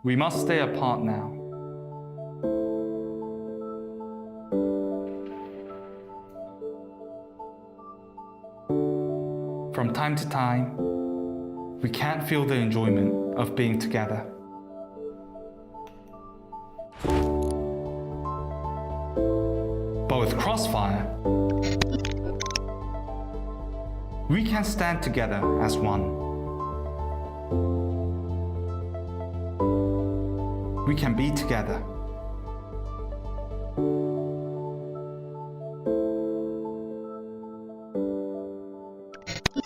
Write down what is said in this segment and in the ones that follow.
We must stay apart now. From time to time, we can't feel the enjoyment of being together. But with Crossfire, we can stand together as one. We can be together.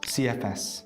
CFS.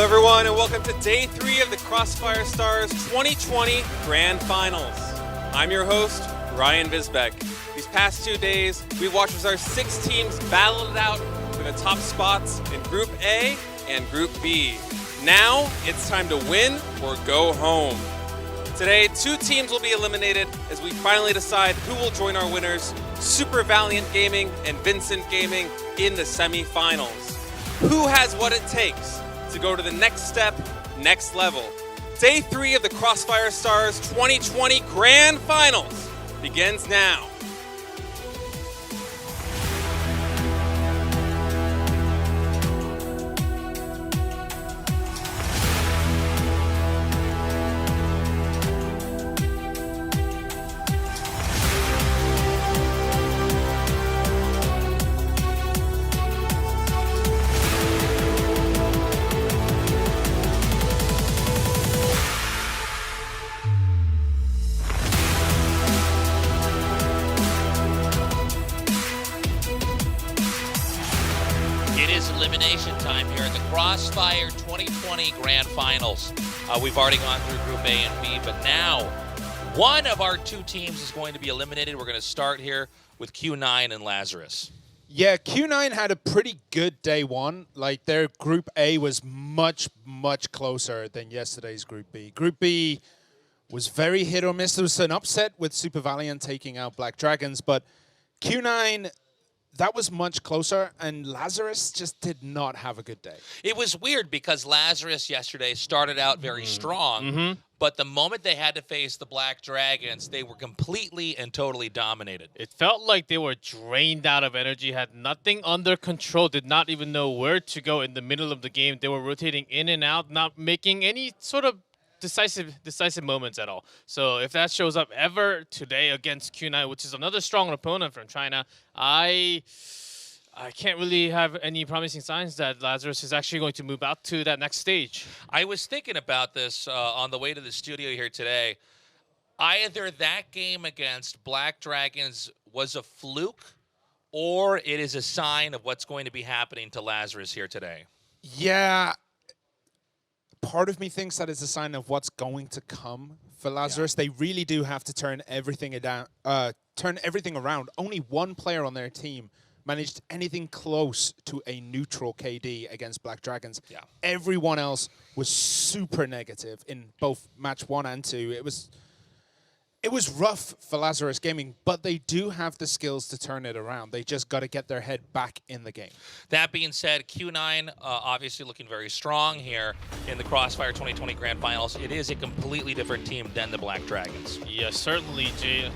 everyone, and welcome to Day 3 of the Crossfire Stars 2020 Grand Finals. I'm your host, Ryan Visbeck. These past 2 days, we watched as our 6 teams battled it out for the top spots in Group A and Group B. Now, it's time to win or go home. Today, 2 teams will be eliminated as we finally decide who will join our winners, Super Valiant Gaming and Vincent Gaming, in the semifinals. Who has what it takes to go to the next step, next level? Day 3 of the Crossfire Stars 2020 Grand Finals begins now. Elimination time here at the Crossfire 2020 Grand Finals. We've already gone through Group A and B, but now one of our 2 teams is going to be eliminated. We're going to start here with Q9 and Lazarus. Yeah, Q9 had a pretty good day 1. Like, their Group A was much, much closer than yesterday's Group B. Group B was very hit or miss. There was an upset with Super Valiant taking out Black Dragons, but Q9... that was much closer, and Lazarus just did not have a good day. It was weird because Lazarus yesterday started out very strong, but the moment they had to face the Black Dragons, they were completely and totally dominated. It felt like they were drained out of energy, had nothing under control, did not even know where to go in the middle of the game. They were rotating in and out, not making any sort of decisive moments at all. So if that shows up ever today against Q9, which is another strong opponent from China, I can't really have any promising signs that Lazarus is actually going to move out to that next stage. I was thinking about this on the way to the studio here today. Either that game against Black Dragons was a fluke, or it is a sign of what's going to be happening to Lazarus here today. Yeah. Part of me thinks that it's a sign of what's going to come for Lazarus. Yeah. They really do have to turn everything around. Only one player on their team managed anything close to a neutral KD against Black Dragons. Yeah. Everyone else was super negative in both match 1 and 2. It was rough for Lazarus Gaming, but they do have the skills to turn it around. They just got to get their head back in the game. That being said, Q9 obviously looking very strong here in the Crossfire 2020 Grand Finals. It is a completely different team than the Black Dragons. Yeah, certainly.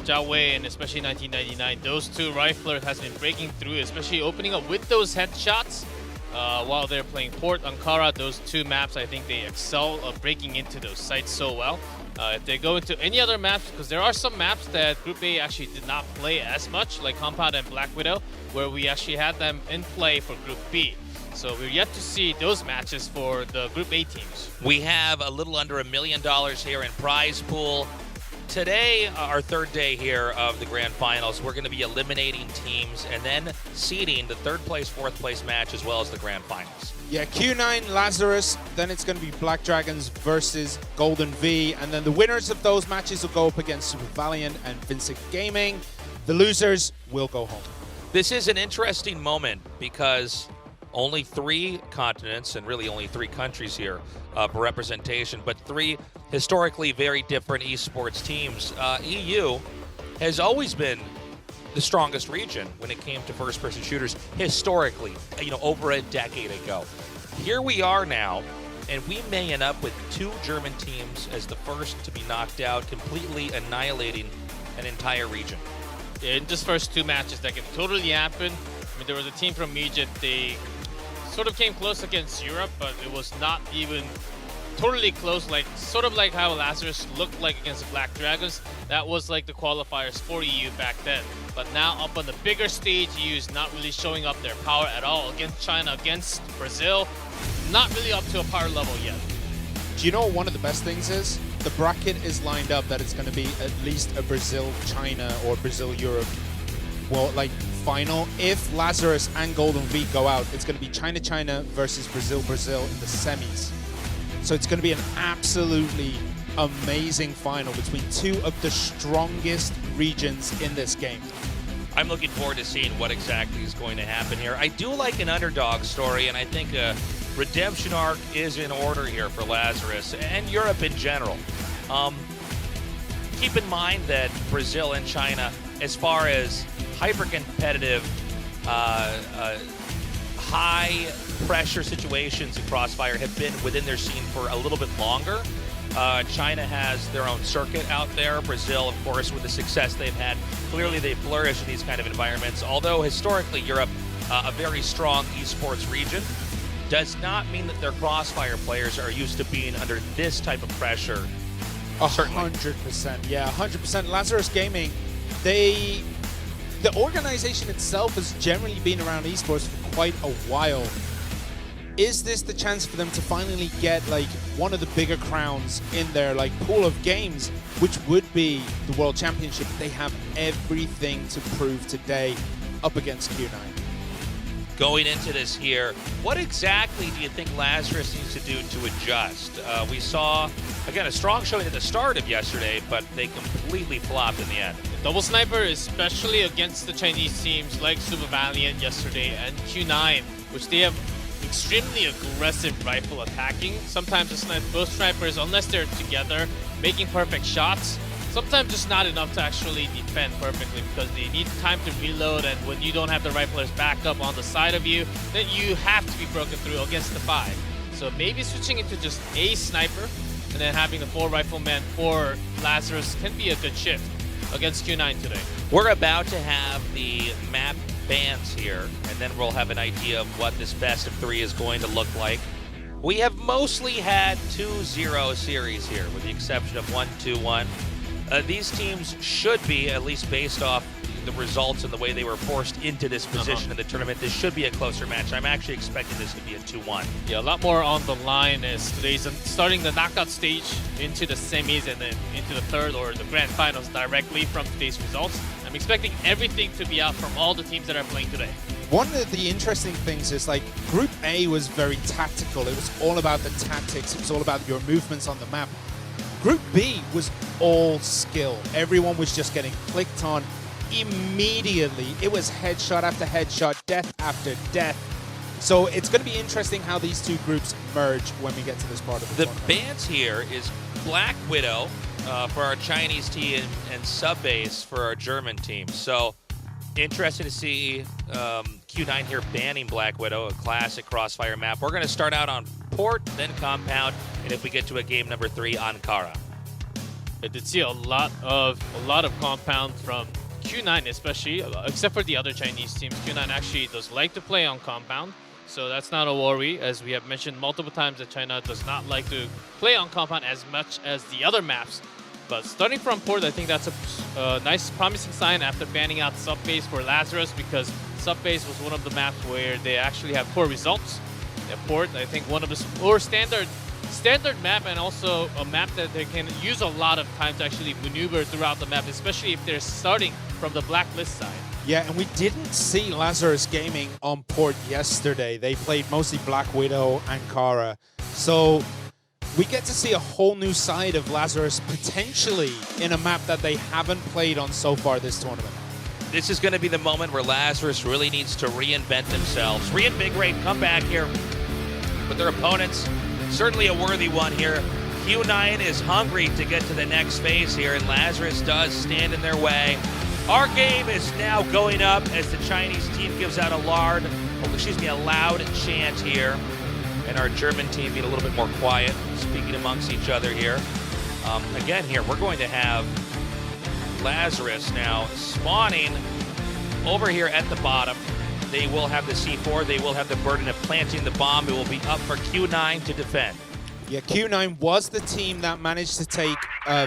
Zhao Wei and especially 1999, those 2 riflers has been breaking through, especially opening up with those headshots. While they're playing Port, Ankara, those 2 maps, I think they excel breaking into those sites so well. If they go into any other maps, because there are some maps that Group A actually did not play as much, like Compound and Black Widow, where we actually had them in play for Group B. So we're yet to see those matches for the Group A teams. We have a little under $1 million here in prize pool. Today, our 3rd day here of the Grand Finals, we're going to be eliminating teams and then seeding the 3rd place, 4th place match, as well as the Grand Finals. Yeah, Q9, Lazarus, then it's going to be Black Dragons versus Golden V, and then the winners of those matches will go up against Super Valiant and Vincent Gaming. The losers will go home. This is an interesting moment because only 3 continents and really only 3 countries here for representation, but 3 historically very different esports teams. EU has always been the strongest region when it came to first-person shooters historically, over a decade ago. Here we are now, and we may end up with 2 German teams as the first to be knocked out, completely annihilating an entire region. In just first 2 matches, that can totally happen. I mean, there was a team from Egypt, they sort of came close against Europe, but it was not even totally close, sort of like how Lazarus looked like against the Black Dragons. That was like the qualifiers for EU back then. But now up on the bigger stage, EU is not really showing up their power at all against China, against Brazil. Not really up to a power level yet. Do you know what one of the best things is? The bracket is lined up that it's going to be at least a Brazil-China or Brazil-Europe final. If Lazarus and Golden V go out, it's going to be China-China versus Brazil-Brazil in the semis. So it's going to be an absolutely amazing final between two of the strongest regions in this game. I'm looking forward to seeing what exactly is going to happen here. I do like an underdog story, and I think a redemption arc is in order here for Lazarus and Europe in general. Keep in mind that Brazil and China, as far as hyper-competitive, high-pressure situations in Crossfire, have been within their scene for a little bit longer. China has their own circuit out there. Brazil, of course, with the success they've had, clearly they flourish in these kind of environments. Although historically Europe, a very strong esports region, does not mean that their Crossfire players are used to being under this type of pressure. 100%, yeah, 100%. Lazarus Gaming, the organization itself has generally been around esports for quite a while. Is this the chance for them to finally get like one of the bigger crowns in their like pool of games, which would be the World Championship? They have everything to prove today up against Q9. Going into this here, what exactly do you think Lazarus needs to do to adjust? We saw, again, a strong showing at the start of yesterday, but they completely flopped in the end. Double Sniper, especially against the Chinese teams like Super Valiant yesterday and Q9, which they have extremely aggressive rifle attacking. Sometimes both snipers, unless they're together, making perfect shots, sometimes just not enough to actually defend perfectly because they need time to reload, and when you don't have the riflers back up on the side of you, then you have to be broken through against the 5. So maybe switching into just a sniper and then having the 4 riflemen for Lazarus can be a good shift against Q9 today. We're about to have the map bans here, and then we'll have an idea of what this best of 3 is going to look like. We have mostly had 2-0 series here, with the exception of 1-2-1. These teams should be, at least based off the results and the way they were forced into this position in the tournament, this should be a closer match. I'm actually expecting this to be a 2-1. Yeah, a lot more on the line as today's starting the knockout stage into the semis and then into the third or the grand finals directly from today's results. I'm expecting everything to be out from all the teams that are playing today. One of the interesting things is like Group A was very tactical. It was all about the tactics. It was all about your movements on the map. Group B was all skill. Everyone was just getting clicked on immediately. It was headshot after headshot, death after death. So it's going to be interesting how these two groups merge when we get to this part of the tournament. Bans here is Black Widow for our Chinese team and Subbase for our German team. So interested to see Q9 here banning Black Widow, a classic Crossfire map. We're going to start out on Port, then Compound, and if we get to a game number 3, Ankara. I did see a lot of Compound from Q9, especially, except for the other Chinese teams. Q9 actually does like to play on Compound, so that's not a worry. As we have mentioned multiple times, that China does not like to play on Compound as much as the other maps. But starting from Port, I think that's a nice, promising sign after banning out Subbase for Lazarus, because Subbase was one of the maps where they actually have poor results. At Port, I think one of the more standard map, and also a map that they can use a lot of time to actually maneuver throughout the map, especially if they're starting from the blacklist side. Yeah, and we didn't see Lazarus Gaming on Port yesterday. They played mostly Black Widow, Ankara. So we get to see a whole new side of Lazarus potentially in a map that they haven't played on so far this tournament. This is going to be the moment where Lazarus really needs to reinvent themselves, reinvigorate, come back here. But their opponents, certainly a worthy one here. Q9 is hungry to get to the next phase here, and Lazarus does stand in their way. Our game is now going up as the Chinese team gives out a loud chant here, and our German team being a little bit more quiet, speaking amongst each other here. Again here, we're going to have Lazarus now spawning over here at the bottom. They will have the C4. They will have the burden of planting the bomb. It will be up for Q9 to defend. Yeah, Q9 was the team that managed to take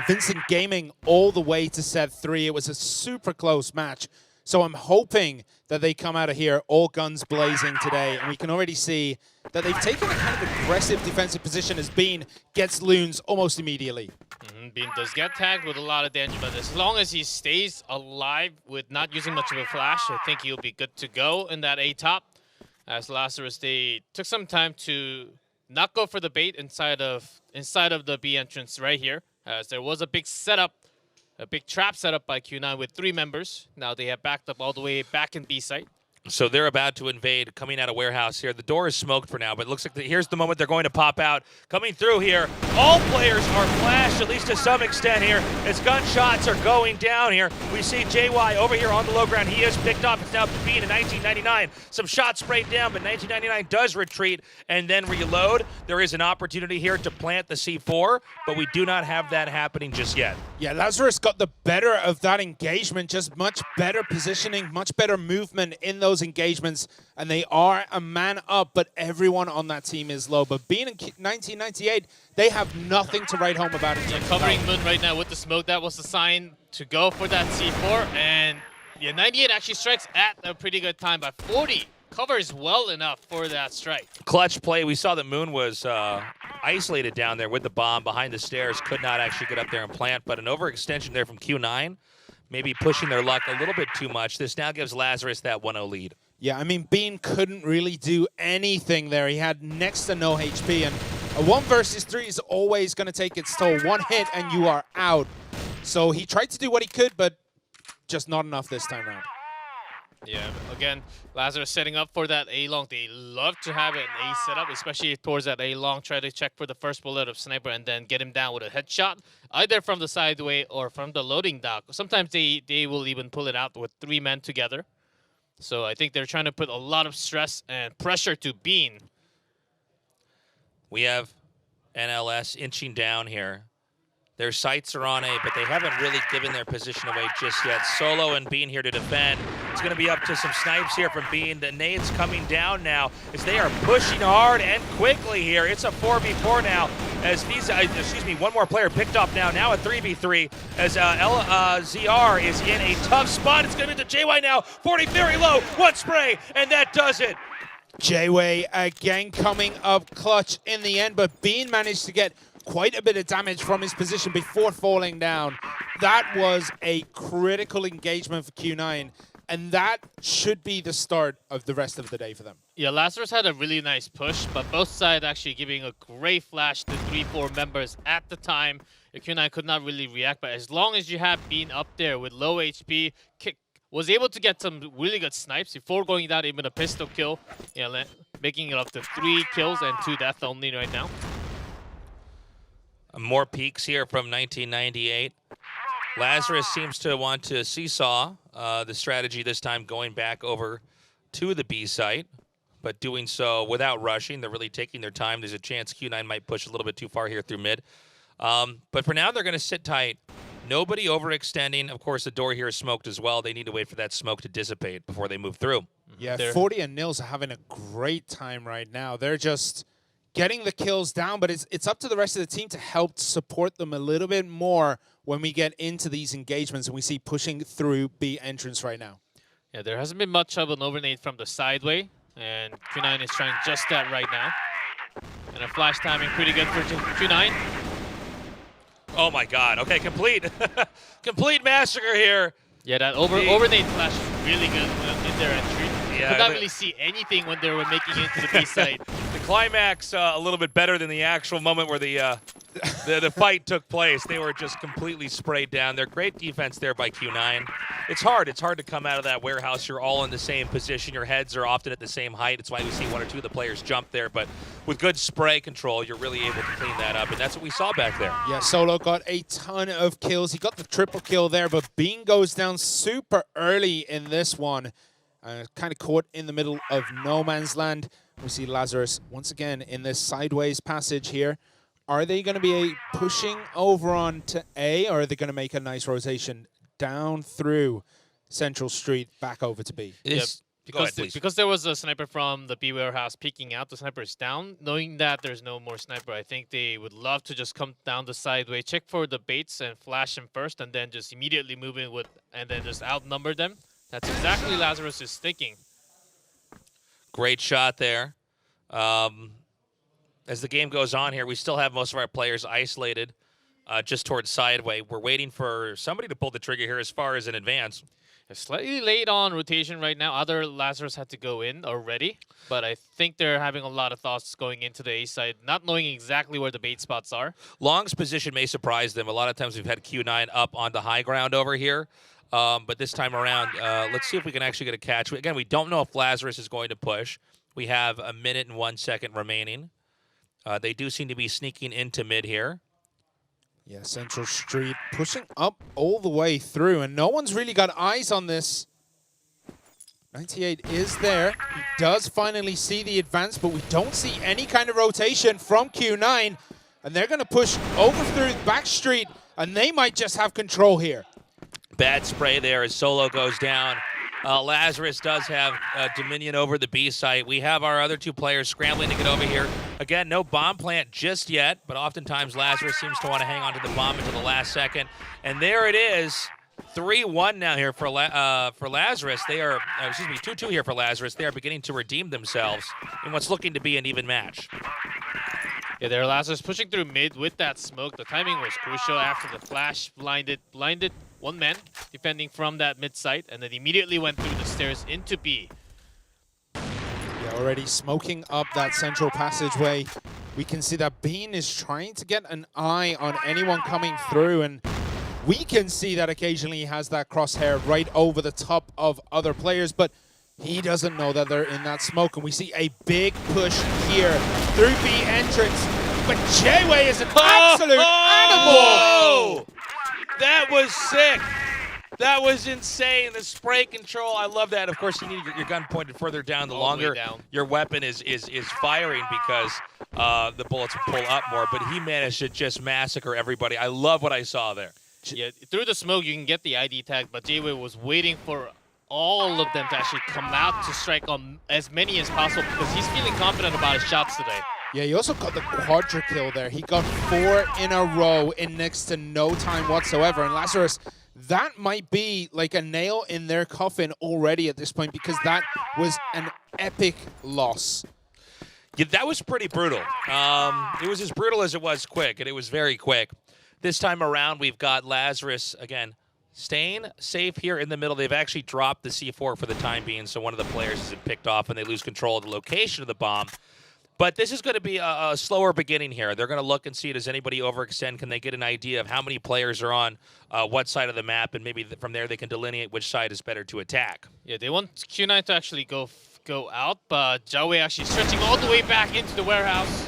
Vincent Gaming all the way to set 3. It was a super close match. So I'm hoping that they come out of here all guns blazing today. And we can already see that they've taken a kind of aggressive defensive position as Bean gets loons almost immediately. Bean does get tagged with a lot of damage, but as long as he stays alive with not using much of a flash, I think he'll be good to go in that A top. As Lazarus, they took some time to not go for the bait inside of the B entrance right here, as there was a big setup, a big trap setup by Q9 with 3 members. Now they have backed up all the way back in B site. So they're about to invade, coming out of warehouse here. The door is smoked for now, but it looks like here's the moment they're going to pop out. Coming through here, all players are flashed, at least to some extent here, as gunshots are going down here. We see JY over here on the low ground. He is picked off. It's now Bean in 1999. Some shots sprayed down, but 1999 does retreat and then reload. There is an opportunity here to plant the C4, but we do not have that happening just yet. Yeah, Lazarus got the better of that engagement, just much better positioning, much better movement in those engagements, and they are a man up, but everyone on that team is low. But being in 1998, they have nothing to write home about. Covering Moon right now with the smoke, that was the sign to go for that C4, and 98 actually strikes at a pretty good time, but 40 covers well enough for that strike. Clutch play. We saw that Moon was isolated down there with the bomb behind the stairs, could not actually get up there and plant, but an overextension there from Q9, maybe pushing their luck a little bit too much. This now gives Lazarus that 1-0 lead. Yeah, I mean, Bean couldn't really do anything there. He had next to no HP, and a 1 versus 3 is always going to take its toll. 1 hit and you are out. So he tried to do what he could, but just not enough this time around. Yeah, again, Lazarus setting up for that A-long. They love to have an A setup, especially towards that A-long. Try to check for the first bullet of Sniper and then get him down with a headshot, either from the sideway or from the loading dock. Sometimes they will even pull it out with 3 men together. So I think they're trying to put a lot of stress and pressure to Bean. We have NLS inching down here. Their sights are on A, but they haven't really given their position away just yet. Solo and Bean here to defend. It's going to be up to some snipes here from Bean. The nades coming down now as they are pushing hard and quickly here. It's a 4v4 now as these, one more player picked up now. Now a 3v3 as ZR is in a tough spot. It's going to be to JY now. 40 very low. 1 spray, and that does it. J-Way again coming up clutch in the end, but Bean managed to get quite a bit of damage from his position before falling down. That was a critical engagement for Q9, and that should be the start of the rest of the day for them. Yeah, Lazarus had a really nice push, but both sides actually giving a great flash to 3-4 members at the time. Q9 could not really react, but as long as you have Bean up there with low HP, was able to get some really good snipes before going down, even a pistol kill, making it up to 3 kills and 2 deaths only right now. More peaks here from 1998. Lazarus seems to want to seesaw the strategy this time, going back over to the B site, but doing so without rushing. They're really taking their time. There's a chance Q9 might push a little bit too far here through mid. But for now, they're going to sit tight. Nobody overextending. Of course, the door here is smoked as well. They need to wait for that smoke to dissipate before they move through. Yeah, 40 and Nils are having a great time right now. They're just getting the kills down, but it's up to the rest of the team to help support them a little bit more when we get into these engagements and we see pushing through B entrance right now. Yeah, there hasn't been much of an overnade from the sideway, and Q9 is trying just that right now. And a flash timing pretty good for Q9. Oh my God, okay, complete massacre here. Yeah, that overnade flash is really good in their entry. You could not really see anything when they were making it to the B side. The climax a little bit better than the actual moment where the fight took place. They were just completely sprayed down. They're great defense there by Q9. It's hard to come out of that warehouse. You're all in the same position. Your heads are often at the same height. It's why we see 1 or 2 of the players jump there. But with good spray control, you're really able to clean that up. And that's what we saw back there. Yeah, Solo got a ton of kills. He got the triple kill there, but Bean goes down super early in this one. Kind of caught in the middle of no man's land. We see Lazarus once again in this sideways passage here. Are they going to be pushing over on to A, or are they going to make a nice rotation down through Central Street back over to B? Yep. Because there was a sniper from the B warehouse peeking out, the sniper is down. Knowing that there's no more sniper, I think they would love to just come down the sideway, check for the baits and flash them first, and then just immediately move in and then just outnumber them. That's exactly Lazarus is thinking. Great shot there. As the game goes on here, we still have most of our players isolated just towards sideway. We're waiting for somebody to pull the trigger here as far as in advance. They're slightly late on rotation right now. Other Lazarus had to go in already, but I think they're having a lot of thoughts going into the A side, not knowing exactly where the bait spots are. Long's position may surprise them. A lot of times we've had Q9 up on the high ground over here. But this time around, let's see if we can actually get a catch. Again, we don't know if Lazarus is going to push. We have 1 minute and 1 second remaining. They do seem to be sneaking into mid here. Yeah, Central Street pushing up all the way through, and no one's really got eyes on this. 98 is there. He does finally see the advance, but we don't see any kind of rotation from Q9. And they're going to push over through back street, and they might just have control here. Bad spray there as Solo goes down. Lazarus does have dominion over the B site. We have our other 2 players scrambling to get over here. Again, no bomb plant just yet, but oftentimes Lazarus seems to want to hang on to the bomb until the last second. And there it is, 3-1 now here for Lazarus. They are, 2-2 here for Lazarus. They are beginning to redeem themselves in what's looking to be an even match. Yeah, their Lazarus pushing through mid with that smoke. The timing was crucial after the flash blinded one man defending from that mid site, and then immediately went through the stairs into B. Yeah, already smoking up that central passageway. We can see that Bean is trying to get an eye on anyone coming through, and we can see that occasionally he has that crosshair right over the top of other players, but he doesn't know that they're in that smoke. And we see a big push here through B entrance, but Jayway is an absolute animal! That was sick. That was insane. The spray control, I love that. Of course, you need your gun pointed further down. The longer your weapon is firing, because the bullets pull up more. But he managed to just massacre everybody. I love what I saw there. Yeah, through the smoke, you can get the ID tag, but Jayway was waiting for all of them to actually come out to strike on as many as possible, because he's feeling confident about his shots today. Yeah, he also got the quadra kill there. He got 4 in a row in next to no time whatsoever. And Lazarus, that might be like a nail in their coffin already at this point, because that was an epic loss. Yeah, that was pretty brutal. It was as brutal as it was quick, and it was very quick. This time around, we've got Lazarus, again, staying safe here in the middle. They've actually dropped the C4 for the time being, so one of the players isn't picked off, and they lose control of the location of the bomb. But this is going to be a slower beginning here. They're going to look and see, does anybody overextend? Can they get an idea of how many players are on what side of the map? And maybe from there they can delineate which side is better to attack. Yeah, they want Q9 to actually go out, but Jaowei actually stretching all the way back into the warehouse.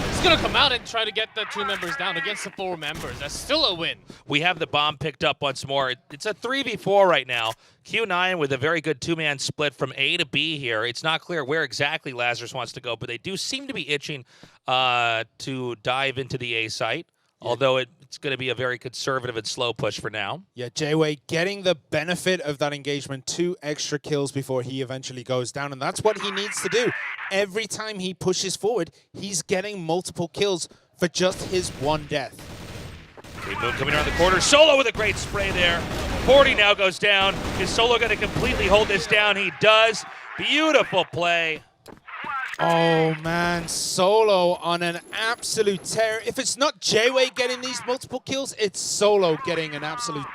He's going to come out and try to get the 2 members down against the 4 members. That's still a win. We have the bomb picked up once more. It's a 3v4 right now. Q9 with a very good 2-man split from A to B here. It's not clear where exactly Lazarus wants to go, but they do seem to be itching to dive into the A site, although it's going to be a very conservative and slow push for now. Yeah, Jayway getting the benefit of that engagement, 2 extra kills before he eventually goes down, and that's what he needs to do. Every time he pushes forward, he's getting multiple kills for just his 1 death. Great move coming around the corner. Solo with a great spray there. 40 now goes down. Is Solo going to completely hold this down? He does. Beautiful play. Oh man, Solo on an absolute tear. If it's not Jayway getting these multiple kills, it's Solo getting an absolute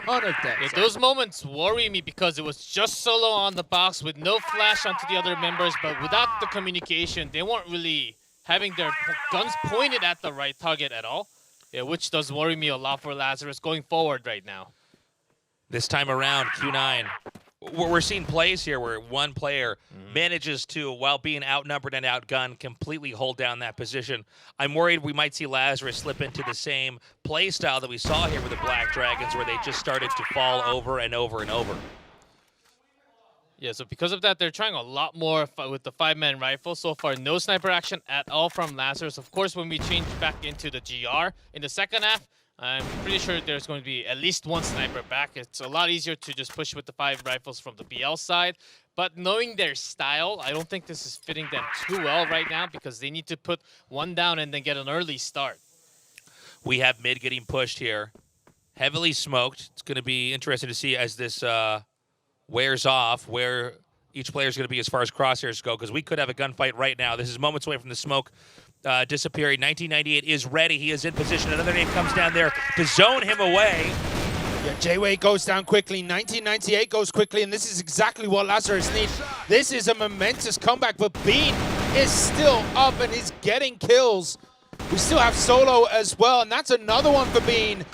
ton of deaths. Yeah, those moments worry me, because it was just Solo on the box with no flash onto the other members, but without the communication, they weren't really having their guns pointed at the right target at all. Yeah, which does worry me a lot for Lazarus going forward right now. This time around, Q9. We're seeing plays here where one player manages to, while being outnumbered and outgunned, completely hold down that position. I'm worried we might see Lazarus slip into the same play style that we saw here with the Black Dragons, where they just started to fall over and over and over. Yeah, so because of that, they're trying a lot more with the 5-man rifle. So far, no sniper action at all from Lazarus. Of course, when we change back into the GR in the second half, I'm pretty sure there's going to be at least 1 sniper back. It's a lot easier to just push with the 5 rifles from the BL side. But knowing their style, I don't think this is fitting them too well right now, because they need to put 1 down and then get an early start. We have mid getting pushed here. Heavily smoked. It's going to be interesting to see as this wears off where each player is going to be as far as crosshairs go, because we could have a gunfight right now. This is moments away from the smoke disappearing. 1998 is ready. He is in position. Another name comes down there to zone him away. Yeah, J-Way goes down quickly. 1998 goes quickly, and this is exactly what Lazarus needs. This is a momentous comeback, but Bean is still up and is getting kills. We still have Solo as well, and that's another one for Bean.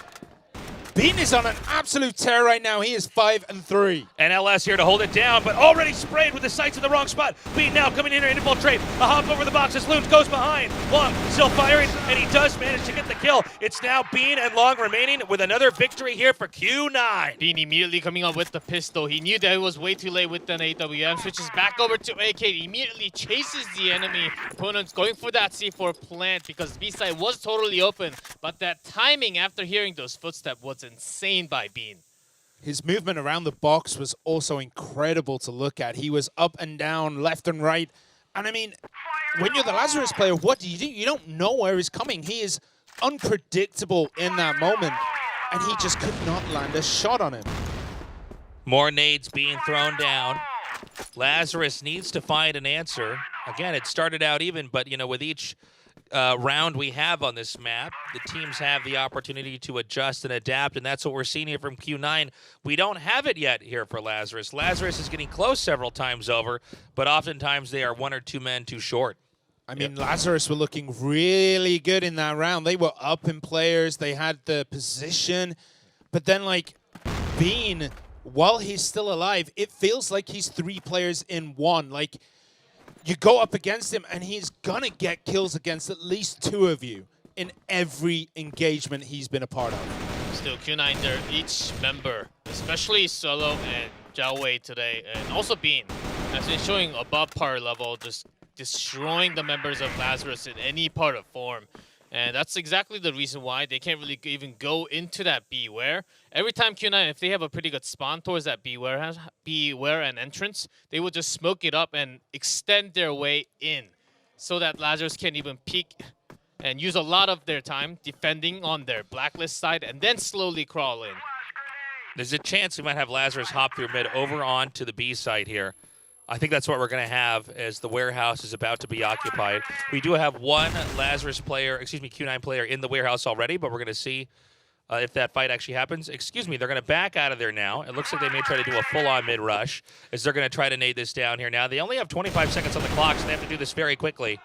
Bean is on an absolute tear right now. He is 5-3. And LS here to hold it down, but already sprayed with the sights in the wrong spot. Bean now coming in here to infiltrate. A hop over the box as Looms goes behind. Long still firing, and he does manage to get the kill. It's now Bean and Long remaining with another victory here for Q9. Bean immediately coming up with the pistol. He knew that it was way too late with an AWM. Switches back over to AK. Immediately chases the enemy opponents, going for that C4 plant because B-side was totally open. But that timing after hearing those footsteps was insane by Bean. His movement around the box was also incredible to look at. He was up and down, left and right. And I mean, when you're the Lazarus player, what do? You don't know where he's coming. He is unpredictable in that moment, and he just could not land a shot on him. More nades being thrown down. Lazarus needs to find an answer. Again, it started out even, but with each round we have on this map, the teams have the opportunity to adjust and adapt, and that's what we're seeing here from Q9. We don't have it yet here for Lazarus. Lazarus is getting close several times over, but oftentimes they are one or two men too short. I mean, Lazarus were looking really good in that round. They were up in players. They had the position. But then, Bean, while he's still alive, it feels like he's 3 players in one. You go up against him, and he's going to get kills against at least 2 of you in every engagement he's been a part of. Still, Q9, they're each member, especially Solo and Jalway today, and also Bean, has been showing above par level, just destroying the members of Lazarus in any part of form. And that's exactly the reason why they can't really even go into that Beware. Every time Q9, if they have a pretty good spawn towards that Beware and entrance, they will just smoke it up and extend their way in so that Lazarus can't even peek and use a lot of their time defending on their blacklist side and then slowly crawl in. There's a chance we might have Lazarus hop through mid over onto the B side here. I think that's what we're going to have as the warehouse is about to be occupied. We do have one Q9 player in the warehouse already, but we're going to see if that fight actually happens. They're going to back out of there now. It looks like they may try to do a full-on mid-rush as they're going to try to nade this down here now. They only have 25 seconds on the clock, so they have to do this very quickly.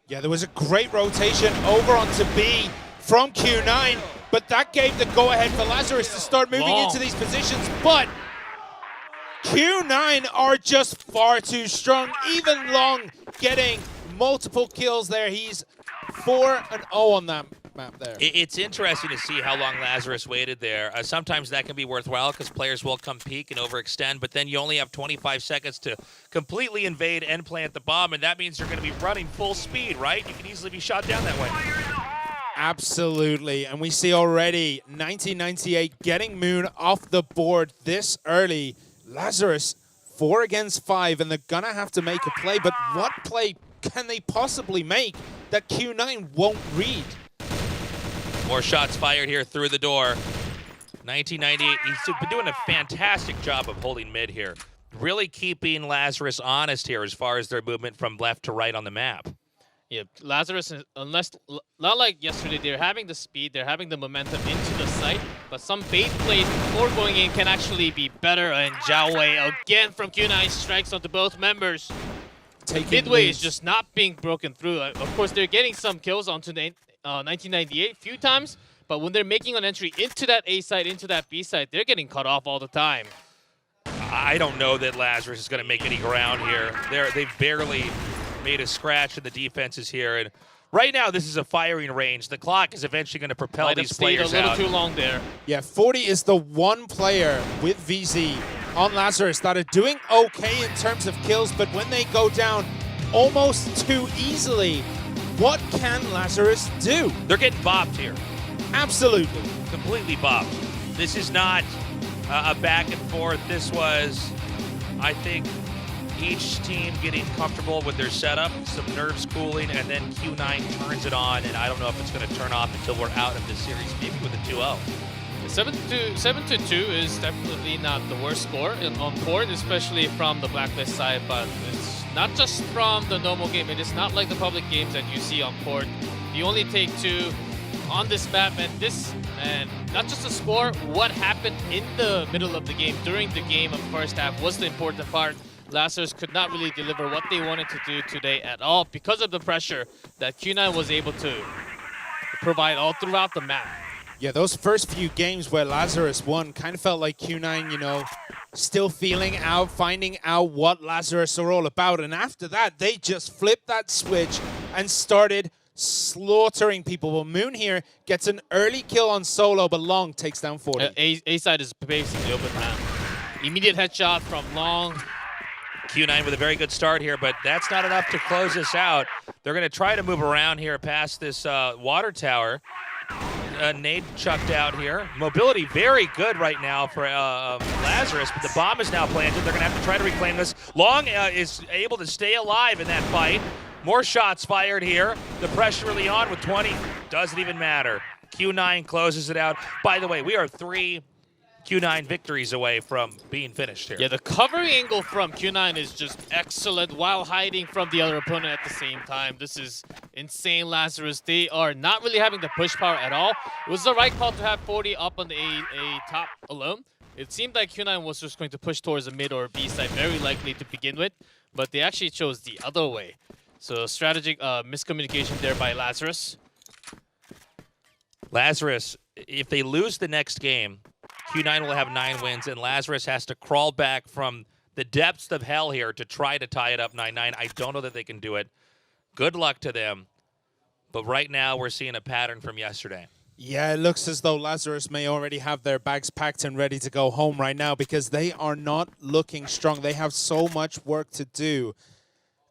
Yeah, there was a great rotation over onto B from Q9, but that gave the go-ahead for Lazarus to start moving into these positions, but Q9 are just far too strong. Even Long getting multiple kills there. He's 4-0 on that map there. It's interesting to see how long Lazarus waited there. Sometimes that can be worthwhile because players will come peek and overextend, but then you only have 25 seconds to completely invade and plant the bomb, and that means you're going to be running full speed, right? You can easily be shot down that way. Absolutely, and we see already 1998 getting Moon off the board this early. Lazarus 4 against 5, and they're going to have to make a play, but what play can they possibly make that Q9 won't read? More shots fired here through the door. 1998, he's been doing a fantastic job of holding mid here. Really keeping Lazarus honest here as far as their movement from left to right on the map. Yeah, Lazarus, not like yesterday, they're having the speed, they're having the momentum into the site, but some bait plays before going in can actually be better, and Jalway again from Q9 strikes onto both members. Midway is just not being broken through. Of course, they're getting some kills onto 1998 a few times, but when they're making an entry into that A side, into that B side, they're getting cut off all the time. I don't know that Lazarus is going to make any ground here. They've barely made a scratch in the defenses here, and right now this is a firing range. The clock is eventually going to propel these players out. A little too long there. Yeah, 40 is the one player with VZ on Lazarus that are doing okay in terms of kills, but when they go down almost too easily, what can Lazarus do? They're getting bopped here. Absolutely. Completely bopped. This is not a back and forth. This was, I think, each team getting comfortable with their setup, some nerves cooling, and then Q9 turns it on, and I don't know if it's going to turn off until we're out of this series, maybe with a 2-0. 7-2 is definitely not the worst score on board, especially from the blacklist side, but it's not just from the normal game. It is not like the public games that you see on court. You only take 2 on this map, and not just the score, what happened in the middle of the game, during the game of the first half was the important part. Lazarus could not really deliver what they wanted to do today at all because of the pressure that Q9 was able to provide all throughout the map. Yeah, those first few games where Lazarus won kind of felt like Q9, you know, still feeling out, finding out what Lazarus are all about. And after that, they just flipped that switch and started slaughtering people. Well, Moon here gets an early kill on solo, but Long takes down 40. A side is basically open now. Immediate headshot from Long. Q9 with a very good start here, but that's not enough to close this out. They're going to try to move around here past this water tower. Nade chucked out here. Mobility very good right now for Lazarus, but the bomb is now planted. They're going to have to try to reclaim this. Long is able to stay alive in that fight. More shots fired here. The pressure really on with 20. Doesn't even matter. Q9 closes it out. By the way, we are 3 Q9 victories away from being finished here. Yeah, the covering angle from Q9 is just excellent while hiding from the other opponent at the same time. This is insane, Lazarus. They are not really having the push power at all. It was the right call to have 40 up on the A top alone. It seemed like Q9 was just going to push towards the mid or B side, very likely to begin with, but they actually chose the other way. So strategic miscommunication there by Lazarus. Lazarus, if they lose the next game, Q9 will have 9 wins, and Lazarus has to crawl back from the depths of hell here to try to tie it up 9-9. I don't know that they can do it. Good luck to them. But right now, we're seeing a pattern from yesterday. Yeah, it looks as though Lazarus may already have their bags packed and ready to go home right now because they are not looking strong. They have so much work to do.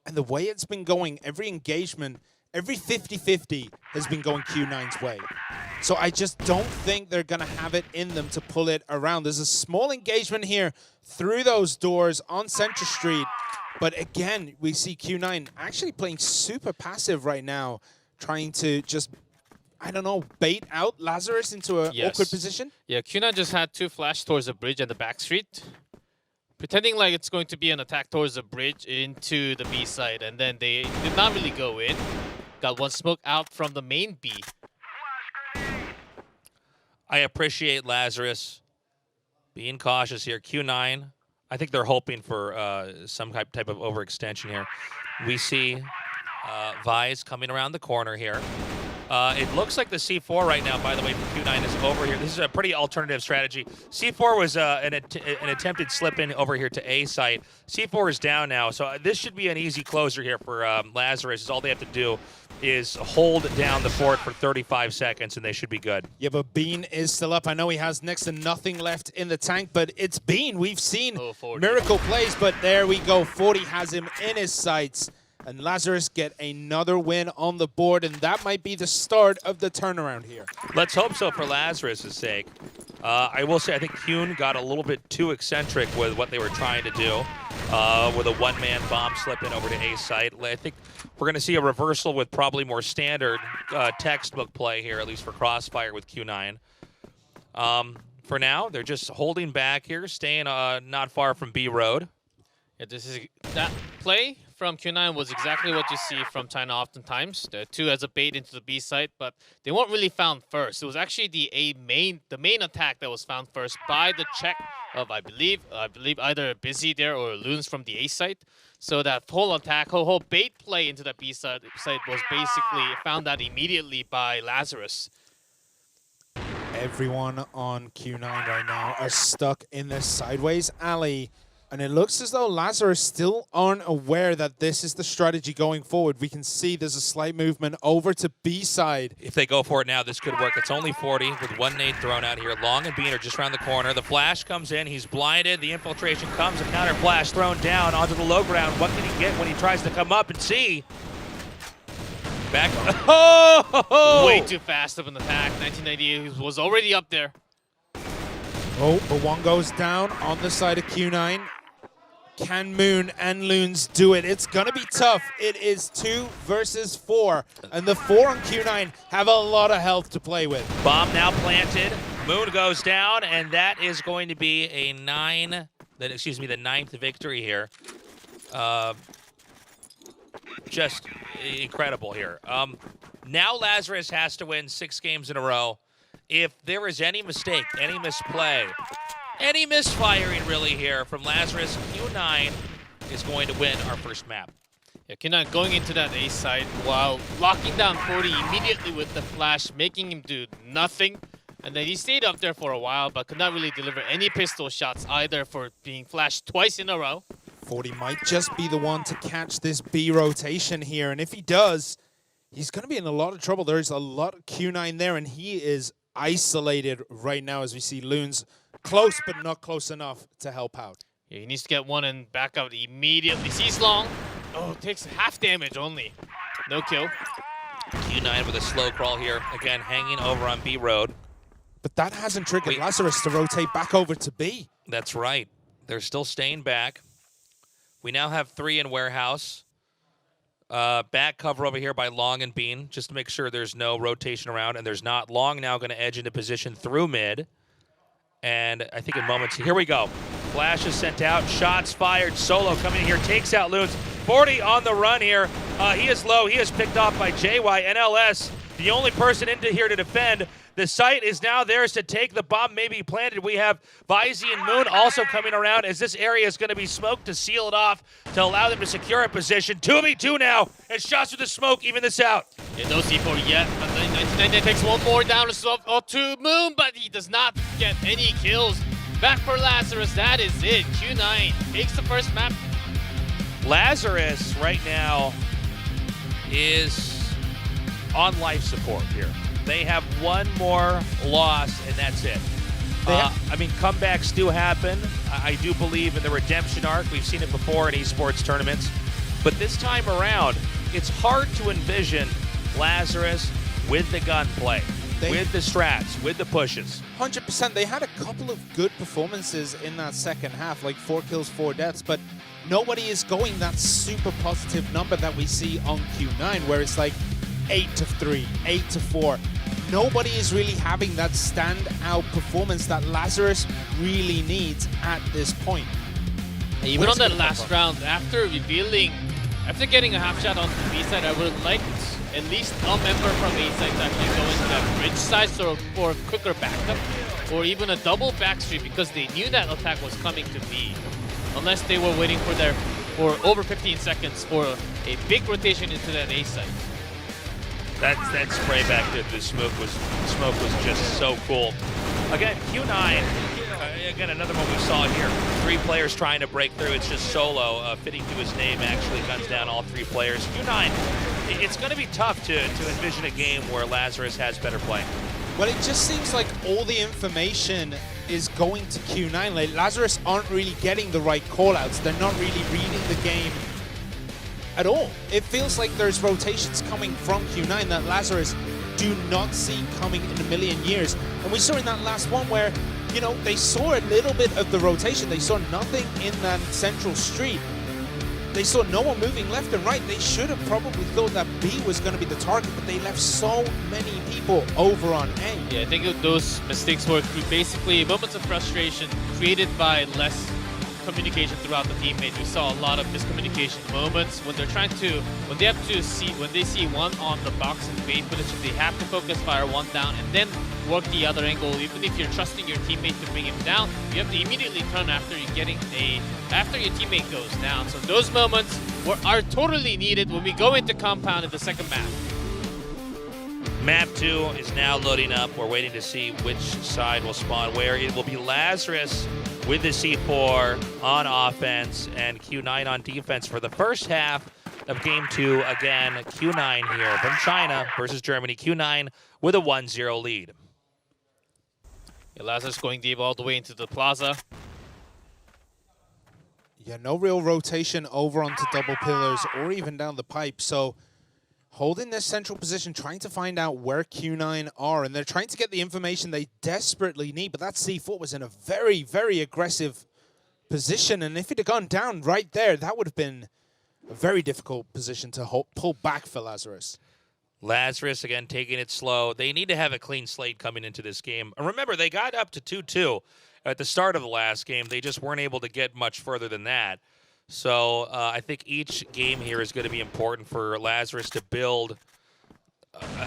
And the way it's been going, every engagement, every 50-50 has been going Q9's way. So I just don't think they're going to have it in them to pull it around. There's a small engagement here through those doors on Center Street. But again, we see Q9 actually playing super passive right now, trying to just, I don't know, bait out Lazarus into an awkward position. Yeah, Q9 just had 2 flash towards the bridge and the back street, pretending like it's going to be an attack towards the bridge into the B side, and then they did not really go in. Got 1 smoke out from the main B. I appreciate Lazarus being cautious here. Q9, I think they're hoping for some type of overextension here. We see Vise coming around the corner here. It looks like the C4 right now, by the way, from Q9 is over here. This is a pretty alternative strategy. C4 was an attempted slip-in over here to A site. C4 is down now, so this should be an easy closer here for Lazarus. All they have to do is hold down the fort for 35 seconds, and they should be good. Yeah, but Bean is still up. I know he has next to nothing left in the tank, but it's Bean. We've seen miracle plays, but there we go. 40 has him in his sights. And Lazarus get another win on the board, and that might be the start of the turnaround here. Let's hope so for Lazarus' sake. I will say I think Kuhn got a little bit too eccentric with what they were trying to do with a one-man bomb slip-in over to A site. I think we're going to see a reversal with probably more standard textbook play here, at least for Crossfire with Q9. For now, they're just holding back here, staying not far from B Road. Yeah, that play from Q9 was exactly what you see from China oftentimes. The 2 as a bait into the B site, but they weren't really found first. It was actually the main attack that was found first by the check of I believe either Busy there or Loons from the A site. So that whole attack, whole bait play into that B site was basically found out immediately by Lazarus. Everyone on Q9 right now are stuck in this sideways alley. And it looks as though Lazarus still aren't aware that this is the strategy going forward. We can see there's a slight movement over to B side. If they go for it now, this could work. It's only 40 with 1 nade thrown out here. Long and Bean are just around the corner. The flash comes in. He's blinded. The infiltration comes. A counter flash thrown down onto the low ground. What can he get when he tries to come up and see? Back. Oh! Way too fast of an attack. 1998 was already up there. Oh, but 1 goes down on the side of Q9. Can Moon and Loons do it? It's going to be tough. It is 2 versus 4. And the 4 on Q9 have a lot of health to play with. Bomb now planted. Moon goes down, and that is going to be a the 9th victory here. just incredible here. Now Lazarus has to win 6 games in a row. If there is any mistake, any misplay, any misfiring really here from Lazarus, Q9 is going to win our first map. Yeah, Q9 going into that A side while locking down 40 immediately with the flash, making him do nothing. And then he stayed up there for a while, but could not really deliver any pistol shots either for being flashed twice in a row. 40 might just be the one to catch this B rotation here. And if he does, he's going to be in a lot of trouble. There's a lot of Q9 there, and he is isolated right now as we see Loons close, but not close enough to help out. Yeah, he needs to get one and back out immediately. Sees long. Oh, takes half damage only. No kill. Q9 with a slow crawl here. Again, hanging over on B road. But that hasn't triggered Lazarus to rotate back over to B. That's right. They're still staying back. We now have 3 in warehouse. Back cover over here by Long and Bean, just to make sure there's no rotation around, and there's not. Long now going to edge into position through mid. And I think in moments, here we go. Flash is sent out, shots fired. Solo coming in here, takes out Loons. 40 on the run here. He is low. He is picked off by JY. NLS, the only person into here to defend. The site is now theirs to take. The bomb may be planted. We have Vizy and Moon also coming around as this area is going to be smoked to seal it off to allow them to secure a position. 2v2 now, and shots with the smoke even this out. Yeah, no C4 yet, but then 1999 takes one more down to Moon, but he does not get any kills. Back for Lazarus, that is it. Q9 takes the first map. Lazarus right now is on life support here. They have one more loss, and that's it. I mean, comebacks do happen. I do believe in the redemption arc. We've seen it before in esports tournaments. But this time around, it's hard to envision Lazarus with the gunplay, with the strats, with the pushes. 100%. They had a couple of good performances in that second half, like 4 kills, 4 deaths, but nobody is going that super positive number that we see on Q9, where it's like 8-3, 8-4. Nobody is really having that standout performance that Lazarus really needs at this point. Even on that last round, after getting a half shot on the B side, I would have liked at least a member from A side to actually go into that bridge side for a quicker backup, or even a double backstreet, because they knew that attack was coming to B. Unless they were waiting for over 15 seconds for a big rotation into that A side. That spray back to the smoke was just so cool. Again, Q9, again, another one we saw here. 3 players trying to break through. It's just Solo, fitting to his name, actually guns down all 3 players. Q9, it's going to be tough to envision a game where Lazarus has better play. Well, it just seems like all the information is going to Q9. Like, Lazarus aren't really getting the right callouts. They're not really reading the game at all. It feels like there's rotations coming from Q9 that Lazarus do not see coming in a million years. And we saw in that last one where, you know, they saw a little bit of the rotation. They saw nothing in that central street. They saw no one moving left and right. They should have probably thought that B was going to be the target, but they left so many people over on A. Yeah, I think those mistakes were basically moments of frustration created by less communication throughout the teammates. We saw a lot of miscommunication moments when they see one on the box and bait position. They have to focus fire one down and then work the other angle. Even if you're trusting your teammate to bring him down, you have to immediately turn after your teammate goes down. So those moments are totally needed when we go into compound in the second map. Map 2 is now loading up. We're waiting to see which side will spawn where. It will be Lazarus with the C4 on offense and Q9 on defense for the first half of Game 2. Again, Q9 here from China versus Germany. Q9 with a 1-0 lead. Yeah, Lazarus going deep all the way into the plaza. Yeah, no real rotation over onto double pillars or even down the pipe. So holding this central position, trying to find out where Q9 are, and they're trying to get the information they desperately need, but that C4 was in a very, very aggressive position, and if it had gone down right there, that would have been a very difficult position to pull back for Lazarus. Lazarus, again, taking it slow. They need to have a clean slate coming into this game. And remember, they got up to 2-2 at the start of the last game. They just weren't able to get much further than that. So I think each game here is going to be important for Lazarus to build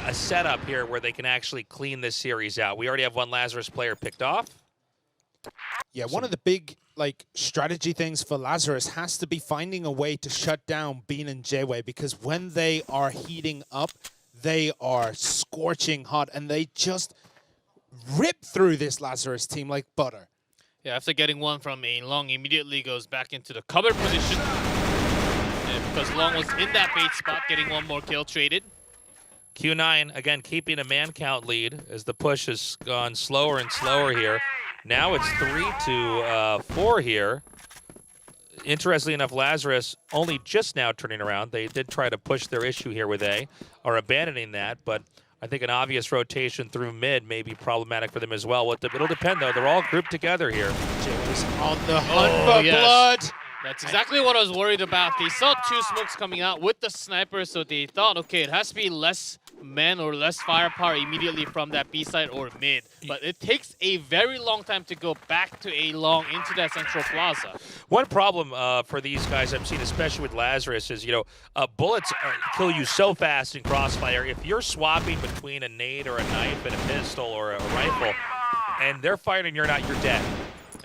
a setup here where they can actually clean this series out. We already have one Lazarus player picked off. Yeah, one of the big strategy things for Lazarus has to be finding a way to shut down Bean and J-Way, because when they are heating up, they are scorching hot, and they just rip through this Lazarus team like butter. Yeah, after getting one from a Long, immediately goes back into the cover position. And because Long was in that bait spot, getting one more kill traded. Q9, again, keeping a man count lead as the push has gone slower and slower here. Now it's 3-4 here. Interestingly enough, Lazarus only just now turning around. They did try to push their issue here with A, are abandoning that, but I think an obvious rotation through mid may be problematic for them as well. It'll depend, though. They're all grouped together here. J-Way's on the hunt for blood. That's exactly what I was worried about. They saw two smokes coming out with the sniper, so they thought, okay, it has to be less men or less firepower immediately from that B side or mid. But it takes a very long time to go back to A long into that central plaza. One problem for these guys I've seen, especially with Lazarus, is, bullets kill you so fast in Crossfire. If you're swapping between a nade or a knife and a pistol or a rifle, and they're firing and you're not, you're dead.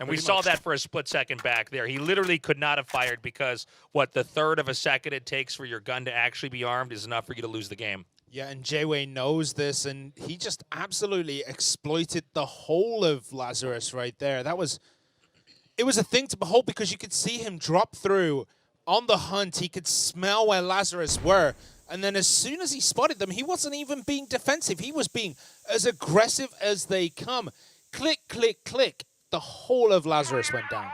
And we saw that for a split second back there. He literally could not have fired because, the third of a second it takes for your gun to actually be armed is enough for you to lose the game. Yeah, and J-Way knows this, and he just absolutely exploited the whole of Lazarus right there. It was a thing to behold, because you could see him drop through on the hunt. He could smell where Lazarus were. And then as soon as he spotted them, he wasn't even being defensive. He was being as aggressive as they come. Click, click, click. The whole of Lazarus went down.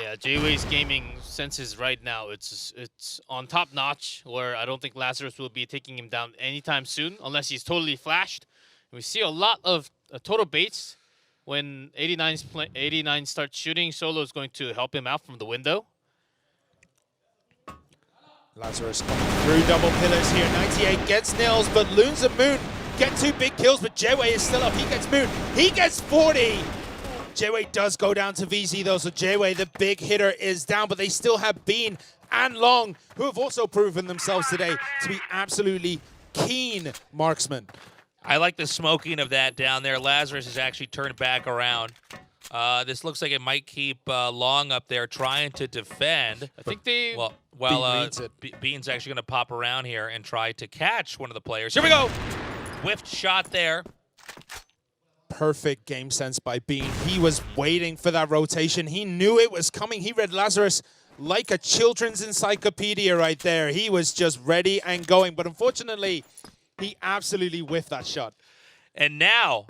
Yeah, J-Way's gaming senses right now, it's on top notch, where I don't think Lazarus will be taking him down anytime soon, unless he's totally flashed. And we see a lot of total baits. When 89 starts shooting, Solo is going to help him out from the window. Lazarus coming through double pillars here. 98 gets nails, but Loons and Moon get 2 big kills, but J-Way is still up. He gets Moon. He gets 40. J-Way does go down to VZ though, so J-Way, the big hitter, is down, but they still have Bean and Long, who have also proven themselves today to be absolutely keen marksmen. I like the smoking of that down there. Lazarus has actually turned back around. This looks like it might keep Long up there trying to defend. I think they... Bean's actually going to pop around here and try to catch one of the players. Here we go! Whiffed shot there. Perfect game sense by Bean. He was waiting for that rotation. He knew it was coming. He read Lazarus like a children's encyclopedia right there. He was just ready and going. But unfortunately, he absolutely whiffed that shot. And now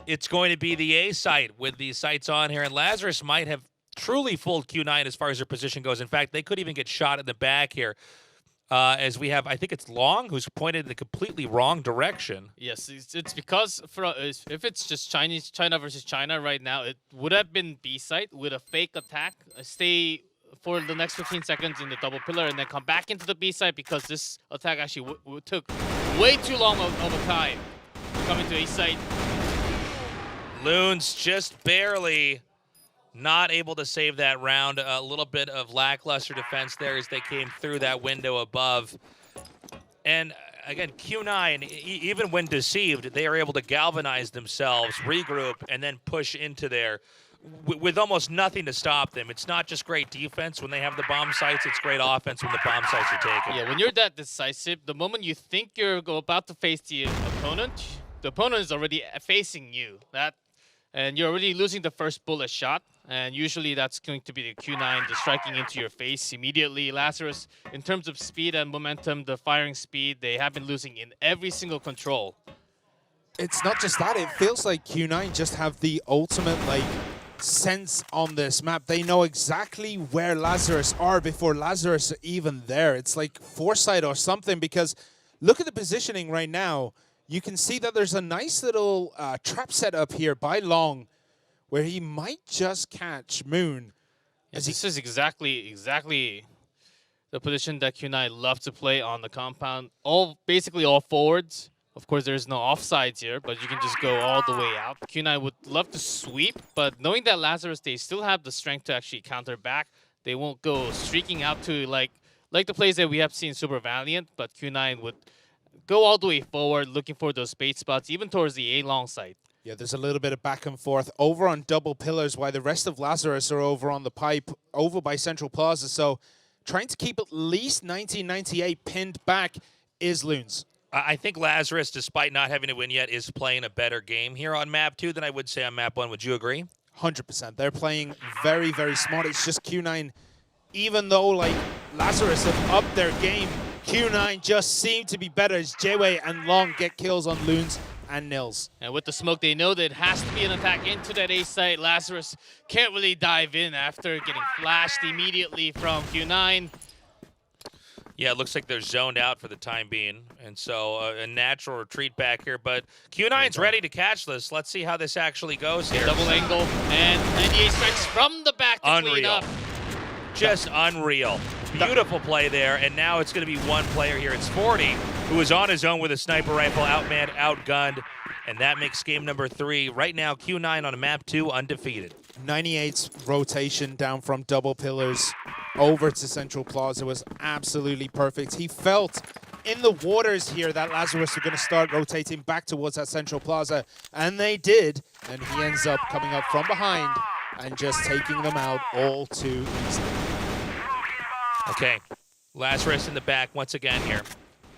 it's going to be the A site with the sights on here. And Lazarus might have truly fooled Q9 as far as their position goes. In fact, they could even get shot in the back here. As we have, I think it's Long, who's pointed in the completely wrong direction. Yes, it's because if it's just China versus China right now, it would have been B site with a fake attack, stay for the next 15 seconds in the double pillar, and then come back into the B site, because this attack actually took way too long of a time to come into A site. Loons just barely not able to save that round. A little bit of lackluster defense there as they came through that window above. And again, Q9, even when deceived, they are able to galvanize themselves, regroup, and then push into there with almost nothing to stop them. It's not just great defense when they have the bomb sites, it's great offense when the bomb sites are taken. Yeah, when you're that decisive, the moment you think you're about to face the opponent is already facing you. And you're already losing the first bullet shot. And usually that's going to be the Q9 just striking into your face immediately. Lazarus, in terms of speed and momentum, the firing speed, they have been losing in every single control. It's not just that. It feels like Q9 just have the ultimate sense on this map. They know exactly where Lazarus are before Lazarus are even there. It's like foresight or something, because look at the positioning right now. You can see that there's a nice little trap set up here by Long, where he might just catch Moon. Yes, this is exactly the position that Q9 love to play on the compound. Basically all forwards. Of course, there's no offsides here, but you can just go all the way out. Q9 would love to sweep, but knowing that Lazarus, they still have the strength to actually counter back, They won't go streaking out to like the plays that we have seen Super Valiant, but Q9 would go all the way forward, looking for those bait spots, even towards the A long side. Yeah, there's a little bit of back and forth over on double pillars, while the rest of Lazarus are over on the pipe, over by Central Plaza. So trying to keep at least 1998 pinned back is Loons. I think Lazarus, despite not having to win yet, is playing a better game here on map 2 than I would say on map 1. Would you agree? 100%. They're playing very, very smart. It's just Q9, even though like Lazarus have upped their game, Q9 just seem to be better as J-Way and Long get kills on Loons and Nils. And with the smoke, they know that it has to be an attack into that A site. Lazarus can't really dive in after getting flashed immediately from Q9. Yeah, it looks like they're zoned out for the time being, and so a natural retreat back here. But Q9's ready to catch this. Let's see how this actually goes here. Double angle, and 98 strikes from the back to clean Unreal. up. Just unreal. Beautiful play there, and now it's going to be one player here. It's 40, who is on his own with a sniper rifle, outmanned, outgunned, and that makes game number 3. Right now, Q9 on map 2, undefeated. 98's rotation down from double pillars over to Central Plaza was absolutely perfect. He felt in the waters here that Lazarus were going to start rotating back towards that Central Plaza, and they did, and he ends up coming up from behind and just taking them out all too easily. Okay, Lazarus in the back once again here.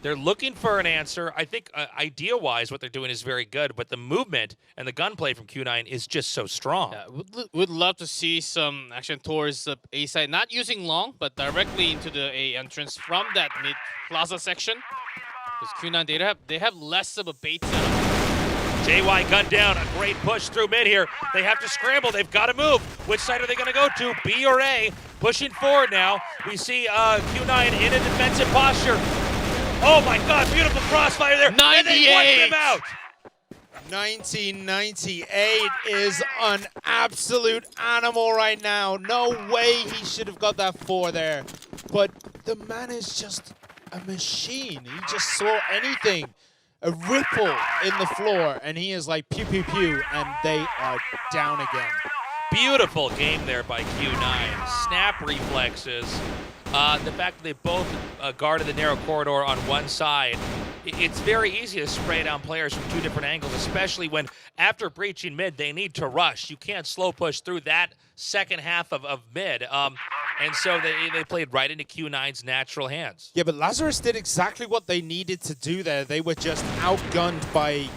They're looking for an answer. I think idea-wise what they're doing is very good, but the movement and the gunplay from Q9 is just so strong. Yeah, would love to see some action towards the A side, not using Long, but directly into the A entrance from that mid plaza section. Because Q9, they have less of a bait setup. JY gunned down, a great push through mid here. They have to scramble, they've got to move. Which side are they going to go to, B or A? Pushing forward now. We see Q9 in a defensive posture. Oh my God, beautiful crossfire there. 98! And they wiped him out. 1998 is an absolute animal right now. No way he should have got that 4 there. But the man is just a machine. He just saw anything, a ripple in the floor, and he is like pew, pew, pew, and they are down again. Beautiful game there by Q9. Snap reflexes. The fact that they both guarded the narrow corridor on one side, it's very easy to spray down players from 2 different angles, especially when after breaching mid, they need to rush. You can't slow push through that second half of mid. And so they played right into Q9's natural hands. Yeah, but Lazarus did exactly what they needed to do there. They were just outgunned by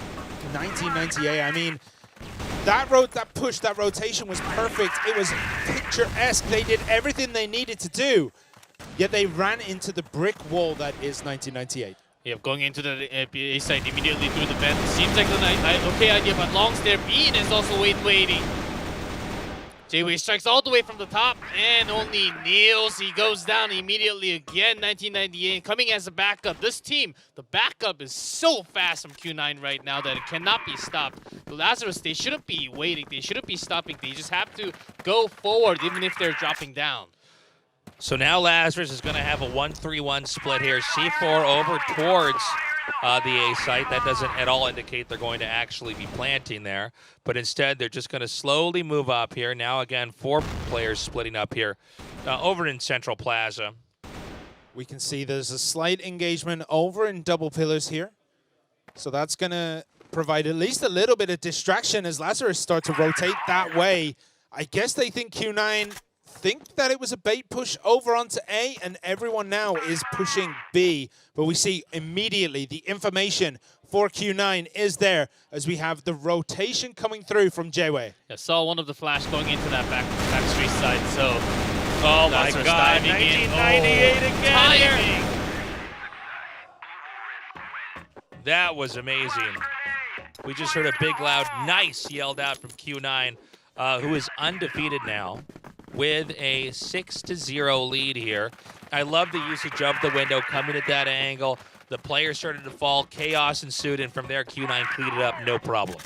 1998. I mean, that push, that rotation was perfect. It was picturesque. They did everything they needed to do. Yet they ran into the brick wall that is 1998. Yeah, going into the A side immediately through the vent seems like an okay idea, but Long's there. Bean is also waiting. J-Way strikes all the way from the top, and only Niels. He goes down immediately again. 1998 coming as a backup. This team, the backup is so fast from Q9 right now that it cannot be stopped. The Lazarus, they shouldn't be waiting. They shouldn't be stopping. They just have to go forward even if they're dropping down. So now Lazarus is going to have a 1-3-1 split here. C4 over towards the A site. That doesn't at all indicate they're going to actually be planting there. But instead, they're just going to slowly move up here. Now, again, 4 players splitting up here over in Central Plaza. We can see there's a slight engagement over in double pillars here. So that's going to provide at least a little bit of distraction as Lazarus start to rotate that way. I guess they think Q9 think that it was a bait push over onto A, and everyone now is pushing B. But we see immediately the information for Q9 is there as we have the rotation coming through from J-Way. I saw one of the flash going into that back street side, so... Oh my God, 1998 again! That was amazing. We just heard a big, loud, nice yelled out from Q9, who is undefeated now, with a 6-0 lead here. I love the usage of the window coming at that angle. The players started to fall, chaos ensued, and from there Q9 cleaned it up, no problem.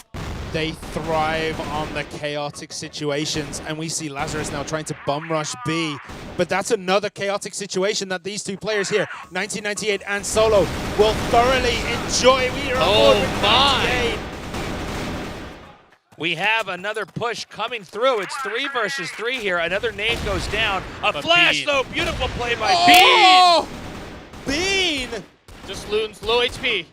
They thrive on the chaotic situations, and we see Lazarus now trying to bum rush B. But that's another chaotic situation that these 2 players here, 1998 and Solo, will thoroughly enjoy. We are on board with 98. We have another push coming through. It's 3 versus 3 here. Another nade goes down. A But flash, Bean. though. Beautiful play by Oh! Bean! Just Loon's low HP. Bean.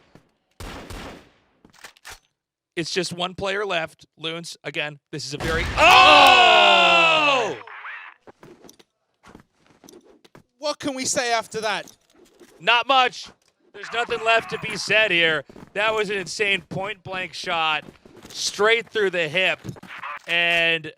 It's just one player left. Loons, again, this is a very... Oh! What can we say after that? Not much. There's nothing left to be said here. That was an insane point-blank shot straight through the hip. And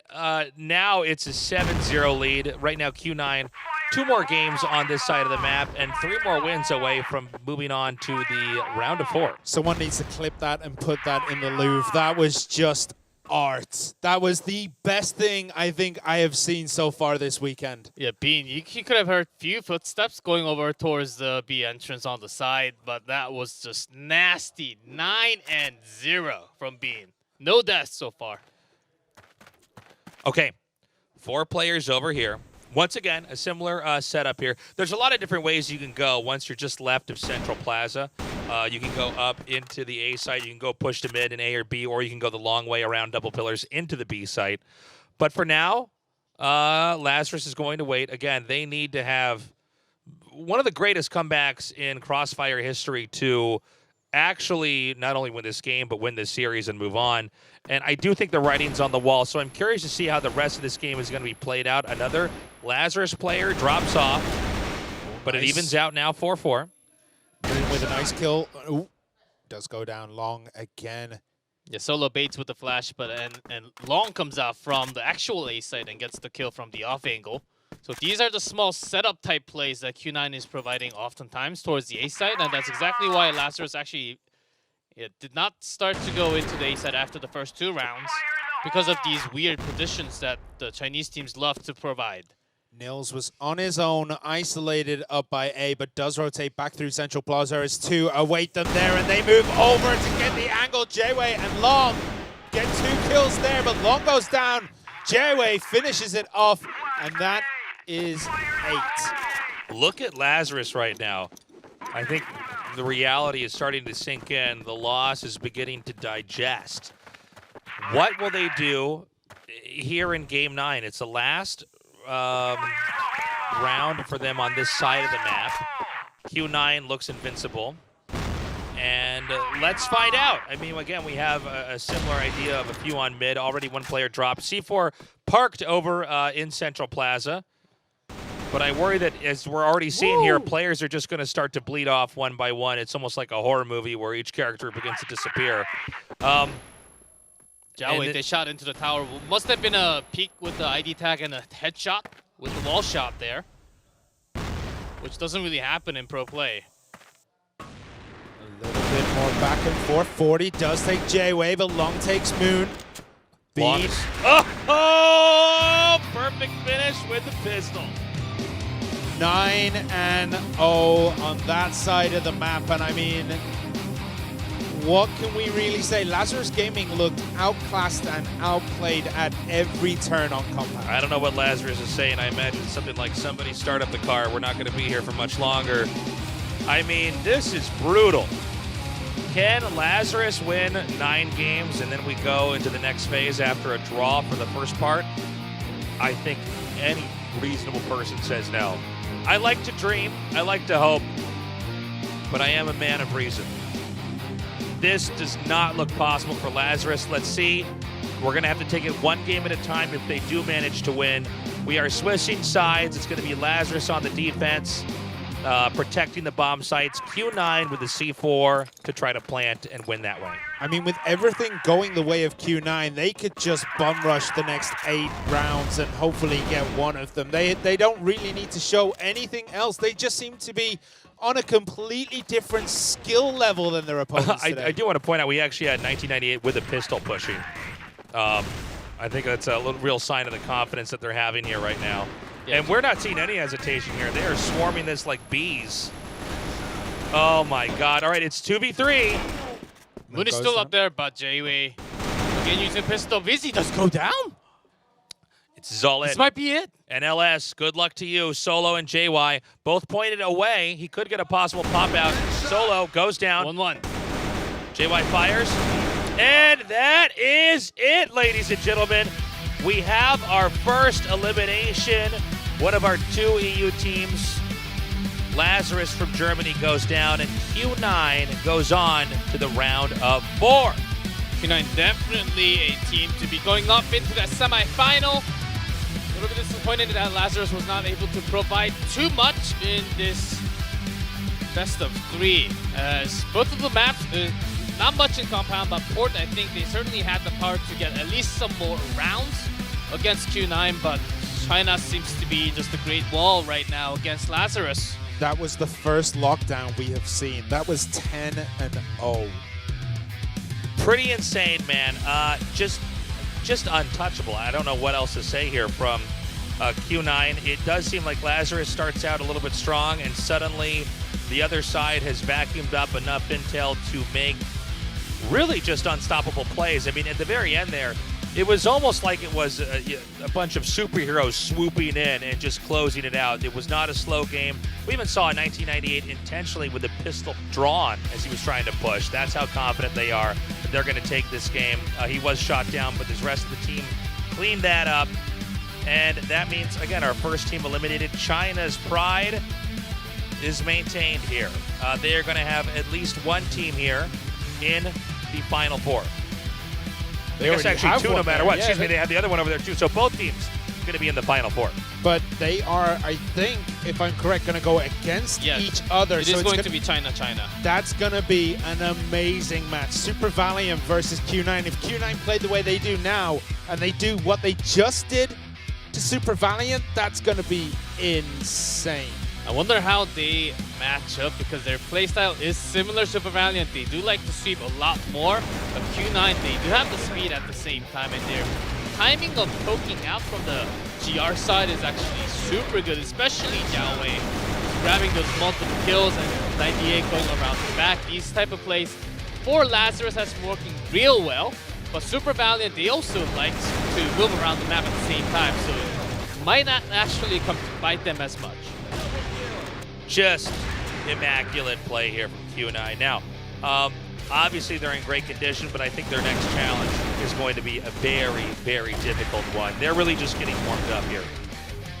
now it's a 7-0 lead. Right now, Q9, 2 more games on this side of the map and 3 more wins away from moving on to the round of 4. Someone needs to clip that and put that in the Louvre. That was just art. That was the best thing I think I have seen so far this weekend. Yeah, Bean, you could have heard few footsteps going over towards the B entrance on the side, but that was just nasty. 9-0 from Bean. No deaths so far. Okay, 4 players over here. Once again, a similar setup here. There's a lot of different ways you can go once you're just left of Central Plaza. You can go up into the A site. You can go push to mid in A or B, or you can go the long way around double pillars into the B site. But for now, Lazarus is going to wait. Again, they need to have one of the greatest comebacks in Crossfire history to actually not only win this game, but win this series and move on. And I do think the writing's on the wall, so I'm curious to see how the rest of this game is going to be played out. Another Lazarus player drops off, but it evens out now 4-4. With a nice kill. Ooh, does go down long again. Yeah, Solo baits with the flash, but and Long comes out from the actual A side and gets the kill from the off angle. So these are the small setup type plays that Q9 is providing oftentimes towards the A side, and that's exactly why Lazarus actually did not start to go into the A side after the first 2 rounds because of these weird positions that the Chinese teams love to provide. Nils was on his own, isolated up by A, but does rotate back through Central Plaza as 2 await them there, and they move over to get the angle. J-Way and Long get 2 kills there, but Long goes down. J-Way finishes it off, and that is 8. Look at Lazarus right now. I think the reality is starting to sink in. The loss is beginning to digest. What will they do here in Game 9? It's the last round for them on this side of the map. Q9 looks invincible. And let's find out. I mean, again, we have a similar idea of a few on mid. Already 1 player dropped. C4 parked over in Central Plaza. But I worry that, as we're already seeing here, players are just going to start to bleed off one by one. It's almost like a horror movie where each character begins to disappear. Jiawei, they shot into the tower. Must have been a peek with the ID tag and a headshot with the wall shot there, which doesn't really happen in pro play. A little bit more back and forth. 40 does take J-Way, but Long takes Moon. Bean. Oh, perfect finish with the pistol. 9-0 on that side of the map, and I mean, what can we really say? Lazarus Gaming looked outclassed and outplayed at every turn on combat. I don't know what Lazarus is saying. I imagine something like, somebody start up the car. We're not going to be here for much longer. I mean, this is brutal. Can Lazarus win 9 games and then we go into the next phase after a draw for the first part? I think any reasonable person says no. I like to dream, I like to hope, but I am a man of reason. This does not look possible for Lazarus. Let's see. We're going to have to take it 1 game at a time if they do manage to win. We are switching sides. It's going to be Lazarus on the defense, protecting the bomb sites. Q9 with the C4 to try to plant and win that way. I mean, with everything going the way of Q9, they could just bum rush the next 8 rounds and hopefully get one of them. They don't really need to show anything else. They just seem to be on a completely different skill level than their opponents today. I do want to point out we actually had 1998 with a pistol pushing. I think that's a real sign of the confidence that they're having here right now. Yeah. And we're not seeing any hesitation here. They are swarming this like bees. Oh my God. All right, it's 2v3. Moon is still up there, but J-Way again using pistol. Vizzy does go down. It's Zullet. This might be it. And LS, good luck to you. Solo and JY both pointed away. He could get a possible pop out. Solo goes down. 1-1. JY fires. And that is it, ladies and gentlemen. We have our first elimination. One of our two EU teams, Lazarus from Germany, goes down, and Q9 goes on to the round of 4. Q9 definitely a team to be going up into that semi-final. A little bit disappointed that Lazarus was not able to provide too much in this best of 3. As both of the maps, not much in compound, but Port, I think they certainly had the power to get at least some more rounds against Q9, but China seems to be just a great wall right now against Lazarus. That was the first lockdown we have seen. That was 10-0. Pretty insane, man. Just untouchable. I don't know what else to say here from Q9. It does seem like Lazarus starts out a little bit strong, and suddenly the other side has vacuumed up enough intel to make really just unstoppable plays. I mean, at the very end there, it was almost like it was a bunch of superheroes swooping in and just closing it out. It was not a slow game. We even saw in 1998 intentionally with the pistol drawn as he was trying to push. That's how confident they are that they're going to take this game. He was shot down, but the rest of the team cleaned that up. And that means, again, our first team eliminated. China's pride is maintained here. They are going to have at least one team here in the Final Four. I guess actually two no matter what. Excuse me, they have the other one over there too. So both teams going to be in the Final Four. But they are, I think, if I'm correct, going to go against each other. It is going to be China. That's going to be an amazing match. Super Valiant versus Q9. If Q9 played the way they do now, and they do what they just did to Super Valiant, that's going to be insane. I wonder how they match up, because their playstyle is similar to Super Valiant. They do like to sweep a lot more, but Q9, they do have the speed at the same time, and their timing of poking out from the GR side is actually super good, especially Jiao Wei grabbing those multiple kills and 98 going around the back. These type of plays for Lazarus has been working real well, but Super Valiant, they also like to move around the map at the same time, so it might not actually come to bite them as much. Just immaculate play here from Q9. Now, obviously they're in great condition, but I think their next challenge is going to be a very, very difficult one. They're really just getting warmed up here.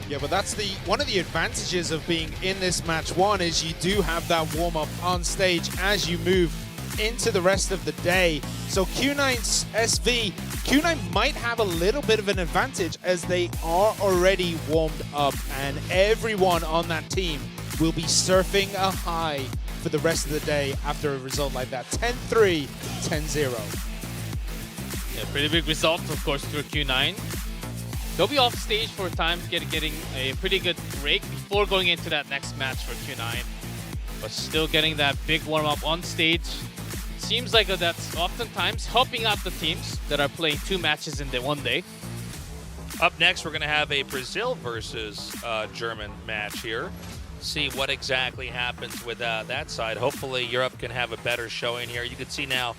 Yeah, but that's one of the advantages of being in this match 1 is you do have that warm-up on stage as you move into the rest of the day. So Q9's SV, Q9 might have a little bit of an advantage as they are already warmed up, and everyone on that team will be surfing a high for the rest of the day after a result like that. 10-3, 10-0. Yeah, pretty big result, of course, for Q9. They'll be off stage for a time, getting a pretty good break before going into that next match for Q9. But still getting that big warm-up on stage. Seems like that's oftentimes helping out the teams that are playing 2 matches in the one day. Up next, we're going to have a Brazil versus German match here. See what exactly happens with that side. Hopefully Europe can have a better showing here. You can see now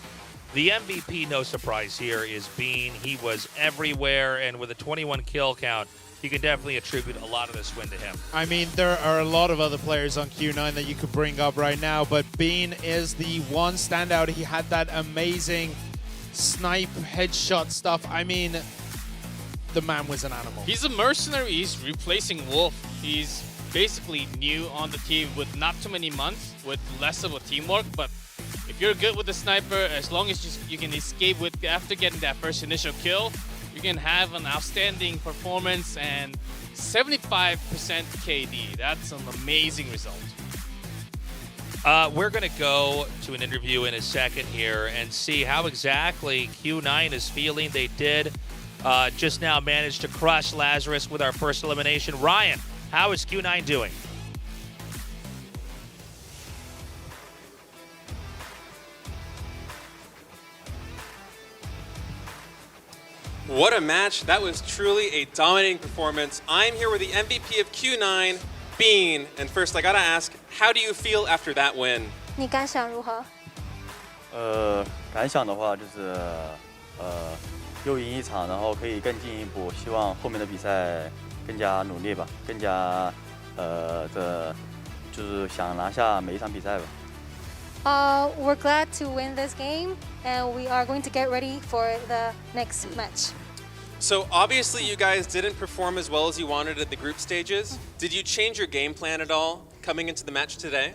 the MVP, no surprise here, is Bean. He was everywhere, and with a 21 kill count, you can definitely attribute a lot of this win to him. I mean, there are a lot of other players on Q9 that you could bring up right now, but Bean is the one standout. He had that amazing snipe headshot stuff. I mean, the man was an animal. He's a mercenary. He's replacing Wolf. He's basically new on the team with not too many months, with less of a teamwork, but if you're good with the sniper, as long as you can escape with after getting that first initial kill, you can have an outstanding performance and 75% KD. That's an amazing result. We're going to go to an interview in a second here and see how exactly Q9 is feeling. They did just now manage to crush Lazarus with our first elimination. Ryan, how is Q9 doing? What a match. That was truly a dominating performance. I'm here with the MVP of Q9, Bean. And first, I gotta ask, how do you feel after that win? 你感想如何？感想的话就是又赢一场，然后可以更进一步，希望后面的比赛更加努力吧，更加就是想拿下每一场比赛吧。We're glad to win this game, and we are going to get ready for the next match. So obviously you guys didn't perform as well as you wanted at the group stages. Did you change your game plan at all coming into the match today?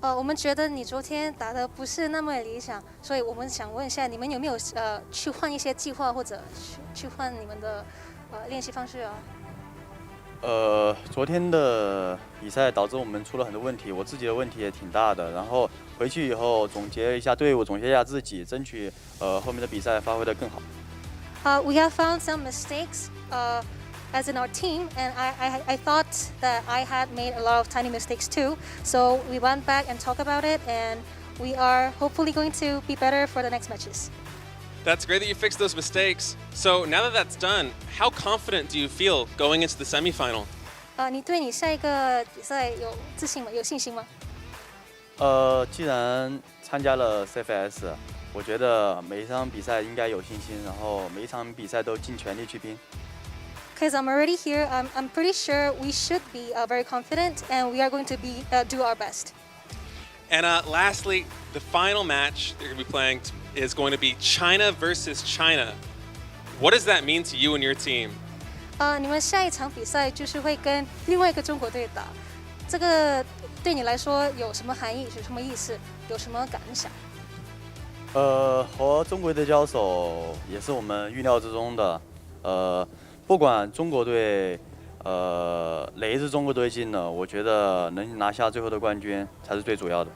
我们觉得你昨天打得不是那么理想，所以我们想问一下，你们有没有去换一些计划，或者去换你们的练习方式啊？昨天的比赛导致我们出了很多问题，我自己的问题也挺大的。然后回去以后总结一下队伍，总结一下自己，争取后面的比赛发挥得更好。We have found some mistakes as in our team, and I thought that I had made a lot of tiny mistakes too. So we went back and talked about it, and we are hopefully going to be better for the next matches. That's great that you fixed those mistakes. So now that that's done, how confident do you feel going into the semifinal? 你对你下一个比赛有自信吗？有信心吗？既然参加了 CFS， 我觉得每一场比赛应该有信心，然后每一场比赛都尽全力去拼。Because I'm already here, I'm pretty sure we should be very confident, and we are going to do our best. And lastly, the final match they're going to be playing is going to be China versus China. What does that mean to you and your team? 你们下一场比赛就是会跟另外一个中国队打，这个对你来说有什么含义？有什么意思？有什么感想？和中国队交手也是我们预料之中的。不管中国队哪一支中国队进了，我觉得能拿下最后的冠军才是最主要的。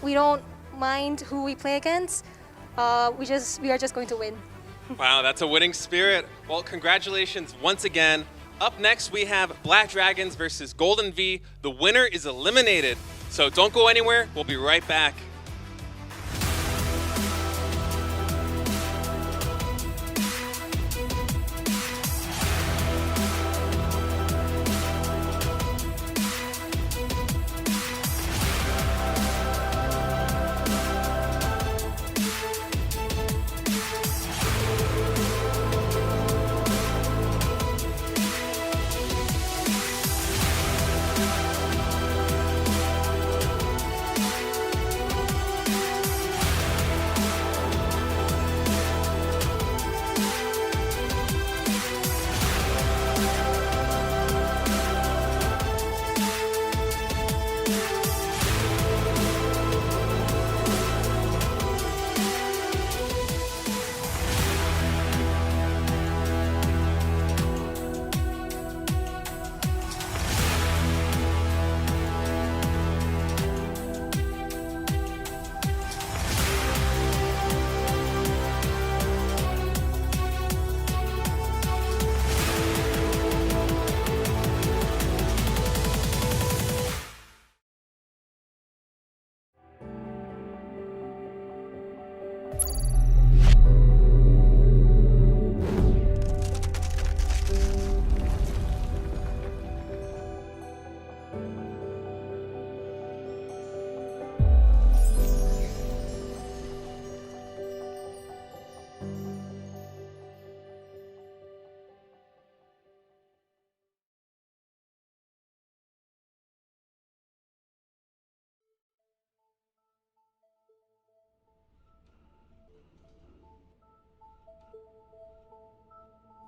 We don't mind who we play against. We are just going to win. Wow, that's a winning spirit. Well, congratulations once again. Up next, we have Black Dragons versus Golden V. The winner is eliminated. So don't go anywhere. We'll be right back.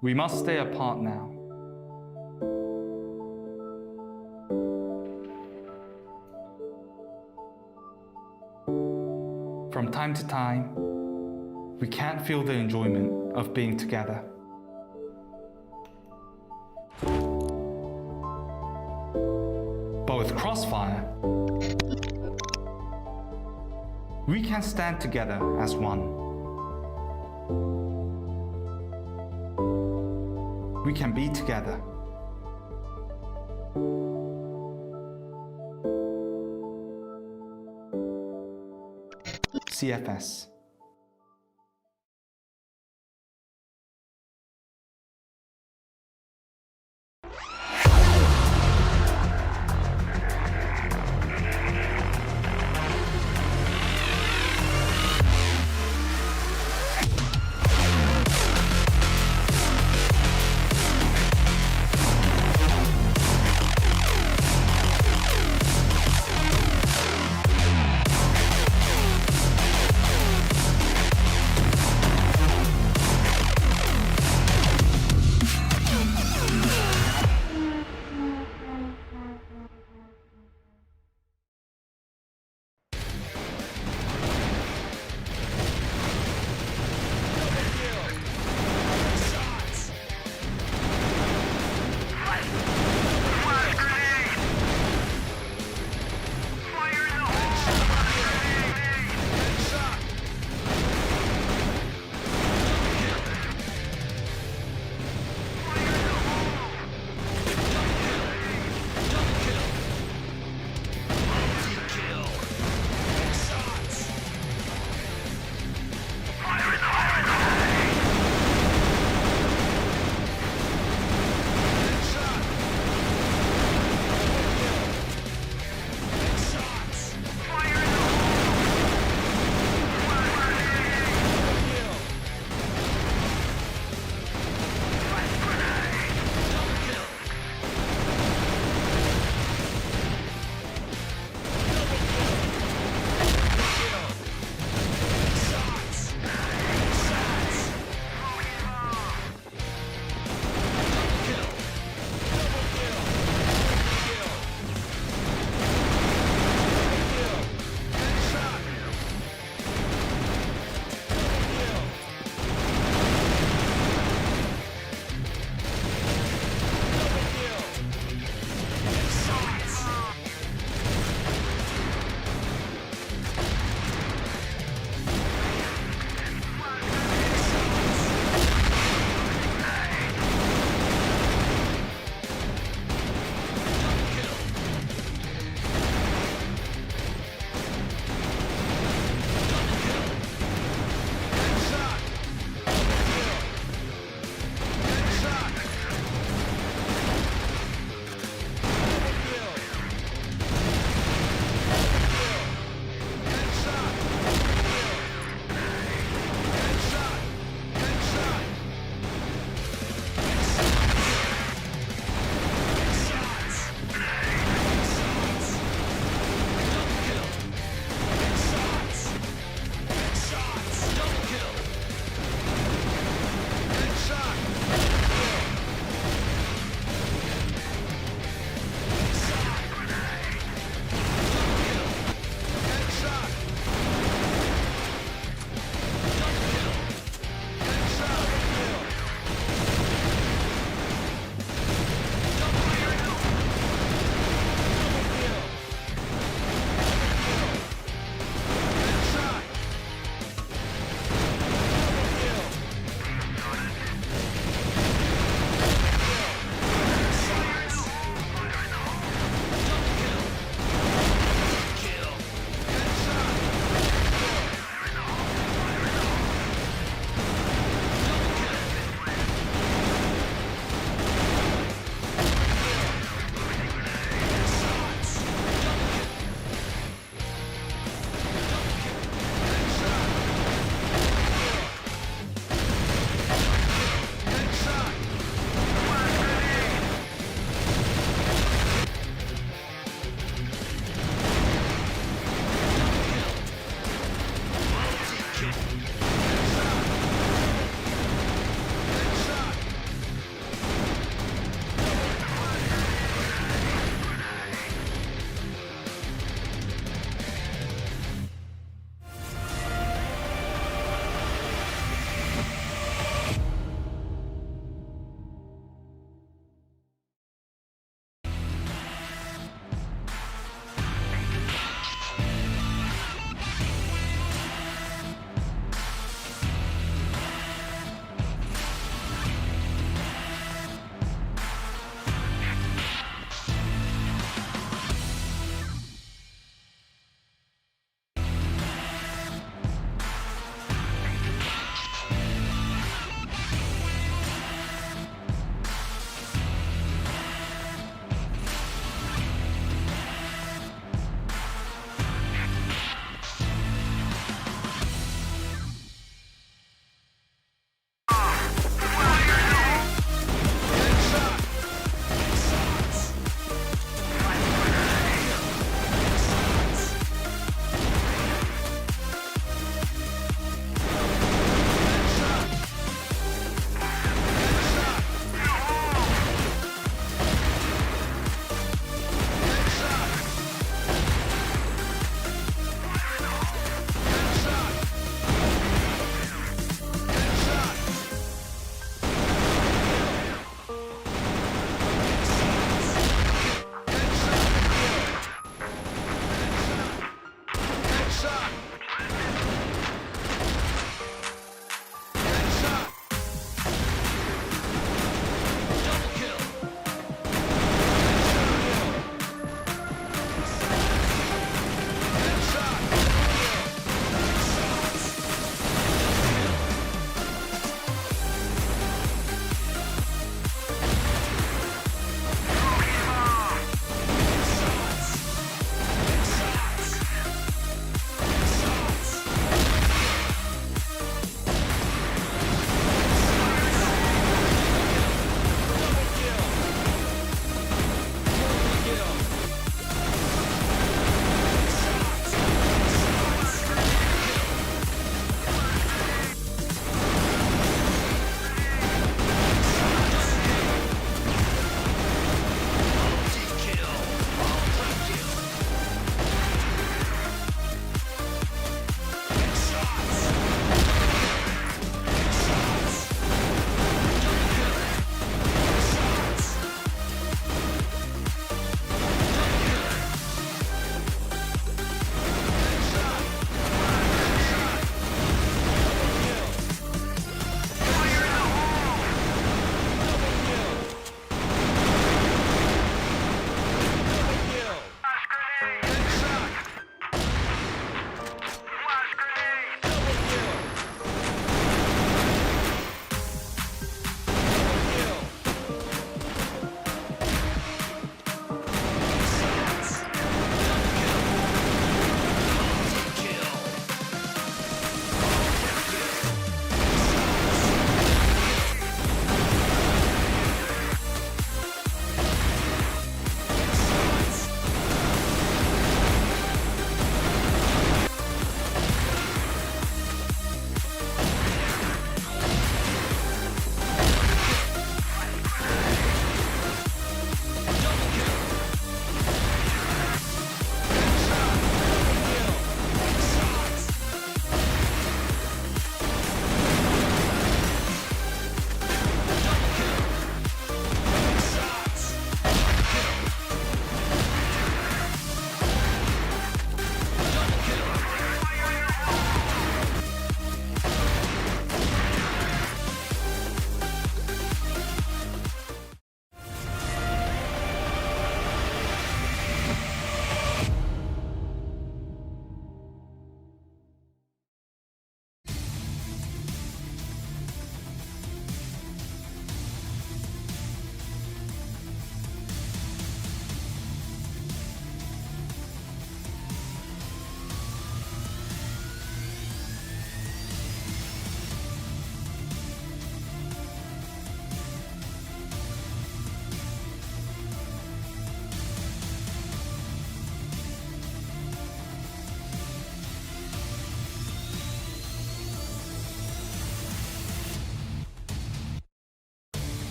We must stay apart now. From time to time, we can't feel the enjoyment of being together. But with Crossfire, we can stand together as one. We can be together. CFS.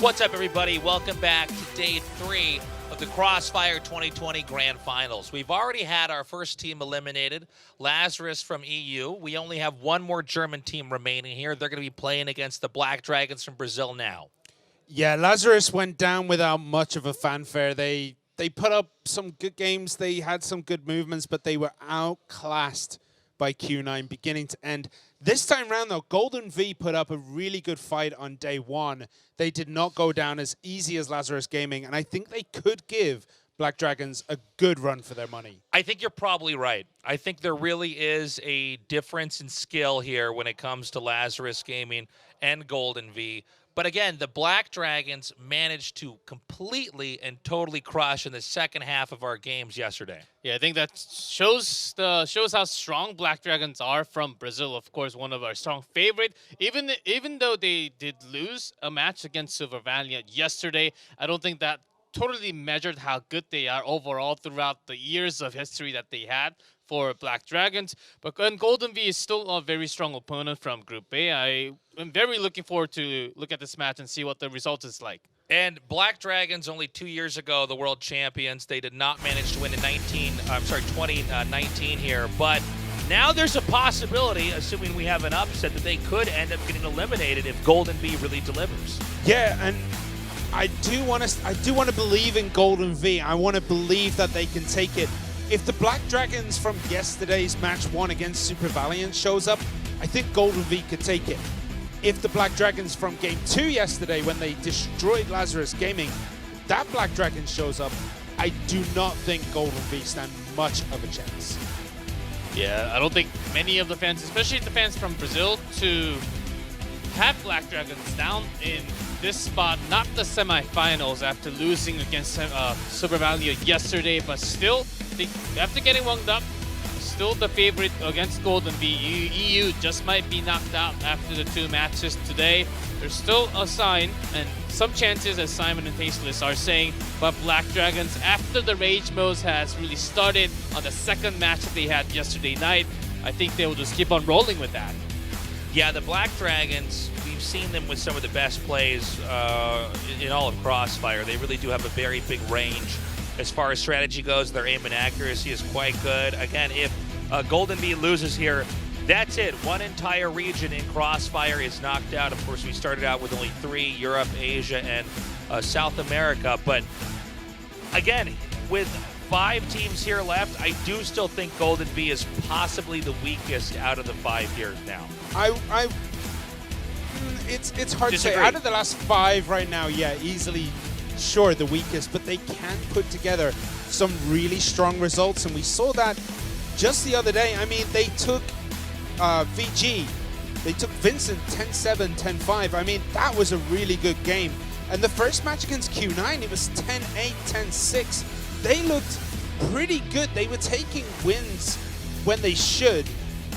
What's up, everybody? Welcome back to day 3 of the Crossfire 2020 Grand Finals. We've already had our first team eliminated, Lazarus from EU. We only have one more German team remaining here. They're going to be playing against the Black Dragons from Brazil now. Yeah, Lazarus went down without much of a fanfare. They put up some good games. They had some good movements, but they were outclassed by Q9 beginning to end. This time round, though, Golden V put up a really good fight on day 1. They did not go down as easy as Lazarus Gaming, and I think they could give Black Dragons a good run for their money. I think you're probably right. I think there really is a difference in skill here when it comes to Lazarus Gaming and Golden V. But again, the Black Dragons managed to completely and totally crush in the second half of our games yesterday. Yeah, I think that shows how strong Black Dragons are from Brazil. Of course, one of our strong favorite. Even though they did lose a match against Silver Valiant yesterday, I don't think that totally measured how good they are overall throughout the years of history that they had for Black Dragons. But Golden V is still a very strong opponent from Group A. I am very looking forward to look at this match and see what the result is like. And Black Dragons, only 2 years ago, the world champions. They did not manage to win in 2019 here. But now there's a possibility, assuming we have an upset, that they could end up getting eliminated if Golden V really delivers. Yeah, and I do want to believe in Golden V. I want to believe that they can take it. If the Black Dragons from yesterday's match 1 against Super Valiant shows up, I think Golden V could take it. If the Black Dragons from Game 2 yesterday, when they destroyed Lazarus Gaming, that Black Dragon shows up, I do not think Golden V stand much of a chance. Yeah, I don't think many of the fans, especially the fans from Brazil, to have Black Dragons down in this spot, not the semifinals after losing against Super Valiant yesterday, but still, after getting warmed up, still the favorite against Golden V. EU just might be knocked out after the 2 matches today. There's still a sign and some chances, as Simon and Tasteless are saying, but Black Dragons, after the rage mode has really started on the second match that they had yesterday night, I think they will just keep on rolling with that. Yeah, the Black Dragons, we've seen them with some of the best plays in all of Crossfire. They really do have a very big range. As far as strategy goes, their aim and accuracy is quite good. Again, if Golden V loses here, that's it. One entire region in Crossfire is knocked out. Of course, we started out with only 3, Europe, Asia, and South America. But again, with 5 teams here left, I do still think Golden V is possibly the weakest out of the 5 here now. It's hard Disagree. to say. Out of the last 5 right now, yeah, easily, sure, the weakest, but they can put together some really strong results, and we saw that just the other day. I mean, they took VG, they took Vincent 10-7, 10-5. I mean, that was a really good game. And the first match against Q9, it was 10-8, 10-6. They looked pretty good. They were taking wins when they should,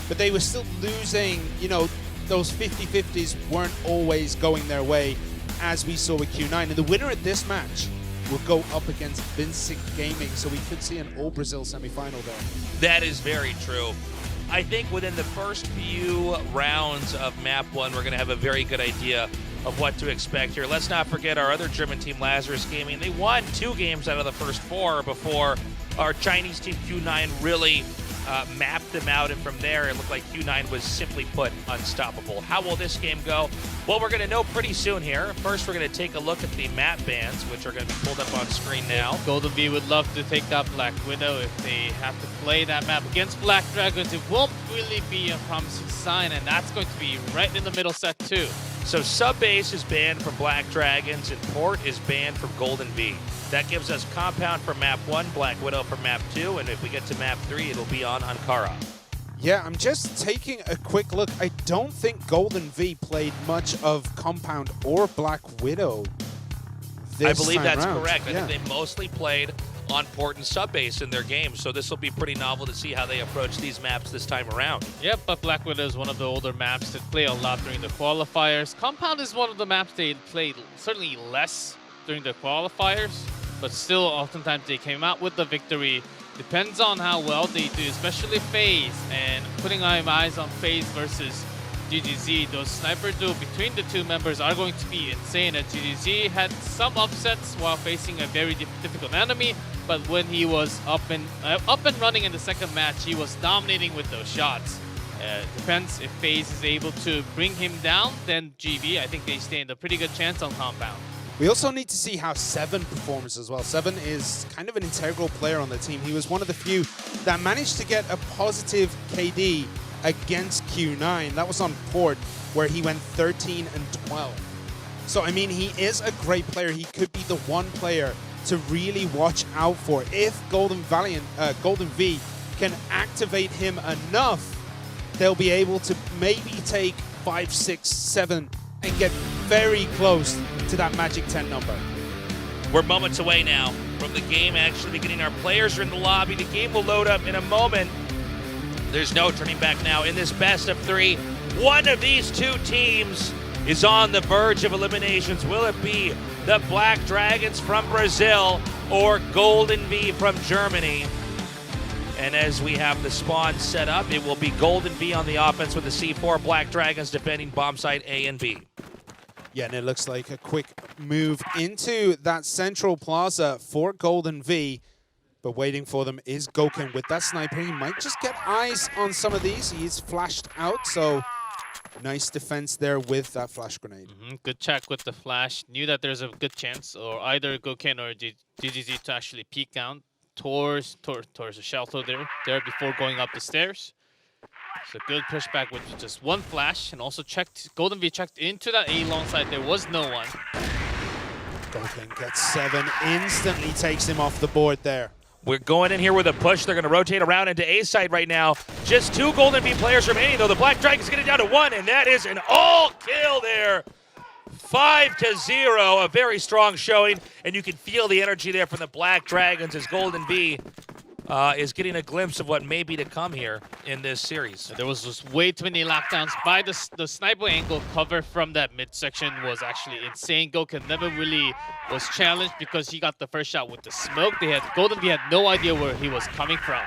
but they were still losing. You know, those 50-50s weren't always going their way, as we saw with Q9. And the winner of this match will go up against Vincent Gaming, so we could see an all-Brazil semifinal there. That is very true. I think within the first few rounds of Map 1, we're going to have a very good idea of what to expect here. Let's not forget our other German team, Lazarus Gaming. They won 2 games out of the first 4 before our Chinese team Q9 really mapped them out, and from there it looked like Q9 was simply put unstoppable. How will this game go? Well, we're going to know pretty soon here. First, we're going to take a look at the map bans, which are going to be pulled up on screen now. Golden V would love to take that Black Widow. If they have to play that map against Black Dragons, it won't really be a promising sign, and that's going to be right in the middle set too. So Sub-Base is banned from Black Dragons, and Port is banned from Golden V. That gives us Compound for Map 1, Black Widow for Map 2, and if we get to Map 3, it'll be on Ankara. Yeah, I'm just taking a quick look. I don't think Golden V played much of Compound or Black Widow this I believe time that's round. correct. I Yeah. think they mostly played on Port and Sub-Base in their games, so this will be pretty novel to see how they approach these maps this time around. Yep, but Black Widow is one of the older maps that play a lot during the qualifiers. Compound is one of the maps they played certainly less during the qualifiers, but still oftentimes they came out with the victory. Depends on how well they do, especially FaZe, and putting my eyes on FaZe versus GGZ, those sniper duel between the two members are going to be insane. As GGZ had some upsets while facing a very difficult enemy, but when he was up and running in the second match, he was dominating with those shots. Depends if FaZe is able to bring him down, then GB, I think they stand a pretty good chance on compound. We also need to see how Seven performs as well. Seven is kind of an integral player on the team. He was one of the few that managed to get a positive KD against Q9. That was on Port, where he went 13 and 12. So, I mean, he is a great player. He could be the one player to really watch out for. If Golden V can activate him enough, they'll be able to maybe take 5, 6, 7 and get very close to that magic 10 number. We're moments away now from the game actually beginning. Our players are in the lobby. The game will load up in a moment. There's no turning back now in this best of 3. One of these two teams is on the verge of eliminations. Will it be the Black Dragons from Brazil or Golden V from Germany? And as we have the spawn set up, it will be Golden V on the offense with the C4, Black Dragons defending bomb site A and B. Yeah, and it looks like a quick move into that central plaza for Golden V. But waiting for them is Goken with that sniper. He might just get eyes on some of these. He's flashed out, so nice defense there with that flash grenade. Good check with the flash. Knew that there's a good chance, or either Goken or GGZ to actually peek down towards the shelter there before going up the stairs. So good pushback with just one flash, and also Golden V checked into that A long side. There was no one. Goken gets 7, instantly takes him off the board there. We're going in here with a push. They're going to rotate around into A side right now. Just 2 Golden V players remaining, though. The Black Dragons get it down to 1, and that is an all kill there. 5-0, a very strong showing, and you can feel the energy there from the Black Dragons as Golden V is getting a glimpse of what may be to come here in this series. There was just way too many lockdowns by the sniper angle. Cover from that midsection was actually insane. Goken never really was challenged because he got the first shot with the smoke. Golden V had no idea where he was coming from.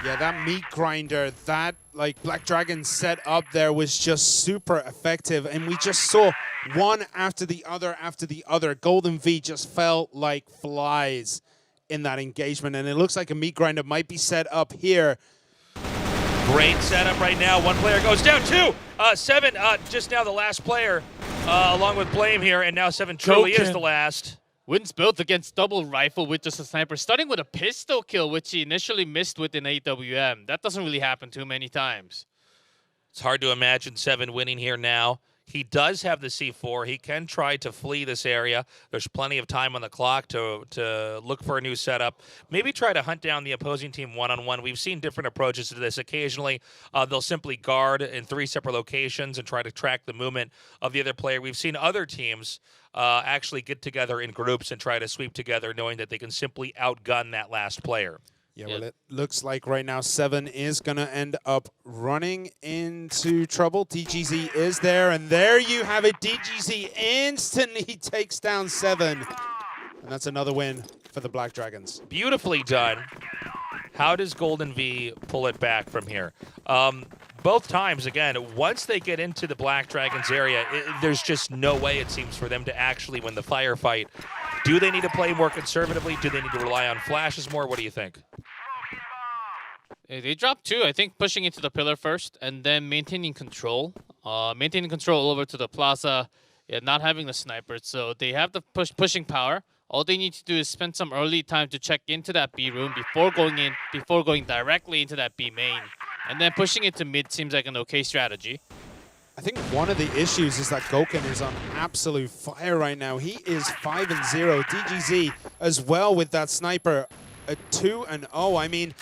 Yeah, that meat grinder, that like Black Dragon set up there was just super effective, and we just saw one after the other. Golden V just felt like flies in that engagement, and it looks like a meat grinder might be set up here. Great setup right now. One player goes down, 2. Seven, just now the last player, along with Blame here, and now Seven truly is the last. Wins both against double rifle with just a sniper, starting with a pistol kill, which he initially missed with an AWM. That doesn't really happen too many times. It's hard to imagine Seven winning here now. He does have the C4. He can try to flee this area. There's plenty of time on the clock to look for a new setup. Maybe try to hunt down the opposing team one-on-one. We've seen different approaches to this. Occasionally, they'll simply guard in 3 separate locations and try to track the movement of the other player. We've seen other teams actually get together in groups and try to sweep together, knowing that they can simply outgun that last player. Yeah, well, it looks like right now Seven is going to end up running into trouble. DGZ is there, and there you have it. DGZ instantly takes down Seven, and that's another win for the Black Dragons. Beautifully done. How does Golden V pull it back from here? Both times, again, once they get into the Black Dragons area, there's just no way, it seems, for them to actually win the firefight. Do they need to play more conservatively? Do they need to rely on flashes more? What do you think? They dropped 2, I think, pushing into the pillar first, and then maintaining control. Maintaining control over to the plaza, not having the sniper, so they have the pushing power. All they need to do is spend some early time to check into that B room before going directly into that B main. And then pushing it to mid seems like an okay strategy. I think one of the issues is that Goken is on absolute fire right now. He is 5-0. DGZ as well with that sniper, a 2-0. I mean,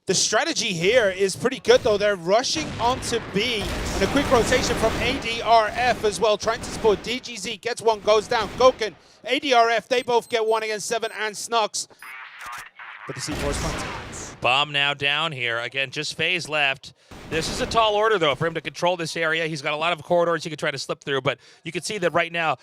the strategy here is pretty good, though. They're rushing onto B, and a quick rotation from ADRF as well, trying to support. DGZ gets one, goes down. Goken, ADRF, they both get one against Seven and Snux. But the C4 is planted. Bomb now down here. Again, just FaZe left. This is a tall order, though, for him to control this area. He's got a lot of corridors he can try to slip through, but you can see that right now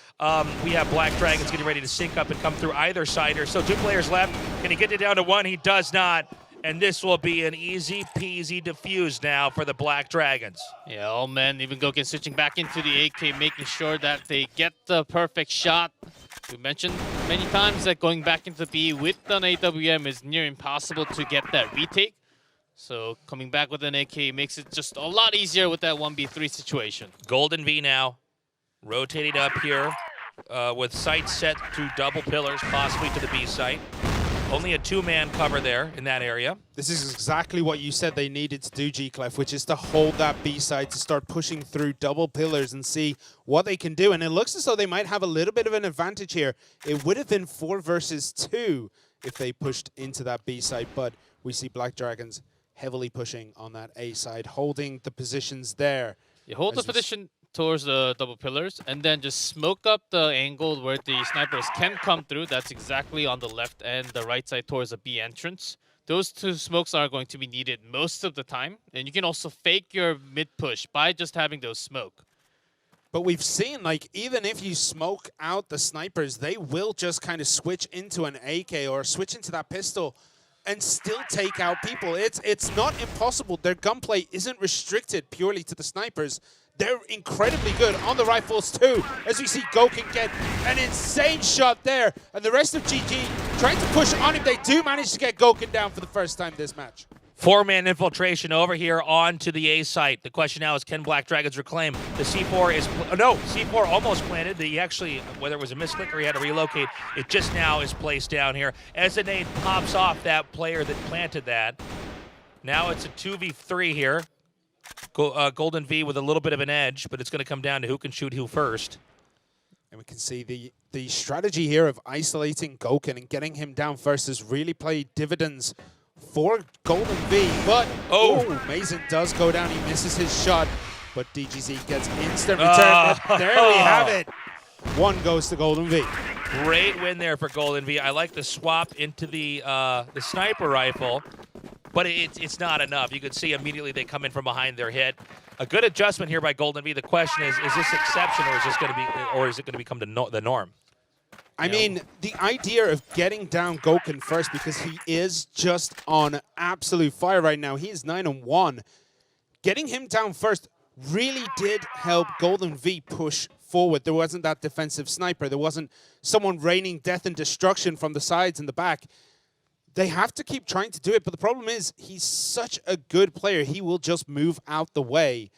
we have Black Dragons getting ready to sync up and come through either side here. So 2 players left. Can he get it down to 1? He does not. And this will be an easy peasy defuse now for the Black Dragons. Yeah, oh man, even Goken switching back into the AK, making sure that they get the perfect shot. We mentioned many times that going back into B with an AWM is near impossible to get that retake. So coming back with an AK makes it just a lot easier with that 1v3 situation. Golden V now rotating up here with sights set to double pillars, possibly to the B site. Only a two-man cover there in that area. This is exactly what you said they needed to do, G-Clef, which is to hold that B side, to start pushing through double pillars and see what they can do. And it looks as though they might have a little bit of an advantage here. It would have been 4 versus 2 if they pushed into that B side, but we see Black Dragons heavily pushing on that A side, holding the positions there. You hold the position towards the double pillars and then just smoke up the angle where the snipers can come through. That's exactly on the left and the right side towards the B entrance. Those two smokes are going to be needed most of the time. And you can also fake your mid push by just having those smoke. But we've seen, like, even if you smoke out the snipers, they will just kind of switch into an AK or switch into that pistol and still take out people. It's not impossible. Their gunplay isn't restricted purely to the snipers. They're incredibly good on the rifles too, as we see Goken get an insane shot there. And the rest of GG trying to push on him. They do manage to get Goken down for the first time this match. 4-man infiltration over here onto the A site. The question now is, can Black Dragons reclaim? The C4 is, no, C4 almost planted. He actually, whether it was a misclick or he had to relocate, it just now is placed down here. As the nade pops off that player that planted that. Now it's a 2v3 here. Golden V with a little bit of an edge, but it's going to come down to who can shoot who first. And we can see the strategy here of isolating Goken and getting him down first has really played dividends for Golden V. But, Mason does go down. He misses his shot, but DGZ gets instant return. But there we have it. 1 goes to Golden V. Great win there for Golden V. I like the swap into the sniper rifle. But it's not enough. You can see immediately they come in from behind their hit. A good adjustment here by Golden V. The question is this exception, or is this going to be, or is it going to become the norm? I mean, the idea of getting down Goken first, because he is just on absolute fire right now. He is 9-1. Getting him down first really did help Golden V push forward. There wasn't that defensive sniper. There wasn't someone raining death and destruction from the sides and the back. They have to keep trying to do it, but the problem is he's such a good player. He will just move out the way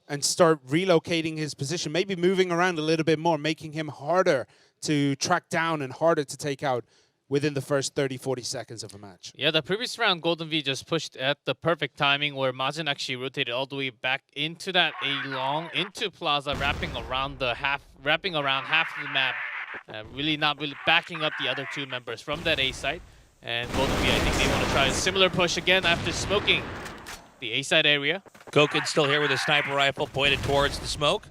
and start relocating his position, maybe moving around a little bit more, making him harder to track down and harder to take out within the first 30, 40 seconds of a match. Yeah, the previous round, Golden V just pushed at the perfect timing where Majin actually rotated all the way back into that A-long, into Plaza, wrapping around half of the map, really not really backing up the other two members from that A site. And Golden V, I think they want to try a similar push again after smoking the A-side area. Goken's still here with a sniper rifle pointed towards the smoke.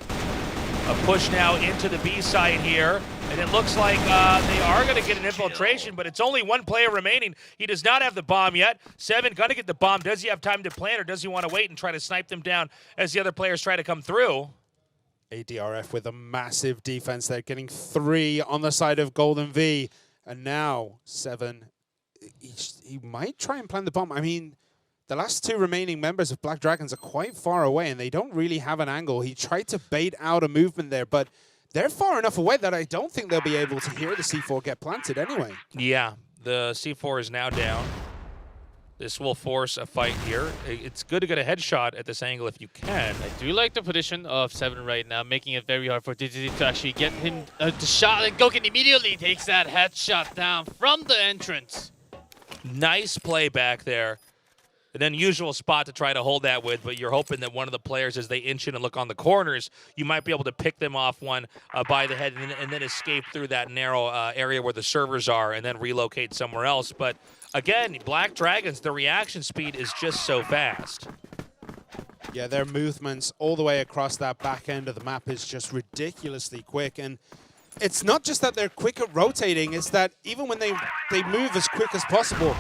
A push now into the B side here. And it looks like they are going to get an infiltration, but it's only 1 player remaining. He does not have the bomb yet. Seven going to get the bomb. Does he have time to plant, or does he want to wait and try to snipe them down as the other players try to come through? ADRF with a massive defense there, getting 3 on the side of Golden V. And now, 7, he might try and plant the bomb. I mean, the last 2 remaining members of Black Dragons are quite far away, and they don't really have an angle. He tried to bait out a movement there, but they're far enough away that I don't think they'll be able to hear the C4 get planted anyway. Yeah, the C4 is now down. This will force a fight here. It's good to get a headshot at this angle if you can. I do like the position of 7 right now, making it very hard for DGZ to actually get him the shot. And Goken immediately takes that headshot down from the entrance. Nice play back there. An unusual spot to try to hold that with, but you're hoping that one of the players, as they inch in and look on the corners, you might be able to pick them off one by the head and then escape through that narrow area where the servers are and then relocate somewhere else. But again, Black Dragons, the reaction speed is just so fast. Yeah, their movements all the way across that back end of the map is just ridiculously quick. And it's not just that they're quick at rotating, it's that even when they move as quick as possible,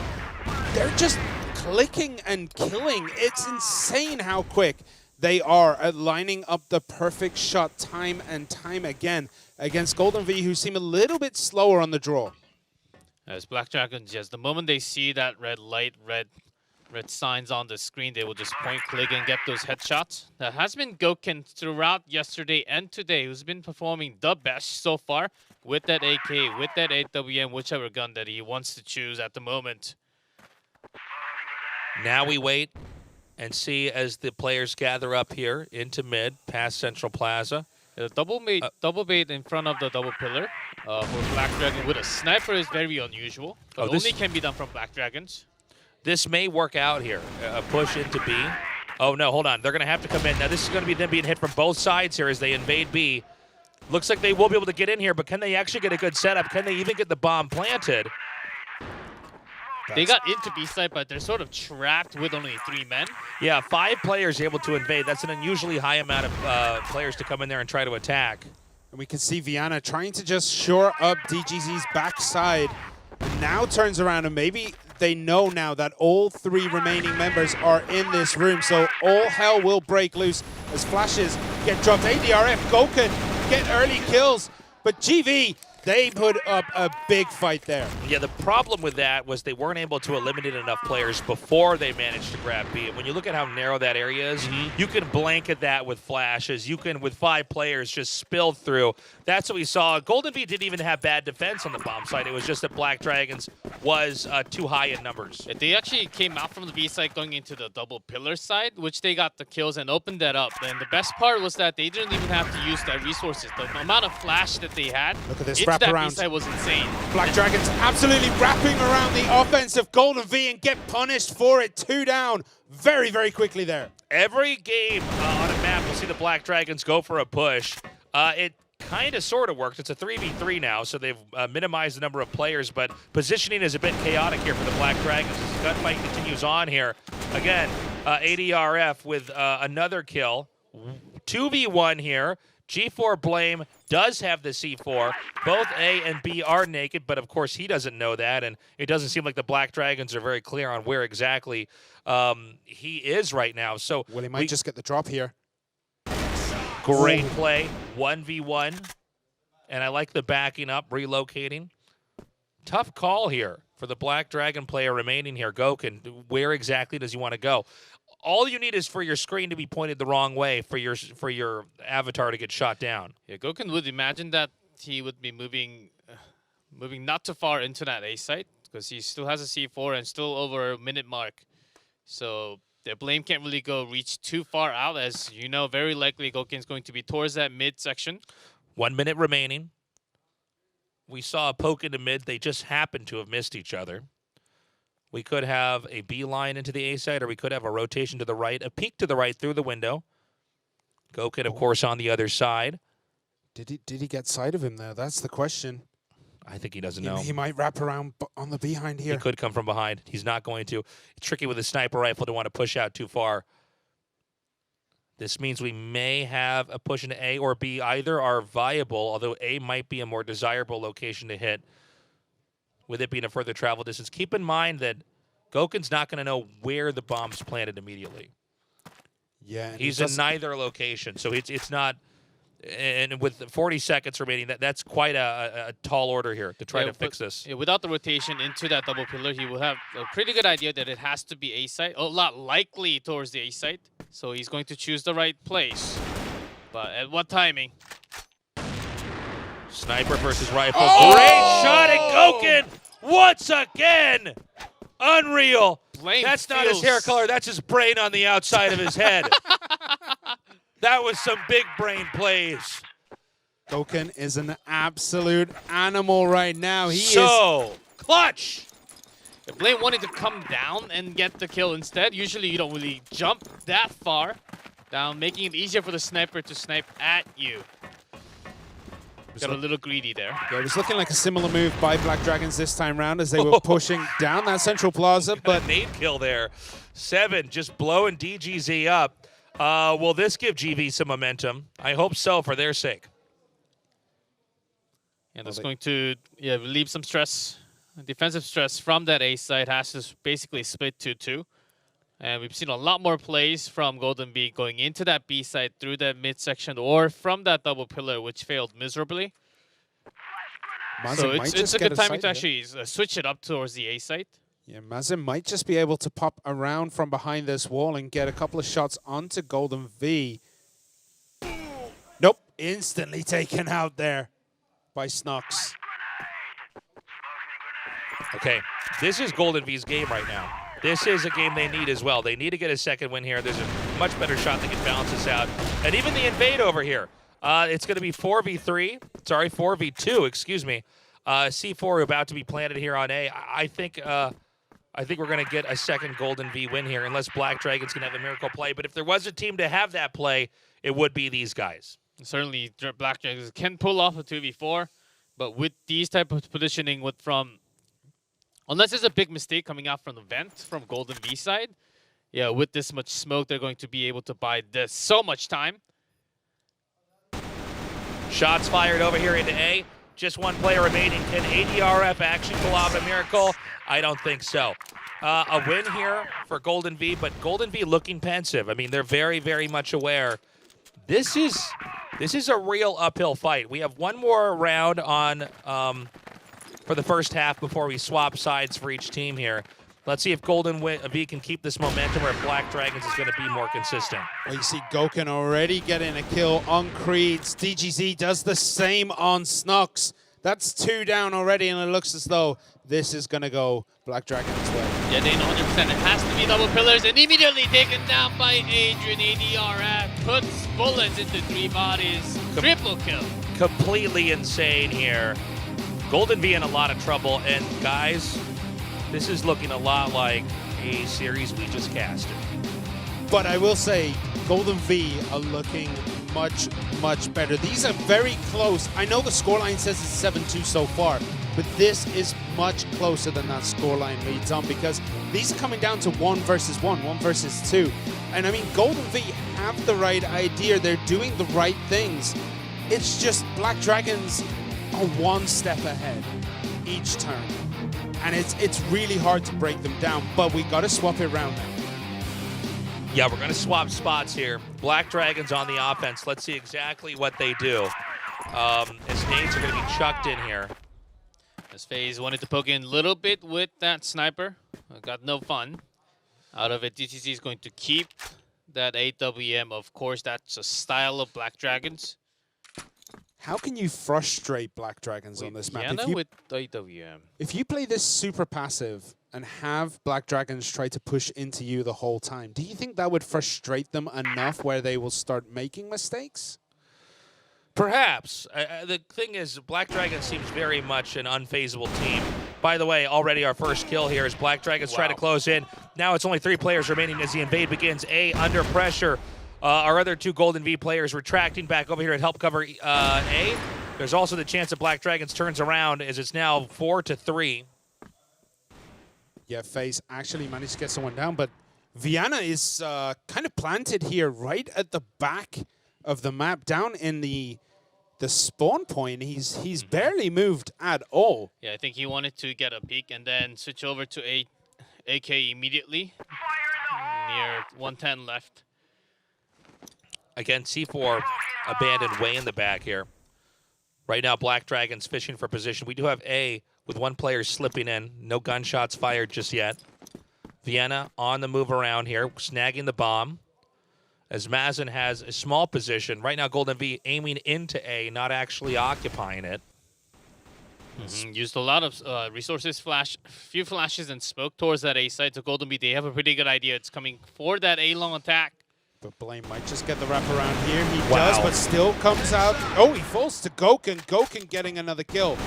they're just clicking and killing. It's insane how quick they are at lining up the perfect shot time and time again against Golden V, who seem a little bit slower on the draw. As Black Dragons, yes, the moment they see that red light, red signs on the screen, they will just point, click, and get those headshots. That has been Goken throughout yesterday and today, who's been performing the best so far with that AK, with that 8WM, whichever gun that he wants to choose at the moment. Now we wait and see as the players gather up here into mid, past Central Plaza. The double bait in front of the double pillar for Black Dragon with a sniper is very unusual, but this- only can be done from Black Dragons. This may work out here. A push into B. Oh, no, hold on. They're going to have to come in. Now, this is going to be them being hit from both sides here as they invade B. Looks like they will be able to get in here, but can they actually get a good setup? Can they even get the bomb planted? They got into B side, but they're sort of trapped with only 3 men. Yeah, 5 players able to invade. That's an unusually high amount of players to come in there and try to attack. And we can see Viana trying to just shore up DGZ's backside. And now turns around and maybe they know now that all 3 remaining members are in this room. So all hell will break loose as flashes get dropped. ADRF, Goken get early kills. But GV, they put up a big fight there. Yeah, the problem with that was they weren't able to eliminate enough players before they managed to grab B. And when you look at how narrow that area is, you can blanket that with flashes. You can, with 5 players, just spill through. That's what we saw. Golden Bee didn't even have bad defense on the bomb site. It was just that Black Dragons was too high in numbers. They actually came out from the B side going into the double pillar side, which they got the kills and opened that up. And the best part was that they didn't even have to use their resources. The amount of flash that they had Look at this into wrap that around. B side was insane. Black Dragons absolutely wrapping around the offense of Golden V and get punished for it. 2 down very, very quickly there. Every game on a map, we'll see the Black Dragons go for a push. It kind of sort of worked. It's a 3v3 now, so they've minimized the number of players, but positioning is a bit chaotic here for the Black Dragons as the gunfight continues on here. Again, ADRF with another kill. 2v1 here. G4 Blame does have the C4. Both A and B are naked, but of course he doesn't know that, and it doesn't seem like the Black Dragons are very clear on where exactly he is right now. So Well, he might just get the drop here. great play, 1v1, and I like the backing up, relocating. Tough call here for the Black Dragon player remaining here. Goken, where exactly does he want to go? All you need is for your screen to be pointed the wrong way for your avatar to get shot down. Yeah, Goken would imagine that he would be moving not too far into that A site because he still has a C4 and still over a minute mark. So their Blame can't really reach too far out, as you know, very likely Goken's going to be towards that mid section. 1 minute remaining. We saw a poke into mid. They just happened to have missed each other. We could have a beeline into the A side, or we could have a rotation to the right, a peek to the right through the window. Goken, of course, on the other side. Did he get sight of him there? That's the question. I think he doesn't know. He might wrap around on the behind here. He could come from behind. He's not going to. It's tricky with a sniper rifle to want to push out too far. This means we may have a push into A or B. Either are viable, although A might be a more desirable location to hit, with it being a further travel distance. Keep in mind that Goken's not going to know where the bomb's planted immediately. Yeah, and He's in neither location, so it's not. And with 40 seconds remaining, that's quite a tall order here to try to fix this. Yeah, without the rotation into that double pillar, he will have a pretty good idea that it has to be A site, a lot likely towards the A site. So he's going to choose the right place. But at what timing? Sniper versus rifle. Oh! Great shot at Goken once again. Unreal. Blame That's not his hair color. That's his brain on the outside of his head. That was some big brain plays. Goken is an absolute animal right now. He is clutch. Blame wanted to come down and get the kill instead. Usually you don't really jump that far down, making it easier for the sniper to snipe at you. Got a little greedy there. Yeah, it was looking like a similar move by Black Dragons this time round as they were pushing down that central plaza. But nade kill there. 7 just blowing DGZ up. Will this give GV some momentum? I hope so, for their sake. And that's going to relieve some stress. Defensive stress from that A side has to basically split 2-2. And we've seen a lot more plays from Golden Bee going into that B side through that midsection or from that double pillar, which failed miserably. Mazen might just it's a get good timing side to here. actually switch it up towards the A site. Yeah, Mazen might just be able to pop around from behind this wall and get a couple of shots onto Golden V. Nope, instantly taken out there by Snox. Okay, this is Golden V's game right now. This is a game they need as well. They need to get a second win here. There's a much better shot they can balance this out. And even the invade over here. It's going to be 4v3. Sorry, 4v2, excuse me. C4 about to be planted here on A. I think we're going to get a second Golden V win here, unless Black Dragons can have a miracle play. But if there was a team to have that play, it would be these guys. Certainly, Black Dragons can pull off a 2v4, but with these type of positioning, unless there's a big mistake coming out from the vent from Golden V side, yeah, with this much smoke, they're going to be able to buy this so much time. Shots fired over here into A. Just one player remaining. Can ADRF actually pull off a miracle? I don't think so. A win here for Golden V, but Golden V looking pensive. I mean, they're very, very much aware. This is a real uphill fight. We have one more round on for the first half before we swap sides for each team here. Let's see if Golden V can keep this momentum, or if Black Dragons is going to be more consistent. Well, you see Goken already getting a kill on Creeds. DGZ does the same on Snox. That's 2 down already, and it looks as though this is going to go Black Dragon's way. Yeah, they know 100%. It has to be double pillars, and immediately taken down by Adrian. ADRF puts bullets into 3 bodies. Triple kill. Completely insane here. Golden V in a lot of trouble, and guys, this is looking a lot like a series we just casted. But I will say, Golden V are looking much, much better. These are very close. I know the scoreline says it's 7-2 so far, but this is much closer than that scoreline leads on, because these are coming down to 1 versus 1, 1 versus 2. And I mean, Golden V have the right idea. They're doing the right things. It's just Black Dragons are 1 step ahead each turn. And it's really hard to break them down, but we got to swap it around now. Yeah, we're going to swap spots here. Black Dragons on the offense. Let's see exactly what they do. As nades are going to be chucked in here. As FaZe wanted to poke in a little bit with that sniper. Got no fun out of it. DTC is going to keep that AWM. Of course, that's a style of Black Dragons. How can you frustrate Black Dragons on this map? With AWM. If you play this super passive and have Black Dragons try to push into you the whole time, do you think that would frustrate them enough where they will start making mistakes? Perhaps. The thing is, Black Dragons seems very much an unfazable team. By the way, already our first kill here as Black Dragons try to close in. Now it's only 3 players remaining as the invade begins. A under pressure. Our other 2 Golden V players retracting back over here to help cover A. There's also the chance that Black Dragons turns around, as it's now 4-3. Yeah, FaZe actually managed to get someone down, but Viana is kind of planted here right at the back of the map, down in the spawn point. He's barely moved at all. Yeah, I think he wanted to get a peek and then switch over to AK immediately. Near 110 left. Again, C4 abandoned way in the back here. Right now, Black Dragons fishing for position. We do have A with 1 player slipping in. No gunshots fired just yet. Vienna on the move around here, snagging the bomb. As Mazen has a small position. Right now, Golden V aiming into A, not actually occupying it. Used a lot of resources, few flashes and smoke towards that A side. So Golden V, they have a pretty good idea. It's coming for that A long attack. But Blame might just get the wrap around here. He does, but still comes out. Oh, he falls to Goken. Goken getting another kill.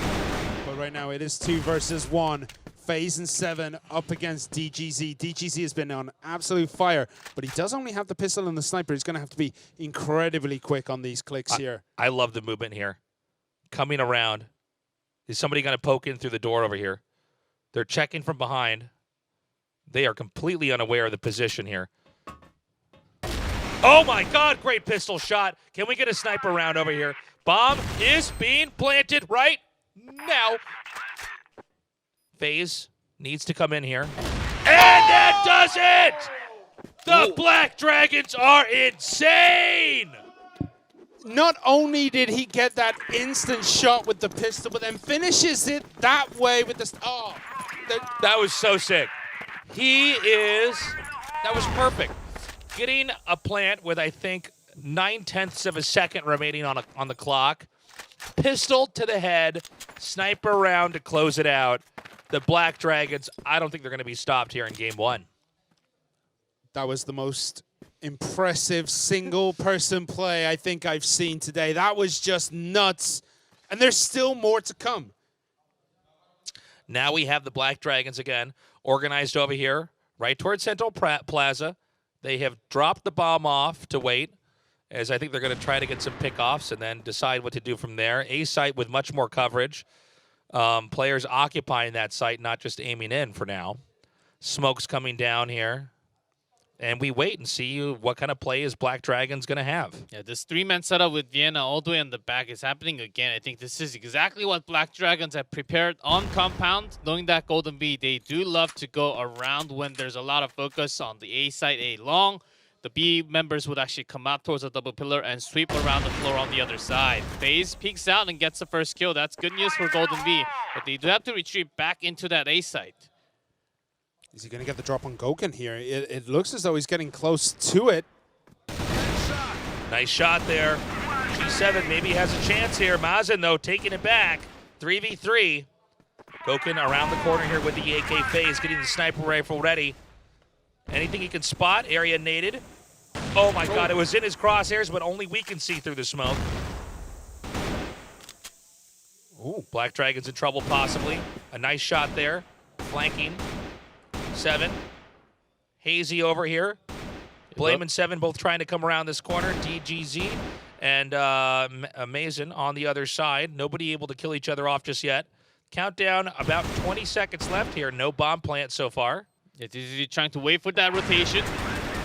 But right now it is 2 versus 1. FaZe and 7 up against DGZ. DGZ has been on absolute fire, but he does only have the pistol and the sniper. He's going to have to be incredibly quick on these clicks here. I love the movement here. Coming around. Is somebody going to poke in through the door over here? They're checking from behind. They are completely unaware of the position here. Oh my God, great pistol shot. Can we get a sniper round over here? Bomb is being planted right now. FaZe needs to come in here. And that does it! The Black Dragons are insane! not only did he get that instant shot with the pistol, but then finishes it that way with the... Oh, That was so sick. That was perfect. Getting a plant with, I think, 9/10 of a second remaining on the clock. Pistol to the head, sniper round to close it out. The Black Dragons, I don't think they're going to be stopped here in game one. that was the most impressive single-person play I think I've seen today. That was just nuts. And there's still more to come. Now we have the Black Dragons again, organized over here, right towards Central Plaza. They have dropped the bomb off to wait, as I think they're going to try to get some pickoffs and then decide what to do from there. A site with much more coverage. Players occupying that site, not just aiming in for now. Smoke's coming down here. And we wait and see what kind of play is Black Dragons going to have. Yeah, this three-man setup with Vienna all the way on the back is happening again. I think this is exactly what Black Dragons have prepared on compound, knowing that Golden Bee, they do love to go around when there's a lot of focus on the A side, A long. The B members would actually come out towards the double pillar and sweep around the floor on the other side. FaZe peeks out and gets the first kill. That's good news for Golden Bee, but they do have to retreat back into that A site. Is he going to get the drop on Gokhan here? It looks as though he's getting close to it. Nice shot there. G7 maybe has a chance here. Mazen, though, taking it back. 3v3. Gokhan around the corner here with the AK FaZe, getting the sniper rifle ready. Anything he can spot, area naded. Oh my God, it was in his crosshairs, but only we can see through the smoke. Ooh. Black Dragon's in trouble, possibly. A nice shot there. Flanking. 7. Hazy over here. Blame and 7 both trying to come around this corner. DGZ and Mazen on the other side. Nobody able to kill each other off just yet. Countdown, about 20 seconds left here. No bomb plant so far. He's trying to wait for that rotation.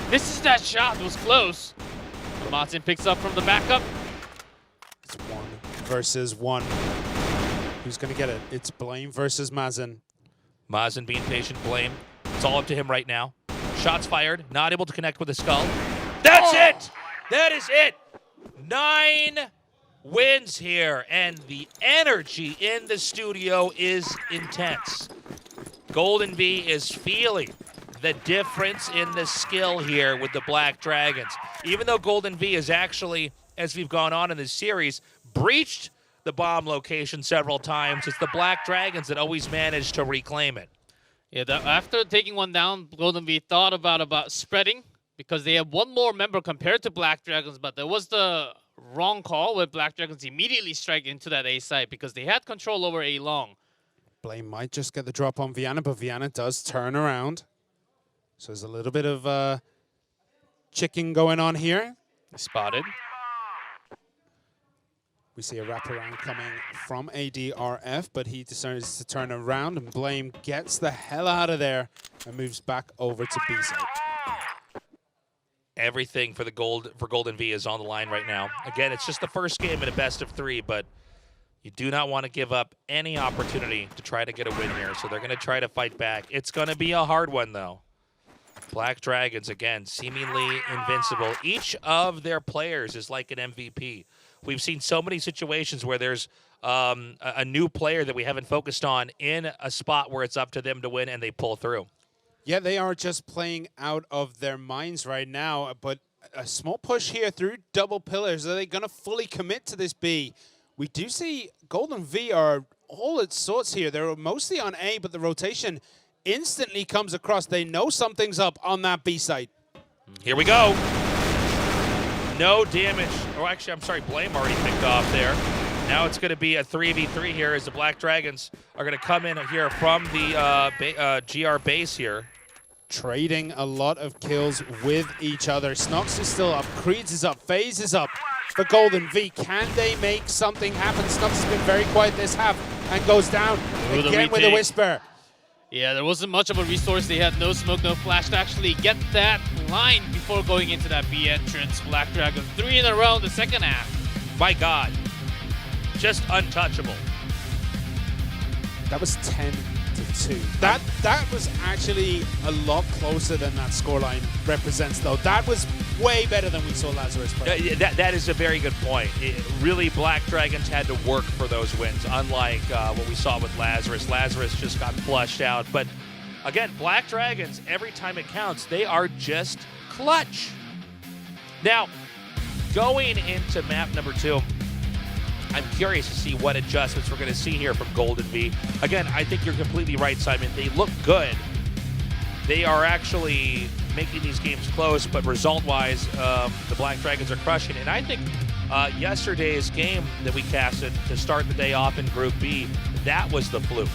This is that shot. It was close. Martin picks up from the backup. It's 1 versus 1. Who's going to get it? It's Blame versus Mazen. Mazen being patient, Blame. It's all up to him right now. Shots fired, not able to connect with the skull. That's it! That is it! 9 wins here, and the energy in the studio is intense. Golden Bee is feeling the difference in the skill here with the Black Dragons. Even though Golden Bee has actually, as we've gone on in this series, breached the bomb location several times, it's the Black Dragons that always manage to reclaim it. Yeah, after taking one down, Golden Bee thought about spreading because they have one more member compared to Black Dragons, but there was the wrong call with Black Dragons immediately strike into that A site because they had control over A long. Blame might just get the drop on Vienna, but Vienna does turn around. So there's a little bit of chicken going on here. Spotted. We see a wraparound coming from ADRF, but he decides to turn around, and Blame gets the hell out of there and moves back over to B side. Everything for Golden Bee is on the line right now. Again, it's just the first game in a best of 3, but you do not want to give up any opportunity to try to get a win here, so they're going to try to fight back. It's going to be a hard one, though. Black Dragons, again, seemingly invincible. Each of their players is like an MVP. We've seen so many situations where there's a new player that we haven't focused on in a spot where it's up to them to win, and they pull through. Yeah, they are just playing out of their minds right now, but a small push here through double pillars. Are they going to fully commit to this B? We do see Golden V are all its sorts here. They're mostly on A, but the rotation instantly comes across. They know something's up on that B site. Here we go. No damage. Oh, actually, I'm sorry, Blame already picked off there. Now it's going to be a 3v3 here as the Black Dragons are going to come in here from the GR base here. Trading a lot of kills with each other. Snox is still up. Creeds is up. FaZe is up for Golden V. Can they make something happen? Snox has been very quiet this half and goes down again with a Whisper. Yeah, there wasn't much of a resource. They had no smoke, no flash to actually get that line before going into that B entrance. Black Dragon 3 in a row in the second half. My God. Just untouchable. That was 10 to 2. That was actually a lot closer than that scoreline represents, though. That was way better than we saw Lazarus play. That is a very good point. Really, Black Dragons had to work for those wins, unlike what we saw with Lazarus. Lazarus just got flushed out. But again, Black Dragons, every time it counts, they are just clutch. Now, going into map number 2, I'm curious to see what adjustments we're going to see here from Golden V. Again, I think you're completely right, Simon. They look good. They are actually making these games close, but result-wise, the Black Dragons are crushing. And I think yesterday's game that we casted to start the day off in Group B, that was the fluke.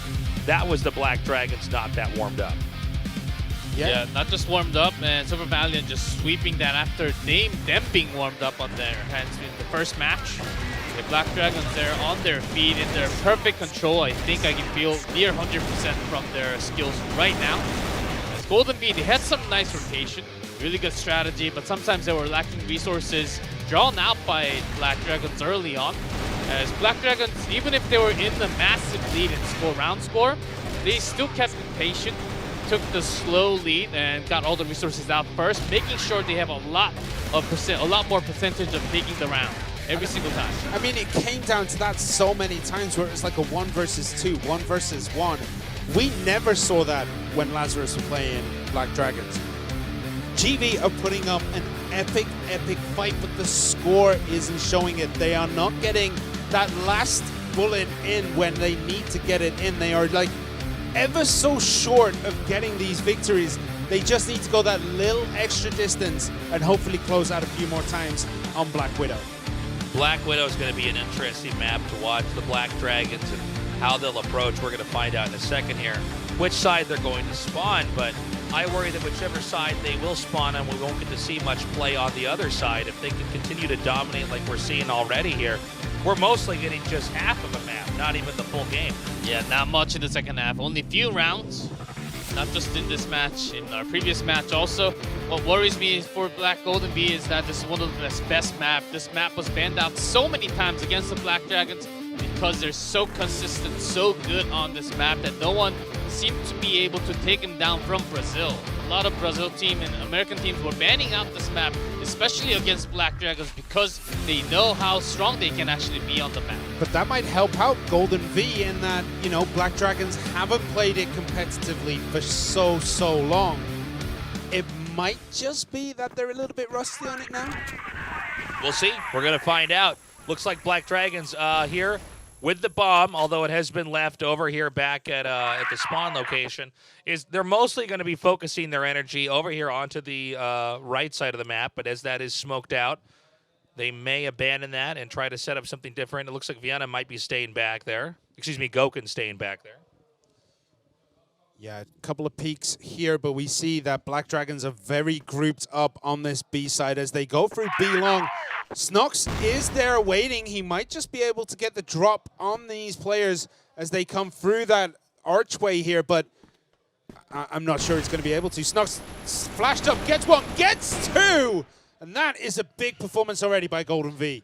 That was the Black Dragons not that warmed up. Yeah, not just warmed up, and Super Valiant just sweeping that after them being warmed up on their hands in the first match. The Black Dragons, they're on their feet in their perfect control. I think I can feel near 100% from their skills right now. As Golden Bee, they had some nice rotation, really good strategy, but sometimes they were lacking resources drawn out by Black Dragons early on. As Black Dragons, even if they were in the massive lead in round score, they still kept it patient, took the slow lead and got all the resources out first, making sure they have a lot more percentage of taking the round every single time. I mean, it came down to that so many times where it was like a 1 versus 2, 1 versus 1. We never saw that when Lazarus were playing Black Dragons. GV are putting up an epic fight, but the score isn't showing it. They are not getting that last bullet in when they need to get it in. They are like ever so short of getting these victories. They just need to go that little extra distance and hopefully close out a few more times on Black Widow. Black Widow is going to be an interesting map to watch. The Black Dragons and how they'll approach, we're going to find out in a second here which side they're going to spawn, but I worry that whichever side they will spawn on, we won't get to see much play on the other side. If they can continue to dominate like we're seeing already here, we're mostly getting just half of a map, not even the full game. Yeah, not much in the second half. Only a few rounds, not just in this match, in our previous match also. What worries me for Black Golden Bee is that this is one of the best maps. This map was banned out so many times against the Black Dragons because they're so consistent, so good on this map that no one seemed to be able to take them down from Brazil. A lot of Brazil team and American teams were banning out this map, especially against Black Dragons, because they know how strong they can actually be on the map. But that might help out Golden V in that, you know, Black Dragons haven't played it competitively for so long. It might just be that they're a little bit rusty on it now. We'll see. We're going to find out. Looks like Black Dragons here with the bomb, although it has been left over here back at the spawn location, is they're mostly going to be focusing their energy over here onto the right side of the map, but as that is smoked out, they may abandon that and try to set up something different. It looks like Vienna might be staying back there. Excuse me, Goken staying back there. Yeah, a couple of peaks here, but we see that Black Dragons are very grouped up on this B side as they go through B long. Snox is there waiting. He might just be able to get the drop on these players as they come through that archway here, but I'm not sure he's going to be able to. Snox flashed up, gets one, gets two! And that is a big performance already by Golden V.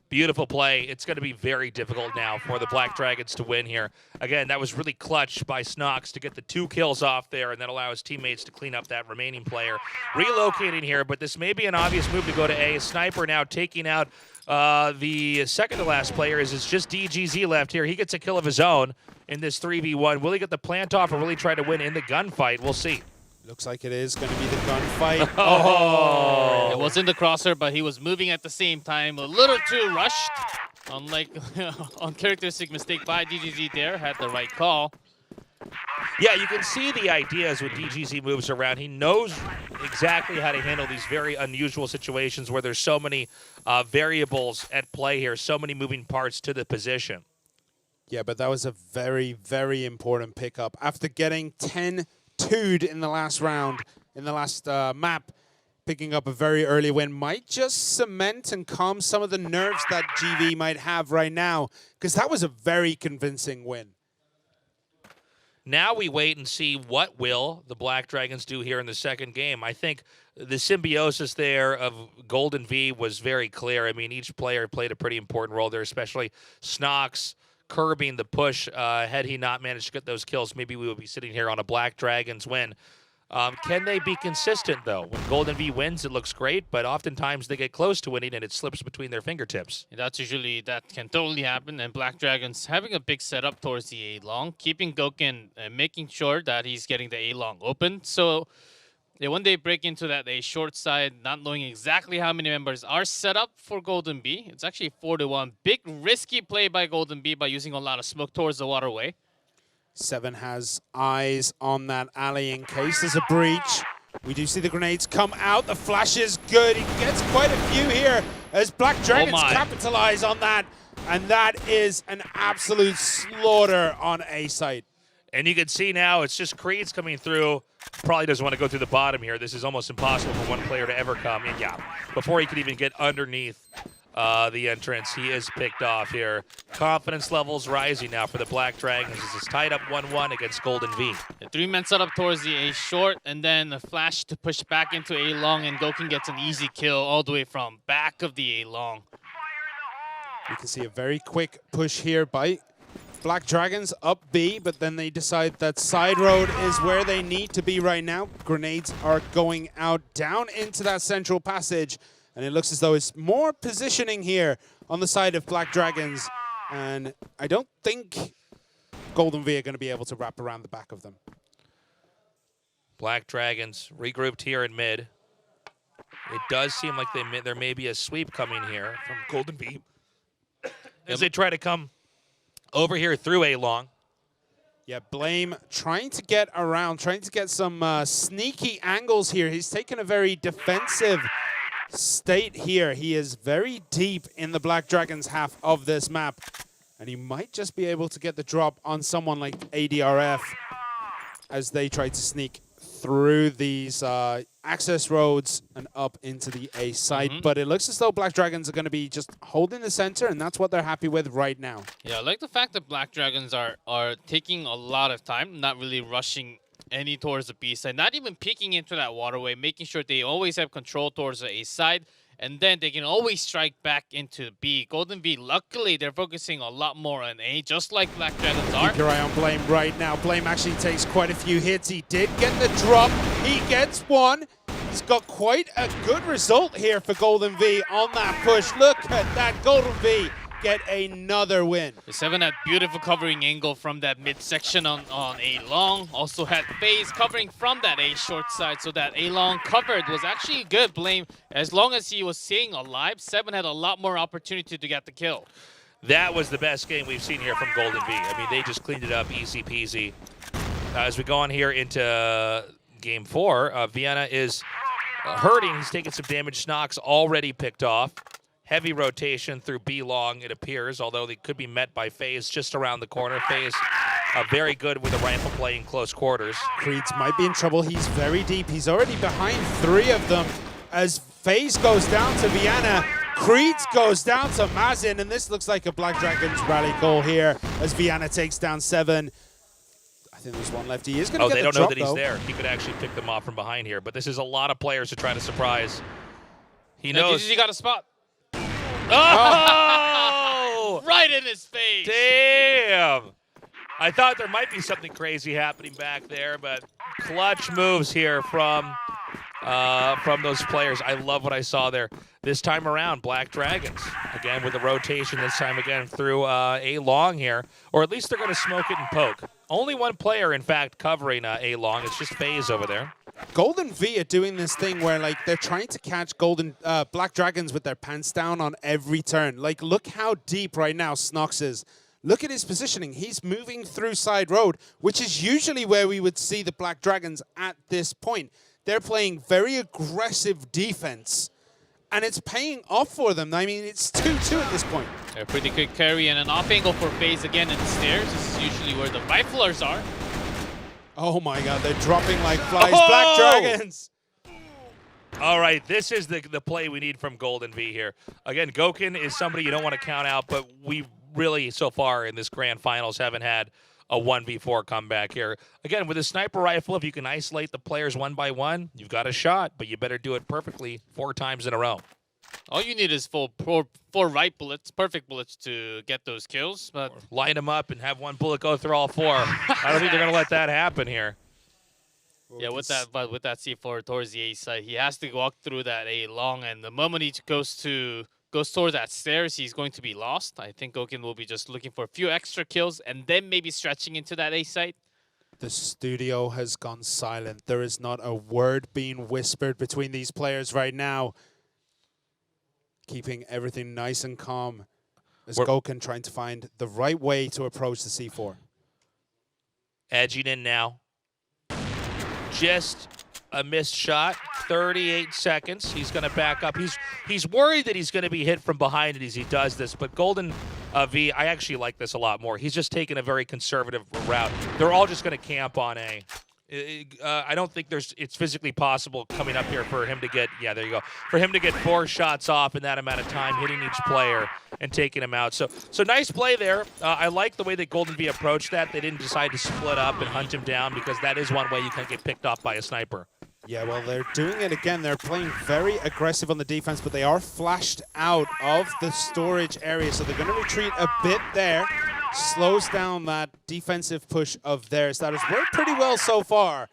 Beautiful play. It's going to be very difficult now for the Black Dragons to win here. Again, that was really clutch by Snox to get the 2 kills off there and then allow his teammates to clean up that remaining player. Relocating here, but this may be an obvious move to go to A. Sniper now taking out the second to last player as it's just DGZ left here. He gets a kill of his own in this 3v1. Will he get the plant off or will he try to win in the gunfight? We'll see. Looks like it is going to be the gunfight. Oh! It was in the crosshair, but he was moving at the same time. A little too rushed. Unlike uncharacteristic mistake by DGZ there. Had the right call. Yeah, you can see the ideas when DGZ moves around. He knows exactly how to handle these very unusual situations where there's so many variables at play here, so many moving parts to the position. Yeah, but that was a very important pickup. After getting 10-2'd in the last round, in the last map, picking up a very early win might just cement and calm some of the nerves that GV might have right now, because that was a very convincing win. Now we wait and see what will the Black Dragons do here in the second game. I think the symbiosis there of Golden V was very clear. I mean, each player played a pretty important role there, especially Snox curbing the push. Had he not managed to get those kills, maybe we would be sitting here on a Black Dragons win. Can they be consistent, though? When Golden V wins, it looks great, but oftentimes they get close to winning and it slips between their fingertips. That can totally happen. And Black Dragons having a big setup towards the A-Long, keeping Goken and making sure that he's getting the A-Long open. So when they break into that A short side, not knowing exactly how many members are set up for Golden B, it's actually 4-1. Big risky play by Golden B by using a lot of smoke towards the waterway. Seven has eyes on that alley in case there's a breach. We do see the grenades come out. The flash is good. He gets quite a few here as Black Dragons capitalize on that. And that is an absolute slaughter on A site. And you can see now it's just Creed's coming through. Probably doesn't want to go through the bottom here. This is almost impossible for one player to ever come in. Yeah, before he could even get underneath the entrance, he is picked off here. Confidence levels rising now for the Black Dragons as it's tied up 1-1 against Golden V. The 3-man setup towards the A short, and then the flash to push back into A long, and Goken gets an easy kill all the way from back of the A long. You can see a very quick push here by Black Dragons up B, but then they decide that side road is where they need to be right now. Grenades are going out down into that central passage, and it looks as though it's more positioning here on the side of Black Dragons. And I don't think Golden V are going to be able to wrap around the back of them. Black Dragons regrouped here in mid. It does seem like there may be a sweep coming here from Golden V as they try to come over here through A-Long. Yeah, Blame trying to get around, trying to get some sneaky angles here. He's taken a very defensive state here. He is very deep in the Black Dragons half of this map, and he might just be able to get the drop on someone like ADRF as they try to sneak through these access roads and up into the A site. But it looks as though Black Dragons are going to be just holding the center, and that's what they're happy with right now. Yeah, I like the fact that Black Dragons are taking a lot of time, not really rushing any towards the B side, not even peeking into that waterway, making sure they always have control towards the A side, and then they can always strike back into B. Golden V, luckily, they're focusing a lot more on A, just like Black Dragons are. Keep your eye on Blame right now. Blame actually takes quite a few hits. He did get the drop. He gets one. He's got quite a good result here for Golden V on that push. Look at that. Golden V get another win. The 7 had beautiful covering angle from that midsection on A long. Also had FaZe covering from that A short side, so that A long covered was actually good. Blame, as long as he was staying alive, 7 had a lot more opportunity to get the kill. That was the best game we've seen here from Golden V. I mean, they just cleaned it up easy peasy. As we go on here into game 4, Vienna is hurting. He's taking some damage. Snox already picked off. Heavy rotation through B long, it appears, although they could be met by FaZe just around the corner. FaZe very good with the rifle play in close quarters. Creeds might be in trouble. He's very deep. He's already behind 3 of them as FaZe goes down to Vienna. Creeds goes down to Mazin, and this looks like a Black Dragons rally call here as Vienna takes down 7. I think there's one left. He is going to get the drop, they don't know that he's there. He could actually pick them off from behind here, but this is a lot of players to try to surprise. He knows. He got a spot. Oh! Right in his face. Damn. I thought there might be something crazy happening back there, but clutch moves here from those players. I love what I saw there. This time around, Black Dragons, again with the rotation, this time again through A long here, or at least they're going to smoke it and poke. Only one player, in fact, covering A long. It's just FaZe over there. Golden V are doing this thing where, like, they're trying to catch Black Dragons with their pants down on every turn. Like, look how deep right now Snox is. Look at his positioning. He's moving through side road, which is usually where we would see the Black Dragons at this point. They're playing very aggressive defense, and it's paying off for them. I mean, it's 2-2 at this point. A pretty quick carry and an off angle for FaZe again in the stairs. This is usually where the riflers are. Oh my god, they're dropping like flies. Oh! Black Dragons! All right, this is the play we need from Golden V here. Again, Goken is somebody you don't want to count out, but we really, so far in this grand finals, haven't had a 1v4 comeback here. Again, with a sniper rifle, if you can isolate the players one by one, you've got a shot, but you better do it perfectly 4 times in a row. All you need is four right bullets, perfect bullets to get those kills. But Line them up and have one bullet go through all 4. I don't think they're going to let that happen here. yeah, with that C4 towards the A side, he has to walk through that A long, and the moment he goes towards that stairs, he's going to be lost. I think Gokin will be just looking for a few extra kills and then maybe stretching into that A site. The studio has gone silent. There is not a word being whispered between these players right now. Keeping everything nice and calm as Gokin trying to find the right way to approach the C4. Edging in now. Just a missed shot. 38 seconds. He's going to back up. He's worried that he's going to be hit from behind as he does this, but Golden V, I actually like this a lot more. He's just taking a very conservative route. They're all just going to camp on A. I don't think it's physically possible coming up here for him to get, yeah, there you go, for him to get 4 shots off in that amount of time, hitting each player and taking him out. So nice play there. I like the way that Golden V approached that. They didn't decide to split up and hunt him down, because that is one way you can get picked off by a sniper. Yeah, well, they're doing it again. They're playing very aggressive on the defense, but they are flashed out of the storage area, so they're going to retreat a bit there. Slows down that defensive push of theirs. That has worked pretty well so far.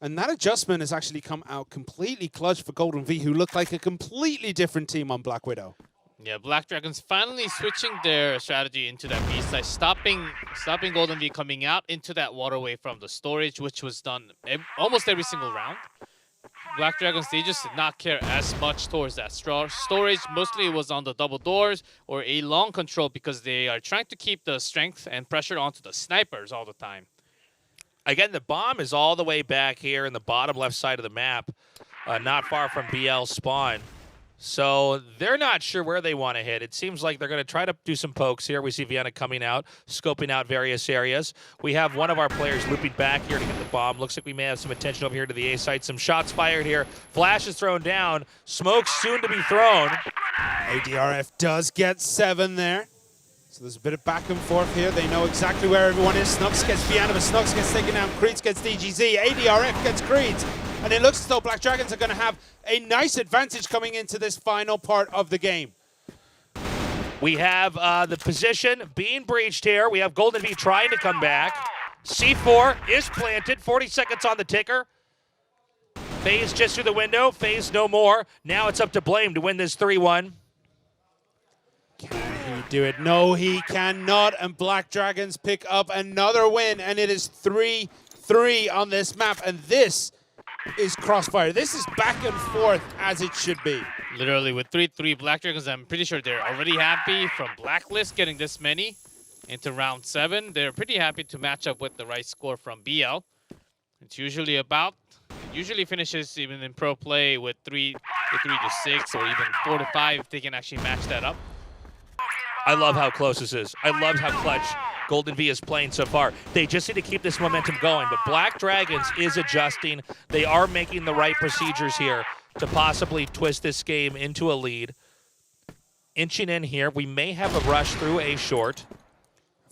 And that adjustment has actually come out completely clutch for Golden V, who looked like a completely different team on Black Widow. Yeah, Black Dragons finally switching their strategy into that B side, stopping Golden V coming out into that waterway from the storage, which was done almost every single round. Black Dragons, they just did not care as much towards that storage. Mostly it was on the double doors or a long control, because they are trying to keep the strength and pressure onto the snipers all the time. Again, the bomb is all the way back here in the bottom left side of the map, not far from BL spawn. So they're not sure where they want to hit. It seems like they're going to try to do some pokes here. We see Vienna coming out, scoping out various areas. We have one of our players looping back here to get the bomb. Looks like we may have some attention over here to the A site. Some shots fired here. Flash is thrown down. Smoke soon to be thrown. ADRF does get 7 there. So there's a bit of back and forth here. They know exactly where everyone is. Snux gets Vienna, but Snux gets taken down. Creeds gets DGZ. ADRF gets Creeds. And it looks as though Black Dragons are going to have a nice advantage coming into this final part of the game. We have the position being breached here. We have Golden V trying to come back. C4 is planted. 40 seconds on the ticker. FaZe just through the window. FaZe no more. Now it's up to Blame to win this 3-1. Can he do it? No, he cannot. And Black Dragons pick up another win. And it is 3-3 on this map. And this is Crossfire. This is back and forth as it should be. Literally with 3-3 Black Dragons, I'm pretty sure they're already happy from Blacklist getting this many into round 7. They're pretty happy to match up with the right score from BL. It's usually finishes even in pro play with 3 to 6 or even 4 to 5 if they can actually match that up. I love how close this is. I love how clutch Golden V is playing so far. They just need to keep this momentum going, but Black Dragons is adjusting. They are making the right procedures here to possibly twist this game into a lead. Inching in here, we may have a rush through A short.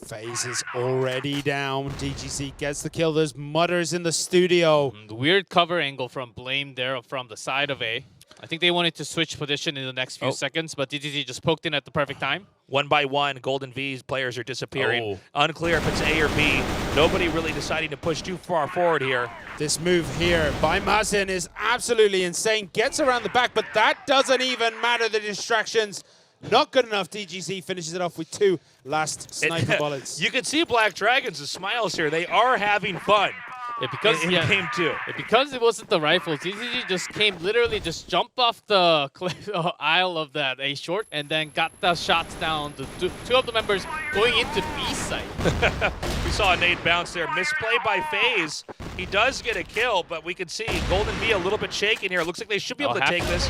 FaZe is already down. DGC gets the kill. There's mutters in the studio. The weird cover angle from Blame there from the side of A. I think they wanted to switch position in the next few seconds, but DGC just poked in at the perfect time. One by one, Golden V's players are disappearing. Unclear if it's A or B. Nobody really deciding to push too far forward here. This move here by Mazin is absolutely insane. Gets around the back, but that doesn't even matter. The distractions, not good enough. DGC finishes it off with 2 last sniper bullets. You can see Black Dragons' smiles here. They are having fun. Because in game 2. Because it wasn't the rifles, DGC just came, literally just jumped off the aisle of that A short and then got the shots down to two of the members going into B site. We saw a nade bounce there. Misplay by FaZe. He does get a kill, but we can see Golden V a little bit shaken here. Looks like they should be able to take this.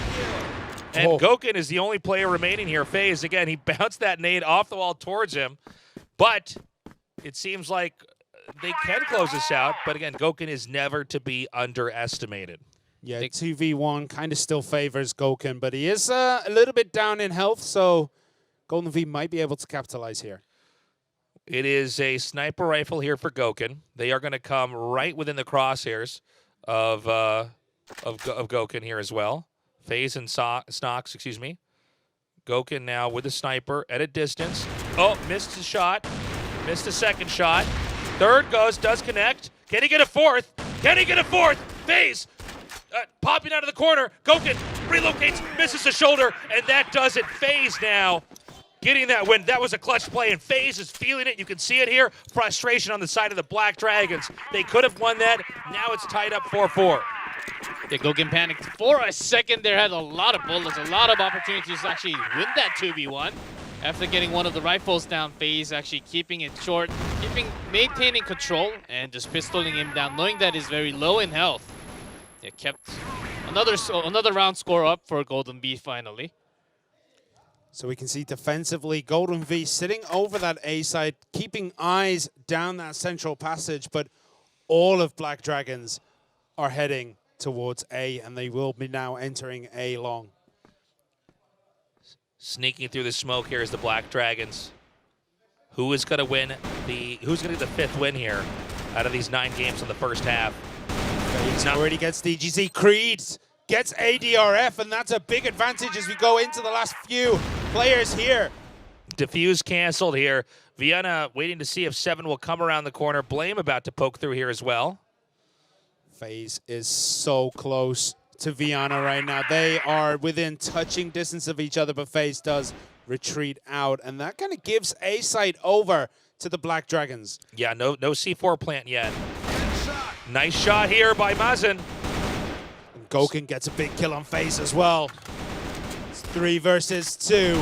And Gokin is the only player remaining here. FaZe, again, he bounced that nade off the wall towards him, but it seems like they can close this out, but again, Gokin is never to be underestimated. Yeah, 2v1 kind of still favors Gokin, but he is a little bit down in health, so Golden V might be able to capitalize here. It is a sniper rifle here for Gokin. They are going to come right within the crosshairs of Gokin here as well. FaZe and Snox, excuse me. Gokin now with a sniper at a distance. Oh, missed his shot. Missed a second shot. Third goes, does connect. Can he get a fourth? Can he get a fourth? FaZe popping out of the corner. Gokin relocates, misses the shoulder, and that does it. FaZe now getting that win. That was a clutch play, and FaZe is feeling it. You can see it here. Frustration on the side of the Black Dragons. They could have won that. Now it's tied up 4-4. Yeah, Gokin panicked for a second there, had a lot of bullets, a lot of opportunities to actually win that 2v1. After getting one of the rifles down, FaZe actually keeping it short, maintaining control, and just pistoling him down, knowing that he's very low in health. It kept another round score up for Golden V finally. So we can see defensively, Golden V sitting over that A side, keeping eyes down that central passage, but all of Black Dragons are heading towards A, and they will be now entering A long. Sneaking through the smoke here is the Black Dragons. Who is going to win who's going to get the 5th win here out of these 9 games in the first half? FaZe already gets DGZ. Creed gets ADRF, and that's a big advantage as we go into the last few players here. Diffuse canceled here. Vienna waiting to see if 7 will come around the corner. Blame about to poke through here as well. FaZe is so close to Vienna right now. They are within touching distance of each other, but FaZe does retreat out, and that kind of gives A site over to the Black Dragons. Yeah, no C4 plant yet. Nice shot here by Mazen. And Gokin gets a big kill on FaZe as well. It's 3 versus 2.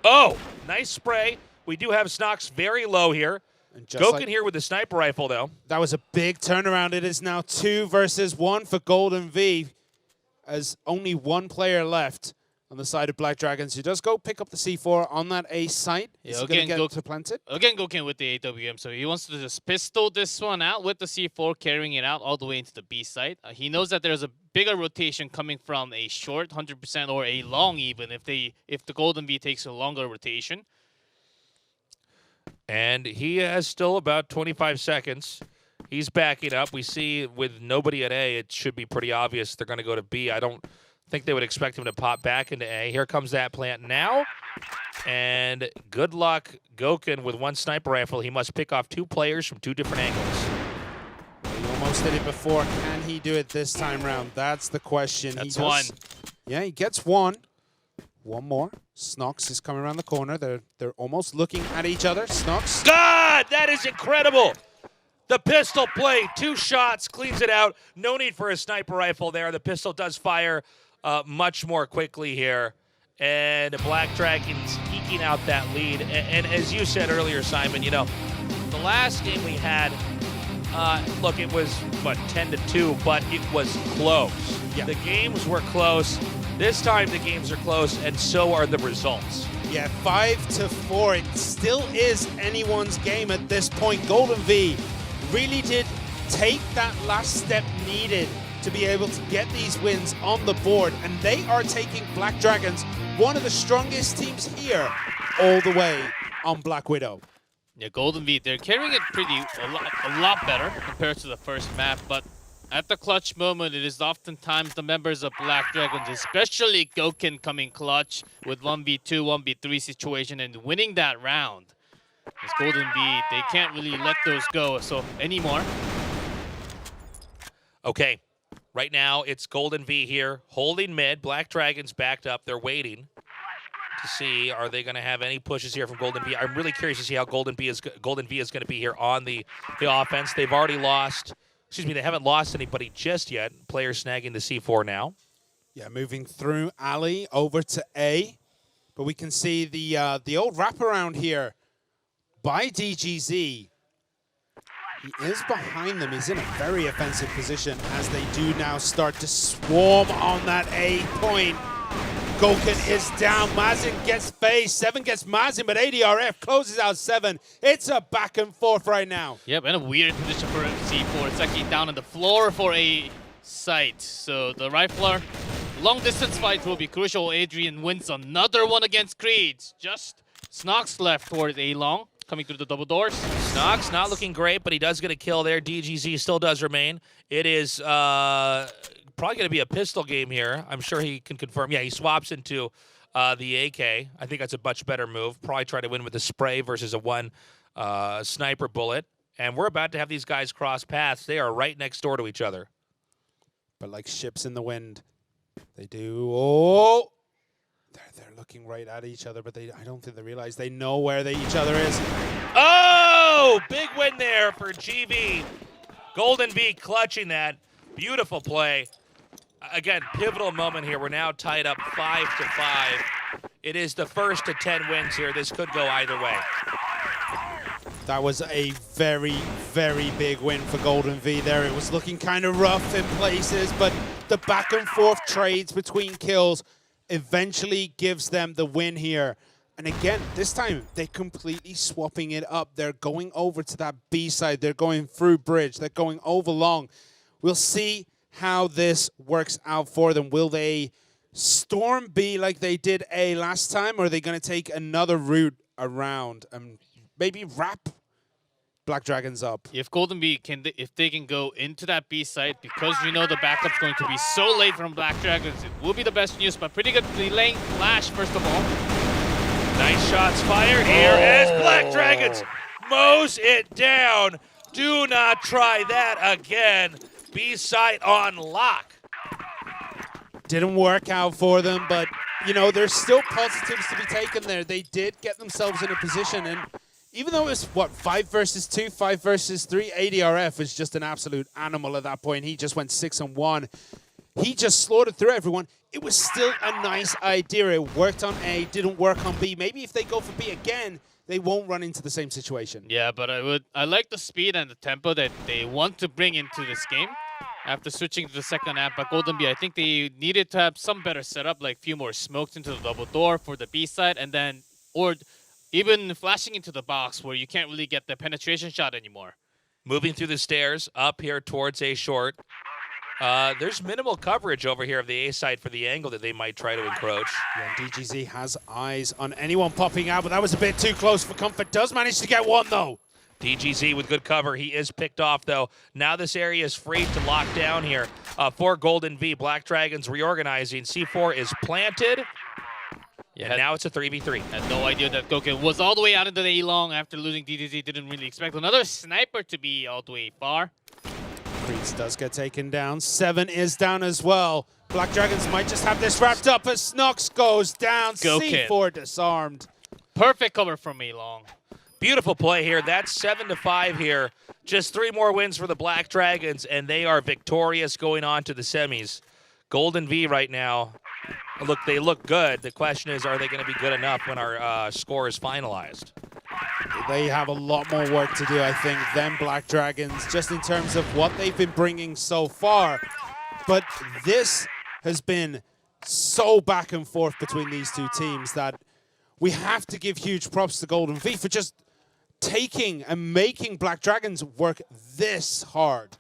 Oh, nice spray. We do have Snox very low here. And just Gokin like here with the sniper rifle, though. that was a big turnaround. It is now 2 versus 1 for Golden V, as only 1 player left on the side of Black Dragons, who does go pick up the C4 on that A site. Yeah, Is he going to get to plant it? Again, Gokin with the AWM, so he wants to just pistol this one out with the C4, carrying it out all the way into the B site. He knows that there's a bigger rotation coming from a short 100% or a long even if the Golden V takes a longer rotation. And he has still about 25 seconds. He's backing up. We see with nobody at A, it should be pretty obvious they're going to go to B. I don't think they would expect him to pop back into A. Here comes that plant now. And good luck, Gokin, with 1 sniper rifle. He must pick off 2 players from 2 different angles. He almost did it before. Can he do it this time round? That's the question. That's He does- 1. Yeah, he gets 1. 1 more. Snox is coming around the corner. They're almost looking at each other. Snox. God, that is incredible. The pistol play, 2 shots, cleans it out. No need for a sniper rifle there. The pistol does fire much more quickly here. And Black Dragons eking out that lead. And as you said earlier, Simon, you know, the last game we had, look, it was, 10-2, but it was close. Yeah. The games were close. This time the games are close, and so are the results. Yeah, 5-4. It still is anyone's game at this point. Golden V really did take that last step needed to be able to get these wins on the board, and they are taking Black Dragons, one of the strongest teams here, all the way on Black Widow. Yeah, Golden V, they're carrying it a lot better compared to the first map, but at the clutch moment, it is oftentimes the members of Black Dragons, especially Gokin, coming clutch with 1v2, 1v3 situation and winning that round. As Golden V, they can't really let those go anymore. Okay, right now it's Golden V here, holding mid. Black Dragons backed up. They're waiting to see, are they going to have any pushes here from Golden V? I'm really curious to see how Golden V is going to be here on the offense. They've already lost. Excuse me, they haven't lost anybody just yet. Player snagging the C4 now. Yeah, moving through alley over to A. But we can see the old wraparound here by DGZ. He is behind them. He's in a very offensive position as they do now start to swarm on that A point. Gokin is down. Mazen gets FaZe. 7 gets Mazen, but ADRF closes out 7. It's a back and forth right now. Yep, and a weird position for C4. It's actually down on the floor for a site. So the rifler, long distance fight will be crucial. Adrian wins another one against Creed. Just Snox left towards A long, coming through the double doors. Snox not looking great, but he does get a kill there. DGZ still does remain. It is probably going to be a pistol game here. I'm sure he can confirm. Yeah, he swaps into the AK. I think that's a much better move. Probably try to win with a spray versus a one sniper bullet. And we're about to have these guys cross paths. They are right next door to each other. But like ships in the wind, they do. Oh, they're looking right at each other, but I don't think they realize they know where each other is. Oh, big win there for GV. Golden V clutching that. Beautiful play. Again, pivotal moment here. We're now tied up 5-5. It is the first to 10 wins here. This could go either way. That was a very, very big win for Golden V there. It was looking kind of rough in places, but the back and forth trades between kills eventually gives them the win here. And again, this time, they're completely swapping it up. They're going over to that B side. They're going through bridge. They're going over long. We'll see how this works out for them. Will they storm B like they did A last time, or are they going to take another route around and maybe wrap Black Dragons up? If Golden Bee if they can go into that B site, because you know the backup's going to be so late from Black Dragons, it will be the best news. But pretty good delaying flash first of all. Nice shots fired here as Black Dragons mows it down. Do not try that again. B site on lock. Didn't work out for them, but you know there's still positives to be taken there. They did get themselves in a position, and even though it was, what, 5 versus 2, 5 versus 3, ADRF was just an absolute animal at that point. He just went 6-1. He just slaughtered through everyone. It was still a nice idea. It worked on A, didn't work on B. Maybe if they go for B again, they won't run into the same situation. Yeah, but I like the speed and the tempo that they want to bring into this game after switching to the second app. But Golden Bee, I think they needed to have some better setup, like a few more smokes into the double door for the B side, and then, or even flashing into the box where you can't really get the penetration shot anymore. Moving through the stairs up here towards A short. There's minimal coverage over here of the A side for the angle that they might try to encroach. Yeah, DGZ has eyes on anyone popping out, but that was a bit too close for comfort. Does manage to get one, though. DGZ with good cover. He is picked off, though. Now this area is free to lock down here for Golden V. Black Dragons reorganizing. C4 is planted. And now it's a 3v3. Had no idea that Goken was all the way out into the A-long after losing DGZ. Didn't really expect another sniper to be all the way far. Creeds does get taken down. 7 is down as well. Black Dragons might just have this wrapped up as Snox goes down. Goken. C4 disarmed. Perfect cover from A-long. Beautiful play here. That's 7-5 here. Just 3 more wins for the Black Dragons, and they are victorious going on to the semis. Golden V right now, look, they look good. The question is, are they going to be good enough when our score is finalized? They have a lot more work to do, I think, than Black Dragons, just in terms of what they've been bringing so far. But this has been so back and forth between these two teams that we have to give huge props to Golden V for just taking and making Black Dragons work this hard.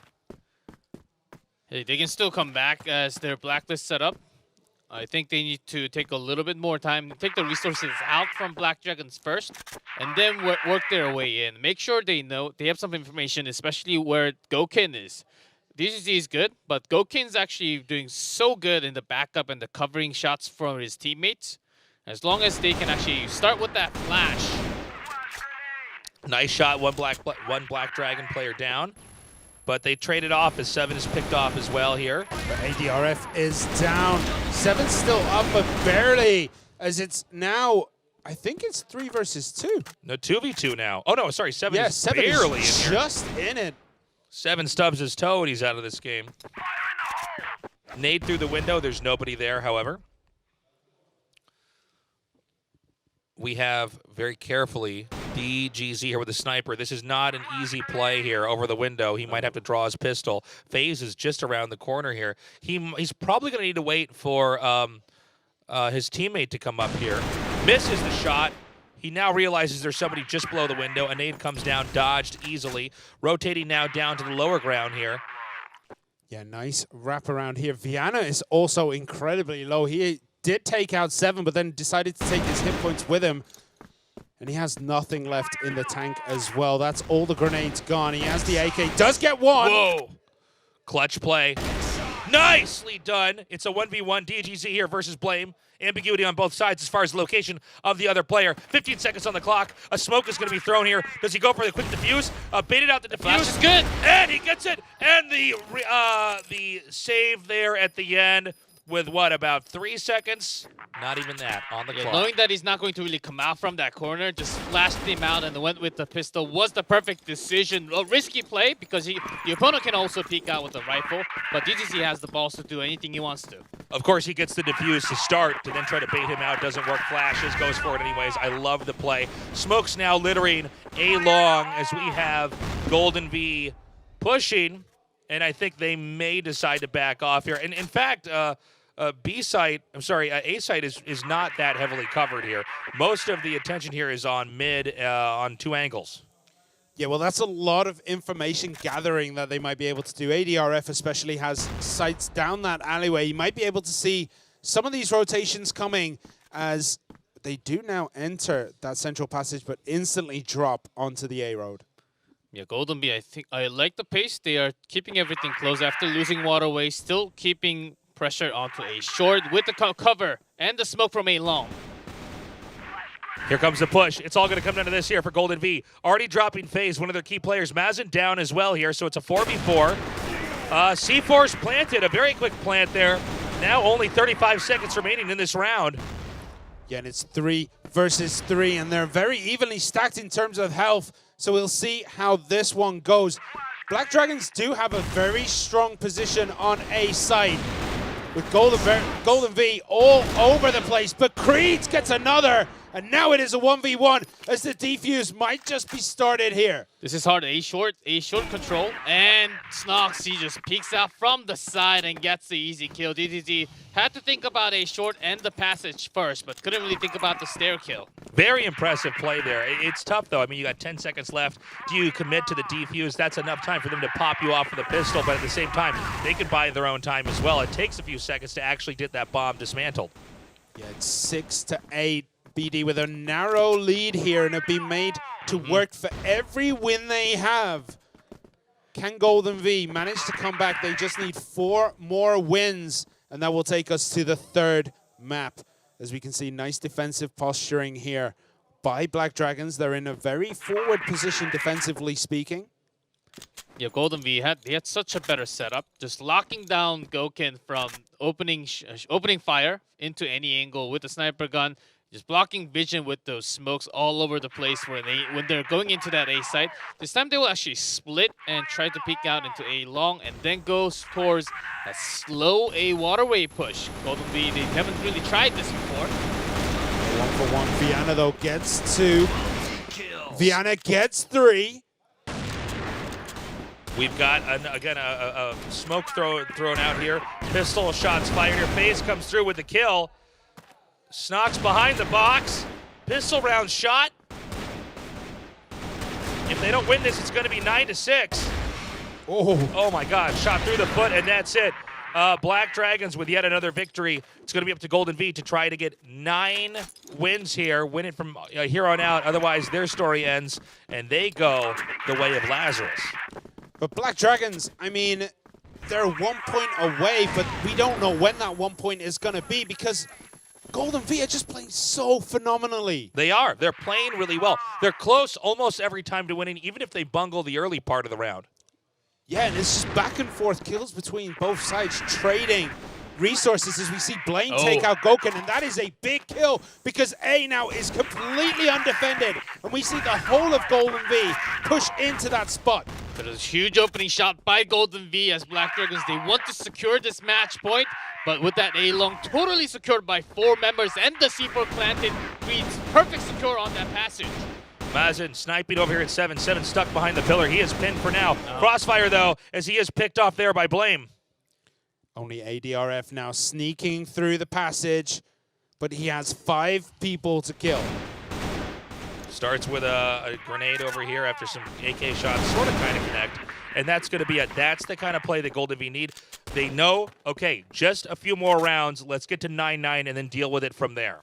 Hey, they can still come back as their blacklist set up. I think they need to take a little bit more time, take the resources out from Black Dragons first, and then work their way in. Make sure they know, they have some information, especially where Goken is. DGZ is good, but Goken's actually doing so good in the backup and the covering shots from his teammates. As long as they can actually start with that flash. Nice shot, one Black Dragon player down. But they traded off as 7 is picked off as well here. But ADRF is down. 7's still up, but barely, as it's now, I think it's 3 versus 2. No, 2v2 now. Oh, no, sorry, 7 Yeah, is 7 barely is in here. just in it. 7 stubs his toe and he's out of this game. Nade through the window. There's nobody there, however. We have very carefully DGZ here with a sniper. This is not an easy play here over the window. He might have to draw his pistol. FaZe is just around the corner here. He's probably going to need to wait for his teammate to come up here. Misses the shot. He now realizes there's somebody just below the window. A nade comes down, dodged easily. Rotating now down to the lower ground here. Yeah, nice wrap around here. Viana is also incredibly low. He did take out 7, but then decided to take his hit points with him. And he has nothing left in the tank as well. That's all the grenades gone. He has the AK. Does get one. Whoa. Clutch play. Nicely done. It's a 1v1 DGZ here versus Blame. Ambiguity on both sides as far as the location of the other player. 15 seconds on the clock. A smoke is going to be thrown here. Does he go for the quick defuse? Baited out the defuse. Flash is good. And he gets it. And the save there at the end with what, about 3 seconds? Not even that on the clock. Knowing that he's not going to really come out from that corner, just flashed him out and went with the pistol was the perfect decision. A risky play because the opponent can also peek out with the rifle, but DGC has the balls to do anything he wants to. Of course, he gets the defuse to start, to then try to bait him out. Doesn't work. Flashes, goes for it anyways. I love the play. Smoke's now littering A long as we have Golden V pushing, and I think they may decide to back off here. And in fact, A site is not that heavily covered here. Most of the attention here is on mid, on 2 angles. Yeah, well, that's a lot of information gathering that they might be able to do. ADRF especially has sights down that alleyway. You might be able to see some of these rotations coming as they do now enter that central passage, but instantly drop onto the A road. Yeah, Golden Bee, I like the pace. They are keeping everything close after losing Waterway, still keeping pressure onto A short with the cover and the smoke from A long. Here comes the push. It's all going to come down to this here for Golden V. Already dropping phase, one of their key players. Mazin down as well here, so it's a 4v4. C4's planted, a very quick plant there. Now only 35 seconds remaining in this round. Yeah, and it's 3 versus 3, and they're very evenly stacked in terms of health, so we'll see how this one goes. Black Dragons do have a very strong position on A side, with Golden V all over the place, but Creeds gets another, and now it is a 1v1 as the defuse might just be started here. This is hard. A short control, and Snox, he just peeks out from the side and gets the easy kill. DDZ had to think about A short and the passage first, but couldn't really think about the stair kill. Very impressive play there. It's tough, though. I mean, you got 10 seconds left. Do you commit to the defuse? That's enough time for them to pop you off with a pistol, but at the same time, they can buy their own time as well. It takes a few seconds to actually get that bomb dismantled. Yeah, it's 6 to 8. BD with a narrow lead here, and it'll be made to work for every win they have. Can Golden V manage to come back? They just need 4 more wins, and that will take us to the 3rd map. As we can see, nice defensive posturing here by Black Dragons. They're in a very forward position defensively speaking. Yeah, Golden V had such a better setup, just locking down Goken from opening fire into any angle with the sniper gun. Just blocking vision with those smokes all over the place when they're going into that A site. This time they will actually split and try to peek out into A long and then go towards a slow A waterway push. Golden V, they haven't really tried this before. 1-for-1. Viana though gets 2. Viana gets 3. We've got, again, a smoke thrown out here. Pistol shots fired here. FaZe comes through with the kill. Snox behind the box. Pistol round shot. If they don't win this, it's going to be 9-6. Oh my God, shot through the foot, and that's it. Black Dragons with yet another victory. It's going to be up to Golden V to try to get 9 wins here, win it from here on out. Otherwise, their story ends, and they go the way of Lazarus. But Black Dragons, I mean, they're 1 point away, but we don't know when that 1 point is going to be because Golden V are just playing so phenomenally. They are. They're playing really well. They're close almost every time to winning, even if they bungle the early part of the round. Yeah, and it's just back and forth kills between both sides, trading resources as we see Blaine take out Goken, and that is a big kill because A now is completely undefended, and we see the whole of Golden V push into that spot. But a huge opening shot by Golden V as Black Dragons, they want to secure this match point, but with that A-long totally secured by 4 members and the C4 planted, Creed's perfect secure on that passage. Mazin sniping over here at 7. 7 stuck behind the pillar. He is pinned for now. Crossfire, though, as he is picked off there by Blame. Only ADRF now sneaking through the passage, but he has 5 people to kill. Starts with a grenade over here after some AK shots, sort of kind of connect. And that's going to be it. That's the kind of play that Golden V need. They know, okay, just a few more rounds. Let's get to 9-9 and then deal with it from there.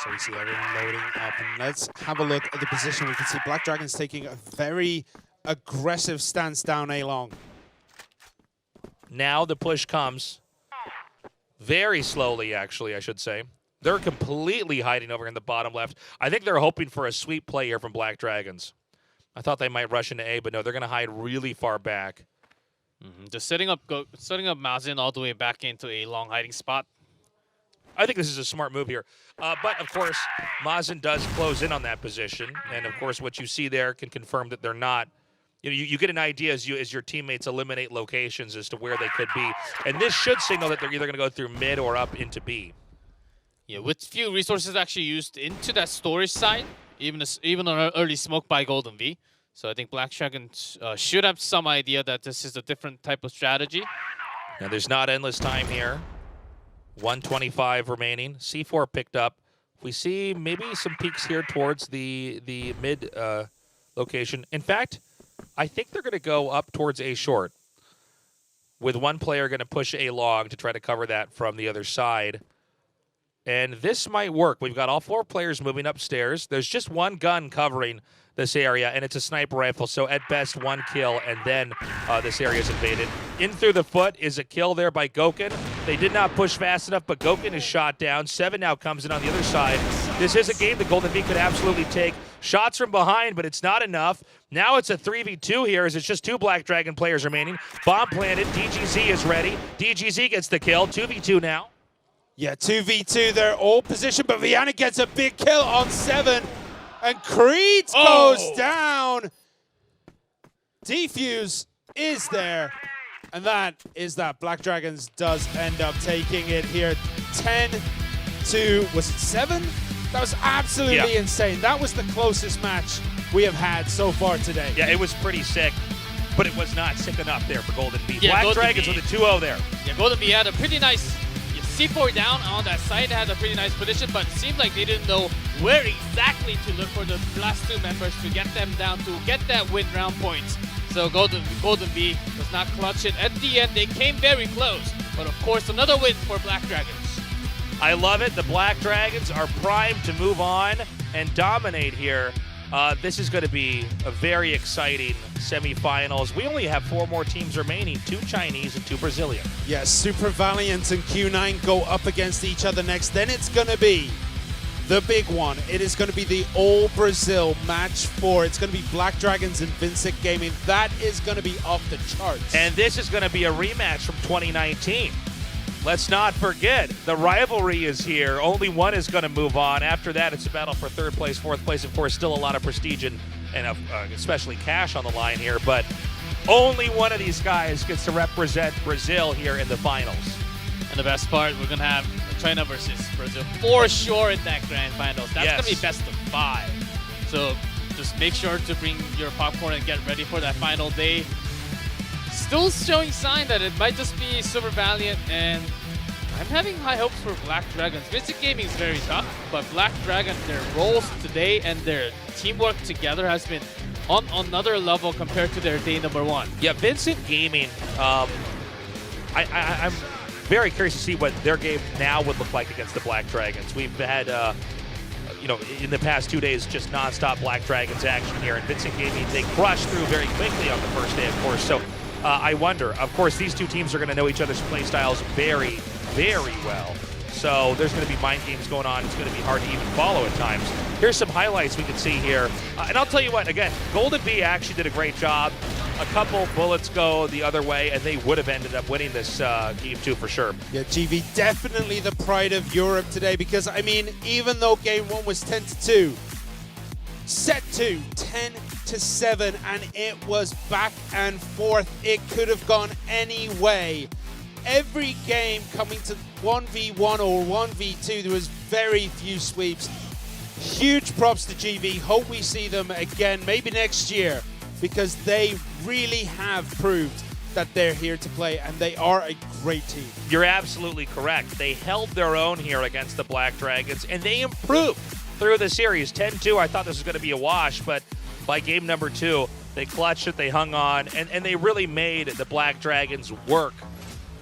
So we see everyone loading up, and let's have a look at the position. We can see Black Dragons taking a very aggressive stance down A-long. Now the push comes very slowly, actually, I should say. They're completely hiding over in the bottom left. I think they're hoping for a sweep play here from Black Dragons. I thought they might rush into A, but no, they're going to hide really far back. Just setting up Mazin all the way back into a long hiding spot. I think this is a smart move here. But, of course, Mazin does close in on that position. And, of course, what you see there can confirm that they're not. You get an idea as your teammates eliminate locations as to where they could be. And this should signal that they're either going to go through mid or up into B. Yeah, with few resources actually used into that storage side, even an early smoke by Golden V. So I think Black Dragons should have some idea that this is a different type of strategy. Now there's not endless time here. 125 remaining. C4 picked up. We see maybe some peaks here towards the mid location. In fact, I think they're going to go up towards A short, with one player going to push A long to try to cover that from the other side. And this might work. We've got all 4 players moving upstairs. There's just one gun covering this area, and it's a sniper rifle. So at best, 1 kill, and then this area is invaded. In through the foot is a kill there by Gokun. They did not push fast enough, but Gokun is shot down. 7 now comes in on the other side. This is a game that Golden V could absolutely take. Shots from behind, but it's not enough. Now it's a 3v2 here as it's just 2 Black Dragon players remaining. Bomb planted. DGZ is ready. DGZ gets the kill. 2v2 now. Yeah, 2v2, they're all positioned, but Viana gets a big kill on 7. And Creed goes down. Defuse is there. And that is that. Black Dragons does end up taking it here. 10 to, was it 7? That was absolutely insane. That was the closest match we have had so far today. Yeah, it was pretty sick, but it was not sick enough there for Golden V. Yeah, Black Golden Dragons V. with a 2-0 there. Yeah, Golden V had a pretty nice C4 down on that side, had a pretty nice position, but it seemed like they didn't know where exactly to look for the last 2 members to get them down to get that win round points. So Golden V does not clutch it. At the end, they came very close, but of course, another win for Black Dragons. I love it. The Black Dragons are primed to move on and dominate here. This is going to be a very exciting semifinals. We only have 4 more teams remaining, 2 Chinese and 2 Brazilian. Yes, Super Valiant and Q9 go up against each other next. Then it's going to be the big one. It is going to be the All Brazil match 4. It's going to be Black Dragons and Vincent Gaming. That is going to be off the charts. And this is going to be a rematch from 2019. Let's not forget, the rivalry is here. Only one is going to move on. After that, it's a battle for 3rd place, 4th place. Of course, still a lot of prestige and especially cash on the line here. But only one of these guys gets to represent Brazil here in the finals. And the best part, we're going to have China versus Brazil for sure in that grand finals. That's going to be best of 5. So just make sure to bring your popcorn and get ready for that final day. Still showing sign that it might just be Super Valiant, and I'm having high hopes for Black Dragons. Vincent Gaming is very tough, but Black Dragon, their roles today and their teamwork together has been on another level compared to their day number 1. Yeah, Vincent Gaming, I'm very curious to see what their game now would look like against the Black Dragons. We've had, in the past 2 days, just nonstop Black Dragons action here, and Vincent Gaming, they crushed through very quickly on the first day, of course. So I wonder, of course, these 2 teams are going to know each other's play styles very, very well. So there's going to be mind games going on. It's going to be hard to even follow at times. Here's some highlights we can see here. And I'll tell you what, again, Golden V actually did a great job. A couple bullets go the other way, and they would have ended up winning this game 2 for sure. Yeah, GV definitely the pride of Europe today because, I mean, even though game 1 was 10-2, set 2, 10-7, and it was back and forth. It could have gone any way. Every game coming to 1v1 or 1v2, there was very few sweeps. Huge props to GV. Hope we see them again, maybe next year, because they really have proved that they're here to play, and they are a great team. You're absolutely correct. They held their own here against the Black Dragons, and they improved through the series. 10-2, I thought this was going to be a wash, but by game number 2, they clutched it, they hung on, and they really made the Black Dragons work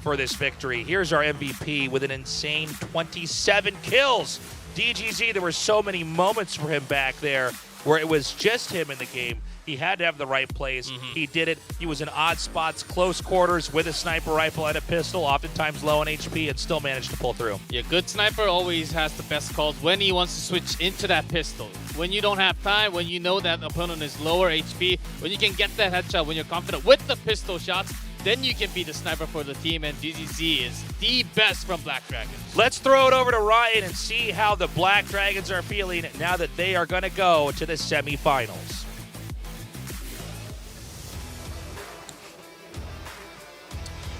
for this victory. Here's our MVP with an insane 27 kills. DGZ, there were so many moments for him back there where it was just him in the game. He had to have the right plays. He did it. He was in odd spots, close quarters with a sniper rifle and a pistol, oftentimes low on HP, and still managed to pull through. Yeah, good sniper always has the best calls when he wants to switch into that pistol. When you don't have time, when you know that opponent is lower HP, when you can get that headshot, when you're confident with the pistol shots, then you can be the sniper for the team, and DZZ is the best from Black Dragons. Let's throw it over to Ryan and see how the Black Dragons are feeling now that they are going to go to the semifinals.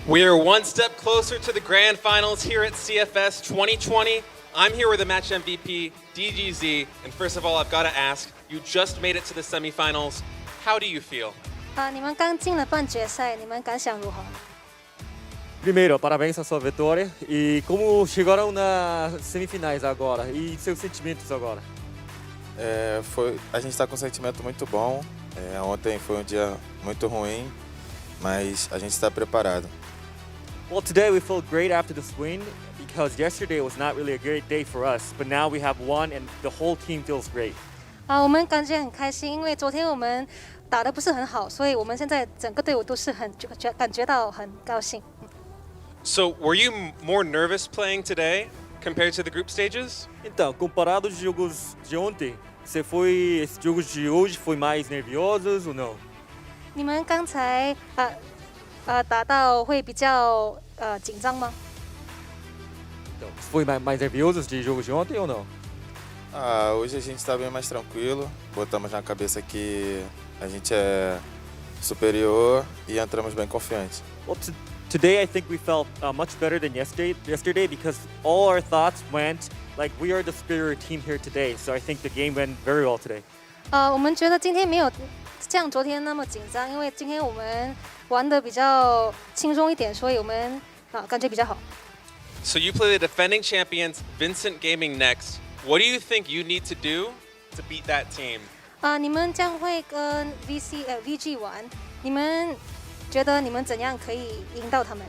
We are one step closer to the grand finals here at CFS 2020. I'm here with the match MVP, DGZ, and first of all, I've got to ask, you just made it to the semifinals. How do you feel? 你们刚进了半决赛，你们感想如何？ Primeiro, parabéns à sua vitória. E como chegaram nas semifinais agora? E seus sentimentos agora? A gente está com um sentimento muito bom. Ontem foi um dia muito ruim, mas a gente está preparado. Well, today we feel great after this win because yesterday was not really a great day for us. But now we have won and the whole team feels great. 我们感觉很开心，因为昨天我们打得不是很好，所以我们现在整个队伍都是感觉到很高兴。 So, were you more nervous playing today compared to the group stages? Então, comparado aos jogos de ontem, esses jogos de hoje foi mais nerviosos ou não? 你们刚才打到会比较紧张吗？ Então, foi mais nerviosos de jogos de ontem ou não? Hoje a gente está bem mais tranquilo. Botamos na cabeça que a gente é superior e entramos bem confiantes. Well, today I think we felt much better than yesterday because all our thoughts went like we are the superior team here today. So I think the game went very well today. 我们觉得今天没有像昨天那么紧张，因为今天我们玩得比较轻松一点，所以我们感觉比较好。 So you play the defending champions, Vincent Gaming next. What do you think you need to do to beat that team? 你们将会跟 VG 玩，你们觉得你们怎样可以赢到他们？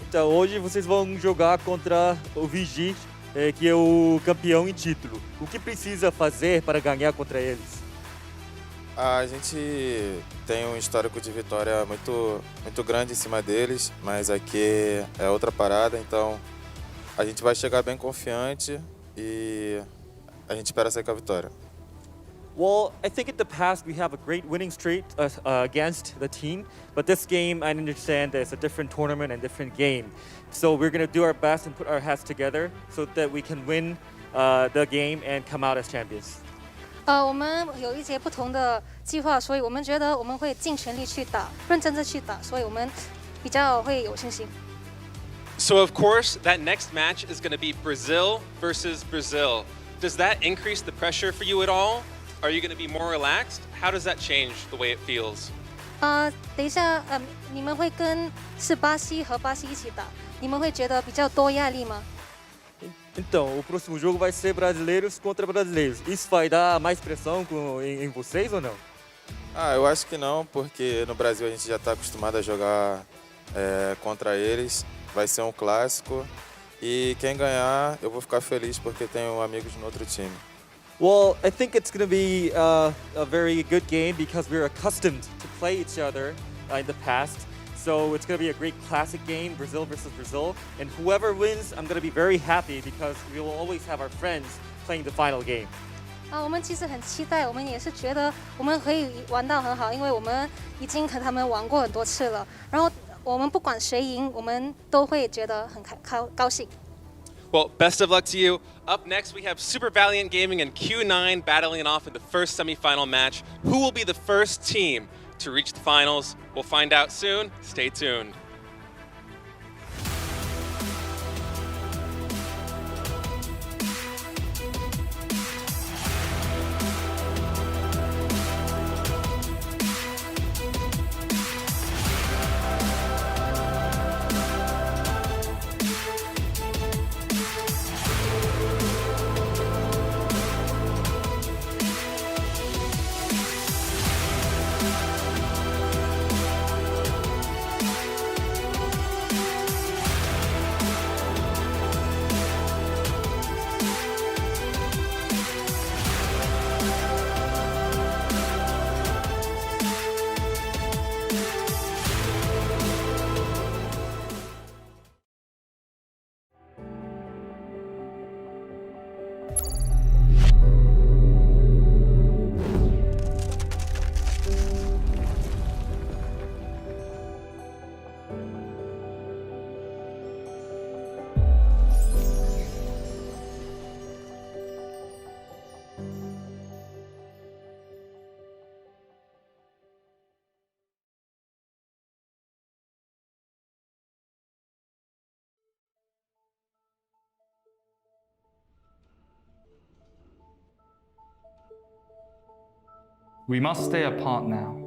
Então hoje vocês vão jogar contra o VG, que é o campeão em título. O que precisa fazer para ganhar contra eles? A gente tem um histórico de vitória muito grande em cima deles, mas aqui é outra parada, então a gente vai chegar bem confiante e a gente espera sair com a vitória. Well, I think in the past we have a great winning streak against the team, but this game I understand that it's a different tournament and different game. So we're going to do our best and put our heads together so that we can win the game and come out as champions. 我们有一些不同的计划，所以我们觉得我们会尽全力去打，认真的去打，所以我们比较会有信心。 So of course, that next match is going to be Brazil versus Brazil. Does that increase the pressure for you at all? Are you going to be more relaxed? How does that change the way it feels? 等一下，你们会跟巴西和巴西一起打，你们会觉得比较多压力吗？ Então, o próximo jogo vai ser brasileiros contra brasileiros. Isso vai dar mais pressão em vocês ou não? Eu acho que não, porque no Brasil a gente já está acostumado a jogar contra eles. Vai ser um clássico e quem ganhar eu vou ficar feliz porque tenho amigos no outro time. Well, I think it's going to be a very good game because we're accustomed to play each other in the past. So it's going to be a great classic game, Brazil versus Brazil. And whoever wins, I'm going to be very happy because we will always have our friends playing the final game. 我们其实很期待，我们也是觉得我们可以玩到很好，因为我们已经和他们玩过很多次了。然后我们不管谁赢，我们都会觉得很高兴。 Well, best of luck to you. Up next, we have Super Valiant Gaming and Q9 battling it off in the first semifinal match. Who will be the first team to reach the finals? We'll find out soon. Stay tuned. We must stay apart now.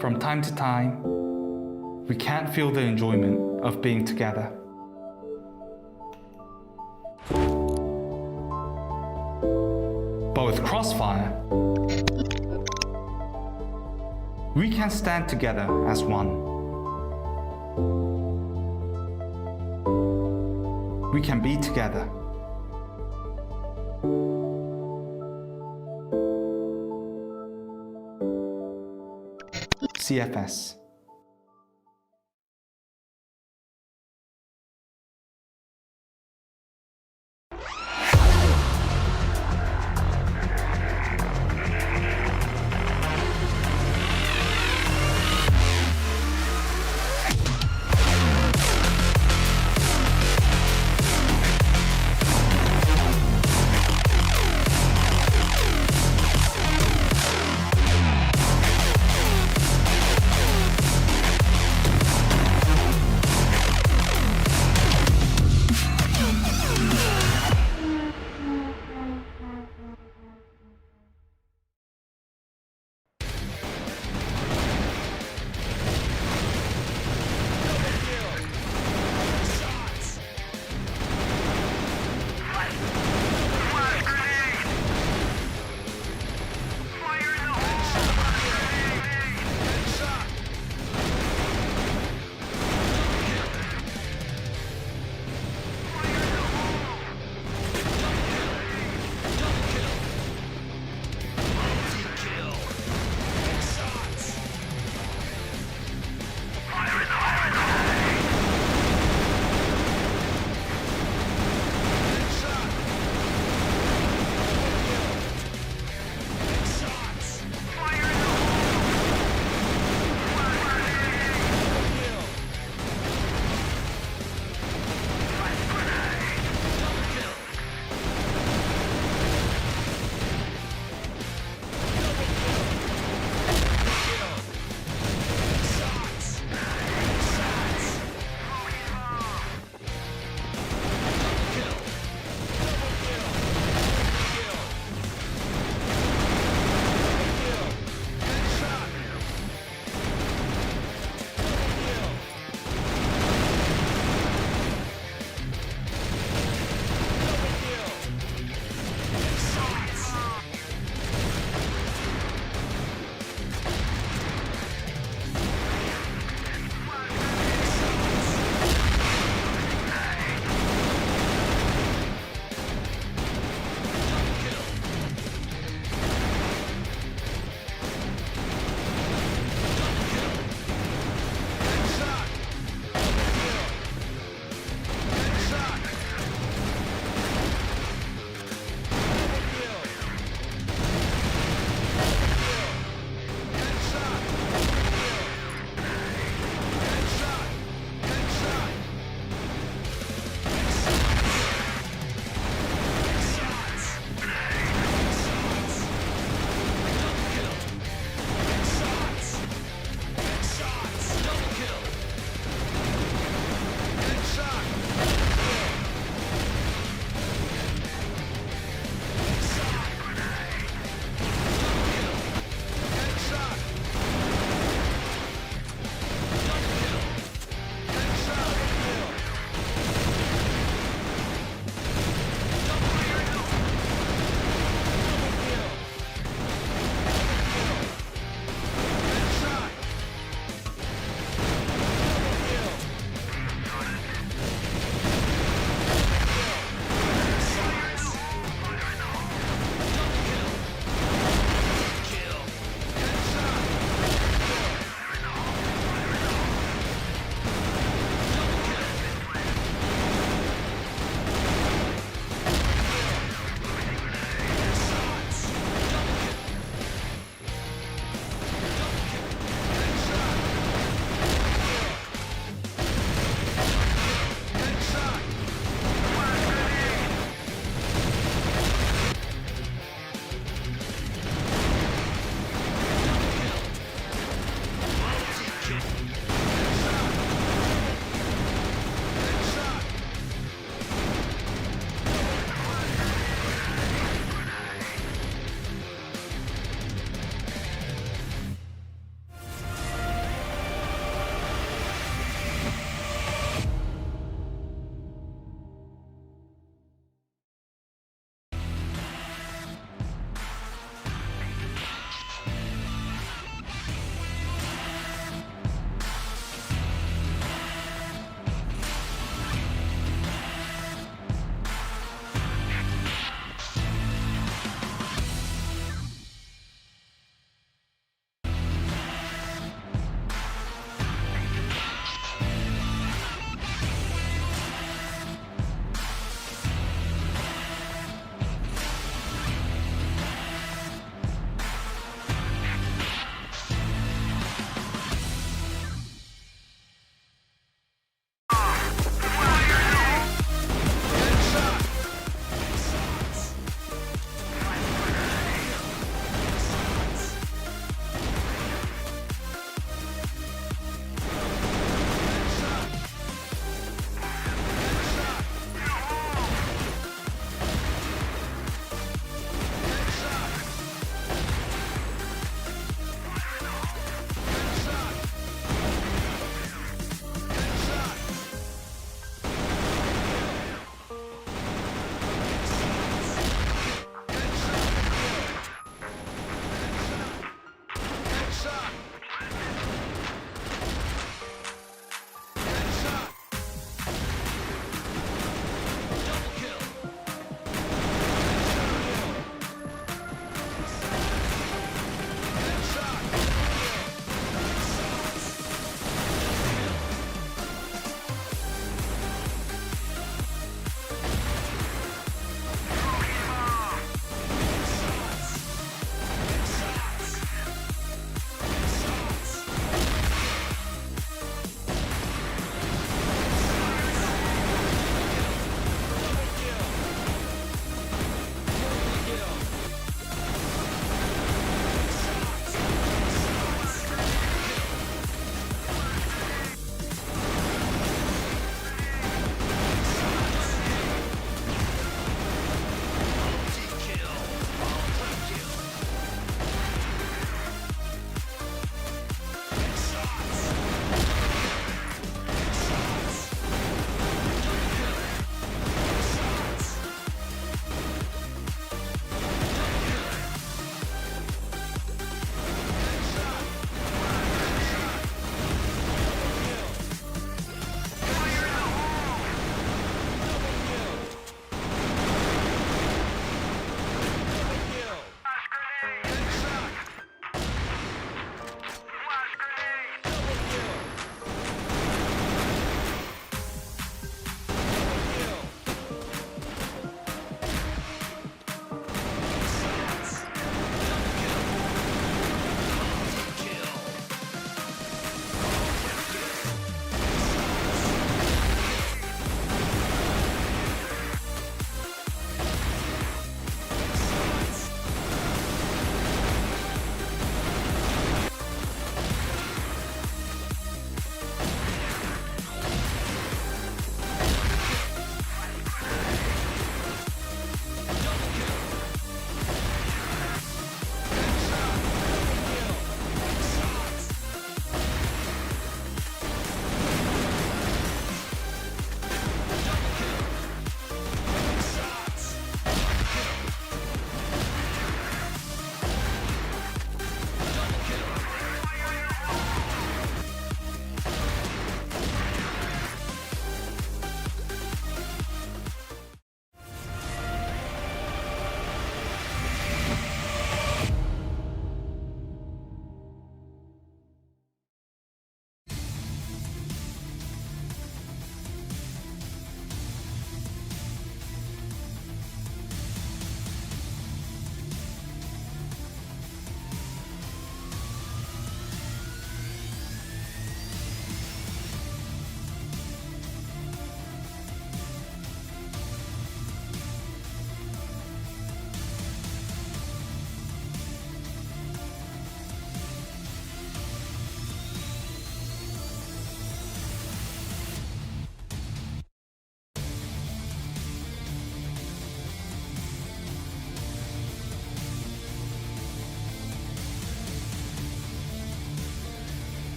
From time to time, we can't feel the enjoyment of being together. But with Crossfire, we can stand together as one. We can be together. CFS.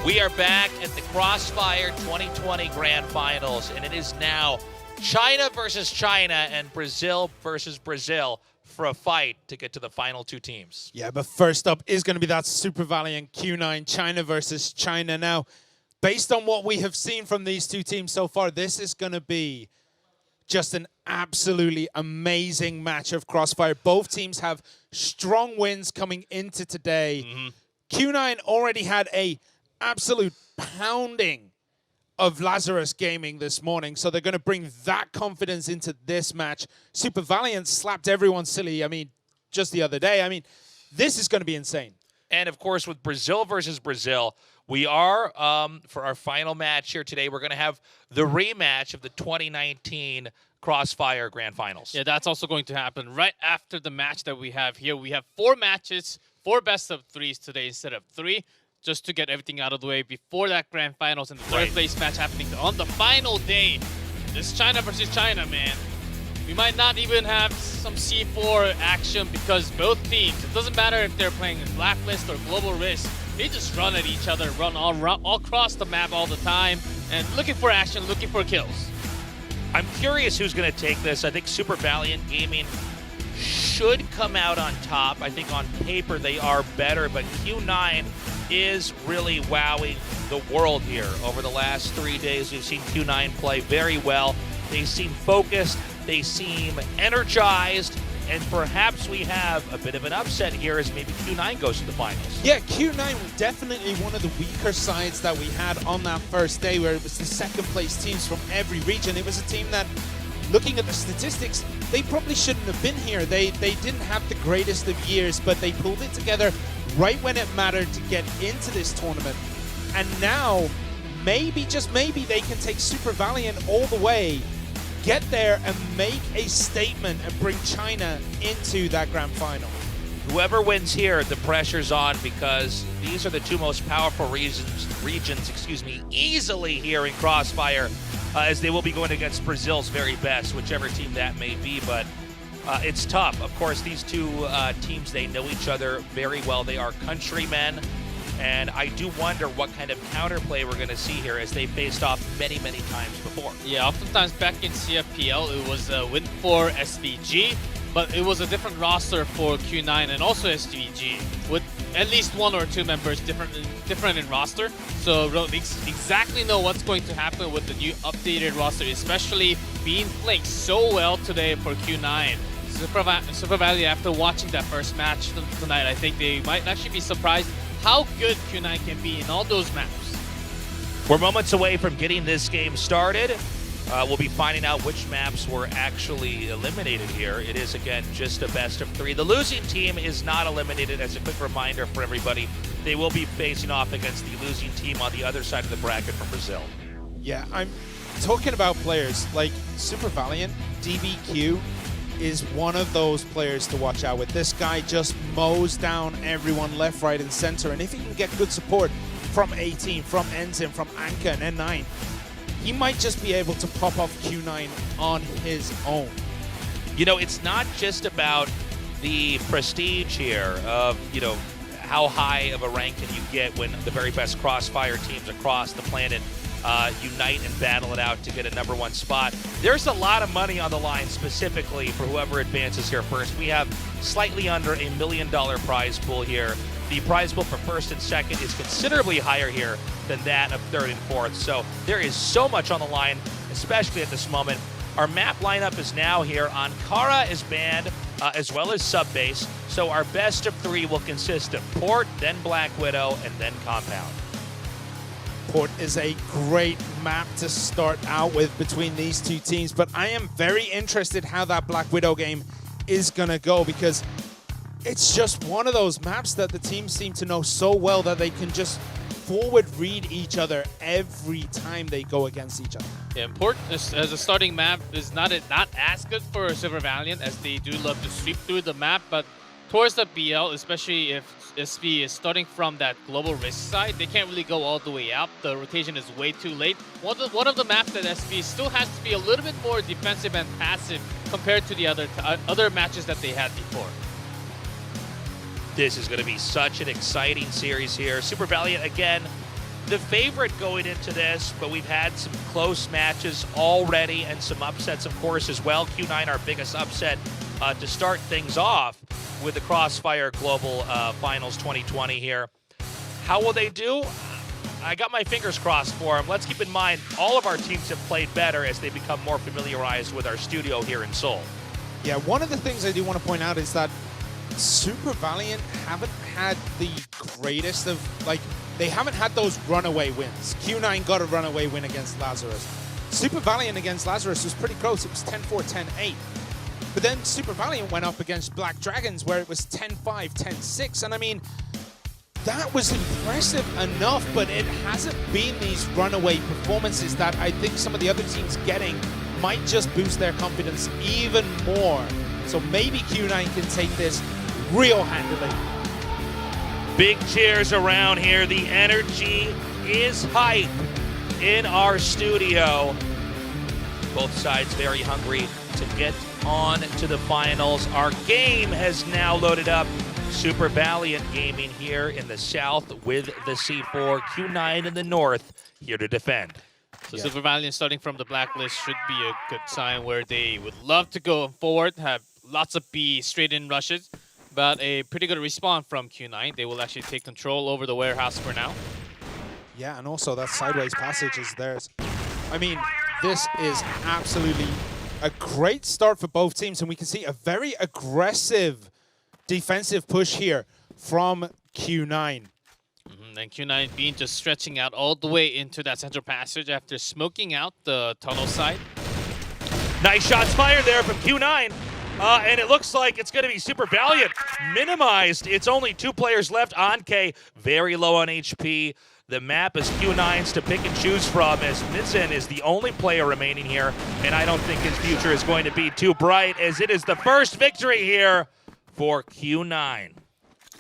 We are back at the Crossfire 2020 Grand Finals, and it is now China versus China and Brazil versus Brazil for a fight to get to the final two teams. Yeah, but first up is going to be that Super Valiant Q9, China versus China. Now, based on what we have seen from these two teams so far, this is going to be just an absolutely amazing match of Crossfire. Both teams have strong wins coming into today. Q9 already had a absolute pounding of Lazarus Gaming this morning, so they're going to bring that confidence into this match. Super Valiant slapped everyone silly, just the other day. This is going to be insane. And, of course, with Brazil versus Brazil, we are, for our final match here today, we're going to have the rematch of the 2019 Crossfire Grand Finals. Yeah, that's also going to happen right after the match that we have here. We have 4 matches, 4 best of 3s today instead of 3, just to get everything out of the way before that Grand Finals and the third place match happening on the final day. This China versus China, man. We might not even have some C4 action because both teams, it doesn't matter if they're playing Blacklist or Global Risk, they just run at each other, run all across the map all the time, and looking for action, looking for kills. I'm curious who's going to take this. I think Super Valiant Gaming should come out on top. I think on paper they are better, but Q9 is really wowing the world here. Over the last 3 days, we've seen Q9 play very well. They seem focused, they seem energized, and perhaps we have a bit of an upset here as maybe Q9 goes to the finals. Yeah, Q9 was definitely one of the weaker sides that we had on that first day, where it was the second place teams from every region. It was a team that, looking at the statistics, they probably shouldn't have been here. They didn't have the greatest of years, but they pulled it together right when it mattered to get into this tournament. And now, maybe, just maybe, they can take Super Valiant all the way, get there and make a statement and bring China into that grand final. Whoever wins here, the pressure's on because these are the two most powerful regions, easily here in Crossfire, as they will be going against Brazil's very best, whichever team that may be. But it's tough. Of course, these two teams, they know each other very well. They are countrymen, and I do wonder what kind of counterplay we're going to see here as they faced off many, many times before. Yeah, oftentimes back in CFPL, it was a win for SVG, but it was a different roster for Q9 and also SVG, with at least 1 or 2 members different in roster. So we exactly know what's going to happen with the new updated roster, especially being playing so well today for Q9. Super Valley, after watching that first match tonight, I think they might actually be surprised how good Q9 can be in all those maps. We're moments away from getting this game started. We'll be finding out which maps were actually eliminated here. It is, again, just a best of 3. The losing team is not eliminated. As a quick reminder for everybody, they will be facing off against the losing team on the other side of the bracket from Brazil. Yeah, I'm talking about players like Super Valiant. DBQ is one of those players to watch out with. This guy just mows down everyone left, right, and center. And if he can get good support from 18, from Ensign, from Anka and N9, he might just be able to pop off Q9 on his own. You know, it's not just about the prestige here of, how high of a rank can you get when the very best Crossfire teams across the planet unite and battle it out to get a #1 spot. There's a lot of money on the line specifically for whoever advances here first. We have slightly under $1 million prize pool here. The prize pool for first and second is considerably higher here than that of third and fourth. So there is so much on the line, especially at this moment. Our map lineup is now here. Ankara is banned, as well as Subbase. So our best of 3 will consist of Port, then Black Widow, and then Compound. Port is a great map to start out with between these two teams, but I am very interested how that Black Widow game is going to go, because it's just one of those maps that the teams seem to know so well that they can just forward read each other every time they go against each other. Yeah, Port as a starting map is not as good for Super Valiant, as they do love to sweep through the map, but towards the BL, especially if SV is starting from that global risk side, they can't really go all the way out. The rotation is way too late. One of the maps that SV still has to be a little bit more defensive and passive compared to the other matches that they had before. This is going to be such an exciting series here. Super Valiant, again, the favorite going into this, but we've had some close matches already and some upsets, of course, as well. Q9, our biggest upset to start things off with the Crossfire Global Finals 2020 here. How will they do? I got my fingers crossed for them. Let's keep in mind, all of our teams have played better as they become more familiarized with our studio here in Seoul. Yeah, one of the things I do want to point out is that Super Valiant haven't had the greatest of, like, they haven't had those runaway wins. Q9 got a runaway win against Lazarus. Super Valiant against Lazarus was pretty close. It was 10-4, 10-8. But then Super Valiant went up against Black Dragons where it was 10-5, 10-6. And I mean, that was impressive enough, but it hasn't been these runaway performances that I think some of the other teams getting might just boost their confidence even more. So maybe Q9 can take this real handily. Big cheers around here. The energy is hype in our studio. Both sides very hungry to get on to the finals. Our game has now loaded up. Super Valiant Gaming here in the south with the C4. Q9 in the north here to defend. So Super Valiant starting from the blacklist should be a good sign where they would love to go forward, have lots of B straight-in rushes. But a pretty good response from Q9. They will actually take control over the warehouse for now. Yeah, and also that sideways passage is theirs. I mean, this is absolutely a great start for both teams, and we can see a very aggressive defensive push here from Q9. And Q9 being just stretching out all the way into that central passage after smoking out the tunnel side. Nice shots fired there from Q9. And it looks like it's going to be Super Valiant minimized. It's only 2 players left. Anke very low on HP. The map is Q9's to pick and choose from as Mizen is the only player remaining here. And I don't think his future is going to be too bright as it is the first victory here for Q9.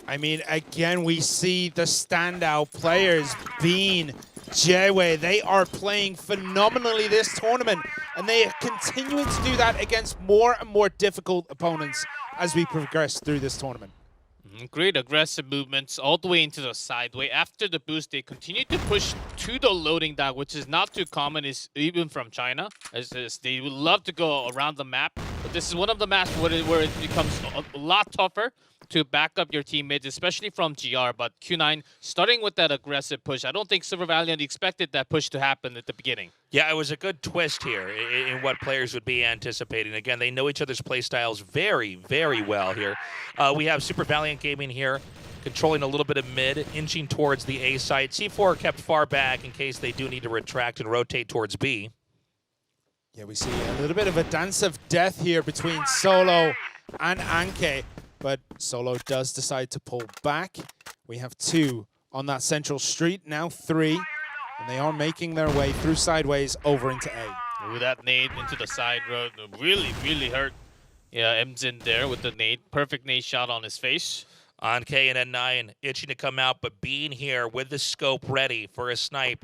I mean, again, we see the standout players being Jaewei. They are playing phenomenally this tournament, and they are continuing to do that against more and more difficult opponents as we progress through this tournament. Great aggressive movements all the way into the sideway. After the boost, they continue to push to the loading dock, which is not too common, even from China. As they would love to go around the map, but this is one of the maps where it becomes a lot tougher to back up your teammates, especially from GR. But Q9 starting with that aggressive push. I don't think Super Valiant expected that push to happen at the beginning. Yeah, it was a good twist here in what players would be anticipating. Again, they know each other's play styles very, very well here. We have Super Valiant Gaming here, controlling a little bit of mid, inching towards the A site. C4 kept far back in case they do need to retract and rotate towards B. Yeah, we see a little bit of a dance of death here between Solo and Anke, but Solo does decide to pull back. We have 2 on that central street, now 3. And they are making their way through sideways over into A. Ooh, that nade into the side road really, really hurt. Yeah, Mzin there with the nade. Perfect nade shot on his face. Anke and N9 itching to come out, but being here with the scope ready for a snipe.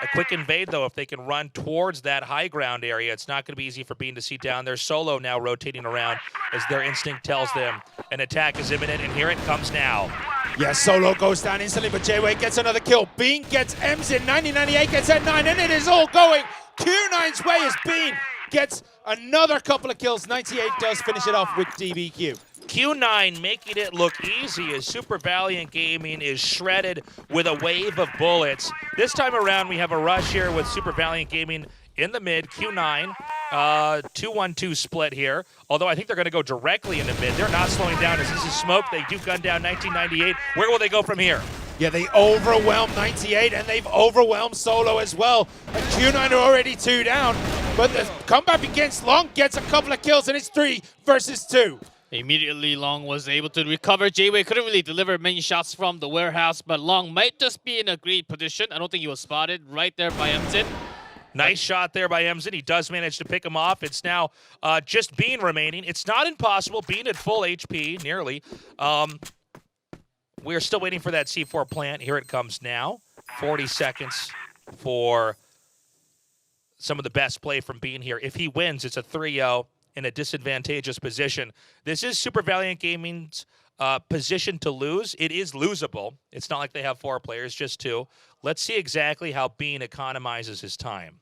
A quick invade, though, if they can run towards that high ground area. It's not going to be easy for Bean to see down there. Solo now rotating around as their instinct tells them an attack is imminent, and here it comes now. Yeah, Solo goes down instantly, but Jaewei gets another kill. Bean gets Mzin, 9098 gets N9, and it is all going Q9's way as Bean gets another couple of kills. 98 does finish it off with DBQ. Q9 making it look easy as Super Valiant Gaming is shredded with a wave of bullets. This time around, we have a rush here with Super Valiant Gaming in the mid. Q9, 2-1-2 split here. Although I think they're going to go directly in the mid. They're not slowing down as this is smoke. They do gun down 1998. Where will they go from here? Yeah, they overwhelm 98, and they've overwhelmed Solo as well. And Q9 are already 2 down, but the comeback begins. Long gets a couple of kills, and it's 3 versus 2. Immediately, Long was able to recover. Jaewei couldn't really deliver many shots from the warehouse, but Long might just be in a great position. I don't think he was spotted right there by Mzin. Nice shot there by Mzin. He does manage to pick him off. It's now just Bean remaining. It's not impossible. Bean at full HP, nearly. We're still waiting for that C4 plant. Here it comes now. 40 seconds for some of the best play from Bean here. If he wins, it's a 3-0. in a disadvantageous position. This is Super Valiant Gaming's position to lose. It is losable. It's not like they have 4 players, just 2. Let's see exactly how Bean economizes his time.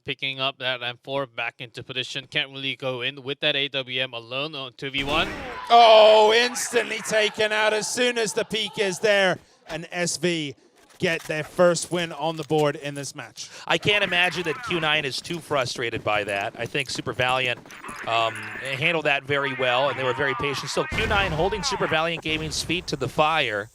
Picking up that M4 back into position. Can't really go in with that AWM alone on 2v1. Oh, instantly taken out as soon as the peak is there. And SV get their first win on the board in this match. I can't imagine that Q9 is too frustrated by that. I think Super Valiant handled that very well, and they were very patient. Still, Q9 holding Super Valiant Gaming's feet to the fire.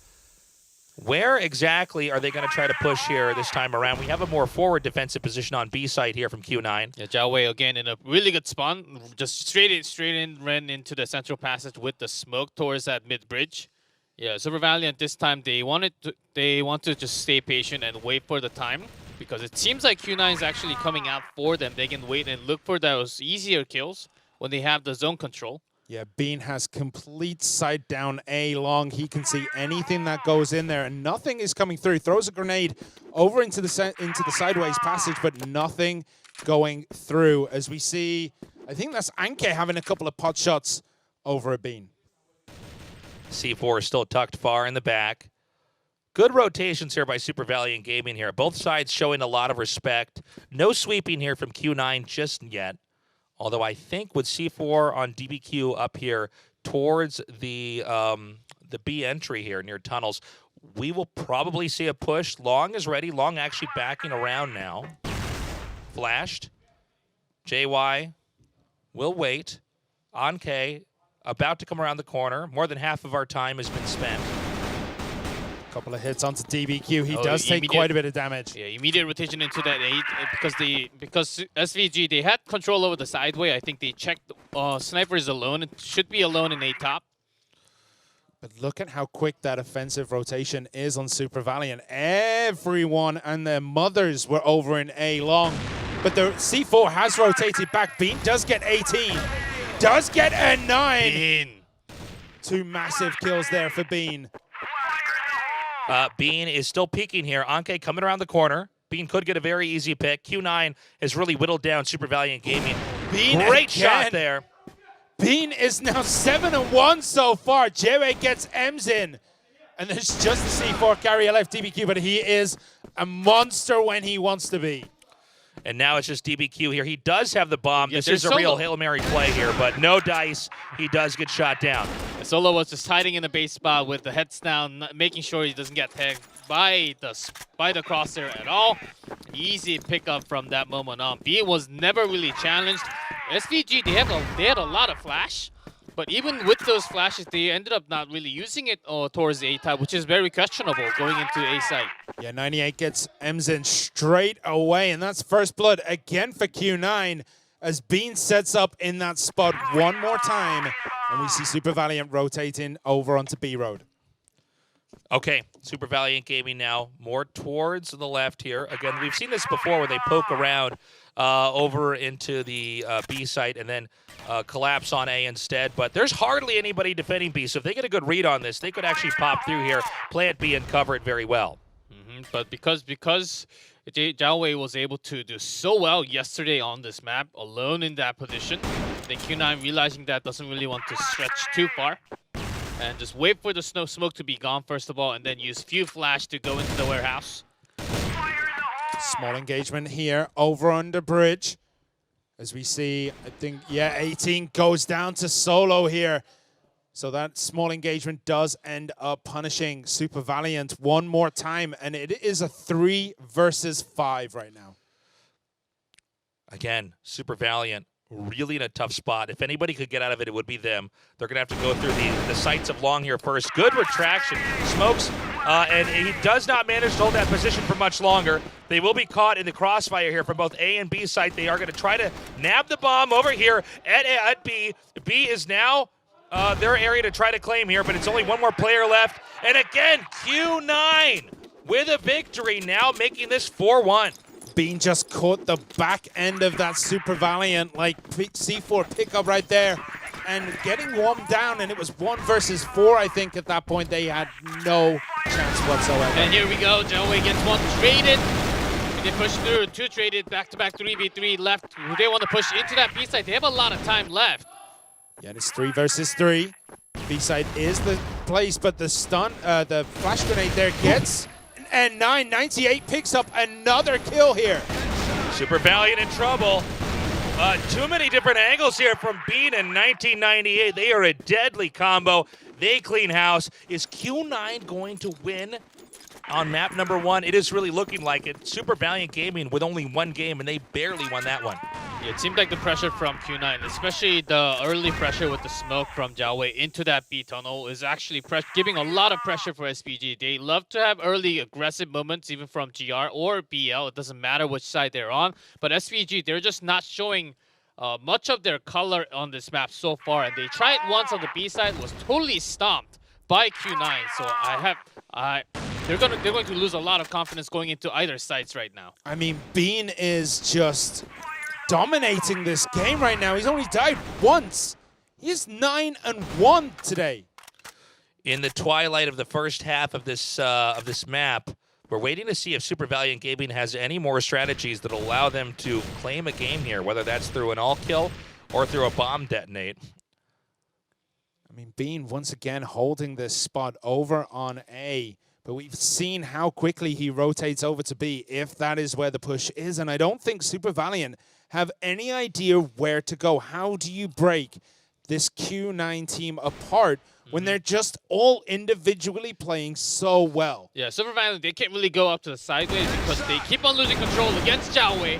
Where exactly are they going to try to push here this time around? We have a more forward defensive position on B side here from Q9. Yeah, Zhao Wei again in a really good spot. Just straight in, ran into the central passage with the smoke towards that mid bridge. Yeah, Super Valiant this time they want to just stay patient and wait for the time, because it seems like Q9 is actually coming out for them. They can wait and look for those easier kills when they have the zone control. Yeah, Bean has complete sight down A long. He can see anything that goes in there, and nothing is coming through. Throws a grenade over into the sideways passage, but nothing going through. As we see, I think that's Anke having a couple of pot shots over at Bean. C4 is still tucked far in the back. Good rotations here by Super Valiant Gaming here. Both sides showing a lot of respect. No sweeping here from Q9 just yet. Although I think with C4 on DBQ up here towards the B entry here near tunnels, we will probably see a push. Long is ready. Long actually backing around now. Flashed. JY will wait. Anke about to come around the corner. More than half of our time has been spent. Couple of hits onto DBQ. He does take quite a bit of damage. Yeah, immediate rotation into that 8 because SVG, they had control over the sideway. I think they checked Sniper is alone. It should be alone in A top. But look at how quick that offensive rotation is on Super Valiant. Everyone and their mothers were over in A long. But the C4 has rotated back. Bean does get 18. Does get a 9. Bean. 2 massive kills there for Bean. Bean is still peeking here. Anke coming around the corner. Bean could get a very easy pick. Q9 has really whittled down Super Valiant Gaming. Bean Great again. shot there. Bean is now 7-1 so far. Jewe gets M's in. And there's just the C4 carrier left, DBQ, but he is a monster when he wants to be. And now it's just DBQ here. He does have the bomb. Yeah, this is a real Hail Mary play here, but no dice. He does get shot down. Solo was just hiding in the base spot with the heads down, making sure he doesn't get tagged by the crosshair at all. Easy pickup from that moment on. Bean was never really challenged. SVG, they had a lot of flash, but even with those flashes, they ended up not really using it towards the A-type, which is very questionable going into A site. Yeah, 98 gets M's in straight away, and that's first blood again for Q9 as Bean sets up in that spot one more time, and we see Super Valiant rotating over onto B Road. Okay, Super Valiant Gaming now more towards the left here. Again, we've seen this before where they poke around over into the B site and then collapse on A instead. But there's hardly anybody defending B, so if they get a good read on this, they could actually pop through here, plant B, and cover it very well. But because Zhao Wei was able to do so well yesterday on this map, alone in that position, then Q9 realizing that doesn't really want to stretch too far. And just wait for the smoke to be gone first of all, and then use few flash to go into the warehouse. Small engagement here over under bridge. As we see, I think, yeah, 18 goes down to Solo here. So that small engagement does end up punishing Super Valiant one more time, and it is a 3 versus 5 right now. Again, Super Valiant really in a tough spot. If anybody could get out of it, it would be them. They're going to have to go through the sights of Long here first. Good retraction. Smokes, and he does not manage to hold that position for much longer. They will be caught in the crossfire here from both A and B site. They are going to try to nab the bomb over here at B. B is now their area to try to claim here, but it's only one more player left. And again, Q9 with a victory, now making this 4-1. Bean just caught the back end of that Super Valiant, like C4 pickup right there, and getting warmed down, and it was 1 versus 4, I think, at that point. They had no chance whatsoever. And here we go, Zhao Wei gets one traded. They push through. 2 traded, back-to-back 3v3 left. They want to push into that B side. They have a lot of time left. Yeah, and it's 3 versus 3. B-side is the place, but the the flash grenade there gets, and 998 picks up another kill here. Super Valiant in trouble. Too many different angles here from Bean in 1998. They are a deadly combo. They clean house. Is Q9 going to win on map number 1? It is really looking like it. Super Valiant Gaming with only 1 game, and they barely won that one. Yeah, it seemed like the pressure from Q9, especially the early pressure with the smoke from Jiawei into that B tunnel, is actually giving a lot of pressure for SPG. They love to have early aggressive moments, even from GR or BL. It doesn't matter which side they're on. But SPG, they're just not showing much of their color on this map so far. And they tried once on the B side, was totally stomped by Q9. So they're going to lose a lot of confidence going into either sides right now. I mean, Bean is just dominating this game right now. He's only died once. He is 9-1 today. In the twilight of the first half of this map, we're waiting to see if Super Valiant Gaming has any more strategies that will allow them to claim a game here, whether that's through an all kill or through a bomb detonate. I mean, Bean once again holding this spot over on A. But we've seen how quickly he rotates over to B if that is where the push is. And I don't think Super Valiant have any idea where to go. How do you break this Q9 team apart when they're just all individually playing so well? Yeah, Super Valiant, they can't really go up to the sideways because they keep on losing control against Jiawei.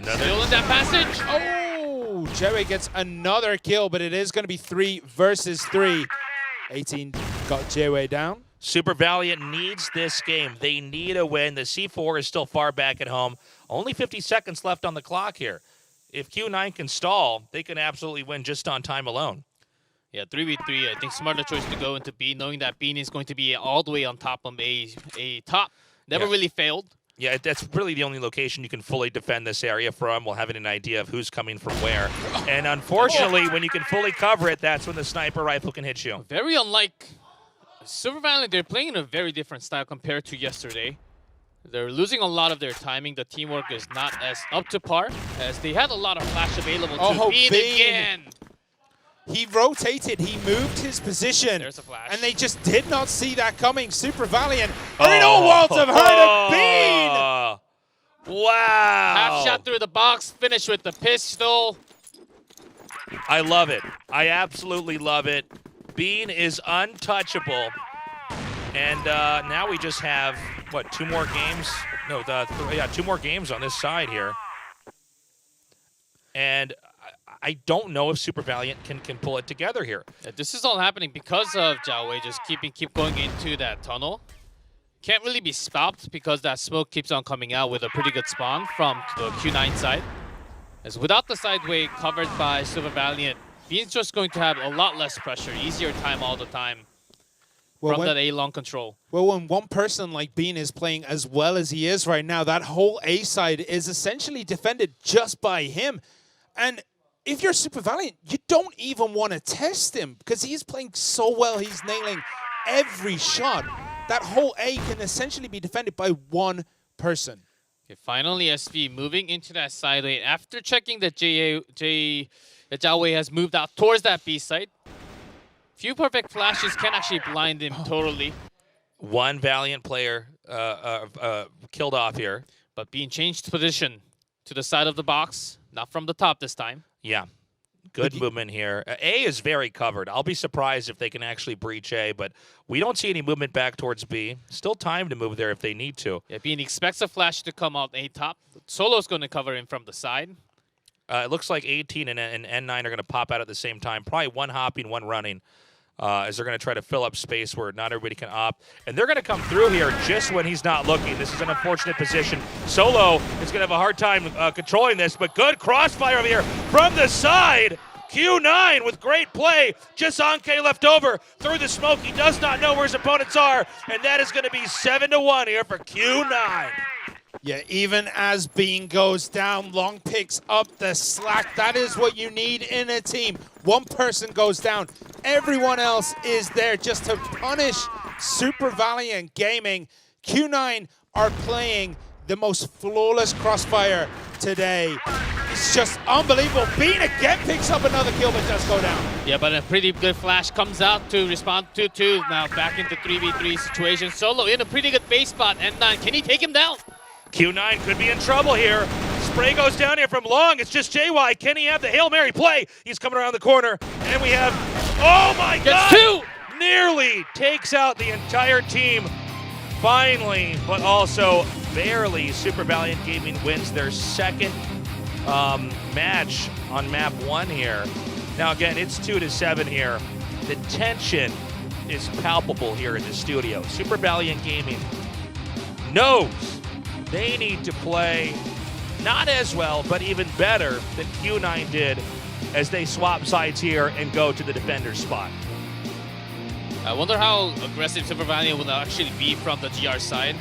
Still in that passage. Oh, Jiawei gets another kill, but it is going to be 3 versus 3. 18 got Jiawei down. Super Valiant needs this game. They need a win. The C4 is still far back at home. Only 50 seconds left on the clock here. If Q9 can stall, they can absolutely win just on time alone. Yeah, 3v3. I think smarter choice to go into B, knowing that Bean is going to be all the way on top of a top. Never really failed. Yeah, that's really the only location you can fully defend this area from while having an idea of who's coming from where. And unfortunately, when you can fully cover it, that's when the sniper rifle can hit you. Very unlike Super Valiant. They're playing in a very different style compared to yesterday. They're losing a lot of their timing. The teamwork is not as up to par, as they had a lot of flash available to Bean again. He rotated, he moved his position. There's a flash. And they just did not see that coming. Super Valiant are in all worlds have heard of Bean! Wow. Half shot through the box, finish with the pistol. I love it. I absolutely love it. Bean is untouchable. And now we just have, what, 2 more games? No, 2 more games on this side here. And I don't know if Super Valiant can pull it together here. Yeah, this is all happening because of Jiawei just keep going into that tunnel. Can't really be stopped because that smoke keeps on coming out with a pretty good spawn from the Q9 side. As without the sideway covered by Super Valiant, Bean's just going to have a lot less pressure, easier time all the time from that A-long control. Well, when one person like Bean is playing as well as he is right now, that whole A side is essentially defended just by him. And if you're Super Valiant, you don't even want to test him because he's playing so well. He's nailing every shot. That whole A can essentially be defended by one person. Okay, finally, SV moving into that side lane after checking that Jiawei has moved out towards that B side. Few perfect flashes can actually blind him totally. One Valiant player killed off here. But being changed position to the side of the box, not from the top this time. Yeah, good movement here. A is very covered. I'll be surprised if they can actually breach A, but we don't see any movement back towards B. Still time to move there if they need to. Yeah, Bean expects a flash to come out A top. Solo's going to cover him from the side. It looks like 18 and N9 are going to pop out at the same time. Probably one hopping, one running. As they're going to try to fill up space where not everybody can opt. And they're going to come through here just when he's not looking. This is an unfortunate position. Solo is going to have a hard time controlling this, but good crossfire over here from the side. Q9 with great play. Just Anke left over through the smoke. He does not know where his opponents are, and that is going to be 7-1 here for Q9. Yeah, even as Bean goes down, Long picks up the slack. That is what you need in a team. One person goes down. Everyone else is there just to punish Super Valiant Gaming. Q9 are playing the most flawless Crossfire today. It's just unbelievable. Bean again picks up another kill, but does go down. Yeah, but a pretty good flash comes out to respond to 2. Now back into 3v3 situation. Solo in a pretty good base spot. N9, can he take him down? Q9 could be in trouble here. Spray goes down here from long. It's just JY. Can he have the Hail Mary play? He's coming around the corner. And we have, oh my God! Gets 2! Nearly takes out the entire team. Finally, but also barely, Super Valiant Gaming wins their second match on map 1 here. Now again, it's 2-7 here. The tension is palpable here in the studio. Super Valiant Gaming knows they need to play not as well, but even better than Q9 did as they swap sides here and go to the defender's spot. I wonder how aggressive Super Valiant will actually be from the GR side.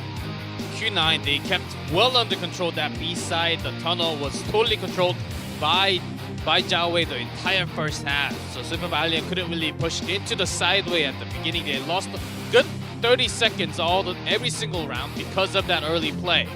Q9, they kept well under control that B side. The tunnel was totally controlled by Zhao Wei the entire first half. So Super Valiant couldn't really push into the sideway at the beginning. They lost a good 30 seconds every single round because of that early play.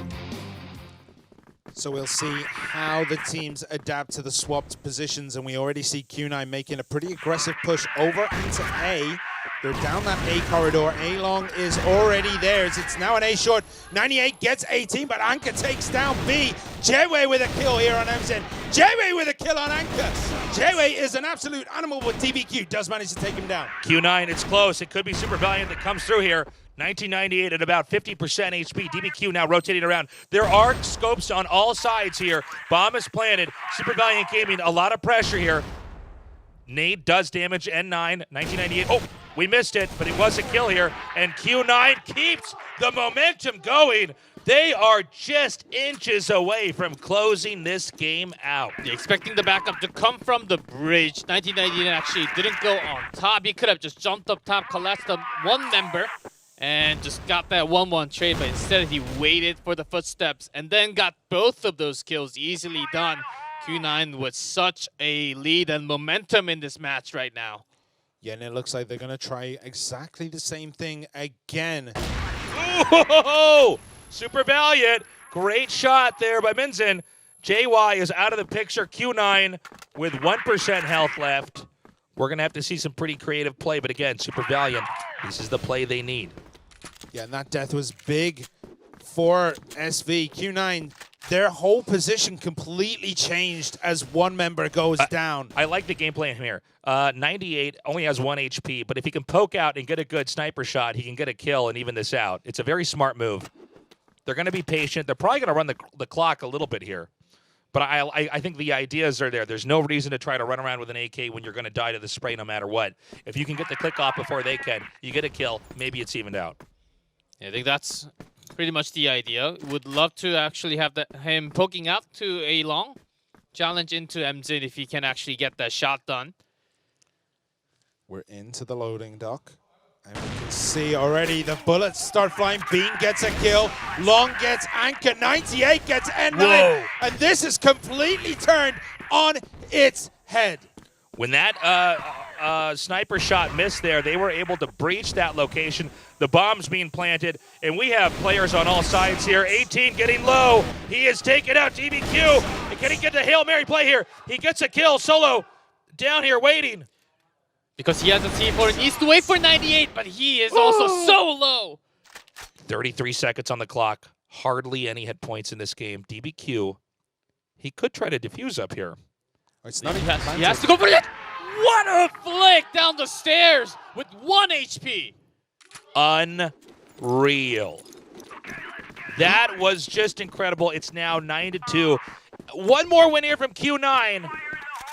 So we'll see how the teams adapt to the swapped positions, and we already see Q9 making a pretty aggressive push over into A. They're down that A corridor. A-Long is already theirs. It's now an A short. 98 gets 18, but Anka takes down B. Jway with a kill here on MZ. Jway with a kill on Anka. Jway is an absolute animal, but DBQ does manage to take him down. Q9, it's close. It could be Super Valiant that comes through here. 1998 at about 50% HP. DBQ now rotating around. There are scopes on all sides here. Bomb is planted. Super Valiant Gaming, a lot of pressure here. Nade does damage N9, 1998. Oh, we missed it, but it was a kill here. And Q9 keeps the momentum going. They are just inches away from closing this game out. They're expecting the backup to come from the bridge. 1998 actually didn't go on top. He could have just jumped up top, collapsed the one member, and just got that 1-1 trade, but instead he waited for the footsteps and then got both of those kills easily done. Q9 with such a lead and momentum in this match right now. Yeah, and it looks like they're going to try exactly the same thing again. Ooh, Super Valiant. Great shot there by Minzen. JY is out of the picture. Q9 with 1% health left. We're going to have to see some pretty creative play, but again, Super Valiant, this is the play they need. Yeah, and that death was big for SV. Q9, their whole position completely changed as one member goes down. I like the game plan here. 98 only has 1 HP, but if he can poke out and get a good sniper shot, he can get a kill and even this out. It's a very smart move. They're going to be patient. They're probably going to run the clock a little bit here. But I think the ideas are there. There's no reason to try to run around with an AK when you're going to die to the spray no matter what. If you can get the click off before they can, you get a kill, maybe it's evened out. Yeah, I think that's pretty much the idea. Would love to actually have him poking out to A-Long. Challenge into MZ if he can actually get that shot done. We're into the loading dock. And we can see already the bullets start flying. Bean gets a kill. Long gets Anchor. 98 gets N9. Whoa. And this is completely turned on its head. When that sniper shot missed there, they were able to breach that location. The bomb's being planted, and we have players on all sides here. 18 getting low. He is taking out DBQ. And can he get the Hail Mary play here? He gets a kill. Solo down here waiting. Because he has a C4, he needs to wait for 98, but he is also so low. 33 seconds on the clock. Hardly any hit points in this game. DBQ, he could try to defuse up here. It's not He has to go for it. What a flick down the stairs with 1 HP. Unreal. That was just incredible. It's now 9-2. One more win here from Q9.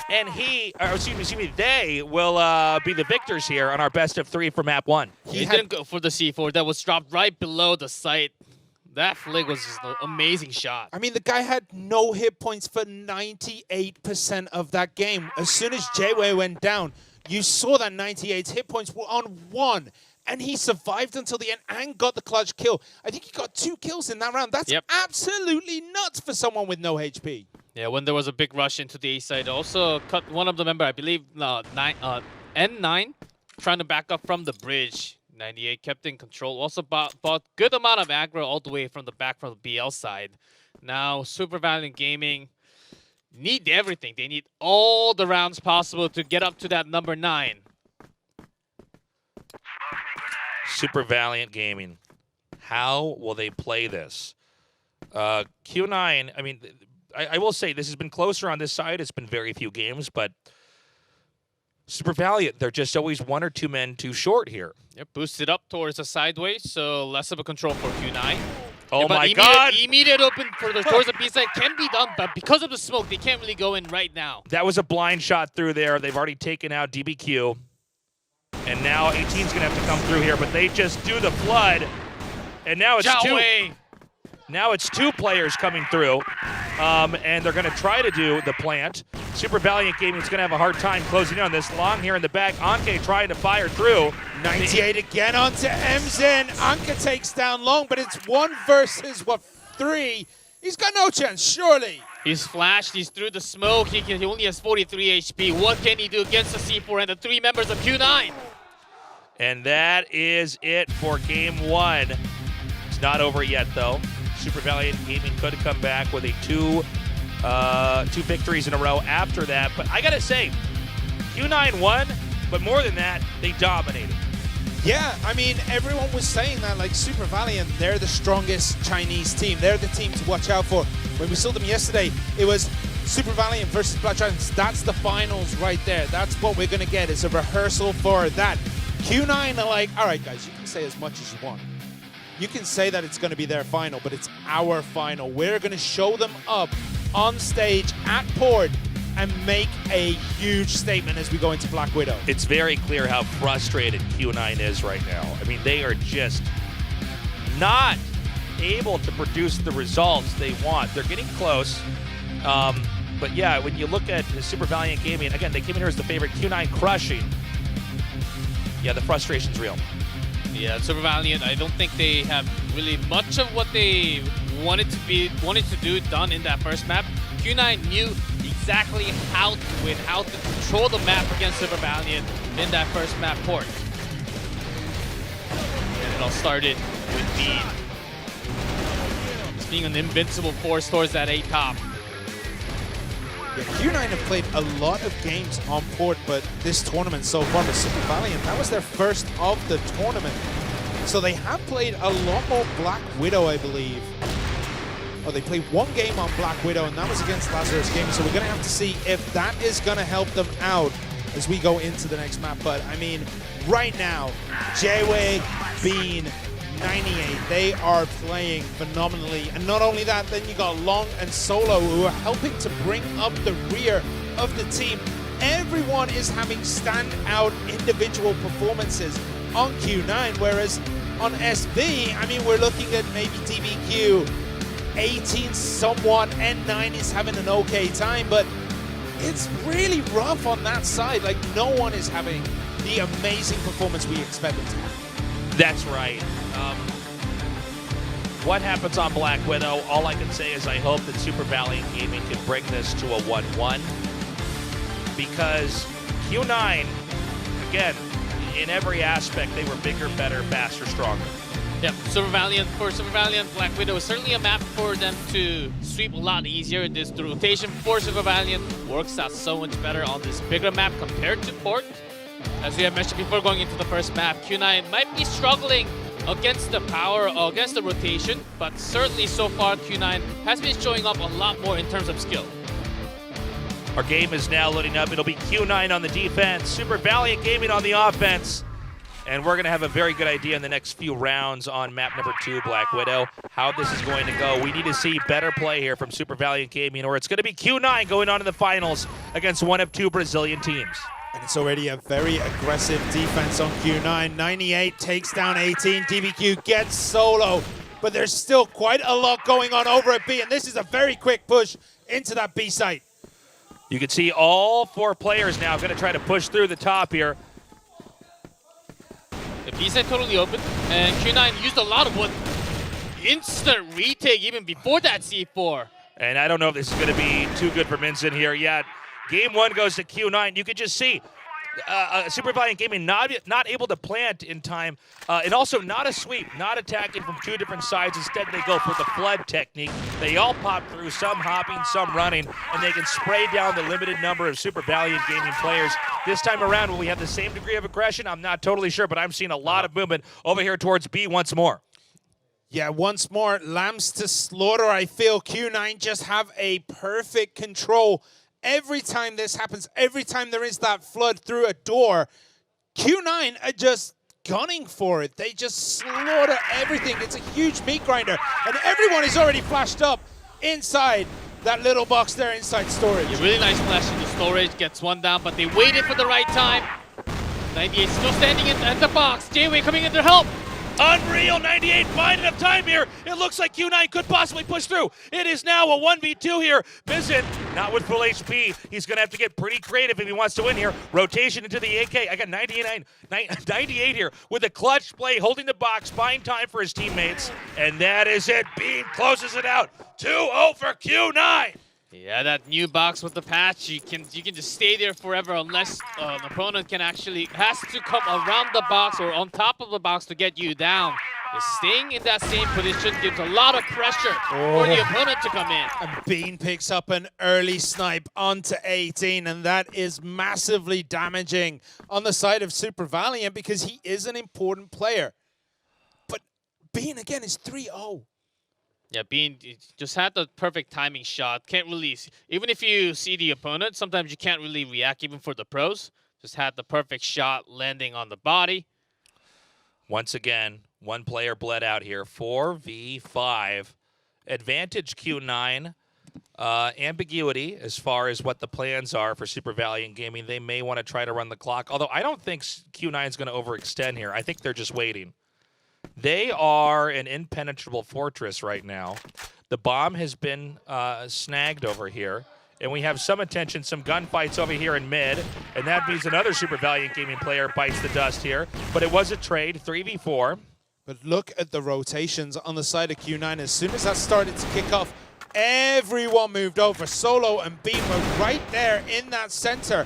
And they will be the victors here on our best of 3 for map 1. He didn't go for the C4. That was dropped right below the site. That flick was just an amazing shot. I mean, the guy had no hit points for 98% of that game. As soon as Jway went down, you saw that 98's hit points were on 1. And he survived until the end and got the clutch kill. I think he got 2 kills in that round. That's absolutely nuts for someone with no HP. Yeah, when there was a big rush into the A side, also cut one of the member, I believe N9, trying to back up from the bridge. 98 kept in control. Also bought good amount of aggro all the way from the back from the BL side. Now Super Valiant Gaming need everything. They need all the rounds possible to get up to that number 9. Super Valiant Gaming. How will they play this? Q9, I mean, I will say this has been closer on this side. It's been very few games, but Super Valiant, they're just always 1 or 2 men too short here. Yep, boosted up towards the sideways, so less of a control for Q9. Oh Yeah, but my God! Immediate open for the towards the B side can be done, but because of the smoke, they can't really go in right now. That was a blind shot through there. They've already taken out DBQ. And now 18's going to have to come through here, but they just do the flood. And now it's two players coming through. And they're going to try to do the plant. Super Valiant Gaming is going to have a hard time closing in on this. Long here in the back. Anke trying to fire through. 98 again onto Emzin. Anka takes down Long, but it's 1 versus 3. He's got no chance, surely. He's flashed, he's through the smoke, he only has 43 HP. What can he do against the C4 and the 3 members of Q9? And that is it for game 1. It's not over yet, though. Super Valiant Gaming could come back with a two victories in a row after that. But I gotta say, Q9 won, but more than that, they dominated. Yeah, I mean, everyone was saying that, like, Super Valiant, they're the strongest Chinese team. They're the team to watch out for. When we saw them yesterday, it was Super Valiant versus Black Dragons. That's the finals right there. That's what we're going to get. It's a rehearsal for that. Q9 are like, all right, guys, you can say as much as you want. You can say that it's going to be their final, but it's our final. We're going to show them up on stage at Port and make a huge statement as we go into Black Widow. It's very clear how frustrated Q9 is right now. I mean, they are just not able to produce the results they want. They're getting close. But yeah, when you look at Super Valiant Gaming, again, they came in here as the favorite, Q9 crushing. Yeah, the frustration's real. Yeah, Super Valiant, I don't think they have really much of what they wanted to do done in that first map. Q9 knew exactly how to win, how to control the map against Super Valiant in that first map Port. And it all started with Bean just being an invincible force towards that A top. Yeah, Q9 have played a lot of games on Port, but this tournament so far with Super Valiant, that was their first of the tournament. So they have played a lot more Black Widow, I believe. Oh, they played 1 game on Black Widow, and that was against Lazarus Gaming. So we're going to have to see if that is going to help them out as we go into the next map. But, I mean, right now, Jaewei, Bean, 98, they are playing phenomenally. And not only that, then you got Long and Solo who are helping to bring up the rear of the team. Everyone is having standout individual performances on Q9, whereas on SB, I mean, we're looking at maybe DBQ, 18 somewhat, N9 is having an okay time, but it's really rough on that side. Like, no one is having the amazing performance we expect them to have. That's right. What happens on Black Widow? All I can say is I hope that Super Valiant Gaming can bring this to a 1-1, because Q9, again, in every aspect, they were bigger, better, faster, stronger. Yep, for Super Valiant, Black Widow is certainly a map for them to sweep a lot easier. The rotation for Super Valiant works out so much better on this bigger map compared to Port. As we have mentioned before going into the first map, Q9 might be struggling against the power, against the rotation, but certainly so far Q9 has been showing up a lot more in terms of skill. Our game is now loading up. It'll be Q9 on the defense, Super Valiant Gaming on the offense. And we're going to have a very good idea in the next few rounds on map number 2, Black Widow, how this is going to go. We need to see better play here from Super Valiant Gaming, or it's going to be Q9 going on to the finals against one of 2 Brazilian teams. And it's already a very aggressive defense on Q9. 98 takes down 18. DBQ gets Solo, but there's still quite a lot going on over at B, and this is a very quick push into that B site. You can see all 4 players now going to try to push through the top here. The B side totally open, and Q9 used a lot of wood. Instant retake even before that C4. And I don't know if this is going to be too good for Minson here yet. Game 1 goes to Q9. You can just see Super Valiant Gaming not able to plant in time, and also not a sweep, not attacking from two different sides. Instead, they go for the flood technique. They all pop through, some hopping, some running, and they can spray down the limited number of Super Valiant Gaming players. This time around, will we have the same degree of aggression? I'm not totally sure, but I'm seeing a lot of movement over here towards B once more. Yeah, once more, lambs to slaughter. I feel Q9 just have a perfect control. Every time this happens, every time there is that flood through a door, Q9 are just gunning for it. They just slaughter everything. It's a huge meat grinder. And everyone is already flashed up inside that little box there inside storage. Yeah, really nice flash into storage. Gets one down, but they waited for the right time. 98 still standing at the box. J-Way coming in to help. Unreal, 98 buying enough time here. It looks like Q9 could possibly push through. It is now a 1v2 here. Visit, not with full HP. He's going to have to get pretty creative if he wants to win here. Rotation into the AK. I got 98 here with a clutch play, holding the box, buying time for his teammates. And that is it. Bean closes it out. 2-0 for Q9. Yeah, that new box with the patch, you can just stay there forever unless an opponent has to come around the box or on top of the box to get you down. Just staying in that same position gives a lot of pressure for the opponent to come in. And Bean picks up an early snipe onto 18, and that is massively damaging on the side of Super Valiant because he is an important player. But Bean, again, is 3-0. Yeah, Bean just had the perfect timing shot. Can't really, even if you see the opponent, sometimes you can't really react even for the pros. Just had the perfect shot landing on the body. Once again, one player bled out here. 4v5. Advantage Q9. Ambiguity as far as what the plans are for Super Valiant Gaming. They may want to try to run the clock, although I don't think Q9 is going to overextend here. I think they're just waiting. They are an impenetrable fortress right now. The bomb has been snagged over here. And we have some attention, some gunfights over here in mid. And that means another Super Valiant Gaming player bites the dust here. But it was a trade, 3v4. But look at the rotations on the side of Q9. As soon as that started to kick off, everyone moved over. Solo and Beam were right there in that center.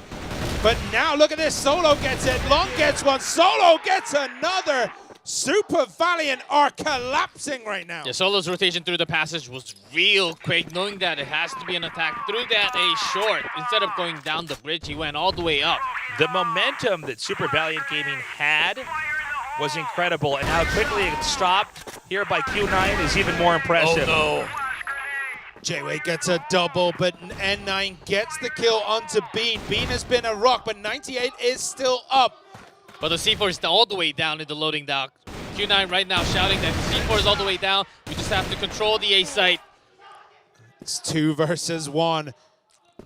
But now look at this. Solo gets it. Long gets one. Solo gets another. Super Valiant are collapsing right now. Yeah, Solo's rotation through the passage was real quick, knowing that it has to be an attack through that A short. Instead of going down the bridge, he went all the way up. The momentum that Super Valiant Gaming had was incredible, and how quickly it stopped here by Q9 is even more impressive. Oh, no. J-Way gets a double, but N9 gets the kill onto Bean. Bean has been a rock, but 98 is still up. But the C4 is all the way down in the loading dock. Q9 right now shouting that the C4 is all the way down. We just have to control the A site. It's 2 versus 1.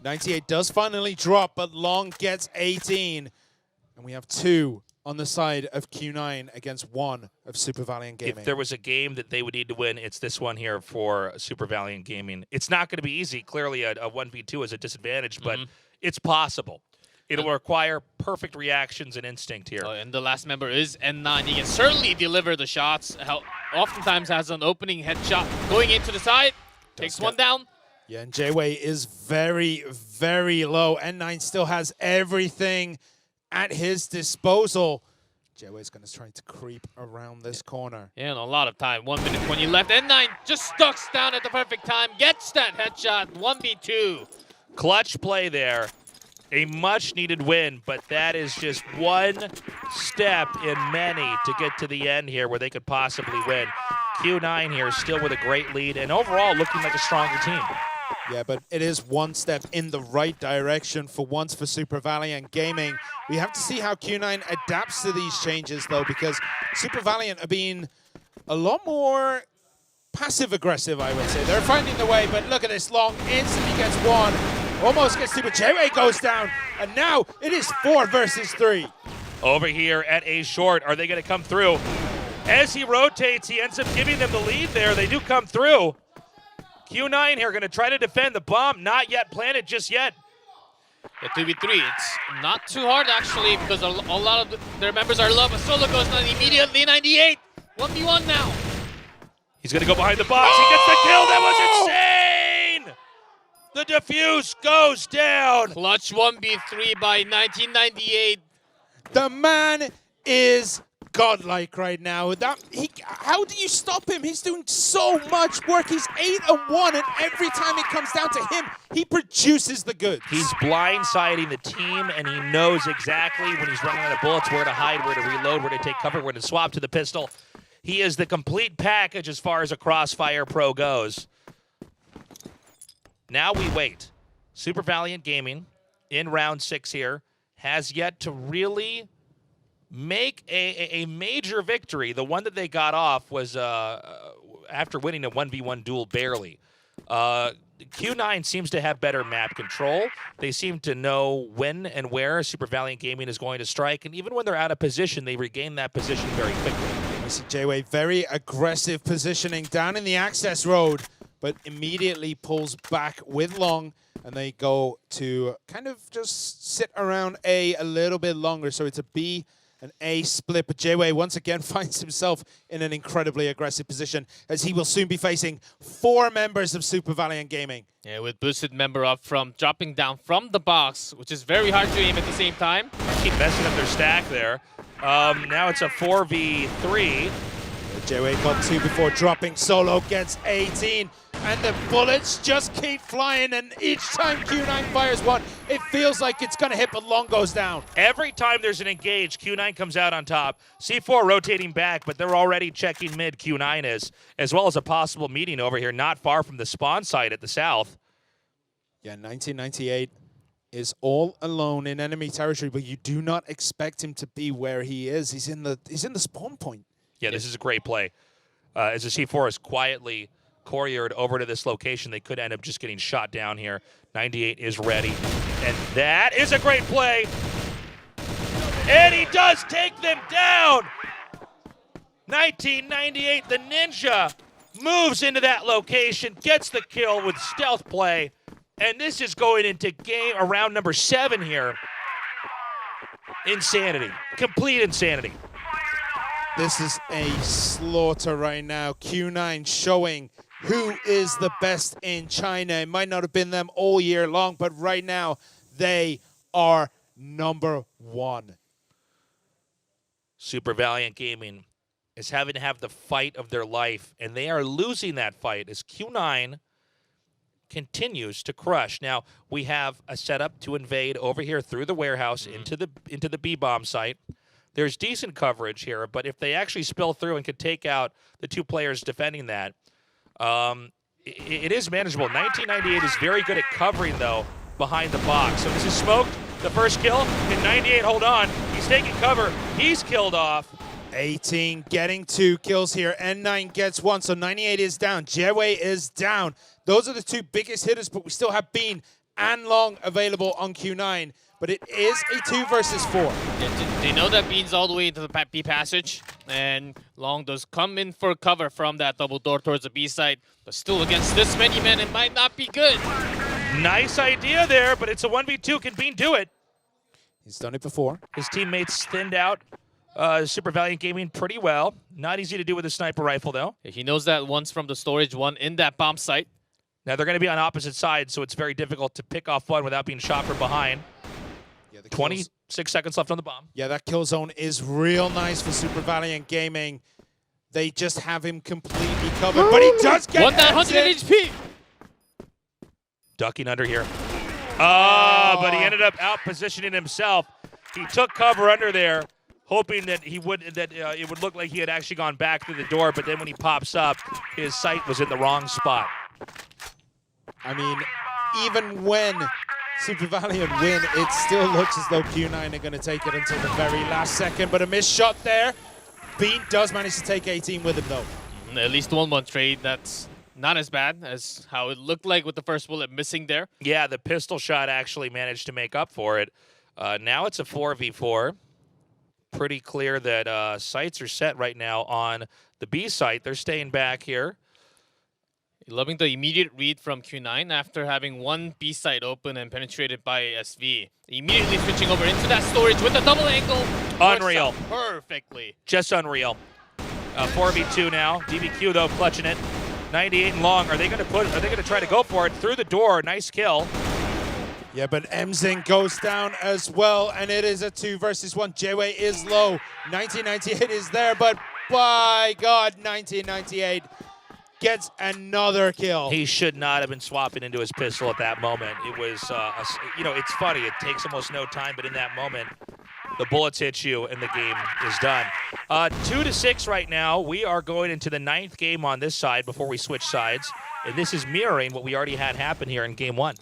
98 does finally drop, but Long gets 18. And we have 2 on the side of Q9 against 1 of Super Valiant Gaming. If there was a game that they would need to win, it's this one here for Super Valiant Gaming. It's not going to be easy. Clearly, a 1v2 is a disadvantage, but it's possible. It'll require perfect reactions and instinct here. And the last member is N9. He can certainly deliver the shots. Oftentimes has an opening headshot going into the side. Takes one down. Yeah, and J-Way is very, very low. N9 still has everything at his disposal. J-Way's going to try to creep around this corner. Yeah, and a lot of time. 1 minute 20 left. N9 just ducks down at the perfect time. Gets that headshot. 1v2. Clutch play there. A much-needed win, but that is just one step in many to get to the end here where they could possibly win. Q9 here still with a great lead and overall looking like a stronger team. Yeah, but it is one step in the right direction for once for Super Valiant Gaming. We have to see how Q9 adapts to these changes, though, because Super Valiant are being a lot more passive-aggressive, I would say. They're finding the way, but look at this. Long instantly gets one. Almost gets 2, but J-Way goes down. And now it is 4 versus 3. Over here at A short, are they going to come through? As he rotates, he ends up giving them the lead there. They do come through. Q9 here going to try to defend the bomb. Not yet planted just yet. The 2v3, it's not too hard actually because a lot of their members are low, but Solo goes down immediately. 98, 1v1 now. He's going to go behind the box. He gets the kill. That was insane. The defuse goes down. Clutch 1v3 by 1998. The man is godlike right now. How do you stop him? He's doing so much work. He's 8-1, and every time it comes down to him, he produces the goods. He's blindsiding the team, and he knows exactly when he's running out of bullets, where to hide, where to reload, where to take cover, where to swap to the pistol. He is the complete package as far as a Crossfire pro goes. Now we wait. Super Valiant Gaming in round 6 here has yet to really make a major victory. The one that they got off was after winning a 1v1 duel barely. Q9 seems to have better map control. They seem to know when and where Super Valiant Gaming is going to strike, and even when they're out of position, they regain that position very quickly. We see J-Way very aggressive positioning down in the access road, but immediately pulls back with Long, and they go to kind of just sit around A a little bit longer. So it's a B and A split, but J-Way once again finds himself in an incredibly aggressive position, as he will soon be facing 4 members of Super Valiant Gaming. Yeah, with boosted member up from dropping down from the box, which is very hard to aim at the same time. Keep messing up their stack there. Now it's a 4v3. J-Way got 2 before dropping. Solo gets 18. And the bullets just keep flying, and each time Q9 fires one, it feels like it's going to hit, but Long goes down. Every time there's an engage, Q9 comes out on top. C4 rotating back, but they're already checking mid, Q9 is, as well as a possible meeting over here not far from the spawn site at the south. Yeah, 1998 is all alone in enemy territory, but you do not expect him to be where he is. He's in the spawn point. Yeah, this is a great play. As the C4 is quietly couriered over to this location, they could end up just getting shot down here. 98 is ready, and that is a great play. And he does take them down. 1998, the Ninja, moves into that location, gets the kill with stealth play, and this is going into round number 7 here. Insanity, complete insanity. This is a slaughter right now. Q9 showing who is the best in China. It might not have been them all year long, but right now they are number 1. Super Valiant Gaming is having to have the fight of their life, and they are losing that fight as Q9 continues to crush. Now, we have a setup to invade over here through the warehouse into the B-bomb site. There's decent coverage here, but if they actually spill through and could take out the 2 players defending that, it is manageable. 1998 is very good at covering, though, behind the box. So this is smoked, the first kill, and 98, hold on. He's taking cover. He's killed off. 18 getting 2 kills here. N9 gets 1, so 98 is down. J-Way is down. Those are the 2 biggest hitters, but we still have Bean and Long available on Q9. But it is a 2 versus 4. Yeah, they know that Bean's all the way into the B passage, and Long does come in for cover from that double door towards the B side, but still against this many men, it might not be good. Nice idea there, but it's a 1v2. Can Bean do it? He's done it before. His teammates thinned out Super Valiant Gaming pretty well. Not easy to do with a sniper rifle, though. Yeah, he knows that one's from the storage, one in that bomb site. Now, they're going to be on opposite sides, so it's very difficult to pick off one without being shot from behind. 26 seconds left on the bomb. Yeah, that kill zone is real nice for Super Valiant Gaming. They just have him completely covered, but he does get 100 HP. Ducking under here. But he ended up out-positioning himself. He took cover under there, hoping that it would look like he had actually gone back through the door, but then when he pops up, his sight was in the wrong spot. I mean, even when Super Valiant win, it still looks as though Q9 are going to take it until the very last second, but a missed shot there. Bean does manage to take 18 with him, though. At least 1-1 trade. That's not as bad as how it looked like with the first bullet missing there. Yeah, the pistol shot actually managed to make up for it. Now it's a 4v4. Pretty clear that sights are set right now on the B site. They're staying back here. Loving the immediate read from Q9 after having one B site open and penetrated by SV. Immediately switching over into that storage with a double angle. Unreal. Perfectly. Just unreal. 4v2 now. DBQ though clutching it. 98 and Long. Are they going to try to go for it through the door? Nice kill. Yeah, but Emzin goes down as well, and it is a 2 versus 1. Jway is low. 1998 is there, but by God, 1998 gets another kill. He should not have been swapping into his pistol at that moment. It was, it's funny. It takes almost no time, but in that moment, the bullets hit you and the game is done. 2-6 right now. We are going into the 9th game on this side before we switch sides, and this is mirroring what we already had happen here in game 1.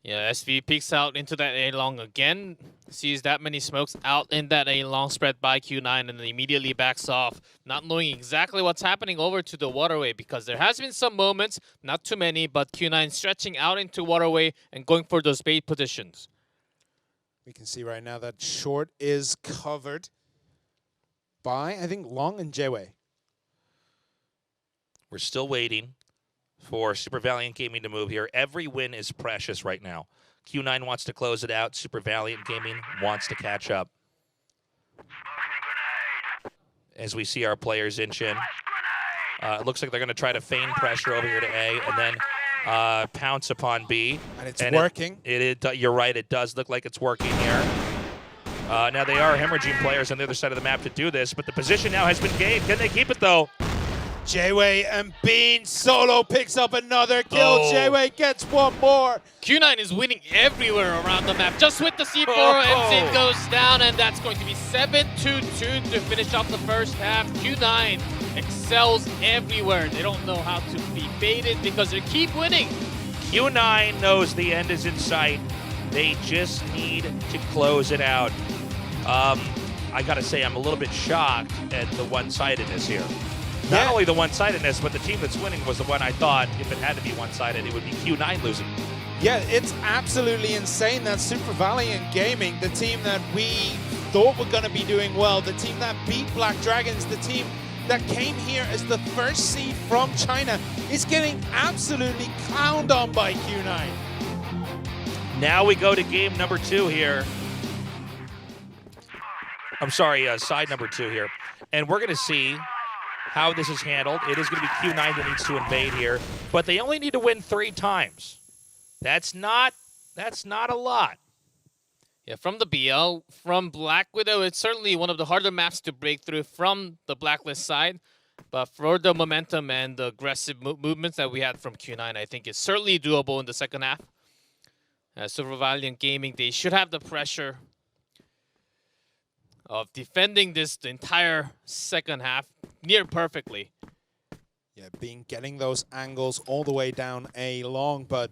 Yeah, SV peeks out into that A-long again, sees that many smokes out in that A-long spread by Q9, and then immediately backs off, not knowing exactly what's happening over to the waterway, because there has been some moments, not too many, but Q9 stretching out into waterway and going for those bait positions. We can see right now that short is covered by, I think, Long and Jway. We're still waiting for Super Valiant Gaming to move here. Every win is precious right now. Q9 wants to close it out. Super Valiant Gaming wants to catch up. As we see our players inch in. It looks like they're going to try to feign pressure over here to A and then pounce upon B. And it's working. You're right, it does look like it's working here. Now they are hemorrhaging players on the other side of the map to do this, but the position now has been gained. Can they keep it though? Jway and Bean solo picks up another kill. Oh. Jway gets one more. Q9 is winning everywhere around the map. Just with the C4, Emzin goes down, and that's going to be 7-2-2 to finish off the first half. Q9 excels everywhere. They don't know how to be baited because they keep winning. Q9 knows the end is in sight. They just need to close it out. I gotta say, I'm a little bit shocked at the one-sidedness here. Not only the one-sidedness, but the team that's winning was the one I thought, if it had to be one-sided, it would be Q9 losing. Yeah, it's absolutely insane that Super Valiant Gaming, the team that we thought were going to be doing well, the team that beat Black Dragons, the team that came here as the first seed from China, is getting absolutely clowned on by Q9. Now we go to game number 2 here. I'm sorry, side number 2 here. And we're going to see how this is handled. It is going to be Q9 that needs to invade here, but they only need to win 3 times. That's not a lot. Yeah, from the BL, from Black Widow, it's certainly one of the harder maps to break through from the Blacklist side, but for the momentum and the aggressive movements that we had from Q9, I think it's certainly doable in the second half. Super Valiant Gaming, they should have the pressure of defending this the entire second half near perfectly. Yeah, getting those angles all the way down A long, but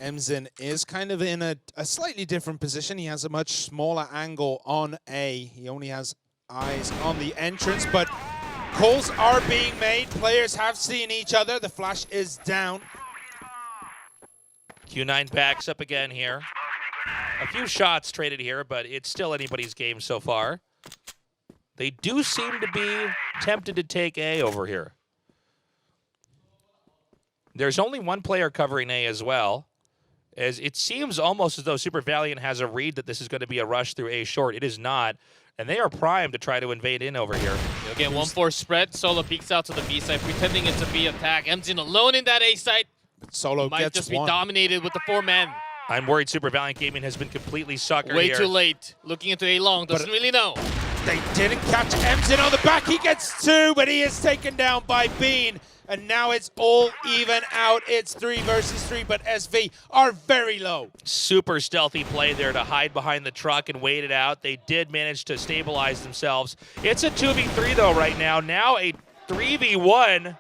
Emzin is kind of in a slightly different position. He has a much smaller angle on A. He only has eyes on the entrance, but calls are being made. Players have seen each other. The flash is down. Q9 backs up again here. A few shots traded here, but it's still anybody's game so far. They do seem to be tempted to take A over here. There's only one player covering A as well, as it seems almost as though Super Valiant has a read that this is going to be a rush through A short. It is not, and they are primed to try to invade in over here. Again, 1-4 spread. Solo peeks out to the B side, pretending it's a B attack. Emzin alone in that A side. Solo might just be dominated with the 4 men. I'm worried Super Valiant Gaming has been completely suckered Way here. too late. Looking into A long, doesn't really know. They didn't catch Emzin on the back. He gets 2, but he is taken down by Bean. And now it's all even out. It's 3 versus 3, but SV are very low. Super stealthy play there to hide behind the truck and wait it out. They did manage to stabilize themselves. It's a 2v3 though right now. Now a 3v1.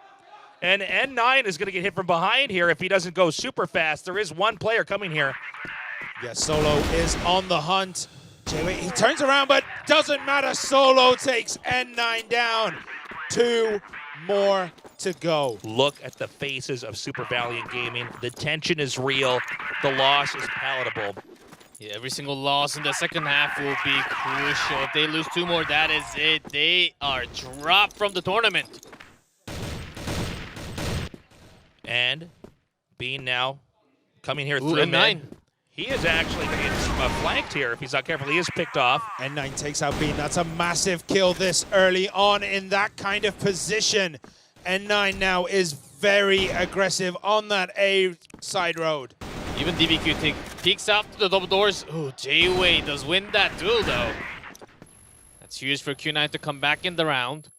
And N9 is going to get hit from behind here if he doesn't go super fast. There is one player coming here. Yeah, Solo is on the hunt. Jway, he turns around, but doesn't matter. Solo takes N9 down. 2 more to go. Look at the faces of Super Valiant Gaming. The tension is real. The loss is palatable. Yeah, every single loss in the second half will be crucial. If they lose 2 more, that is it. They are dropped from the tournament. And Bean now coming here through N9. He is actually going to get flanked here if he's not careful. He is picked off. N9 takes out Bean. That's a massive kill this early on in that kind of position. N9 now is very aggressive on that A side road. Even DBQ peeks out to the double doors. Oh, J-Way does win that duel though. That's huge for Q9 to come back in the round.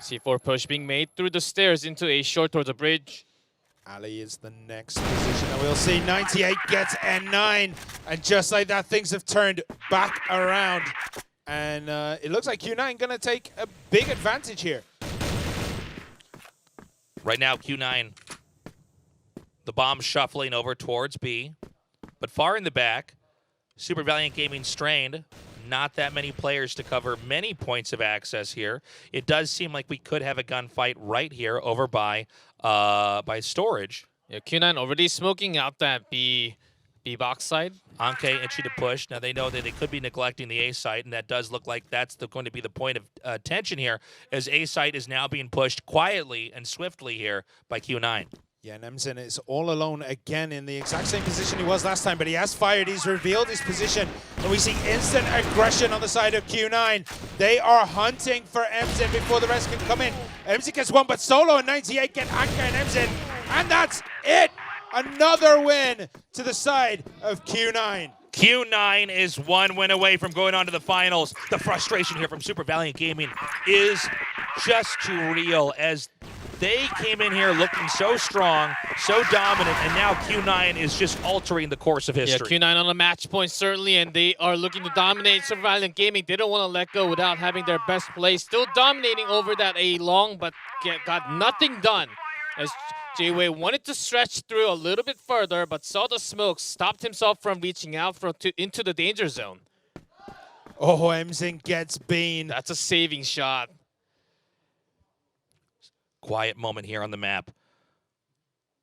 C4 push being made through the stairs into a short towards the bridge. Ali is the next position that we'll see. 98 gets N9. And just like that, things have turned back around. And it looks like Q9 going to take a big advantage here. Right now, Q9, the bomb shuffling over towards B. But far in the back, Super Valiant Gaming strained. Not that many players to cover many points of access here. It does seem like we could have a gunfight right here over by storage. Yeah, Q9 already smoking out that B box side. Anke itchy to push. Now they know that they could be neglecting the A site, and that does look like that's going to be the point of tension here, as A site is now being pushed quietly and swiftly here by Q9. Yeah, Nemzin is all alone again in the exact same position he was last time, but he has fired, he's revealed his position, and we see instant aggression on the side of Q9. They are hunting for Emzin before the rest can come in. Emzin gets one, but Solo and 98 get Anka and Emzin, and that's it! Another win to the side of Q9. Q9 is one win away from going on to the finals. The frustration here from Super Valiant Gaming is just too real, as they came in here looking so strong, so dominant, and now Q9 is just altering the course of history. Yeah, Q9 on a match point, certainly, and they are looking to dominate Super Valiant Gaming. They don't want to let go without having their best play. Still dominating over that A long, but got nothing done. As J-Way wanted to stretch through a little bit further, but saw the smoke, stopped himself from reaching out into the danger zone. Oh, Emzin gets bean. That's a saving shot. Quiet moment here on the map.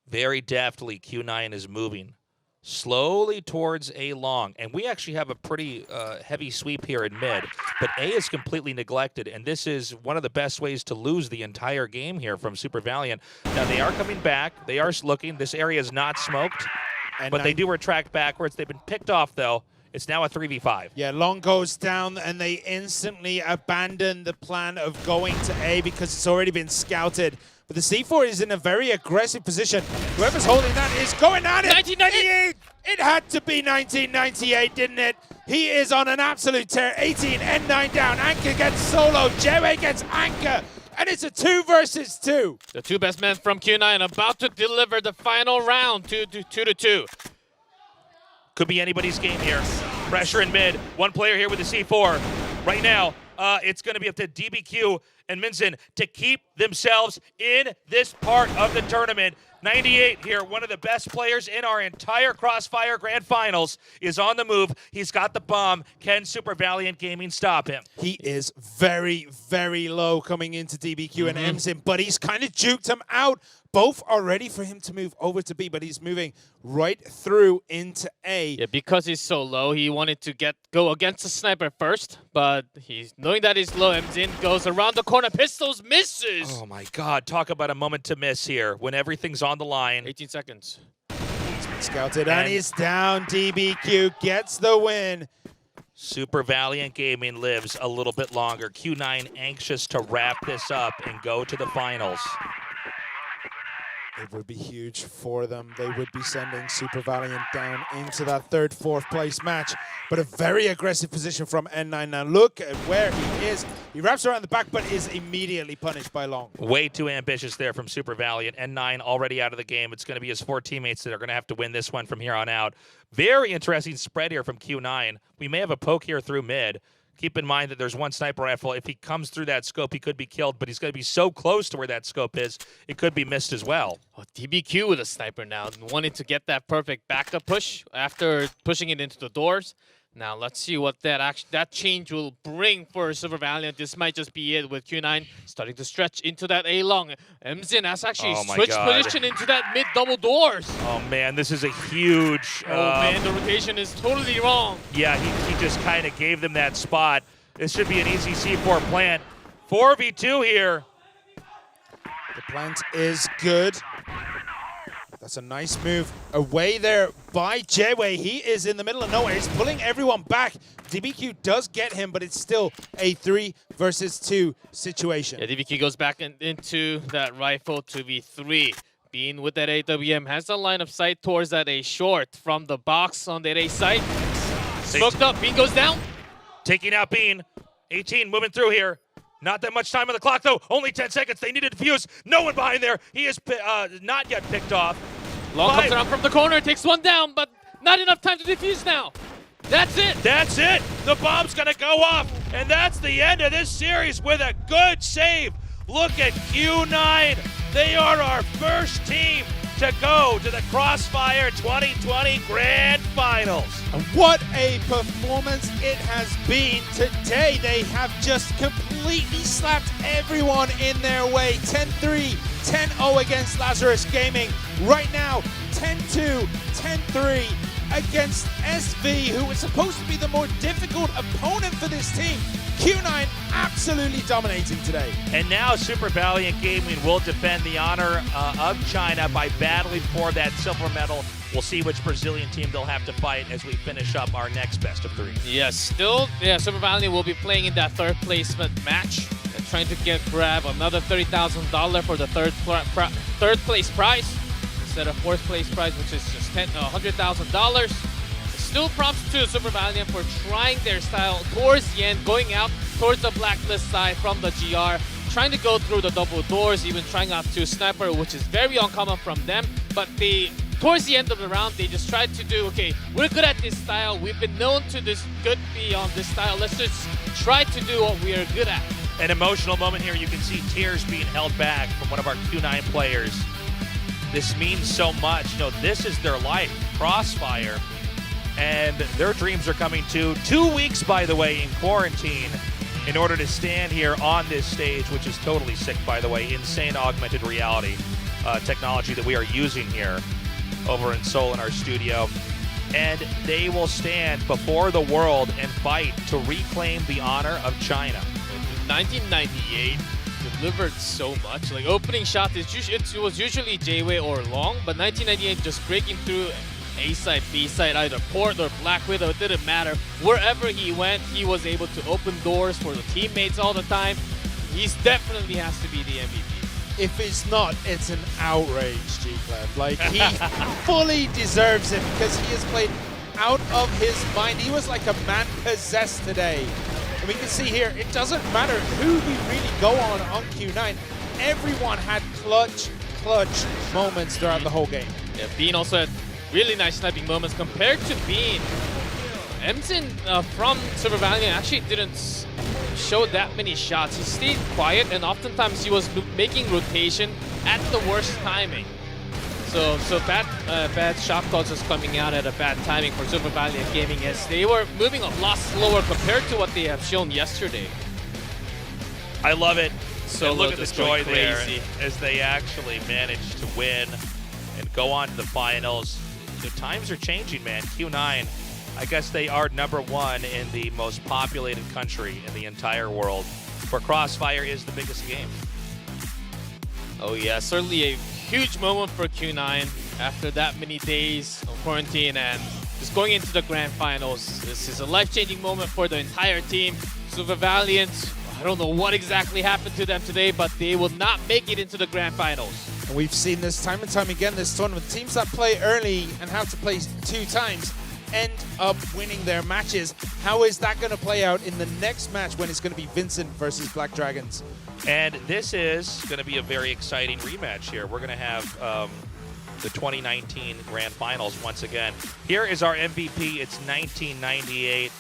Very deftly, Q9 is moving slowly towards A long, and we actually have a pretty heavy sweep here in mid, but A is completely neglected, and this is one of the best ways to lose the entire game here from Super Valiant. Now they are coming back, they are looking, this area is not smoked, but they do retract backwards. They've been picked off though. It's now a 3v5. Yeah, long goes down, and they instantly abandon the plan of going to A because it's already been scouted. But the C4 is in a very aggressive position. Whoever's holding that is going at it. 1998! It had to be 1998, didn't it? He is on an absolute tear. 18, N9 down. Anka gets Solo. Jewe gets Anka. And it's a 2 versus 2. The two best men from Q9 about to deliver the final round, 2-2. Could be anybody's game here. Pressure in mid. One player here with the C4. Right now, it's going to be up to DBQ and Minzen to keep themselves in this part of the tournament. 98 here, one of the best players in our entire Crossfire Grand Finals, is on the move. He's got the bomb. Can Super Valiant Gaming stop him? He is very, very low coming into DBQ and Emzin, but he's kind of juked him out. Both are ready for him to move over to B, but he's moving right through into A. Yeah, because he's so low, he wanted to go against the sniper first, but he's knowing that he's low. Emzin goes around the corner, pistols, misses. Oh my God, talk about a moment to miss here when everything's on the line. 18 seconds. He's been scouted and he's down. DBQ gets the win. Super Valiant Gaming lives a little bit longer. Q9 anxious to wrap this up and go to the finals. It would be huge for them. They would be sending Super Valiant down into that 3rd, 4th place match. But a very aggressive position from N9 now. Look at where he is. He wraps around the back, but is immediately punished by Long. Way too ambitious there from Super Valiant. N9 already out of the game. It's going to be his 4 teammates that are going to have to win this one from here on out. Very interesting spread here from Q9. We may have a poke here through mid. Keep in mind that there's one sniper rifle. If he comes through that scope, he could be killed, but he's going to be so close to where that scope is, it could be missed as well. Oh, DBQ with a sniper now, wanting to get that perfect backup push after pushing it into the doors. Now let's see what that change will bring for Super Valiant. This might just be it with Q9 starting to stretch into that A long. Emzin has actually switched position into that mid double doors. Oh man, this is a huge. Oh man, the rotation is totally wrong. Yeah, he just kind of gave them that spot. This should be an easy C4 plant. 4v2 here. The plant is good. That's a nice move away there by Jewe. He is in the middle of nowhere. He's pulling everyone back. DBQ does get him, but it's still a 3 versus 2 situation. Yeah, DBQ goes back into that rifle 2v3. Bean with that AWM has a line of sight towards that A short from the box on that A site. Smoked up, Bean goes down. Taking out Bean. 18 moving through here. Not that much time on the clock, though. Only 10 seconds. They need to defuse. No one behind there. He is not yet picked off. Long comes around from the corner, takes one down, but not enough time to defuse now. That's it. That's it. The bomb's going to go off. And that's the end of this series with a good save. Look at Q9. They are our first team to go to the Crossfire 2020 Grand Finals. And what a performance it has been today. They have just completely slapped everyone in their way. 10-3, 10-0 against Lazarus Gaming. Right now, 10-2, 10-3 against SV, who was supposed to be the more difficult opponent for this team. Q9 absolutely dominating today. And now Super Valiant Gaming will defend the honor of China by battling for that silver medal. We'll see which Brazilian team they'll have to fight as we finish up our next best of 3. Yes, still, Super Valiant will be playing in that third placement match, trying to grab another $30,000 for the third place prize instead of fourth place prize, which is just $100,000. Still props to Super Valiant for trying their style towards the end, going out towards the blacklist side from the GR, trying to go through the double doors, even trying out to sniper, which is very uncommon from them. But towards the end of the round, they just tried to do, okay, we're good at this style. We've been known to be on this style. Let's just try to do what we are good at. An emotional moment here. You can see tears being held back from one of our Q9 players. This means so much. You know, this is their life, Crossfire. And their dreams are coming to 2 weeks, by the way, in quarantine in order to stand here on this stage, which is totally sick, by the way. Insane augmented reality technology that we are using here over in Seoul in our studio. And they will stand before the world and fight to reclaim the honor of China. 1998 delivered so much. Like, opening shot, it was usually J-Way or Long, but 1998 just breaking through A side, B side, either Port or Black Widow, it didn't matter. Wherever he went, he was able to open doors for the teammates all the time. He definitely has to be the MVP. If it's not, it's an outrage, G-Clef. Like, he fully deserves it because he has played out of his mind. He was like a man possessed today. And we can see here, it doesn't matter who we really go on Q9. Everyone had clutch moments throughout the whole game. Yeah, Bean also had really nice sniping moments compared to Bean. Emson from Super Valiant actually didn't show that many shots. He stayed quiet, and oftentimes he was making rotation at the worst timing. So bad shot calls is coming out at a bad timing for Super Valiant Gaming, as they were moving a lot slower compared to what they have shown yesterday. I love it. So and look at the joy there crazy as they actually managed to win and go on to the finals. The times are changing, man. Q9, I guess they are #1 in the most populated country in the entire world, where Crossfire is the biggest game. Oh yeah, certainly a huge moment for Q9 after that many days of quarantine and just going into the grand finals. This is a life-changing moment for the entire team. Super Valiant, I don't know what exactly happened to them today, but they will not make it into the grand finals. And we've seen this time and time again this tournament. Teams that play early and have to play 2 times end up winning their matches. How is that going to play out in the next match when it's going to be Vincent versus Black Dragons? And this is going to be a very exciting rematch here. We're going to have the 2019 Grand Finals once again. Here is our MVP. It's 1998.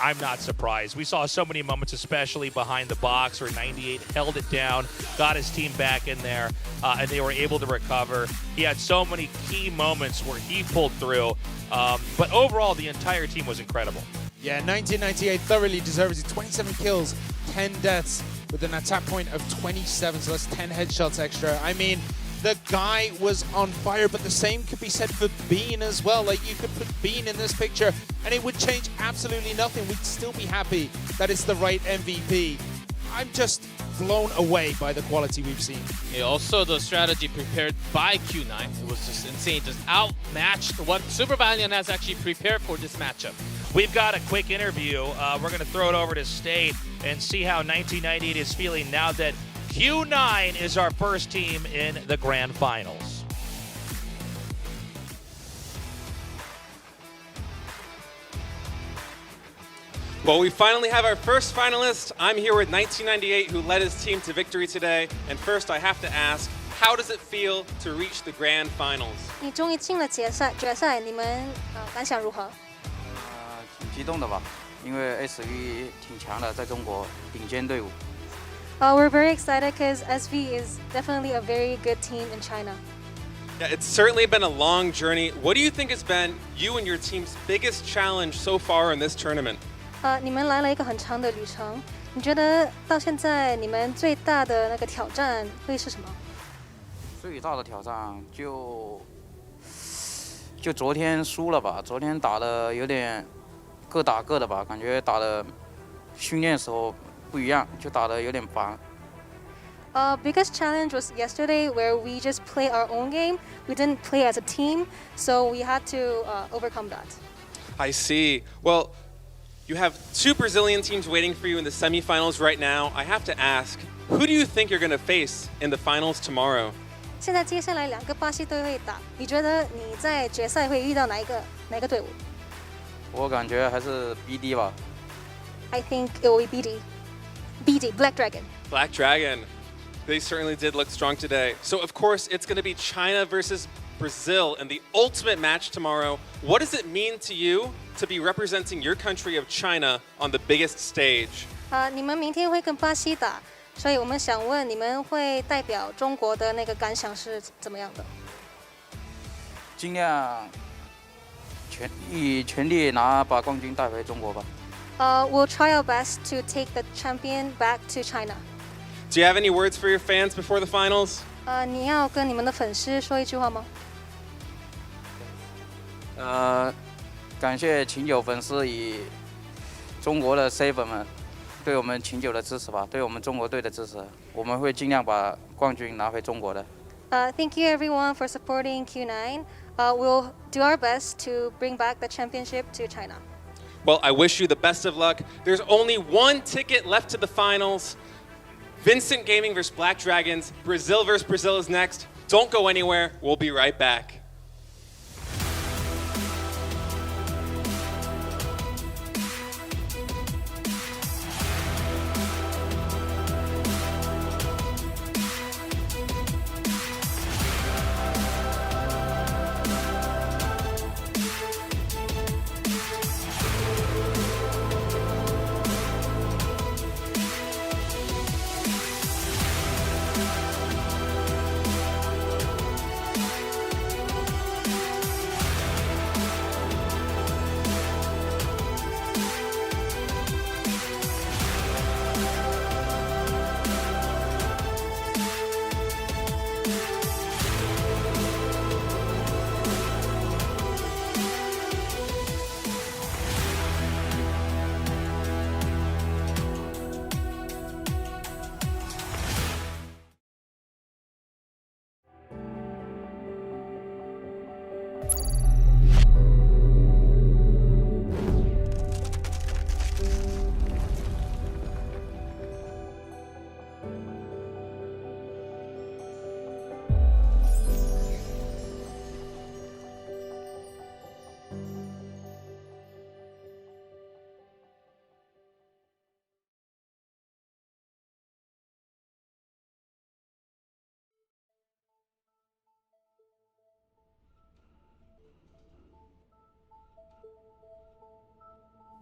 I'm not surprised. We saw so many moments, especially behind the box, where 98 held it down, got his team back in there, and they were able to recover. He had so many key moments where he pulled through. But overall, the entire team was incredible. Yeah, 1998 thoroughly deserves it. 27 kills, 10 deaths with an attack point of 27, so that's 10 headshots extra. I mean, the guy was on fire, but the same could be said for Bean as well. Like, you could put Bean in this picture and it would change absolutely nothing. We'd still be happy that it's the right MVP. I'm just blown away by the quality we've seen. Yeah, also the strategy prepared by Q9, it was just insane, just outmatched what Super Valiant has actually prepared for this matchup. We've got a quick interview. We're going to throw it over to State and see how 1998 is feeling now that Q9 is our first team in the grand finals. Well, we finally have our first finalist. I'm here with 1998, who led his team to victory today. And first, I have to ask, how does it feel to reach the grand finals? 你终于进了决赛，你们感想如何？挺激动的吧，因为 SV 挺强的，在中国顶尖队伍。We're very excited because SV is definitely a very good team in China. Yeah, it's certainly been a long journey. What do you think has been you and your team's biggest challenge so far in this tournament? 你们来了一个很长的旅程，你觉得到现在你们最大的那个挑战会是什么？最大的挑战就昨天输了吧，昨天打的有点各打各的吧，感觉打的训练时候不一样，就打的有点烦。Biggest challenge was yesterday where we just play our own game. We didn't play as a team, so we had to overcome that. I see. Well, you have two Brazilian teams waiting for you in the semifinals right now. I have to ask, who do you think you're going to face in the finals tomorrow? 现在接下来2个巴西队会打，你觉得你在决赛会遇到哪一个队伍？我感觉还是 BD 吧。I think it will be BD, Black Dragon. Black Dragon. They certainly did look strong today. So, of course, it's going to be China versus Brazil in the ultimate match tomorrow. What does it mean to you to be representing your country of China on the biggest stage? 你们明天会跟巴西打，所以我们想问你们会代表中国的那个感想是怎么样的？尽量以全力把冠军带回中国吧。We'll try our best to take the champion back to China. Do you have any words for your fans before the finals? 你要跟你们的粉丝说一句话吗？感谢秦九粉丝以中国的 C 粉们对我们秦九的支持吧，对我们中国队的支持，我们会尽量把冠军拿回中国的。Thank you everyone for supporting Q9. We'll do our best to bring back the championship to China. Well, I wish you the best of luck. There's only one ticket left to the finals. Vincent Gaming versus Black Dragons. Brazil versus Brazil is next. Don't go anywhere. We'll be right back.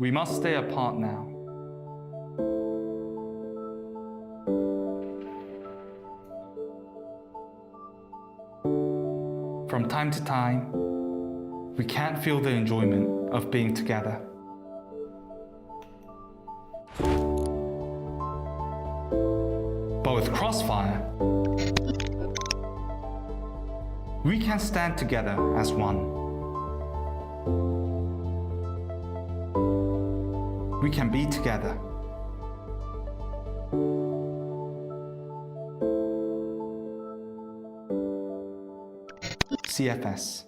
We must stay apart now. From time to time, we can't feel the enjoyment of being together. But with Crossfire, we can stand together as one. We can be together. CFS.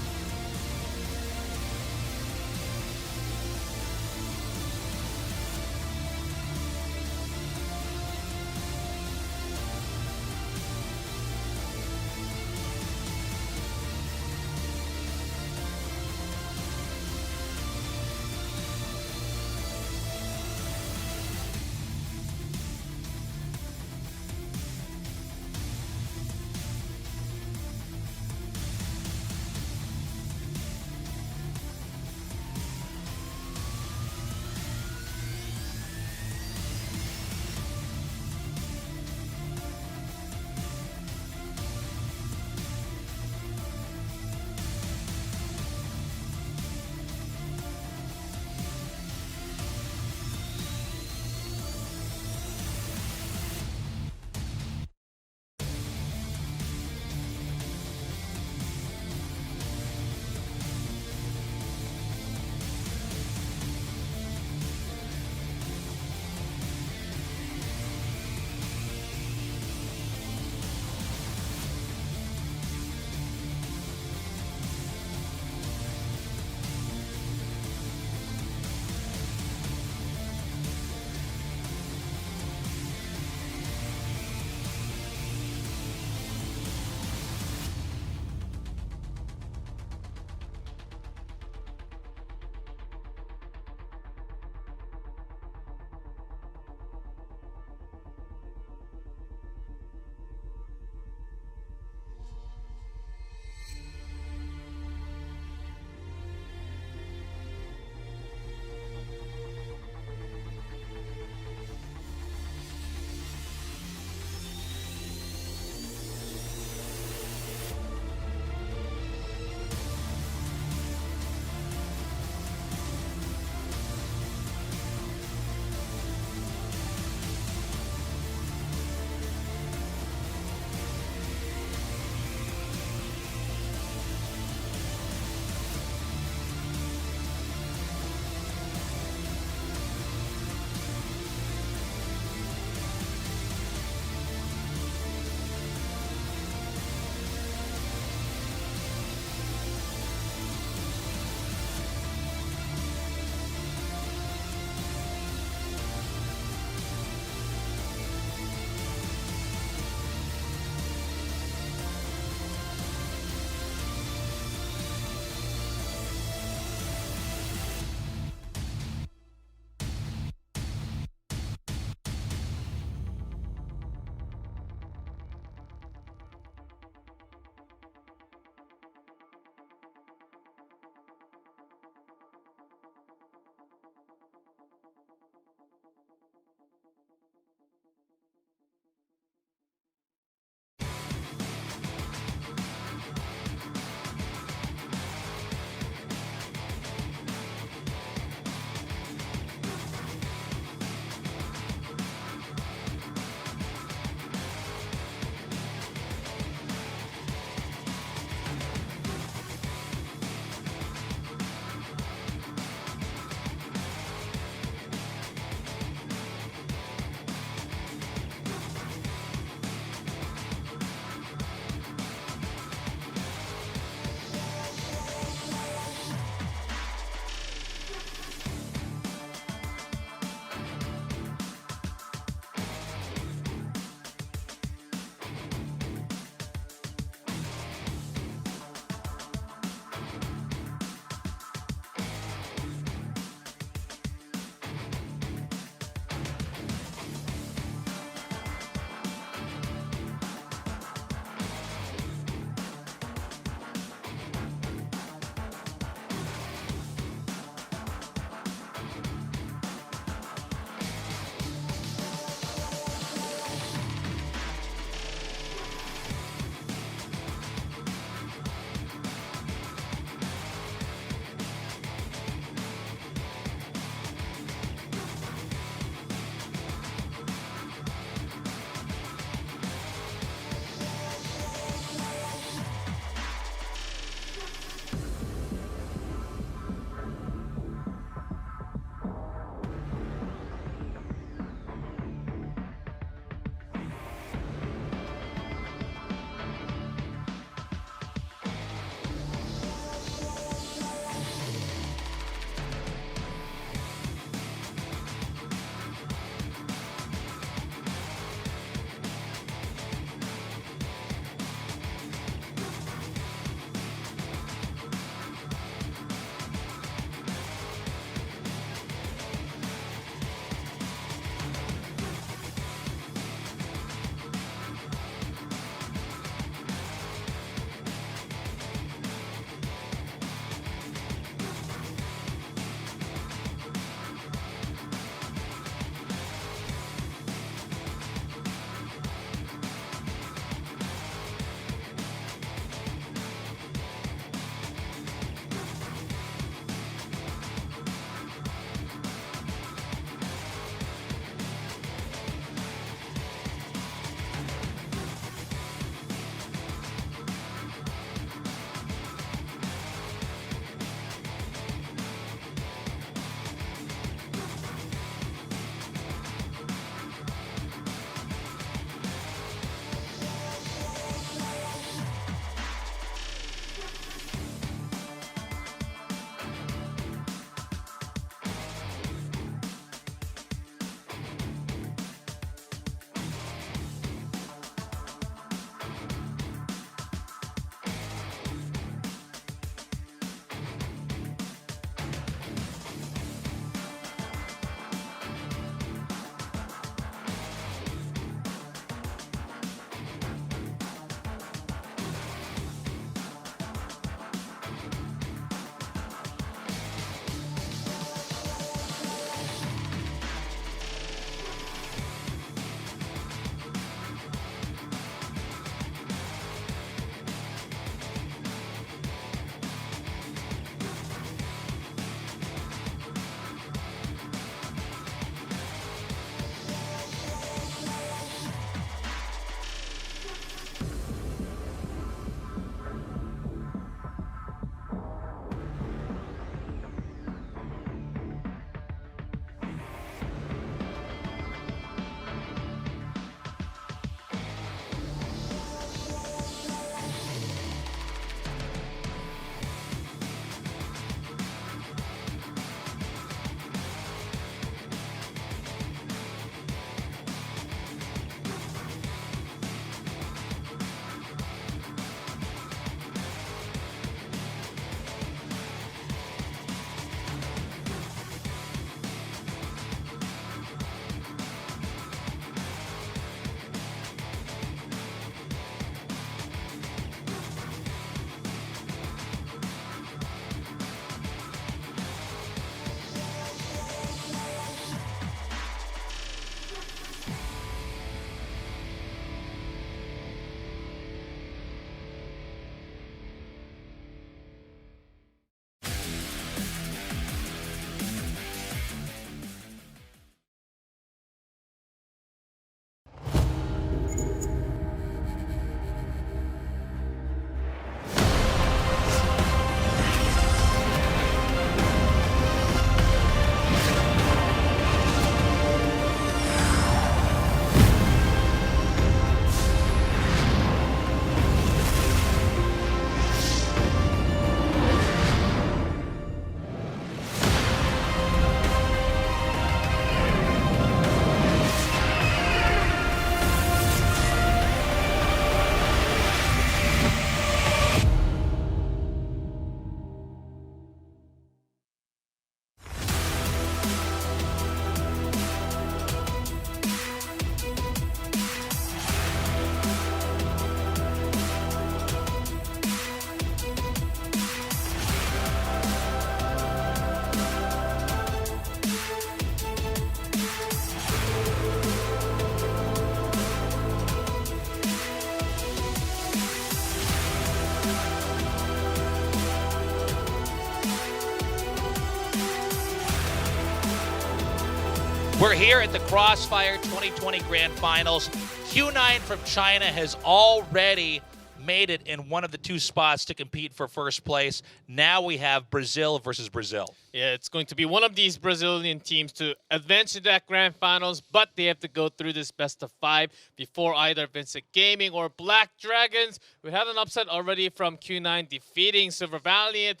We're here at the Crossfire 2020 Grand Finals. Q9 from China has already made it in one of the two spots to compete for first place. Now we have Brazil versus Brazil. Yeah, it's going to be one of these Brazilian teams to advance to that grand finals, but they have to go through this best of 5 before either Vincent Gaming or Black Dragons. We had an upset already from Q9 defeating Silver Valiant.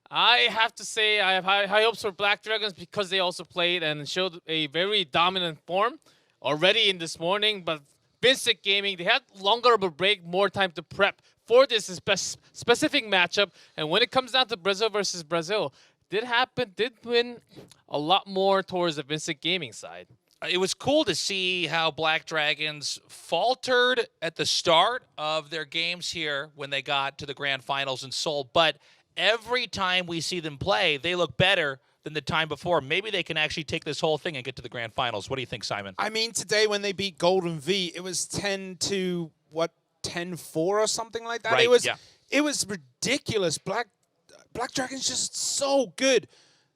I have to say I have high hopes for Black Dragons because they also played and showed a very dominant form already in this morning, but Vincent Gaming, they had longer of a break, more time to prep for this specific matchup. And when it comes down to Brazil versus Brazil, did win a lot more towards the Vincent Gaming side. It was cool to see how Black Dragons faltered at the start of their games here when they got to the grand finals in Seoul. But every time we see them play, they look better than the time before. Maybe they can actually take this whole thing and get to the grand finals. What do you think, Simon? I mean, today when they beat Golden V, it was 10-4 or something like that. Right, It was ridiculous. Black Dragon's just so good.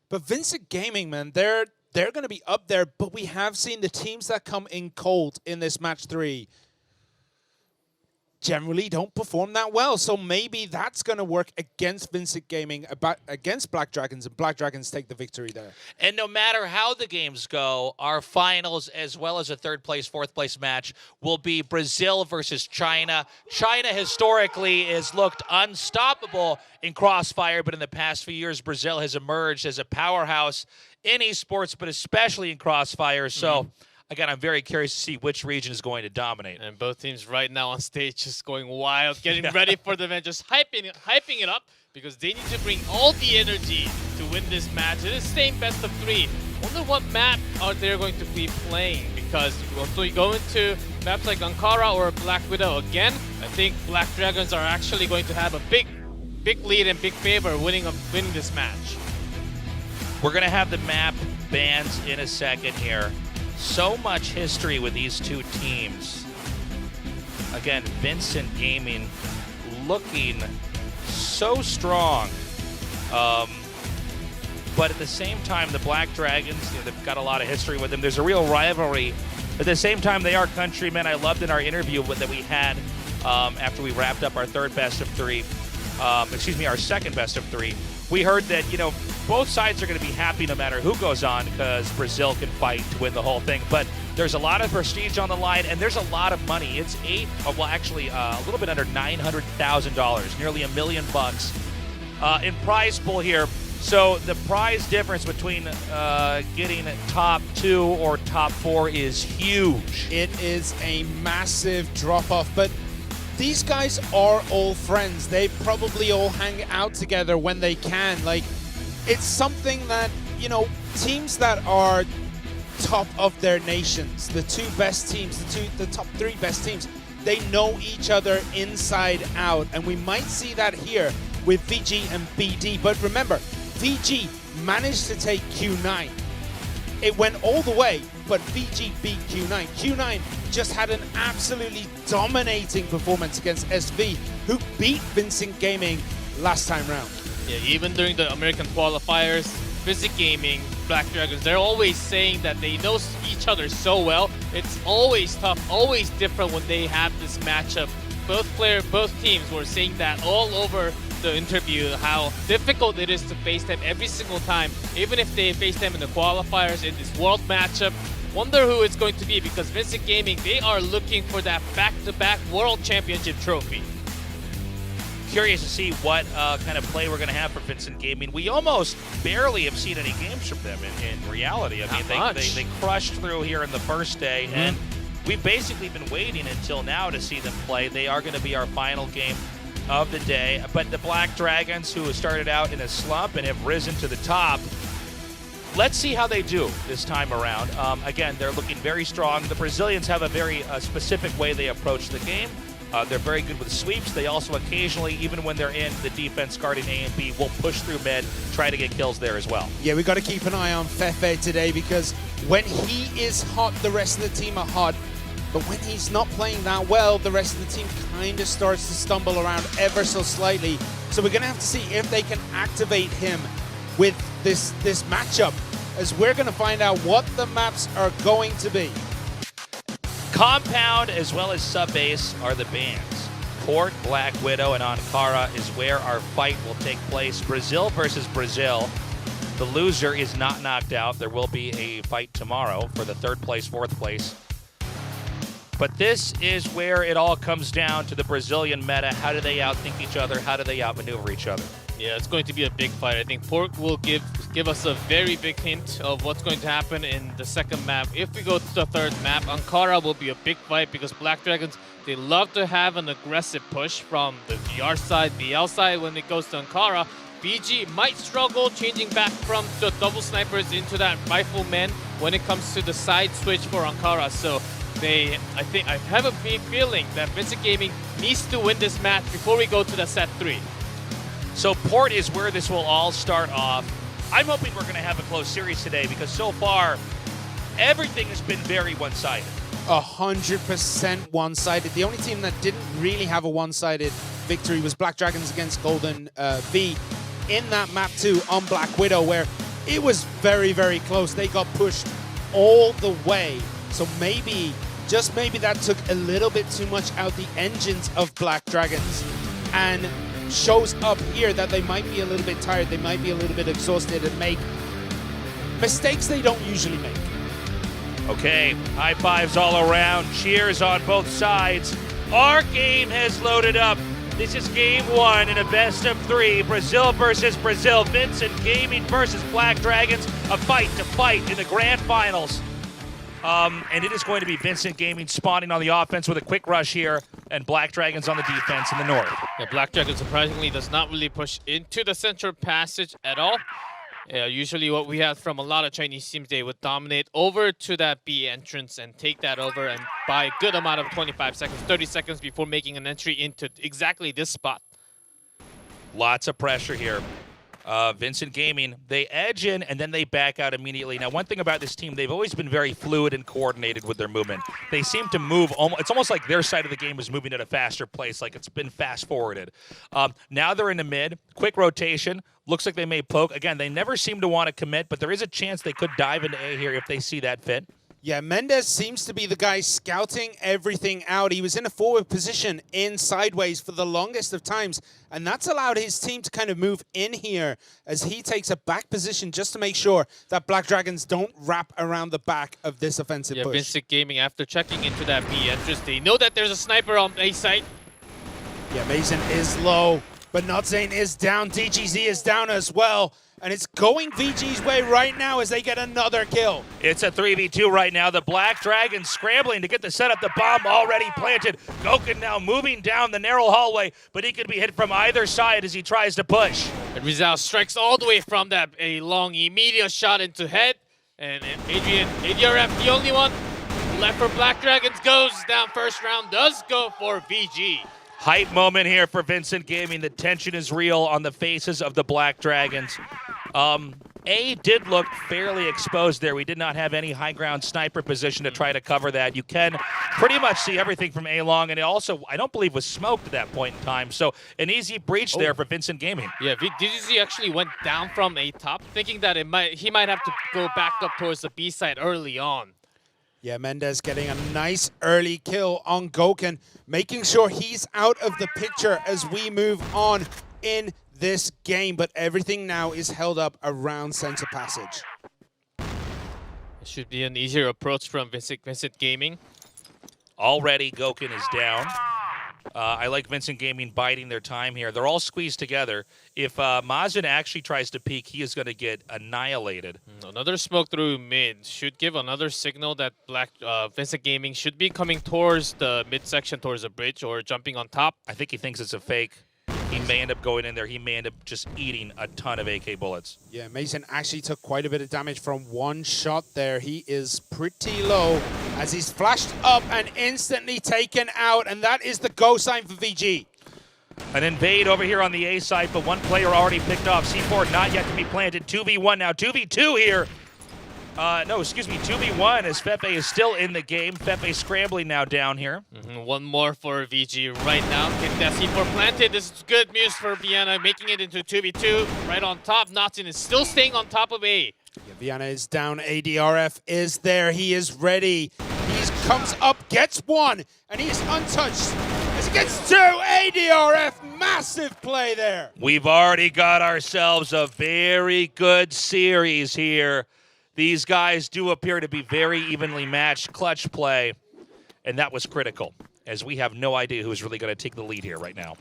But Vincent Gaming, man, they're going to be up there, but we have seen the teams that come in cold in this match 3 generally don't perform that well. So maybe that's going to work against Vincent Gaming, against Black Dragons, and Black Dragons take the victory there. And no matter how the games go, our finals, as well as a third place, fourth place match, will be Brazil versus China. China historically has looked unstoppable in Crossfire, but in the past few years, Brazil has emerged as a powerhouse in esports, but especially in Crossfire. So again, I'm very curious to see which region is going to dominate. And both teams right now on stage just going wild, getting ready for the event, just hyping it up because they need to bring all the energy to win this match. It is the same best of 3. Wonder what map are they going to be playing, because once we go into maps like Ankara or Black Widow again, I think Black Dragons are actually going to have a big lead and big favor winning this match. We're going to have the map bans in a second here. So much history with these two teams. Again, Vincent Gaming looking so strong. But at the same time, the Black Dragons, they've got a lot of history with them. There's a real rivalry. At the same time, they are countrymen. I loved in our interview that we had after we wrapped up our third best of 3. Our second best of 3. We heard that, both sides are going to be happy no matter who goes on because Brazil can fight to win the whole thing. But there's a lot of prestige on the line, and there's a lot of money. It's a little bit under $900,000, nearly $1 million in prize pool here. So the prize difference between getting top 2 or top 4 is huge. It is a massive drop-off, but these guys are all friends. They probably all hang out together when they can. It's something that, teams that are top of their nations, the 2 best teams, the top 3 best teams, they know each other inside out. And we might see that here with VG and BD. But remember, VG managed to take Q9. It went all the way, but VG beat Q9. Q9 just had an absolutely dominating performance against SV, who beat Vincent Gaming last time round. Yeah, even during the American qualifiers, Vincent Gaming, Black Dragons, they're always saying that they know each other so well. It's always tough, always different when they have this matchup. Both teams were saying that all over the interview, how difficult it is to face them every single time, even if they face them in the qualifiers in this world matchup. Wonder who it's going to be, because Vincent Gaming, they are looking for that back-to-back world championship trophy. Curious to see what kind of play we're going to have for Vincent Gaming. We almost barely have seen any games from them in reality. I mean, they crushed through here in the first day, and we've basically been waiting until now to see them play. They are going to be our final game of the day. But the Black Dragons, who started out in a slump and have risen to the top, let's see how they do this time around. Again, they're looking very strong. The Brazilians have a very specific way they approach the game. They're very good with sweeps. They also occasionally, even when they're in the defense guarding A and B, will push through mid, try to get kills there as well. Yeah, we've got to keep an eye on Fefe today, because when he is hot, the rest of the team are hot. But when he's not playing that well, the rest of the team kind of starts to stumble around ever so slightly. So we're going to have to see if they can activate him with this matchup. as we're going to find out what the maps are going to be. Compound as well as Subbase are the bans. Port, Black Widow, and Ankara is where our fight will take place. Brazil versus Brazil. The loser is not knocked out. There will be a fight tomorrow for the 3rd place, 4th place. But this is where it all comes down to the Brazilian meta. How do they outthink each other? How do they outmaneuver each other? Yeah, it's going to be a big fight. I think Pork will give us a very big hint of what's going to happen in the 2nd map. If we go to the 3rd map, Ankara will be a big fight because Black Dragons, they love to have an aggressive push from the VR side, BL side. When it goes to Ankara, BG might struggle changing back from the double snipers into that rifleman when it comes to the side switch for Ankara. So I have a big feeling that Vincent Gaming needs to win this match before we go to the set 3. So Port is where this will all start off. I'm hoping we're going to have a close series today because so far, everything has been very one-sided. 100% one-sided. The only team that didn't really have a one-sided victory was Black Dragons against Golden V in that map 2 on Black Widow, where it was very, very close. They got pushed all the way. So maybe, just maybe that took a little bit too much out the engines of Black Dragons and shows up here that they might be a little bit tired, they might be a little bit exhausted and make mistakes they don't usually make. Okay, high fives all around, cheers on both sides. Our game has loaded up. This is game 1 in a best of 3. Brazil versus Brazil. Vincent Gaming versus Black Dragons. A fight to fight in the grand finals. And it is going to be Vincent Gaming spawning on the offense with a quick rush here, and Black Dragons on the defense in the north. Yeah, Black Dragon surprisingly does not really push into the central passage at all. Usually what we have from a lot of Chinese teams, they would dominate over to that B entrance and take that over and buy a good amount of 25 seconds, 30 seconds before making an entry into exactly this spot. Lots of pressure here. Vincent Gaming, they edge in and then they back out immediately. Now, one thing about this team, they've always been very fluid and coordinated with their movement. They seem to move, it's almost like their side of the game is moving at a faster pace, like it's been fast-forwarded. Now they're in the mid, quick rotation. Looks like they may poke. Again, they never seem to want to commit, but there is a chance they could dive into A here if they see that fit. Yeah, Mendez seems to be the guy scouting everything out. He was in a forward position in sideways for the longest of times, and that's allowed his team to kind of move in here as he takes a back position just to make sure that Black Dragons don't wrap around the back of this offensive push. Vincent Gaming, after checking into that B entrance, they know that there's a sniper on A site. Yeah, Mason is low, but Notzane is down. DGZ is down as well. And it's going VG's way right now as they get another kill. It's a 3v2 right now. The Black Dragons scrambling to get the setup. The bomb already planted. Goken now moving down the narrow hallway, but he could be hit from either side as he tries to push. And Rizal strikes all the way from that a long immediate shot into head. And ADRF, the only one left for Black Dragons, goes down first round, does go for VG. Hype moment here for Vincent Gaming. The tension is real on the faces of the Black Dragons. A did look fairly exposed there. We did not have any high ground sniper position to try to cover that. You can pretty much see everything from A long, and it also, I don't believe, was smoked at that point in time. So an easy breach there for Vincent Gaming. Yeah, DGZ actually went down from A top, thinking that he might have to go back up towards the B side early on. Yeah, Mendez getting a nice early kill on Goken, making sure he's out of the picture as we move on in this game. But everything now is held up around center passage. It should be an easier approach from Vincent Gaming. Already Goken is down. I like Vincent Gaming biding their time here. They're all squeezed together. If Mazin actually tries to peek, he is going to get annihilated. Another smoke through mid should give another signal that Vincent Gaming should be coming towards the midsection, towards the bridge, or jumping on top. I think he thinks it's a fake. He may end up going in there. He may end up just eating a ton of AK bullets. Yeah, Mason actually took quite a bit of damage from one shot there. He is pretty low as he's flashed up and instantly taken out. And that is the go sign for VG. An invade over here on the A side, but one player already picked off. C4 not yet to be planted. 2v1 now. 2v2 here. 2v1 as Fefe is still in the game. Fefe scrambling now down here. One more for VG right now. Get that C4 planted. This is good news for Vienna, making it into 2v2. Right on top. Notson is still staying on top of A. Yeah, Vienna is down. ADRF is there. He is ready. He comes up, gets one, and he is untouched. As he gets two, ADRF, massive play there. We've already got ourselves a very good series here. These guys do appear to be very evenly matched. Clutch play, and that was critical, as we have no idea who's really going to take the lead here right now.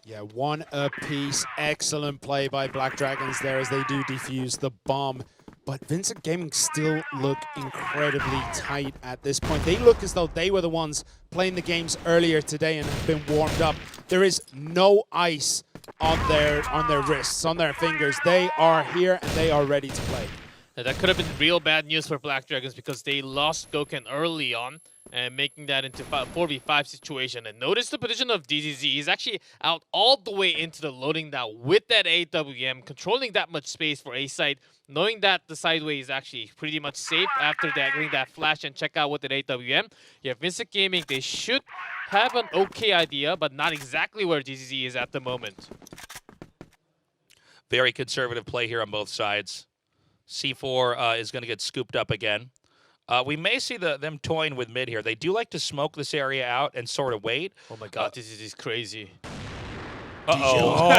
Yeah, one apiece. Excellent play by Black Dragons there as they do defuse the bomb. But Vincent Gaming still look incredibly tight at this point. They look as though they were the ones playing the games earlier today and have been warmed up. There is no ice on their wrists, on their fingers. They are here and they are ready to play. Now, that could have been real bad news for Black Dragons because they lost Goken early on and making that into 4v5 situation. And notice the position of DZZ. He's actually out all the way into the loading now with that AWM, controlling that much space for A side, knowing that the sideway is actually pretty much safe after that, getting that flash and check out with an AWM. Yeah, Vincent Gaming, they should have an okay idea, but not exactly where DZZ is at the moment. Very conservative play here on both sides. C4 is going to get scooped up again. We may see them toying with mid here. They do like to smoke this area out and sort of wait. Oh my god, this is crazy. Uh-oh.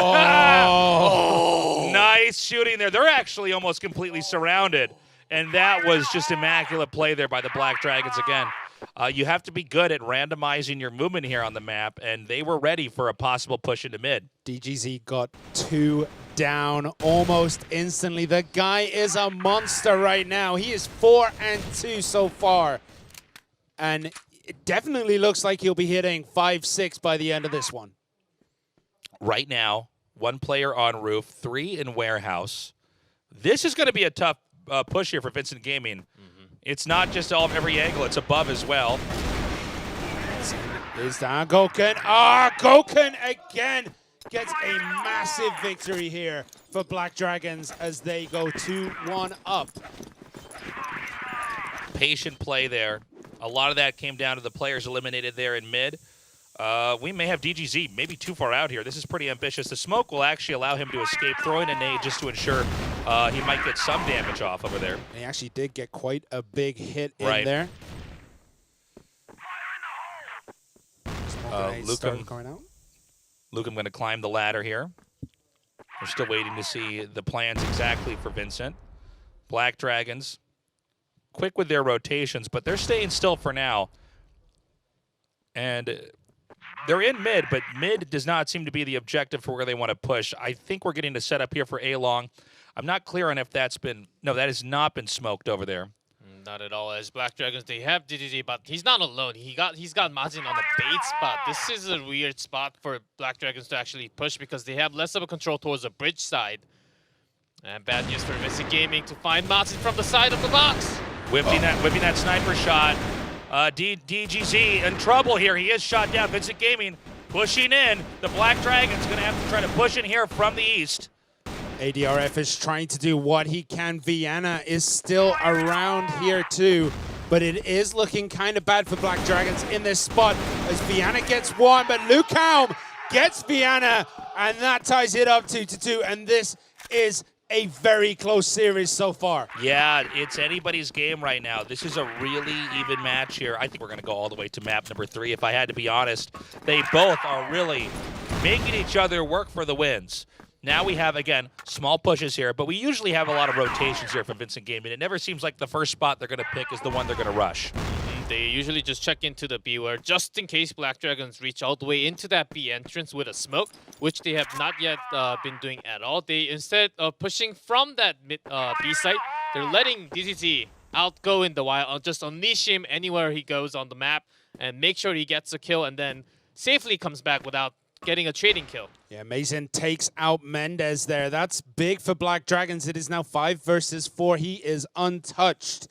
Oh. Nice shooting there. They're actually almost completely surrounded. And that was just immaculate play there by the Black Dragons again. You have to be good at randomizing your movement here on the map, and they were ready for a possible push into mid. DGZ got two down almost instantly. The guy is a monster right now. He is 4-2 so far. And it definitely looks like he'll be hitting 5-6 by the end of this one. Right now, one player on roof, 3 in warehouse. This is going to be a tough push here for Vincent Gaming. It's not just all every angle, it's above as well. Is down Goken. Goken again gets a massive victory here for Black Dragons as they go 2-1 up. Patient play there. A lot of that came down to the players eliminated there in mid. We may have DGZ maybe too far out here. This is pretty ambitious. The smoke will actually allow him to escape, throwing a nade just to ensure he might get some damage off over there. And he actually did get quite a big hit in there. Luke, I'm going to climb the ladder here. We're still waiting to see the plans exactly for Vincent. Black Dragons, quick with their rotations, but they're staying still for now. And they're in mid, but mid does not seem to be the objective for where they want to push. I think we're getting to set up here for A-Long. I'm not clear on if that's been... No, that has not been smoked over there. Not at all. As Black Dragons, they have DDD, but he's not alone. He's got Mazin on the bait spot. This is a weird spot for Black Dragons to actually push because they have less of a control towards the bridge side. And bad news for Vincent Gaming to find Mazin from the side of the box. Whipping that sniper shot. DGZ in trouble here. He is shot down. Vincent Gaming pushing in. The Black Dragons going to have to try to push in here from the east. ADRF is trying to do what he can. Vienna is still around here too, but it is looking kind of bad for Black Dragons in this spot as Vienna gets one, but Lukaum gets Vienna, and that ties it up 2-2, and this is a very close series so far. Yeah, it's anybody's game right now. This is a really even match here. I think we're going to go all the way to map number 3, if I had to be honest. They both are really making each other work for the wins. Now we have, again, small pushes here, but we usually have a lot of rotations here from Vincent Gaming. It never seems like the first spot they're going to pick is the one they're going to rush. They usually just check into the B where just in case Black Dragons reach all the way into that B entrance with a smoke, which they have not yet been doing at all. They, instead of pushing from that B site, they're letting DZZ outgo in the wild, just unleash him anywhere he goes on the map and make sure he gets a kill and then safely comes back without getting a trading kill. Yeah, Mason takes out Mendez there. That's big for Black Dragons. It is now 5 versus 4. He is untouched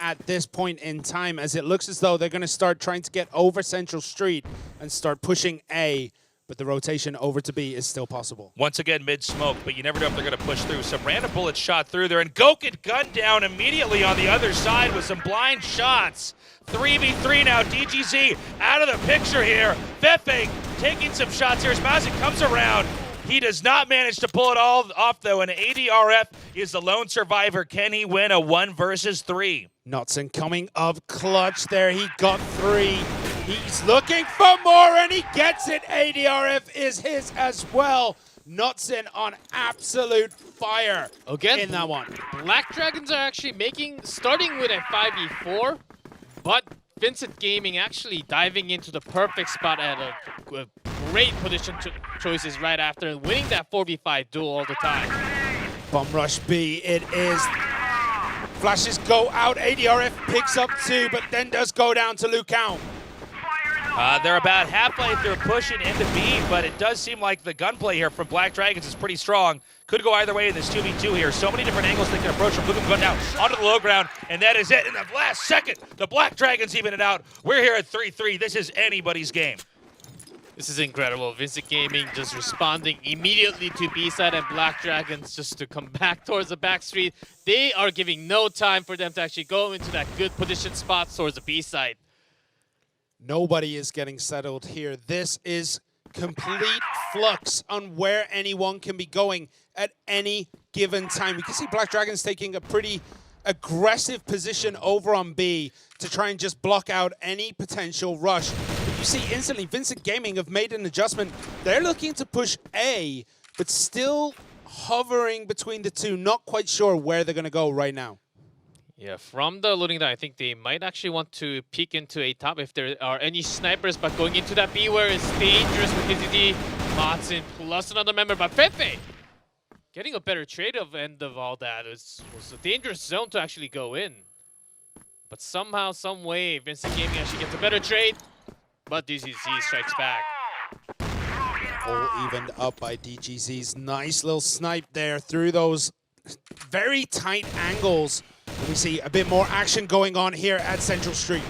at this point in time as it looks as though they're going to start trying to get over Central Street and start pushing A, but the rotation over to B is still possible. Once again, mid-smoke, but you never know if they're going to push through. Some random bullets shot through there, and Goken gunned down immediately on the other side with some blind shots. 3v3 now, DGZ out of the picture here. Fefe taking some shots here as Mazin comes around. He does not manage to pull it all off, though, and ADRF is the lone survivor. Can he win a 1 versus 3? Knutson coming up clutch there. He got 3. He's looking for more, and he gets it. ADRF is his as well. Knutson on absolute fire Again, in that one. Black Dragons are actually starting with a 5v4, but Vincent Gaming actually diving into the perfect spot at a great position choices right after and winning that 4v5 duel all the time. Bomb rush B, it is. Flashes go out. ADRF picks up 2, but then does go down to Lucao. They're about halfway through pushing into B, but it does seem like the gunplay here from Black Dragons is pretty strong. Could go either way in this 2v2 here. So many different angles they can approach from Lukum going down onto the low ground, and that is it. In the last second, the Black Dragons even it out. We're here at 3-3. This is anybody's game. This is incredible. Vincent Gaming just responding immediately to B-side and Black Dragons just to come back towards the back street. They are giving no time for them to actually go into that good position spot towards the B-side. Nobody is getting settled here. This is complete flux on where anyone can be going at any given time. We can see Black Dragons taking a pretty aggressive position over on B to try and just block out any potential rush. But you see instantly Vincent Gaming have made an adjustment. They're looking to push A, but still hovering between the two, not quite sure where they're going to go right now. Yeah, from the loading that I think they might actually want to peek into A top if there are any snipers, but going into that B where it's dangerous with DZD, Matson plus another member, but Pepe getting a better trade of end of all that. Was a dangerous zone to actually go in. But somehow, some way, Vincent Gaming actually gets a better trade, but DZZ strikes back. All evened up by DGZ's nice little snipe there through those very tight angles. We see a bit more action going on here at Central Street.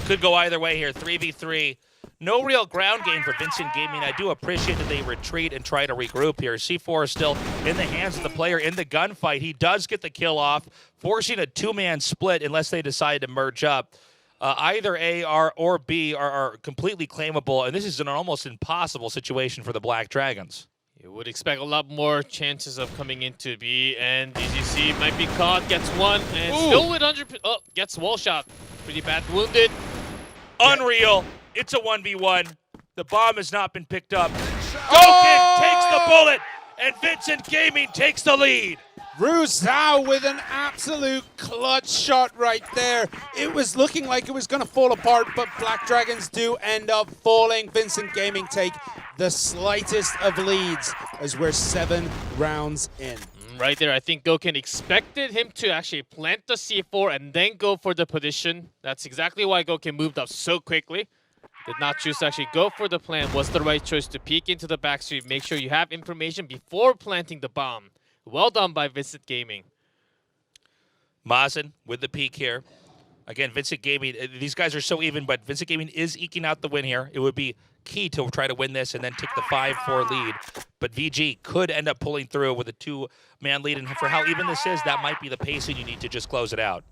Could go either way here, 3v3. No real ground game for Vincent Gaming. I do appreciate that they retreat and try to regroup here. C4 is still in the hands of the player in the gunfight. He does get the kill off, forcing a 2-man split unless they decide to merge up. Either A or B are completely claimable, and this is an almost impossible situation for the Black Dragons. You would expect a lot more chances of coming into B, and DZC might be caught, gets one, and still with 100%. Oh, gets wall shot. Pretty bad wounded. Unreal. It's a 1v1. The bomb has not been picked up. Gokin takes the bullet, and Vincent Gaming takes the lead. Ru Zhao with an absolute clutch shot right there. It was looking like it was going to fall apart, but Black Dragons do end up falling. Vincent Gaming take the slightest of leads as we're 7 rounds in. Right there, I think Gokin expected him to actually plant the C4 and then go for the position. That's exactly why Gokin moved up so quickly. Did not choose to actually go for the plant. Was the right choice to peek into the backstreet. Make sure you have information before planting the bomb. Well done by Vincent Gaming. Mazen with the peek here. Again, Vincent Gaming, these guys are so even, but Vincent Gaming is eking out the win here. It would be key to try to win this and then take the 5-4 lead. But VG could end up pulling through with a 2-man lead. And for how even this is, that might be the pacing you need to just close it out.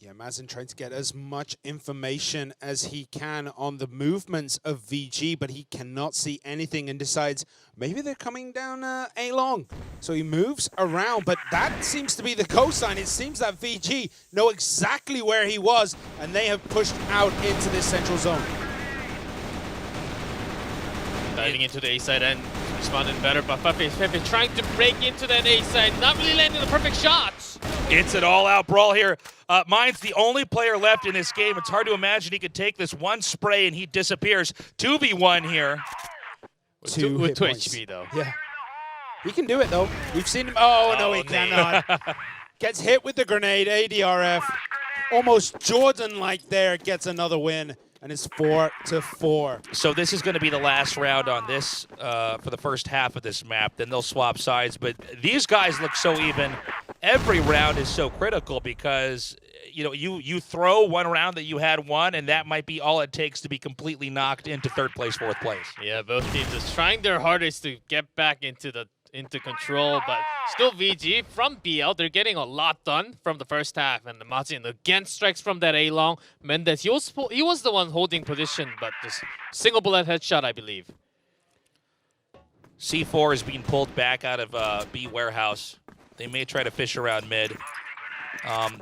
Yeah, Mazen trying to get as much information as he can on the movements of VG, but he cannot see anything and decides maybe they're coming down A long. So he moves around, but that seems to be the cosign. It seems that VG know exactly where he was, and they have pushed out into this central zone. Diving into the A side and responding better, but Pepe trying to break into that A side, not really landing the perfect shots. It's an all-out brawl here. Mine's the only player left in this game. It's hard to imagine he could take this one spray and he disappears. 2v1 here. With 2 HP though. Yeah. He can do it though. We've seen him. Oh, no, he cannot. Gets hit with the grenade. ADRF. Almost Jordan-like there. Gets another win. And it's 4-4. So this is going to be the last round on this for the first half of this map. Then they'll swap sides. But these guys look so even. Every round is so critical because you throw one round that you had won, and that might be all it takes to be completely knocked into third place, fourth place. Yeah, both teams are trying their hardest to get back into control, but still VG from BL, they're getting a lot done from the first half, and the Mazin again strikes from that A long. Mendez, he was the one holding position, but this single bullet headshot, I believe. C4 is being pulled back out of B warehouse. They may try to fish around mid.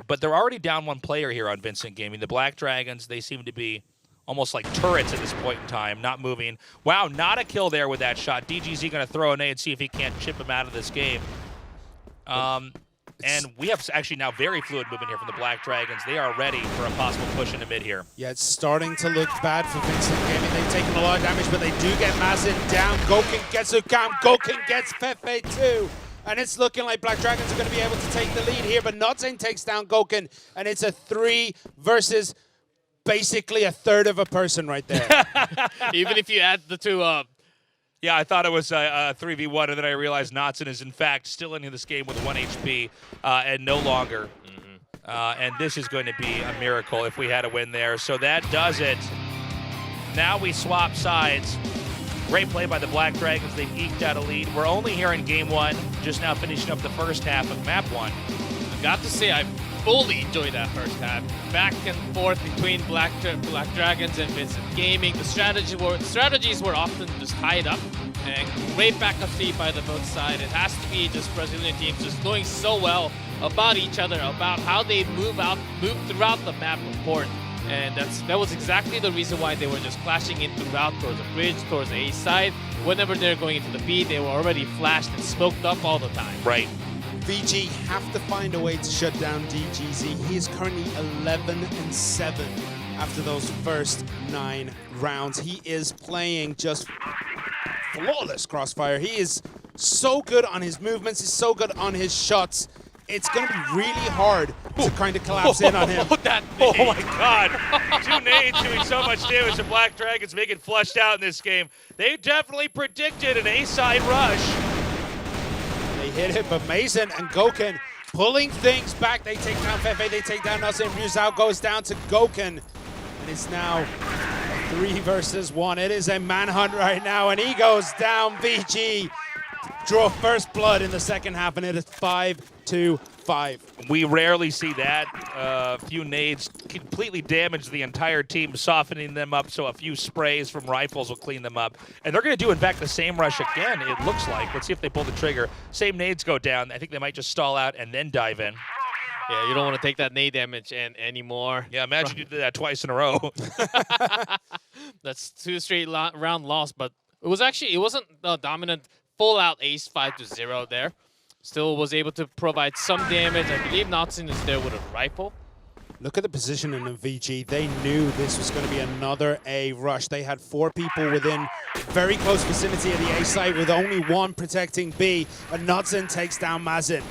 But they're already down one player here on Vincent Gaming. The Black Dragons, they seem to be almost like turrets at this point in time, not moving. Wow, not a kill there with that shot. DGZ going to throw an A and see if he can't chip him out of this game. And we have actually now very fluid movement here from the Black Dragons. They are ready for a possible push into mid here. Yeah, it's starting to look bad for Vincent Gaming. They've taken a lot of damage, but they do get Mazin down. Goken gets Ukam. Goken gets Fefe too. And it's looking like Black Dragons are going to be able to take the lead here, but Notzing takes down Goken, and it's a 3 versus basically a third of a person right there. Even if you add the two up. Yeah, I thought it was a 3v1, and then I realized Notson is, in fact, still in this game with 1 HP and no longer. And this is going to be a miracle if we had a win there. So that does it. Now we swap sides. Great play by the Black Dragons. They've eked out a lead. We're only here in Game 1, just now finishing up the first half of Map 1. I've got to say, I fully enjoyed that first half. Back and forth between Black Dragons and Vincent Gaming. The strategies were often just tied up. And great backup feed by the both sides. It has to be just Brazilian teams just knowing so well about each other, about how they move throughout the map of port. And that was exactly the reason why they were just clashing in throughout towards the bridge, towards the A side. Whenever they're going into the B, they were already flashed and smoked up all the time. Right. VG have to find a way to shut down DGZ. He is currently 11-7 after those first 9 rounds. He is playing just flawless Crossfire. He is so good on his movements. He's so good on his shots. It's going to be really hard to kind of collapse in on him. Oh my God. 2 nades doing so much damage. The Black Dragons may get flushed out in this game. They definitely predicted an A-side rush. They hit it, but Mason and Goken pulling things back. They take down Fefe, they take down Nelson. Ryuzao goes down to Goken. And it's now a 3 versus 1. It is a manhunt right now, and he goes down. VG draw first blood in the second half, and it is 5-5. We rarely see that. A few nades completely damage the entire team, softening them up, so a few sprays from rifles will clean them up. And they're going to do, in fact, the same rush again, it looks like. Let's see if they pull the trigger. Same nades go down. I think they might just stall out and then dive in. Yeah, you don't want to take that nade damage anymore. Yeah, imagine you did that twice in a row. That's 2 straight round loss, but it wasn't a dominant full-out ace 5-0 there. Still was able to provide some damage. I believe Notson is there with a rifle. Look at the positioning of VG. They knew this was going to be another A rush. They had 4 people within very close vicinity of the A site with only 1 protecting B. And Notson takes down Mazin.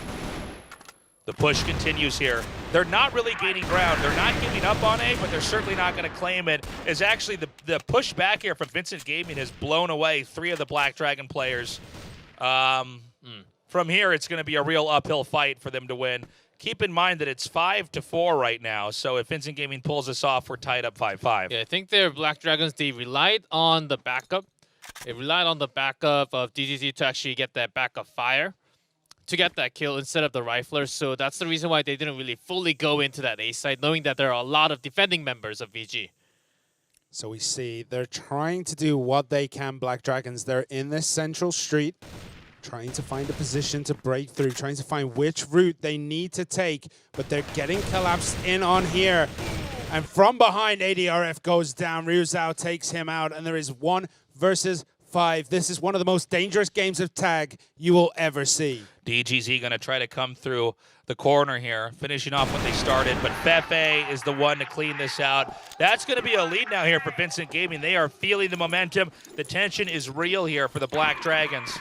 The push continues here. They're not really gaining ground. They're not giving up on A, but they're certainly not going to claim it. Is actually the push back here from Vincent Gaming has blown away 3 of the Black Dragon players. From here, it's going to be a real uphill fight for them to win. Keep in mind that it's 5-4 right now, so if Vincent Gaming pulls this off, we're tied up 5-5. Yeah, I think their Black Dragons, they relied on the backup. They relied on the backup of DGZ to actually get that backup fire to get that kill instead of the rifler. So that's the reason why they didn't really fully go into that A side, knowing that there are a lot of defending members of VG. So we see they're trying to do what they can, Black Dragons. They're in this central street, trying to find a position to break through, trying to find which route they need to take, but they're getting collapsed in on here. And from behind, ADRF goes down. Ryuzao takes him out, and there is 1 versus 5. This is one of the most dangerous games of tag you will ever see. DGZ going to try to come through the corner here, finishing off what they started, but Fefe is the one to clean this out. That's going to be a lead now here for Vincent Gaming. They are feeling the momentum. The tension is real here for the Black Dragons.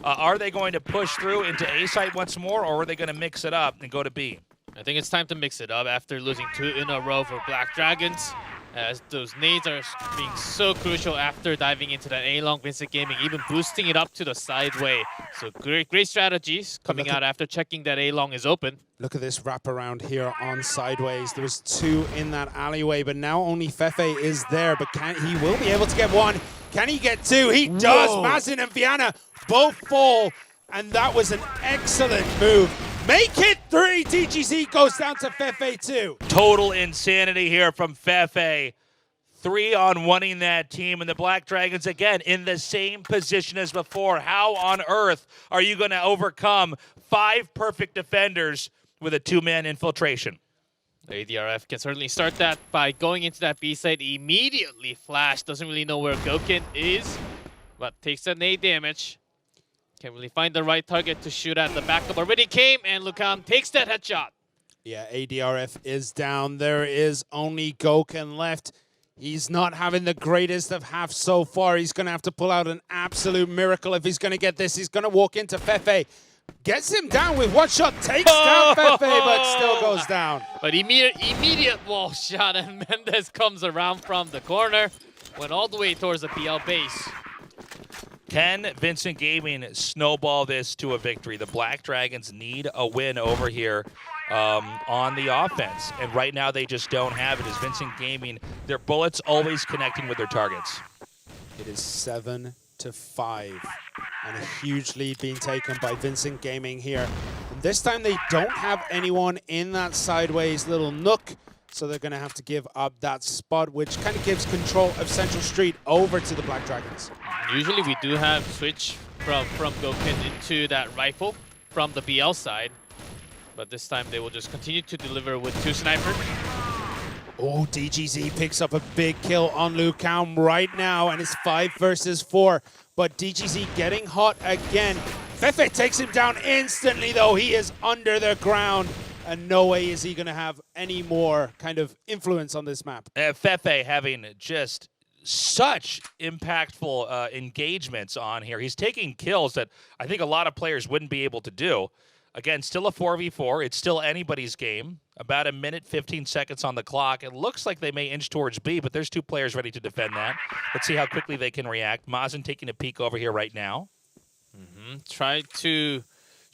Are they going to push through into A site once more, or are they going to mix it up and go to B? I think it's time to mix it up after losing 2 in a row for Black Dragons. As those nades are being so crucial after diving into that A-long. Vincent Gaming even boosting it up to the sideway. So great strategies coming out after checking that A-long is open. Look at this wraparound here on sideways. There was 2 in that alleyway, but now only Fefe is there. But he will be able to get 1. Can he get 2? He does. Mazin and Viana both fall, and that was an excellent move. Make it 3. DGZ goes down to Fefe 2. Total insanity here from Fefe. 3 on winning that team, and the Black Dragons, again, in the same position as before. How on earth are you going to overcome 5 perfect defenders with a 2-man infiltration? ADRF can certainly start that by going into that B side immediately. Flash doesn't really know where Goken is, but takes that nade damage. Can't really find the right target to shoot at. The backup already came, and Lucam takes that headshot. Yeah, ADRF is down. There is only Goken left. He's not having the greatest of halves so far. He's going to have to pull out an absolute miracle if he's going to get this. He's going to walk into Fefe. Gets him down with one shot, takes down Fefe, but still goes down. But immediate wall shot, and Mendez comes around from the corner, went all the way towards the PL base. Can Vincent Gaming snowball this to a victory? The Black Dragons need a win over here on the offense, and right now they just don't have it. As Vincent Gaming, their bullets always connecting with their targets. It is 7-5, and a huge lead being taken by Vincent Gaming here. And this time they don't have anyone in that sideways little nook, so they're going to have to give up that spot, which kind of gives control of Central Street over to the Black Dragons. Usually we do have switch from Goken into that rifle from the BL side, but this time they will just continue to deliver with 2 snipers. Oh, DGZ picks up a big kill on Lucam right now, and it's 5 versus 4. But DGZ getting hot again. Fefe takes him down instantly, though. He is under the ground, and no way is he going to have any more kind of influence on this map. Fefe having just such impactful engagements on here. He's taking kills that I think a lot of players wouldn't be able to do. Again, still a 4v4. It's still anybody's game. About 1 minute, 15 seconds on the clock. It looks like they may inch towards B, but there's 2 players ready to defend that. Let's see how quickly they can react. Mazen taking a peek over here right now.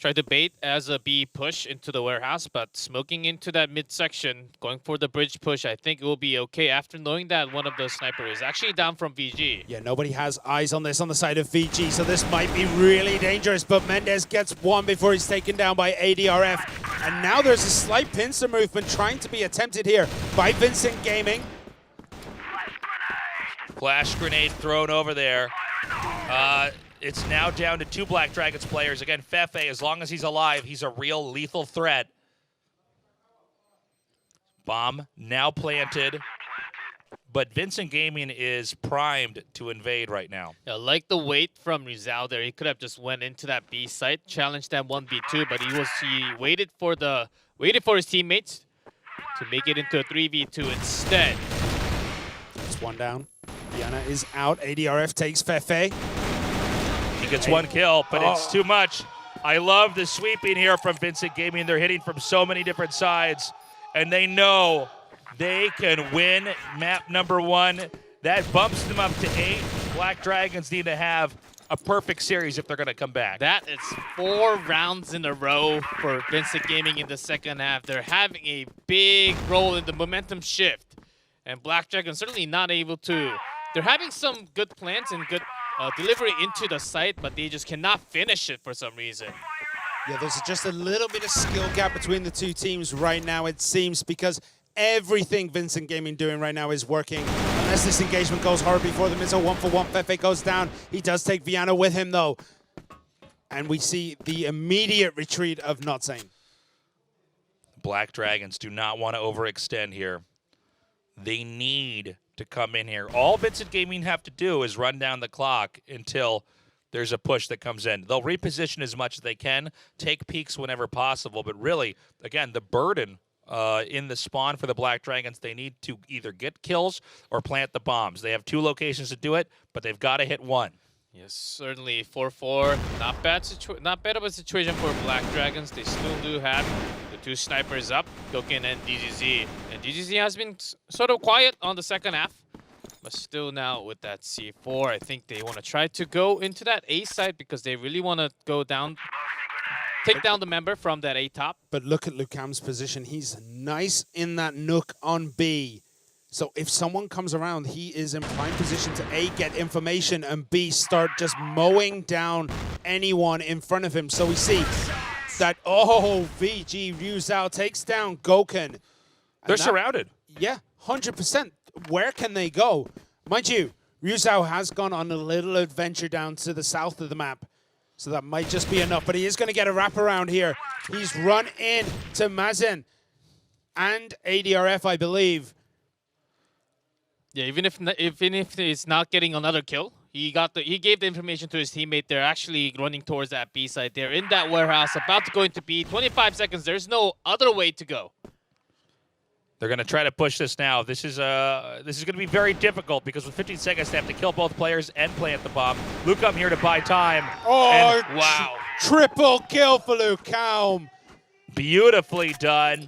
Try to bait as a B push into the warehouse, but smoking into that midsection, going for the bridge push, I think it will be okay after knowing that one of those snipers is actually down from VG. Yeah, nobody has eyes on this on the side of VG, so this might be really dangerous, but Mendez gets one before he's taken down by ADRF. And now there's a slight pincer movement trying to be attempted here by Vincent Gaming. Flash grenade thrown over there. It's now down to 2 Black Dragons players. Again, Fefe, as long as he's alive, he's a real lethal threat. Bomb now planted. But Vincent Gaming is primed to invade right now. Yeah, like the wait from Rizal there, he could have just went into that B site, challenged that 1v2, but he waited for his teammates to make it into a 3v2 instead. It's 1 down. Diana is out. ADRF takes Fefe. He gets 1 kill, but it's too much. I love the sweeping here from Vincent Gaming. They're hitting from so many different sides, and they know they can win map number 1. That bumps them up to 8. Black Dragons need to have a perfect series if they're going to come back. That is 4 rounds in a row for Vincent Gaming in the second half. They're having a big role in the momentum shift, and Black Dragons certainly not able to. They're having some good plans and good delivery into the site, but they just cannot finish it for some reason. Yeah, there's just a little bit of skill gap between the 2 teams right now, it seems, because everything Vincent Gaming doing right now is working. Unless this engagement goes horribly for them, it's a 1-for-1. Fefe goes down. He does take Viana with him, though. And we see the immediate retreat of Not Sane. Black Dragons do not want to overextend here. They need to come in here. All Vincent Gaming have to do is run down the clock until there's a push that comes in. They'll reposition as much as they can, take peeks whenever possible, but really, again, the burden in the spawn for the Black Dragons, they need to either get kills or plant the bombs. They have 2 locations to do it, but they've got to hit 1. Yes, certainly 4-4. Not bad of a situation for Black Dragons. They still do have the 2 snipers up, Goken and DGZ. And DGZ has been sort of quiet on the second half, but still now with that C4, I think they want to try to go into that A side because they really want to go down, take down the member from that A top. But look at Lucam's position. He's nice in that nook on B. So if someone comes around, he is in prime position to A, get information, and B, start just mowing down anyone in front of him. So we see that, VG Ryuzao takes down Goken. They're surrounded. Yeah, 100%. where can they go? Mind you, Ryuzao has gone on a little adventure down to the south of the map. So that might just be enough, but he is going to get a wraparound here. He's run in to Mazen and ADRF, I believe. Yeah, even if he's not getting another kill, he gave the information to his teammate. They're actually running towards that B side. They're in that warehouse, about to go into B. 25 seconds. There's no other way to go. They're going to try to push this now. This is going to be very difficult because with 15 seconds, they have to kill both players and plant the bomb. Lukaum here to buy time. Oh, and, wow. Triple kill for Lukaum. Beautifully done.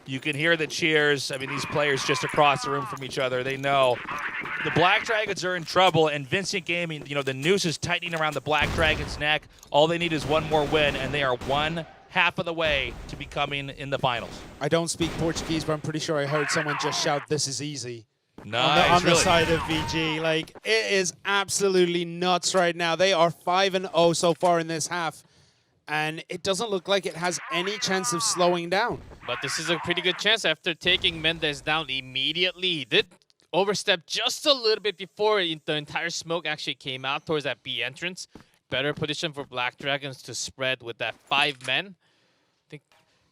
You can hear the cheers. I mean, these players just across the room from each other, they know. The Black Dragons are in trouble, and Vincent Gaming, you know, the noose is tightening around the Black Dragons' neck. All they need is one more win, and they are one half of the way to becoming in the finals. I don't speak Portuguese, but I'm pretty sure I heard someone just shout, "This is easy." Nice, on the really. side of VG. Like, it is absolutely nuts right now. They are 5-0 so far in this half, and it doesn't look like it has any chance of slowing down. But this is a pretty good chance after taking Mendez down immediately. He did overstep just a little bit before the entire smoke actually came out towards that B entrance. Better position for Black Dragons to spread with that 5 men. I think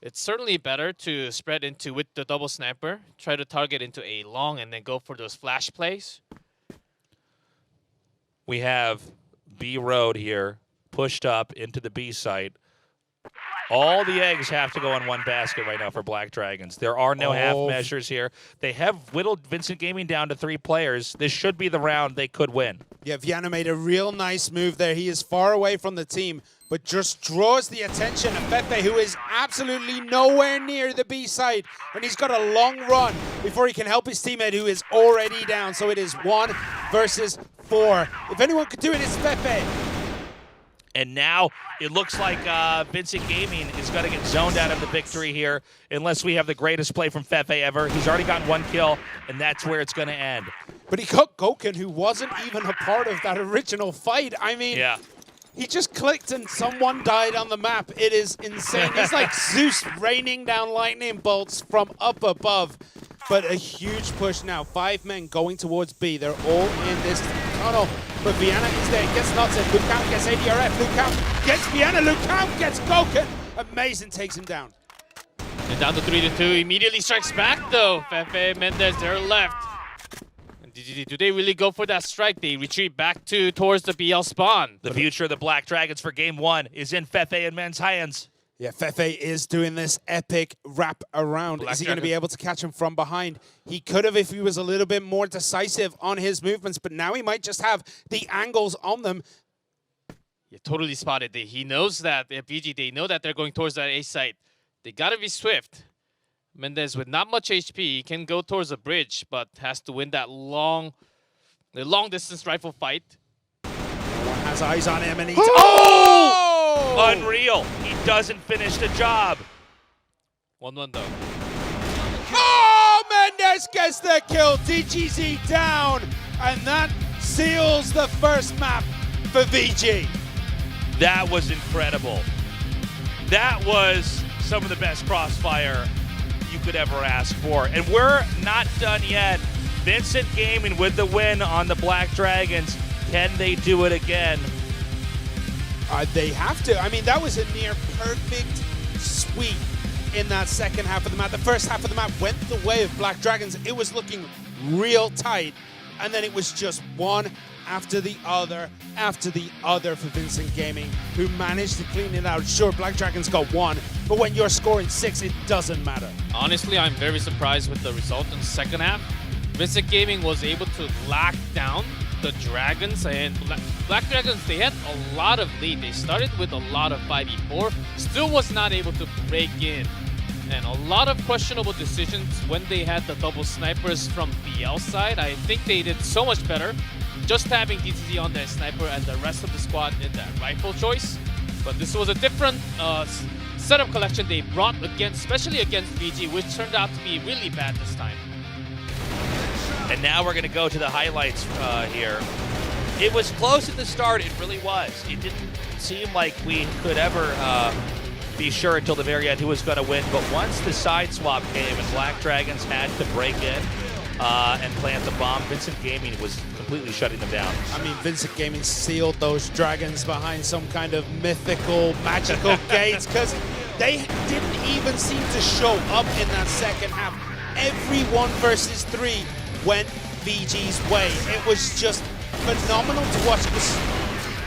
it's certainly better to spread into with the double sniper, try to target into a long and then go for those flash plays. We have B Road here pushed up into the B site. All the eggs have to go in one basket right now for Black Dragons. There are no half measures here. They have whittled Vincent Gaming down to 3 players. This should be the round they could win. Yeah, Viana made a real nice move there. He is far away from the team, but just draws the attention of Fefe, who is absolutely nowhere near the B side. And he's got a long run before he can help his teammate, who is already down. So it is 1 versus 4. If anyone could do it, it's Fefe. And now it looks like Vincent Gaming is going to get zoned out of the victory here unless we have the greatest play from Fefe ever. He's already gotten 1 kill, and that's where it's going to end. But he got Goken, who wasn't even a part of that original fight. I mean, yeah. He just clicked and someone died on the map. It is insane. It's like Zeus raining down lightning bolts from up above. But a huge push now. 5 men going towards B. They're all in this tunnel. But Viana is there. Gets Notson. Lukaum gets ADRF. Lukaum gets Viana. Lukaum gets Goken. Amazing takes him down. And down to 3-2. Immediately strikes back though. Fefe, Mendez, they're left. And do they really go for that strike? They retreat back towards the BL spawn. The future of the Black Dragons for game 1 is in Fefe and Men's hands. Yeah, Fefe is doing this epic wrap around. Is he going to be able to catch him from behind? He could have if he was a little bit more decisive on his movements, but now he might just have the angles on them. Yeah, totally spotted. He knows that, VG, they know that they're going towards that A site. They got to be swift. Mendez with not much HP, he can go towards the bridge, but has to win that long distance rifle fight. No one has eyes on him, and he's... Oh! Unreal. He doesn't finish the job. 1-1 though. Oh, Mendez gets the kill. DGZ down, and that seals the first map for VG. That was incredible. That was some of the best crossfire you could ever ask for. And we're not done yet. Vincent Gaming with the win on the Black Dragons. Can they do it again? They have to. I mean, that was a near perfect sweep in that second half of the map. The first half of the map went the way of Black Dragons. It was looking real tight, and then it was just one after the other for Vincent Gaming, who managed to clean it out. Sure, Black Dragons got 1, but when you're scoring 6, it doesn't matter. Honestly, I'm very surprised with the result in the second half. Vincent Gaming was able to lock down the Dragons, and Black Dragons, they had a lot of lead. They started with a lot of 5v4, still was not able to break in. And a lot of questionable decisions when they had the double snipers from BL side. I think they did so much better just having DTZ on their sniper and the rest of the squad in that rifle choice. But this was a different setup collection they brought against, especially against VG, which turned out to be really bad this time. And now we're going to go to the highlights here. It was close at the start, it really was. It didn't seem like we could ever be sure until the very end who was going to win. But once the side swap came and Black Dragons had to break in, and plant the bomb. Vincent Gaming was completely shutting them down. I mean, Vincent Gaming sealed those dragons behind some kind of mythical, magical gates, because they didn't even seem to show up in that second half. Every 1 versus 3 went VG's way. It was just phenomenal to watch.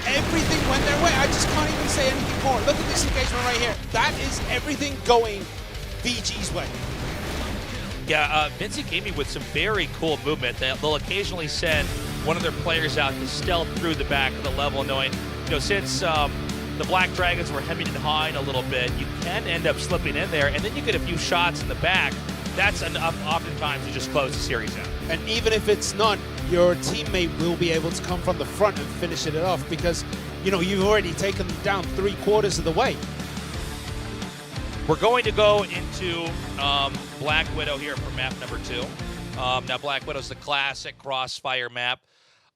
Everything went their way. I just can't even say anything more. Look at this engagement right here. That is everything going VG's way. Yeah, Vincent Gaming with some very cool movement. They'll occasionally send one of their players out to stealth through the back of the level, knowing, since the Black Dragons were hemming and hawing a little bit, you can end up slipping in there, and then you get a few shots in the back. That's enough oftentimes to just close the series out. And even if it's not, your teammate will be able to come from the front and finish it off because, you've already taken them down 3/4 of the way. We're going to go into Black Widow here for map number 2. Now, Black Widow's the classic crossfire map.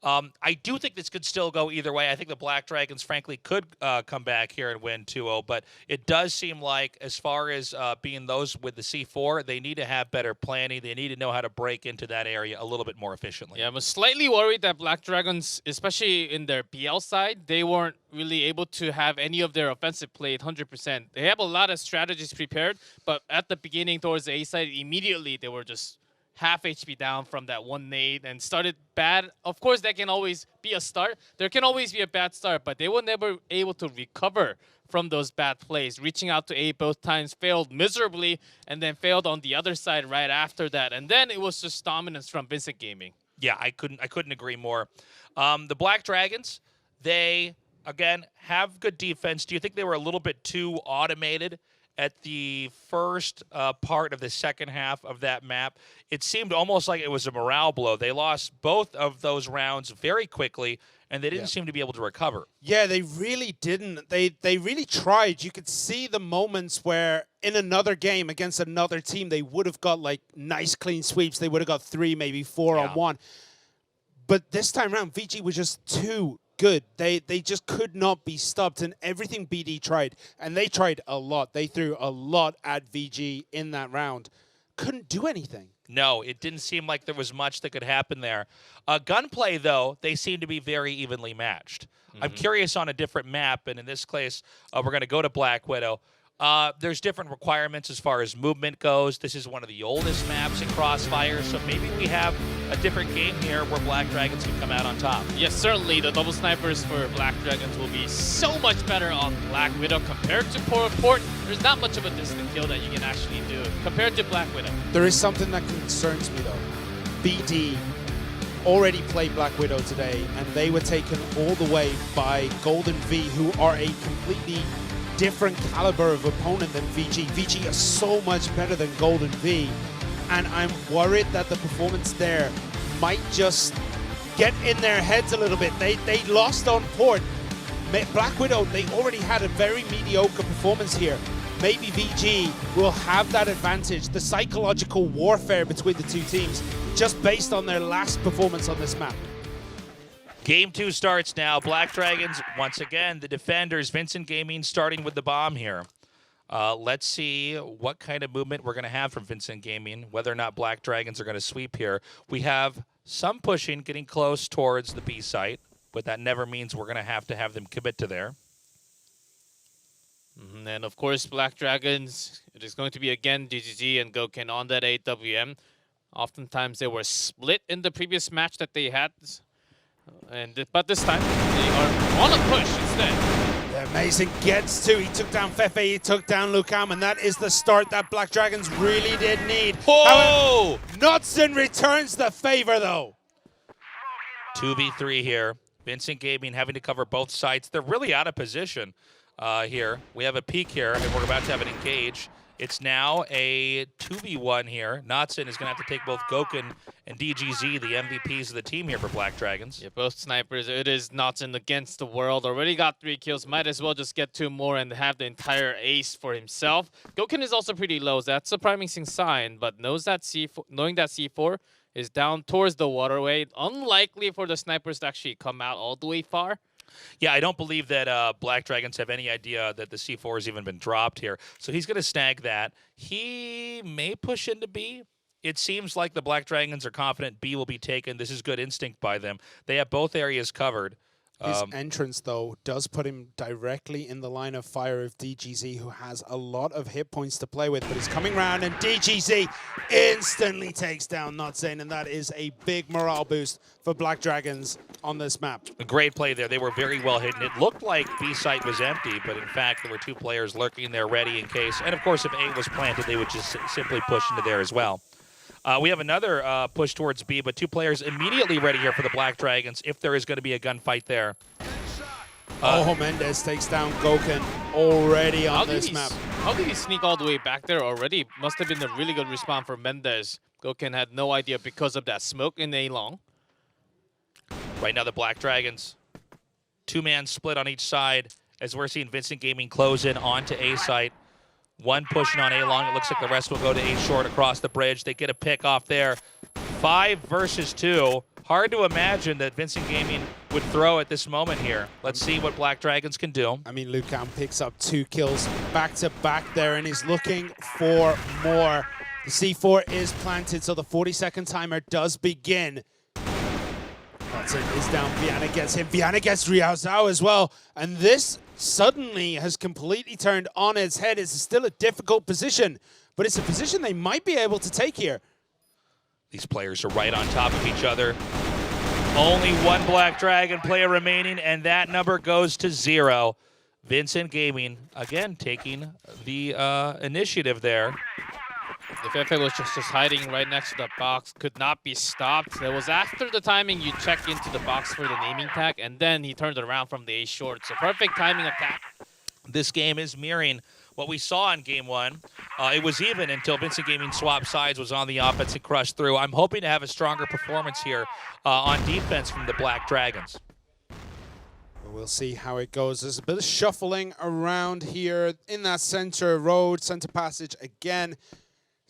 I do think this could still go either way. I think the Black Dragons, frankly, could come back here and win 2-0, but it does seem like as far as being those with the C4, they need to have better planning. They need to know how to break into that area a little bit more efficiently. Yeah, I'm slightly worried that Black Dragons, especially in their BL side, they weren't really able to have any of their offensive play at 100%. They have a lot of strategies prepared, but at the beginning towards the A side, immediately they were just half HP down from that one nade and started bad. Of course, that can always be a start. There can always be a bad start, but they were never able to recover from those bad plays. Reaching out to A both times failed miserably and then failed on the other side right after that. And then it was just dominance from Vincent Gaming. Yeah, I couldn't agree more. The Black Dragons, they, again, have good defense. Do you think they were a little bit too automated at the first part of the second half of that map? It seemed almost like it was a morale blow. They lost both of those rounds very quickly, and they didn't seem to be able to recover. Yeah, they really didn't. They really tried. You could see the moments where in another game against another team, they would have got like nice clean sweeps. They would have got 3, maybe 4 on 1. But this time around, VG was just too good. They just could not be stopped, and everything BD tried, and they tried a lot. They threw a lot at VG in that round. Couldn't do anything. No, it didn't seem like there was much that could happen there. Gunplay, though, they seem to be very evenly matched. I'm curious on a different map, and in this case, we're going to go to Black Widow. There's different requirements as far as movement goes. This is one of the oldest maps in Crossfire, so maybe we have a different game here where Black Dragons can come out on top. Yes, certainly the double snipers for Black Dragons will be so much better on Black Widow compared to Port. There's not much of a distant kill that you can actually do compared to Black Widow. There is something that concerns me, though. BD already played Black Widow today, and they were taken all the way by Golden V, who are a completely different caliber of opponent than VG. VG is so much better than Golden V, and I'm worried that the performance there might just get in their heads a little bit. They lost on Port. Black Widow, they already had a very mediocre performance here. Maybe VG will have that advantage, the psychological warfare between the two teams, just based on their last performance on this map. Game 2 starts now. Black Dragons, once again, the defenders. Vincent Gaming starting with the bomb here. Let's see what kind of movement we're going to have from Vincent Gaming, whether or not Black Dragons are going to sweep here. We have some pushing, getting close towards the B site, but that never means we're going to have them commit to there. And of course, Black Dragons, it is going to be again DGG and Goken on that AWM. Oftentimes they were split in the previous match that they had. But this time, they are on a push instead. The Amazing gets to. He took down Fefe, he took down Lucam, and that is the start that Black Dragons really did need. Oh! Knudsen returns the favor, though. 2v3 here. Vincent Gaming having to cover both sides. They're really out of position here. We have a peek here, and we're about to have an engage. It's now a 2v1 here. Knudsen is going to have to take both Goken and DGZ, the MVPs of the team here for Black Dragons. Yeah, both snipers. It is Knudsen against the world. Already got 3 kills. Might as well just get 2 more and have the entire ace for himself. Goken is also pretty low. So that's a promising sign, but knowing that C4 is down towards the waterway. Unlikely for the snipers to actually come out all the way far. Yeah, I don't believe that Black Dragons have any idea that the C4 has even been dropped here. So he's going to snag that. He may push into B. It seems like the Black Dragons are confident B will be taken. This is good instinct by them. They have both areas covered. His entrance, though, does put him directly in the line of fire of DGZ, who has a lot of hit points to play with, but he's coming around, and DGZ instantly takes down Notzane, and that is a big morale boost for Black Dragons on this map. A great play there. They were very well hidden. It looked like B site was empty, but in fact, there were 2 players lurking there ready in case. And of course, if A was planted, they would just simply push into there as well. We have another push towards B, but 2 players immediately ready here for the Black Dragons if there is going to be a gunfight there. Mendez takes down Goken already on this map. How did he sneak all the way back there already? Must have been a really good respawn for Mendez. Goken had no idea because of that smoke in A-Long. Right now, the Black Dragons, 2-man split on each side as we're seeing Vincent Gaming close in onto A site. 1 pushing on A-Long. It looks like the rest will go to A short across the bridge. They get a pick off there. 5 versus 2. Hard to imagine that Vincent Gaming would throw at this moment here. Let's see what Black Dragons can do. I mean, Lucan picks up 2 kills back-to-back there, and is looking for more. The C4 is planted, so the 40-second timer does begin. Hudson is down. Viana gets him. Viana gets Riao Zhao as well. And this suddenly has completely turned on its head. It's still a difficult position, but it's a position they might be able to take here. These players are right on top of each other. Only 1 Black Dragon player remaining, and that number goes to 0. Vincent Gaming, again, taking the initiative there. If FA was just hiding right next to the box, could not be stopped. That was after the timing you check into the box for the naming tag, and then he turned around from the A short. So perfect timing attack. This game is mirroring what we saw in Game 1. It was even until Vincent Gaming swapped sides, was on the offense and crushed through. I'm hoping to have a stronger performance here on defense from the Black Dragons. We'll see how it goes. There's a bit of shuffling around here in that center road, center passage again.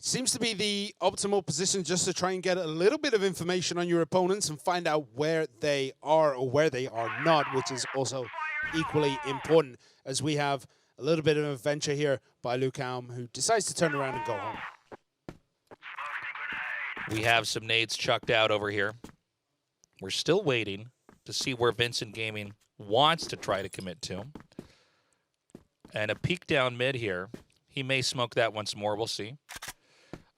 Seems to be the optimal position just to try and get a little bit of information on your opponents and find out where they are or where they are not, which is also equally important, as we have a little bit of an adventure here by Lukaum, who decides to turn around and go home. We have some nades chucked out over here. We're still waiting to see where Vincent Gaming wants to try to commit to. And a peek down mid here. He may smoke that once more. We'll see.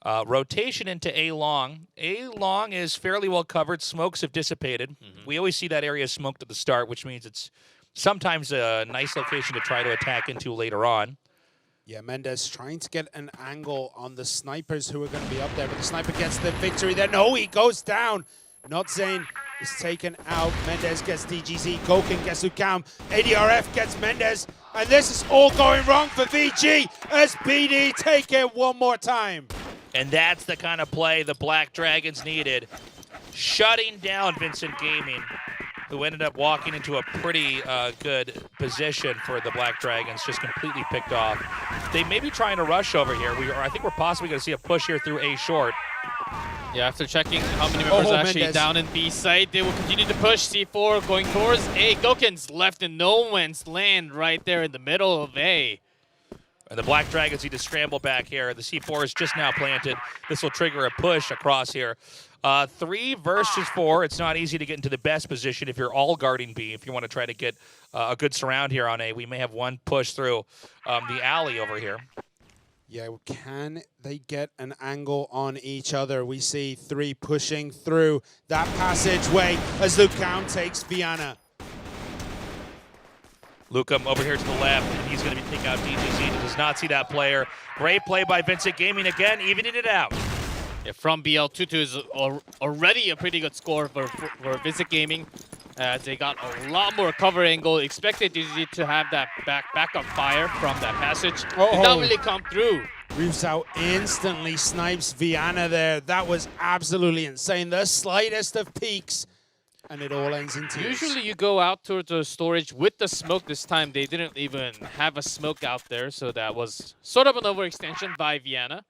Rotation into A-Long. A-Long is fairly well covered. Smokes have dissipated. We always see that area smoked at the start, which means it's sometimes a nice location to try to attack into later on. Yeah, Mendez trying to get an angle on the snipers who are going to be up there, but the sniper gets the victory there. No, he goes down. Notzane is taken out. Mendez gets DGZ. Goken gets Lukaum. ADRF gets Mendez. And this is all going wrong for VG as PD take it one more time. And that's the kind of play the Black Dragons needed. Shutting down Vincent Gaming, who ended up walking into a pretty good position for the Black Dragons, just completely picked off. They may be trying to rush over here. I think we're possibly going to see a push here through A short. Yeah, after checking how many members are actually Mendez down in B site, they will continue to push. C4 going towards A. Goken's left in no man's land right there in the middle of A. And the Black Dragons need to scramble back here. The C4 is just now planted. This will trigger a push across here. 3 versus 4. It's not easy to get into the best position if you're all guarding B. If you want to try to get a good surround here on A, we may have one push through the alley over here. Yeah, can they get an angle on each other? We see 3 pushing through that passageway as Lukaum takes Viana. Lukaum over here to the left, and he's going to be taking out DGZ. He does not see that player. Great play by Vincent Gaming again, evening it out. Yeah, from BL22 is already a pretty good score for Vincent Gaming. They got a lot more cover angle. Expected DGZ to have that backup fire from that passage. Did not really come through. Riao instantly snipes Viana there. That was absolutely insane. The slightest of peaks, and it all ends in tears. Usually you go out towards the storage with the smoke. This time they didn't even have a smoke out there, so that was sort of an overextension by Viana.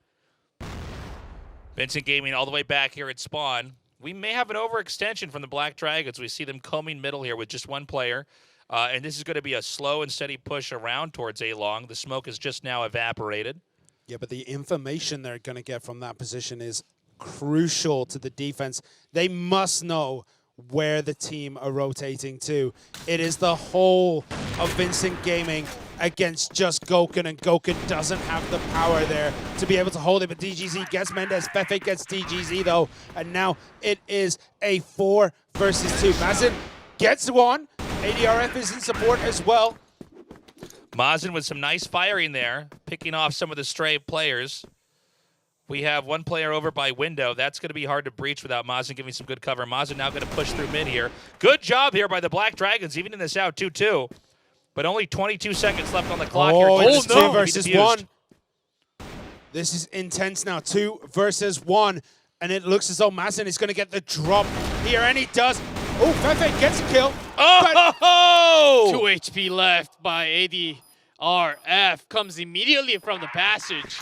Vincent Gaming all the way back here at spawn. We may have an overextension from the Black Dragons. We see them combing middle here with just 1 player. And this is going to be a slow and steady push around towards A-Long. The smoke has just now evaporated. Yeah, but the information they're going to get from that position is crucial to the defense. They must know where the team are rotating to. It is the whole of Vincent Gaming against just Gokun, and Gokun doesn't have the power there to be able to hold it, but DGZ gets Mendez, Fefe gets DGZ though, and now it is a 4 versus 2. Mazin gets one, ADRF is in support as well. Mazin with some nice firing there, picking off some of the stray players. We have one player over by window. That's going to be hard to breach without Mazin giving some good cover. Mazin now going to push through mid here. Good job here by the Black Dragons, even in this out 2-2. But only 22 seconds left on the clock here. It's 2 versus 1. This is intense now. 2 versus 1. And it looks as though Mazin is going to get the drop here, and he does. Oh, Fefe gets a kill. Oh! 2 HP left by ADRF. Comes immediately from the passage.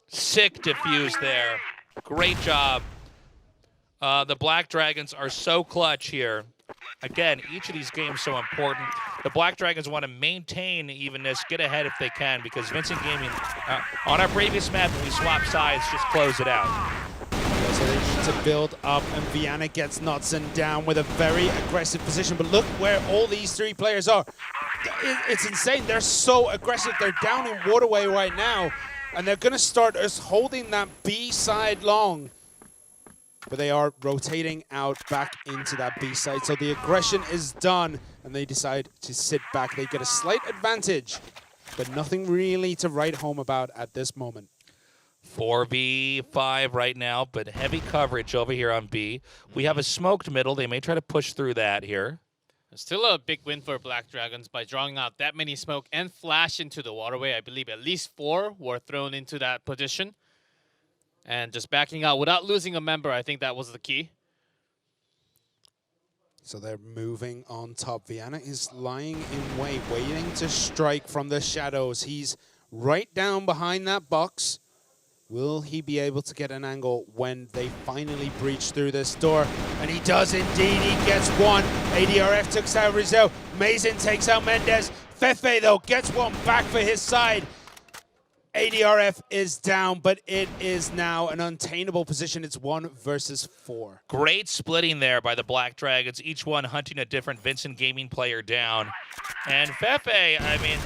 Sick diffuse there. Great job. The Black Dragons are so clutch here. Again, each of these games so important. The Black Dragons want to maintain evenness, get ahead if they can, because Vincent Gaming, on our previous map, when we swap sides, just close it out. So they need to build up, and Viana gets Knudsen down with a very aggressive position. But look where all these 3 players are. It's insane. They're so aggressive. They're down in Waterway right now, and they're going to start us holding that B side long. But they are rotating out back into that B side. So the aggression is done, and they decide to sit back. They get a slight advantage, but nothing really to write home about at this moment. 4v5 right now, but heavy coverage over here on B. We have a smoked middle. They may try to push through that here. Still a big win for Black Dragons by drawing out that many smoke and flash into the waterway. I believe at least 4 were thrown into that position. And just backing out without losing a member, I think that was the key. So they're moving on top. Viana is lying in wait, waiting to strike from the shadows. He's right down behind that box. Will he be able to get an angle when they finally breach through this door? And he does indeed. He gets one. ADRF takes out Rizzo. Mazin takes out Mendez. Fefe, though, gets one back for his side. ADRF is down, but it is now an untenable position. It's 1 versus 4. Great splitting there by the Black Dragons, each one hunting a different Vincent Gaming player down. And Fefe, I mean,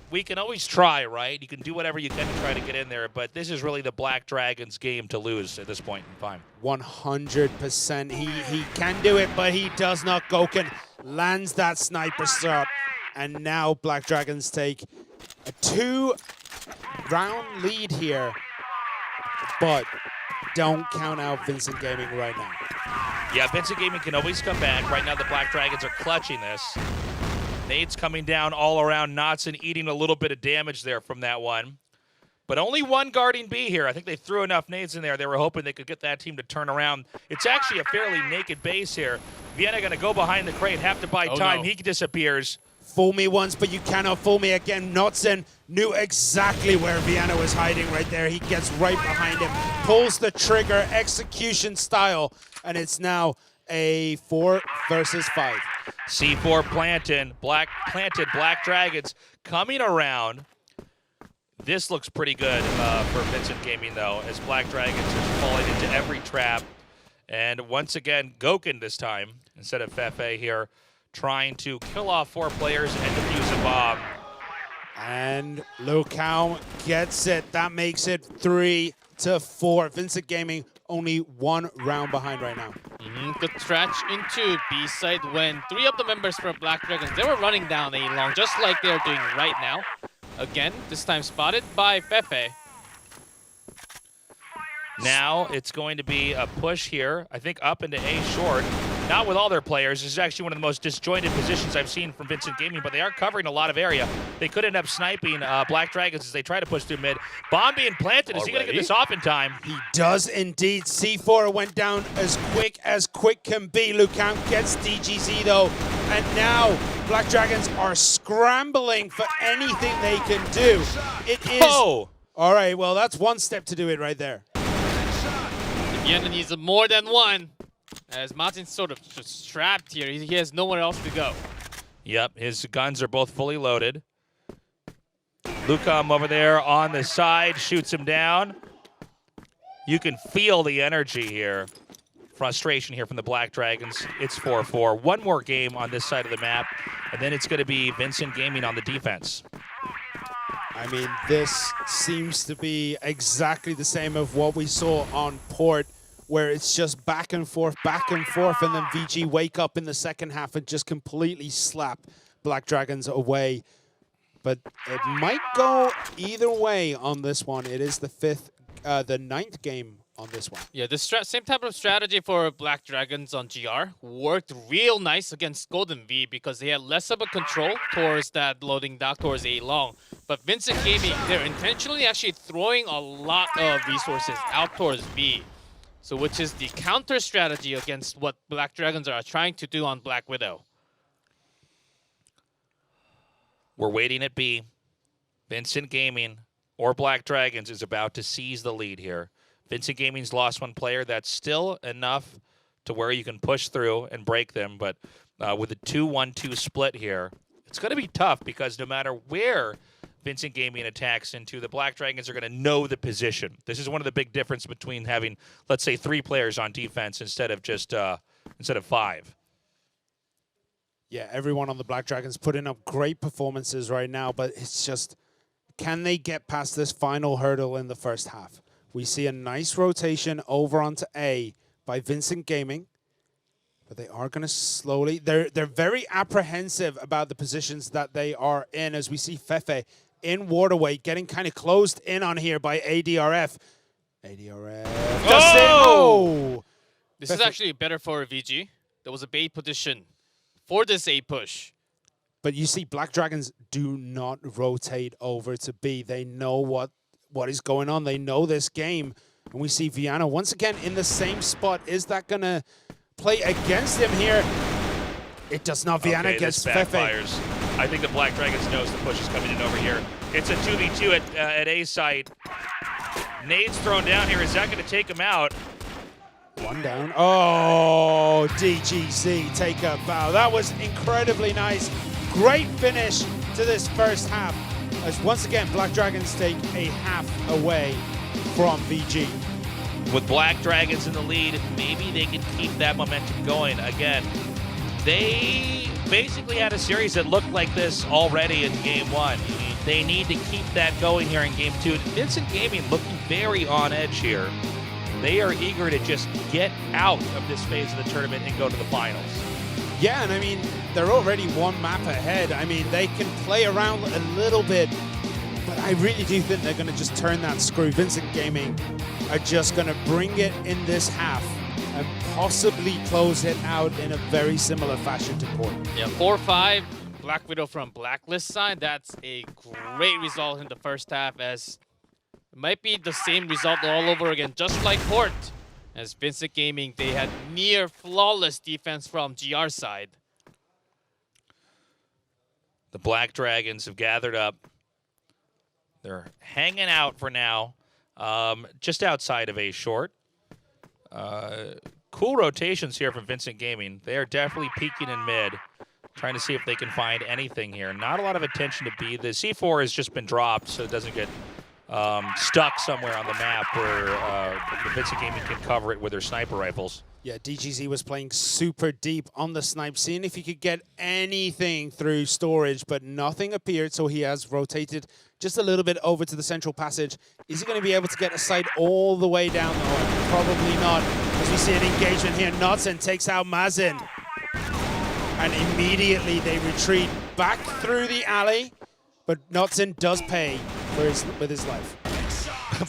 we can always try, right? You can do whatever you can to try to get in there, but this is really the Black Dragons' game to lose at this point in time. 100%. He can do it, but he does not. Gokun lands that sniper shot, and now Black Dragons take a 2-round lead here, but don't count out Vincent Gaming right now. Yeah, Vincent Gaming can always come back. Right now, the Black Dragons are clutching this. Nades coming down all around. Knudsen eating a little bit of damage there from that one. But only one guarding B here. I think they threw enough nades in there. They were hoping they could get that team to turn around. It's actually a fairly naked base here. Vienna going to go behind the crate, have to buy time. No. He disappears. Fool me once, but you cannot fool me again. Knudsen knew exactly where Vienna was hiding right there. He gets right behind him, pulls the trigger, execution style, and it's now a 4 versus 5. C4 planted, Black Dragons coming around. This looks pretty good for Vincent Gaming, though, as Black Dragons is falling into every trap. And once again, Gokun this time, instead of Fefe here, trying to kill off 4 players and defuse a bomb. And Lukao gets it. That makes it 3-4. Vincent Gaming only 1 round behind right now. Good stretch into B side when 3 of the members from Black Dragons, they were running down A long, just like they're doing right now. Again, this time spotted by Fefe. Now it's going to be a push here, I think up into A short. Not with all their players. This is actually one of the most disjointed positions I've seen from Vincent Gaming, but they are covering a lot of area. They could end up sniping Black Dragons as they try to push through mid. Bomb being planted. Is he going to get this off in time? He does indeed. C4 went down as quick can be. Lucan gets DGZ though, and now Black Dragons are scrambling for anything they can do. It is... Oh! All right, well, that's one step to do it right there. Vienna needs more than one. As Martin's sort of just trapped here, he has nowhere else to go. Yep, his guns are both fully loaded. Lucam over there on the side, shoots him down. You can feel the energy here. Frustration here from the Black Dragons. It's 4-4. One more game on this side of the map, and then it's going to be Vincent Gaming on the defense. I mean, this seems to be exactly the same of what we saw on Port, where it's just back and forth, and then VG wake up in the second half and just completely slap Black Dragons away. But it might go either way on this one. It is the ninth game on this one. Yeah, the same type of strategy for Black Dragons on GR worked real nice against Golden V because they had less of a control towards that loading dock towards A long. But Vincent Gaming, they're intentionally actually throwing a lot of resources out towards B. So which is the counter strategy against what Black Dragons are trying to do on Black Widow. We're waiting at B. Vincent Gaming or Black Dragons is about to seize the lead here. Vincent Gaming's lost one player. That's still enough to where you can push through and break them. But with a 2-1-2 split here, it's going to be tough because no matter where Vincent Gaming attacks into, the Black Dragons are going to know the position. This is one of the big difference between having, let's say, 3 players on defense instead of just 5. Yeah, everyone on the Black Dragons putting up great performances right now, but it's just, can they get past this final hurdle in the first half? We see a nice rotation over onto A by Vincent Gaming, but they are going to slowly. They're very apprehensive about the positions that they are in, as we see Fefe in Waterway getting kind of closed in on here by ADRF. Oh! This is actually better for VG. There was a bait position for this A push. But you see, Black Dragons do not rotate over to B. They know what is going on. They know this game. And we see Viana once again in the same spot. Is that going to play against him here? It does not. Viana gets Fefe. I think the Black Dragons knows the push is coming in over here. It's a 2v2 at A site. Nades thrown down here. Is that going to take him out? One down. Oh, DGZ take a bow. That was incredibly nice. Great finish to this first half. As once again, Black Dragons take a half away from VG. With Black Dragons in the lead, maybe they can keep that momentum going. Again, they basically had a series that looked like this already in Game 1. They need to keep that going here in Game 2. Vincent Gaming looking very on edge here. They are eager to just get out of this phase of the tournament and go to the finals. Yeah, and I mean, they're already one map ahead. I mean, they can play around a little bit, but I really do think they're going to just turn that screw. Vincent Gaming are just going to bring it in this half and possibly close it out in a very similar fashion to Port. Yeah, 4-5, Black Widow from Blacklist side. That's a great result in the first half, as it might be the same result all over again, just like Port. As Vincent Gaming, they had near flawless defense from GR side. The Black Dragons have gathered up. They're hanging out for now, just outside of A short. Cool rotations here from Vincent Gaming. They are definitely peeking in mid, trying to see if they can find anything here. Not a lot of attention to B. The C4 has just been dropped, so it doesn't get stuck somewhere on the map where the Vincent Gaming can cover it with their sniper rifles. Yeah, DGZ was playing super deep on the snipe, seeing if he could get anything through storage, but nothing appeared, so he has rotated just a little bit over to the central passage. Is he going to be able to get a sight all the way down, though? Probably not, as we see an engagement here. Knudsen takes out Mazin, and immediately they retreat back through the alley, but Knudsen does pay with his life.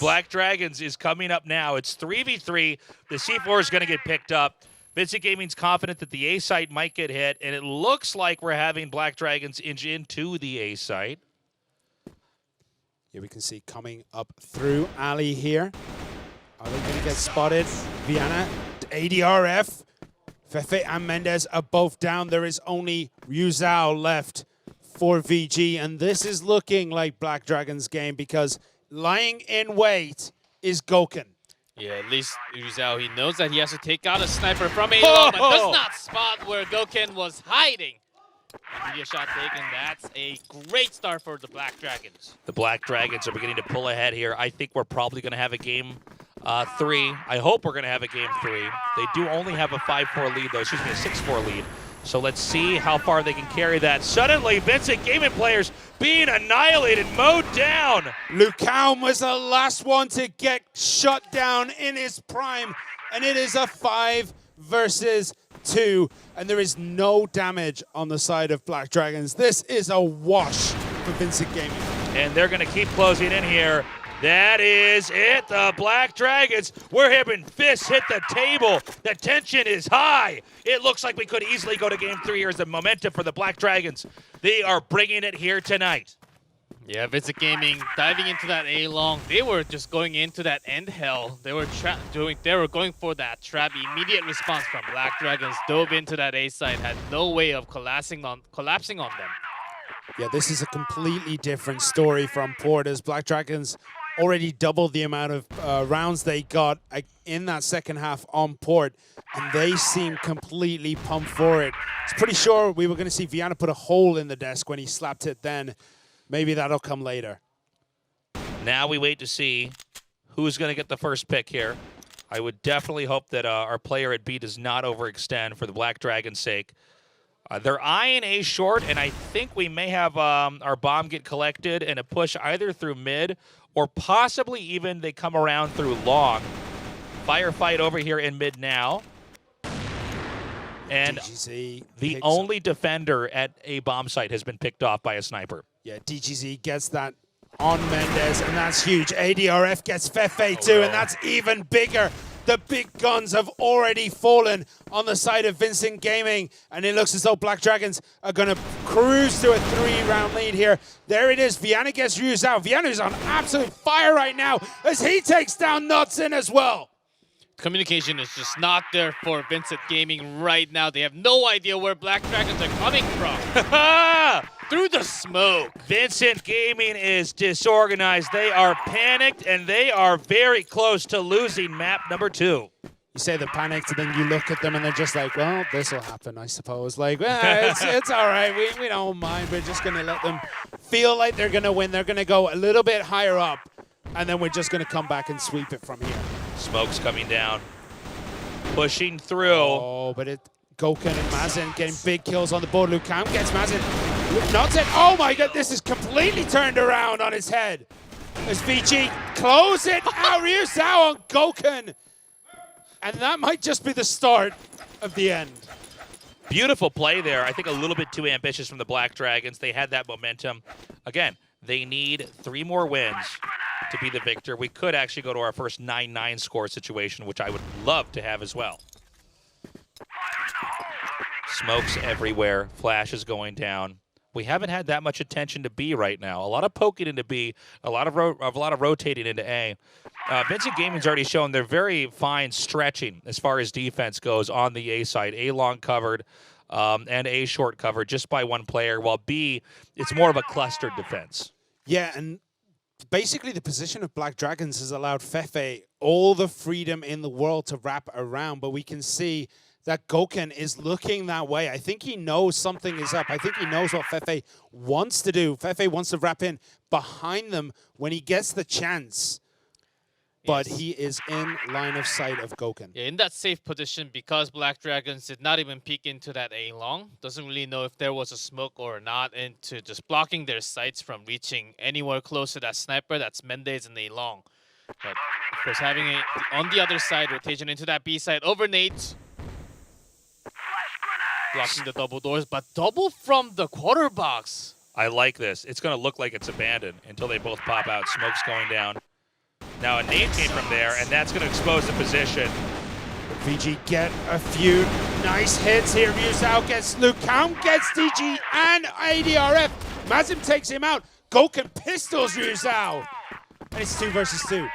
Black Dragons is coming up now. It's 3v3. The C4 is going to get picked up. Vincent Gaming's confident that the A site might get hit, and it looks like we're having Black Dragons inch into the A site. Here we can see coming up through alley here. Are they going to get spotted? Viana, ADRF, Fefe and Mendez are both down. There is only Ryuzao left for VG, and this is looking like Black Dragon's game because lying in wait is Goken. Yeah, at least Ryuzao, he knows that he has to take out a sniper from A long, but does not spot where Goken was hiding. Media shot taken. That's a great start for the Black Dragons. The Black Dragons are beginning to pull ahead here. I think we're probably going to have a game 3. I hope we're going to have a game 3. They do only have a 5-4 lead, though. Excuse me, a 6-4 lead. So let's see how far they can carry that. Suddenly, Vincent Gaming players being annihilated, mowed down. Lucam was the last one to get shut down in his prime, and it is a 5 versus 2, and there is no damage on the side of Black Dragons. This is a wash for Vincent Gaming. And they're going to keep closing in here. That is it. The Black Dragons, we're having fists hit the table. The tension is high. It looks like we could easily go to game 3. Here's the momentum for the Black Dragons. They are bringing it here tonight. Yeah, Vincent Gaming diving into that A-long. They were just going into that end hell. They were going for that trap. Immediate response from Black Dragons. Dove into that A side. Had no way of collapsing on them. Yeah, this is a completely different story from Port, as Black Dragons already doubled the amount of rounds they got in that second half on Port, and they seem completely pumped for it. It's pretty sure we were going to see Viana put a hole in the desk when he slapped it then. Maybe that'll come later. Now we wait to see who's going to get the first pick here. I would definitely hope that our player at B does not overextend for the Black Dragon's sake. They're eyeing A short, and I think we may have our bomb get collected and a push either through mid or possibly even they come around through long. Firefight over here in mid now. And DGZ the only defender at a bomb site has been picked off by a sniper. Yeah, DGZ gets that on Mendez, and that's huge. ADRF gets Fefe too, and that's even bigger. The big guns have already fallen on the side of Vincent Gaming, and it looks as though Black Dragons are going to cruise to a 3-round lead here. There it is. Viana gets used out. Viana's on absolute fire right now as he takes down Knudsen as well. Communication is just not there for Vincent Gaming right now. They have no idea where Black Dragons are coming from. Through the smoke. Vincent Gaming is disorganized. They are panicked, and they are very close to losing map number 2. You say they're panicked, and then you look at them, and they're just like, well, this will happen, I suppose. Like, well, it's all right. We don't mind. We're just going to let them feel like they're going to win. They're going to go a little bit higher up, and then we're just going to come back and sweep it from here. Smoke's coming down. Pushing through. Oh, but Goken and Mazin getting big kills on the board. Lucam gets Mazin. Knudsen. Oh my god, this is completely turned around on his head. As VG close it out. Ryu Zhao on Goken. And that might just be the start of the end. Beautiful play there. I think a little bit too ambitious from the Black Dragons. They had that momentum. Again, they need 3 more wins to be the victor. We could actually go to our first 9-9 score situation, which I would love to have as well. Smokes everywhere. Flash is going down. We haven't had that much attention to B right now. A lot of poking into B, a lot of rotating into A. Vincent Gaming's already shown they're very fine stretching as far as defense goes on the A side. A long covered and A short covered just by one player, while B, it's more of a clustered defense. Yeah, and basically the position of Black Dragons has allowed Fefe all the freedom in the world to wrap around, but we can see that Goken is looking that way. I think he knows something is up. I think he knows what Fefe wants to do. Fefe wants to wrap in behind them when he gets the chance. But he is in line of sight of Goken. Yeah, in that safe position, because Black Dragons did not even peek into that A-long. Doesn't really know if there was a smoke or not, into just blocking their sights from reaching anywhere close to that sniper. That's Mendez and A-long. But of course, having it on the other side, rotation into that B side over Nate. Blocking the double doors, but double from the quarter box. I like this. It's going to look like it's abandoned until they both pop out. Smoke's going down. Now a nade came from there, and that's going to expose the position. VG get a few nice hits here. Ryu Zhao gets Lucam, gets DG and ADRF. Mazim takes him out. Goken pistols Ryu Zhao. And it's 2 versus 2.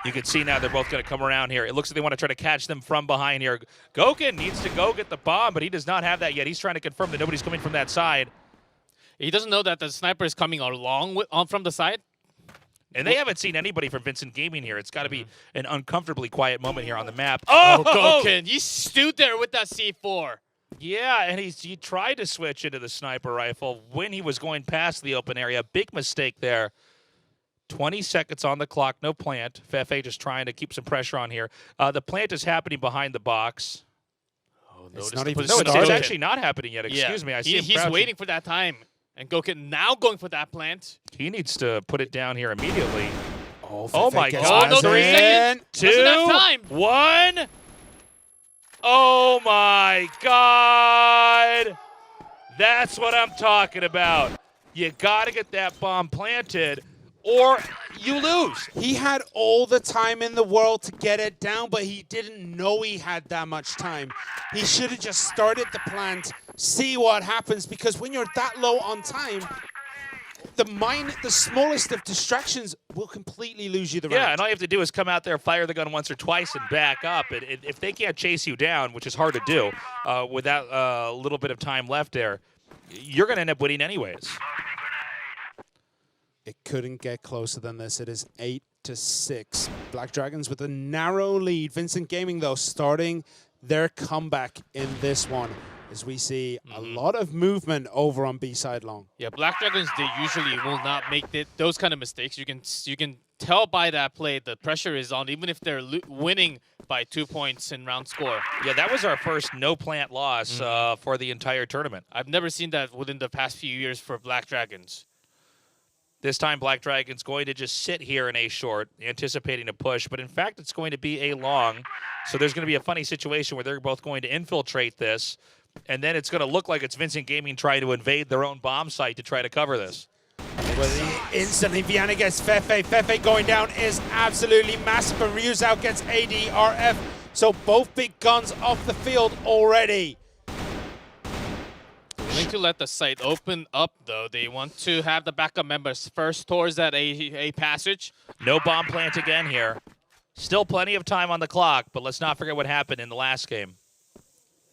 You can see now they're both going to come around here. It looks like they want to try to catch them from behind here. Goken needs to go get the bomb, but he does not have that yet. He's trying to confirm that nobody's coming from that side. He doesn't know that the sniper is coming along from the side. And they haven't seen anybody from Vincent Gaming here. It's got to be an uncomfortably quiet moment here on the map. Oh, Goken, you stood there with that C4. Yeah, and he tried to switch into the sniper rifle when he was going past the open area. Big mistake there. 20 seconds on the clock, no plant. Fefe just trying to keep some pressure on here. The plant is happening behind the box. Oh, It's notice not the even position No, of it's Goken. actually not happening yet. Excuse me. I see him He's crouching. waiting for that time. And Goken now going for that plant. He needs to put it down here immediately. Oh, Oh Fefe my gets God. Oh, no, 3 Mazen. seconds. Doesn't have time. 2, 1. Oh my God. That's what I'm talking about. You got to get that bomb planted or you lose. He had all the time in the world to get it down, but he didn't know he had that much time. He should have just started the plant, see what happens, because when you're that low on time, the smallest of distractions will completely lose you the round. Yeah, and all you have to do is come out there, fire the gun once or twice, and back up. And if they can't chase you down, which is hard to do without a little bit of time left there, you're going to end up winning anyways. It couldn't get closer than this. It is 8-6. Black Dragons with a narrow lead. Vincent Gaming, though, starting their comeback in this one as we see a lot of movement over on B-side long. Yeah, Black Dragons, they usually will not make those kind of mistakes. You can tell by that play the pressure is on, even if they're winning by 2 points in round score. Yeah, that was our first no-plant loss for the entire tournament. I've never seen that within the past few years for Black Dragons. This time, Black Dragon's going to just sit here in a short, anticipating a push, but in fact, it's going to be a long. So there's going to be a funny situation where they're both going to infiltrate this, and then it's going to look like it's Vincent Gaming trying to invade their own bomb site to try to cover this. Well, instantly, Viana gets Fefe. Fefe going down is absolutely massive, and Ryuzao gets ADRF. So both big guns off the field already. Willing to let the site open up, though. They want to have the backup members first towards that A passage. No bomb plant again here. Still plenty of time on the clock, but let's not forget what happened in the last game.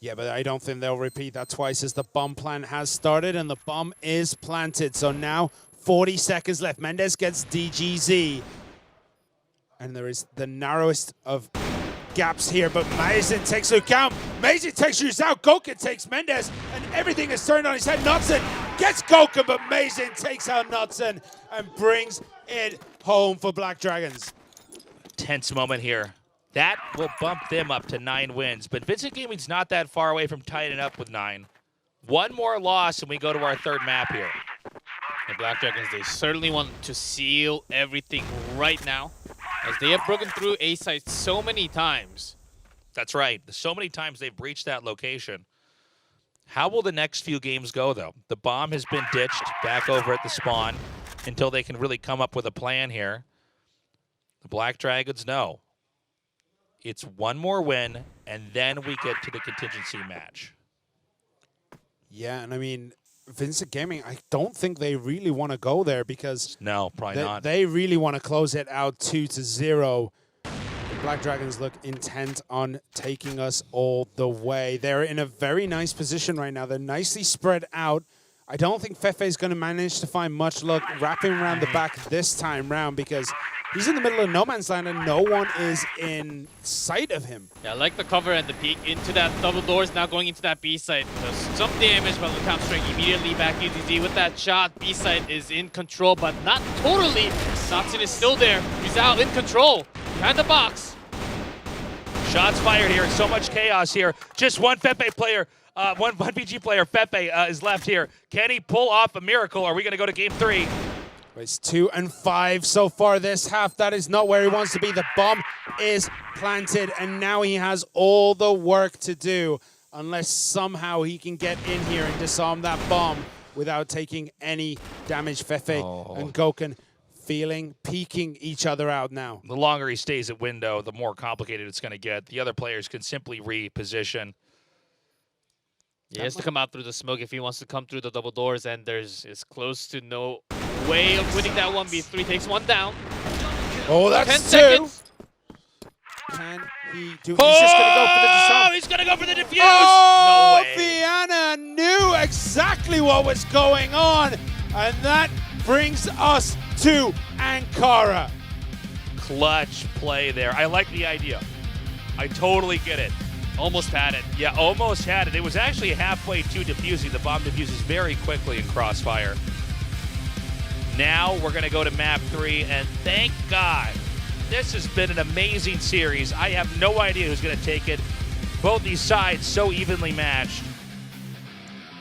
Yeah, but I don't think they'll repeat that twice as the bomb plant has started and the bomb is planted. So now 40 seconds left. Mendez gets DGZ. And there is the narrowest of gaps here, but Mason takes Luke out. Mason takes Ryuzao. Goken takes Mendez, and everything is turned on his head. Knudsen gets Goken, but Mason takes out Knudsen and brings it home for Black Dragons. Tense moment here. That will bump them up to 9 wins, but Vincent Gaming's not that far away from tying it up with 9. One more loss, and we go to our third map here. The Black Dragons, they certainly want to seal everything right now, as they have broken through A site so many times. That's right. So many times they've breached that location. How will the next few games go, though? The bomb has been ditched back over at the spawn until they can really come up with a plan here. The Black Dragons know it's one more win, and then we get to the contingency match. Yeah, and I mean, Vincent Gaming, I don't think they really want to go there because no, probably not. They really want to close it out 2-0. The Black Dragons look intent on taking us all the way. They're in a very nice position right now. They're nicely spread out. I don't think Fefe is going to manage to find much luck wrapping around the back this time round because he's in the middle of no man's land and no one is in sight of him. Yeah, I like the cover and the peek into that double doors, now going into that B site. Does some damage, but look how straight immediately back UTZ with that shot. B site is in control, but not totally. Knudsen is still there. He's out in control. Behind the box. Shots fired here. So much chaos here. Just one Fefe player. One PG player, Fefe, is left here. Can he pull off a miracle? Are we going to go to game 3? It's 2-5 so far this half. That is not where he wants to be. The bomb is planted, and now he has all the work to do unless somehow he can get in here and disarm that bomb without taking any damage. Fefe and Goken peeking each other out now. The longer he stays at window, the more complicated it's going to get. The other players can simply reposition. He has to come out through the smoke if he wants to come through the double doors, and it's close to no way of winning that 1v3. Takes one down. Oh, that's 10 2. seconds. Can he do? He's just going to go for the disarm. He's going to go for the defuse. Oh, No way. Viana knew exactly what was going on, and that brings us to Ankara. Clutch play there. I like the idea. I totally get it. Almost had it. Yeah, almost had it. It was actually halfway to defusing. The bomb defuses very quickly in Crossfire. Now we're going to go to map 3, and thank God. This has been an amazing series. I have no idea who's going to take it. Both these sides so evenly matched.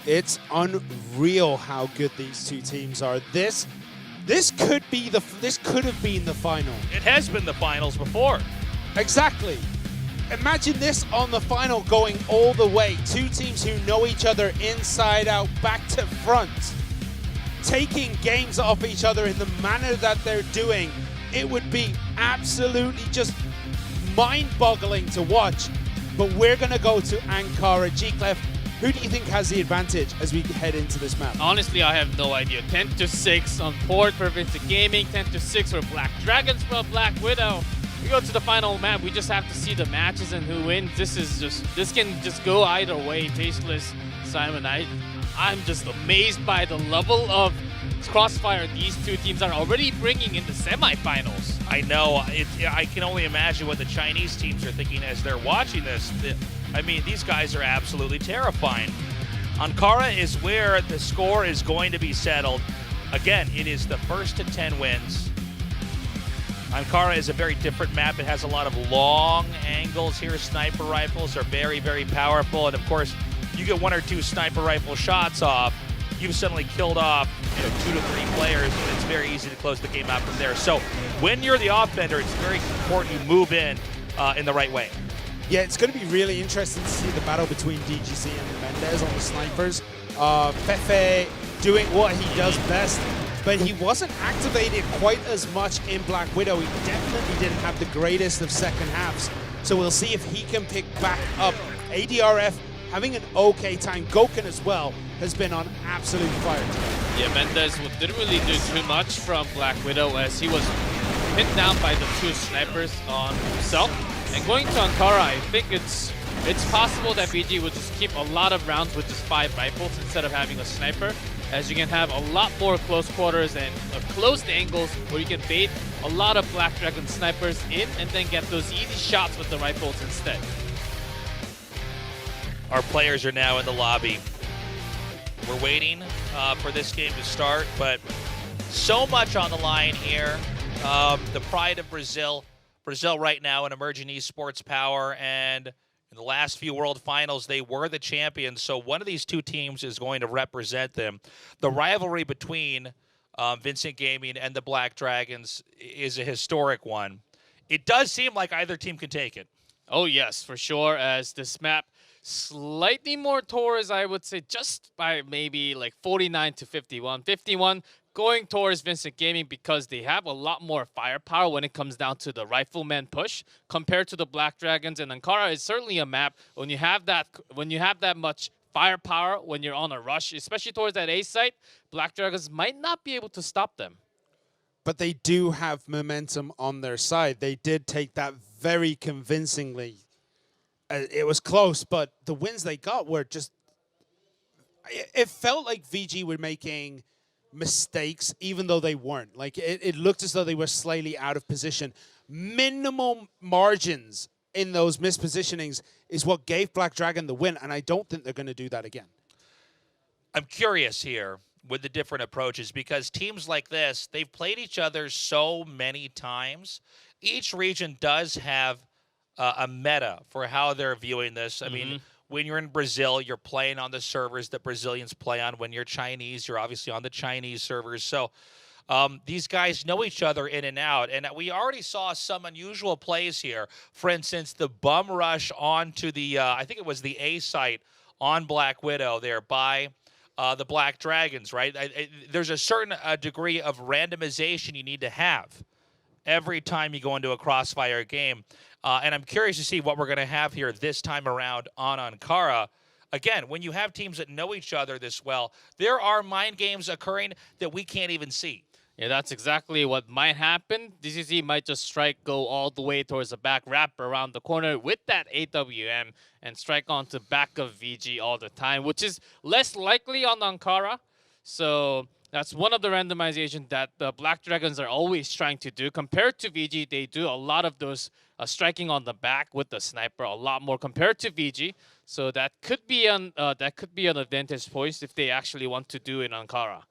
It's unreal how good these two teams are. This could have been the final. It has been the finals before. Exactly. Imagine this on the final going all the way. Two teams who know each other inside out, back to front, taking games off each other in the manner that they're doing. It would be absolutely just mind-boggling to watch. But we're going to go to Ankara. G-Clef, who do you think has the advantage as we head into this map? Honestly, I have no idea. 10-6 on port for Vincent Gaming, 10-6 for Black Dragons from Black Widow. We go to the final map. We just have to see the matches and who wins. This can just go either way. Tasteless, Simon. I'm just amazed by the level of crossfire these two teams are already bringing in the semifinals. I know. I can only imagine what the Chinese teams are thinking as they're watching this. I mean, these guys are absolutely terrifying. Ankara is where the score is going to be settled. Again, it is the first to 10 wins. Ankara is a very different map. It has a lot of long angles here. Sniper rifles are very, very powerful. And of course, you get 1 or 2 sniper rifle shots off, you've suddenly killed off 2 to 3 players, and it's very easy to close the game out from there. So when you're the offender, it's very important you move in the right way. Yeah, it's going to be really interesting to see the battle between DGC and Mendez on the snipers. Fefe doing what he does best, but he wasn't activated quite as much in Black Widow. He definitely didn't have the greatest of second halves. So we'll see if he can pick back up. ADRF having an okay time. Goken as well has been on absolute fire today. Yeah, Mendez didn't really do too much from Black Widow as he was pinned down by the 2 snipers on himself. And going to Ankara, I think it's possible that VG would just keep a lot of rounds with just 5 rifles instead of having a sniper, as you can have a lot more close quarters and closed angles where you can bait a lot of Black Dragon snipers in and then get those easy shots with the rifles instead. Our players are now in the lobby. We're waiting for this game to start, but so much on the line here. The pride of Brazil. Brazil right now an emerging esports power, and in the last few World Finals, they were the champions, so one of these two teams is going to represent them. The rivalry between Vincent Gaming and the Black Dragons is a historic one. It does seem like either team can take it. Oh yes, for sure, as this map slightly more towards, I would say, just by maybe like 49 to 51. 51 going towards Vincent Gaming because they have a lot more firepower when it comes down to the rifleman push compared to the Black Dragons. And Ankara is certainly a map when you have that much firepower when you're on a rush, especially towards that A site, Black Dragons might not be able to stop them. But they do have momentum on their side. They did take that very convincingly. It was close, but the wins they got were just... It felt like VG were making mistakes, even though they weren't. Like, it looked as though they were slightly out of position. Minimal margins in those mispositionings is what gave Black Dragon the win, and I don't think they're going to do that again. I'm curious here with the different approaches because teams like this, they've played each other so many times. Each region does have a meta for how they're viewing this. I mean, when you're in Brazil, you're playing on the servers that Brazilians play on. When you're Chinese, you're obviously on the Chinese servers. So these guys know each other in and out. And we already saw some unusual plays here. For instance, the bum rush onto the, I think it was the A site on Black Widow there by the Black Dragons, right? There's a certain degree of randomization you need to have every time you go into a crossfire game. And I'm curious to see what we're going to have here this time around on Ankara. Again, when you have teams that know each other this well, there are mind games occurring that we can't even see. Yeah, that's exactly what might happen. DCC might just strike, go all the way towards the back, wrap around the corner with that AWM, and strike onto back of VG all the time, which is less likely on Ankara. So that's one of the randomization that the Black Dragons are always trying to do. Compared to VG, they do a lot of those striking on the back with the sniper, a lot more compared to VG. So that could be an advantage point if they actually want to do it in Ankara.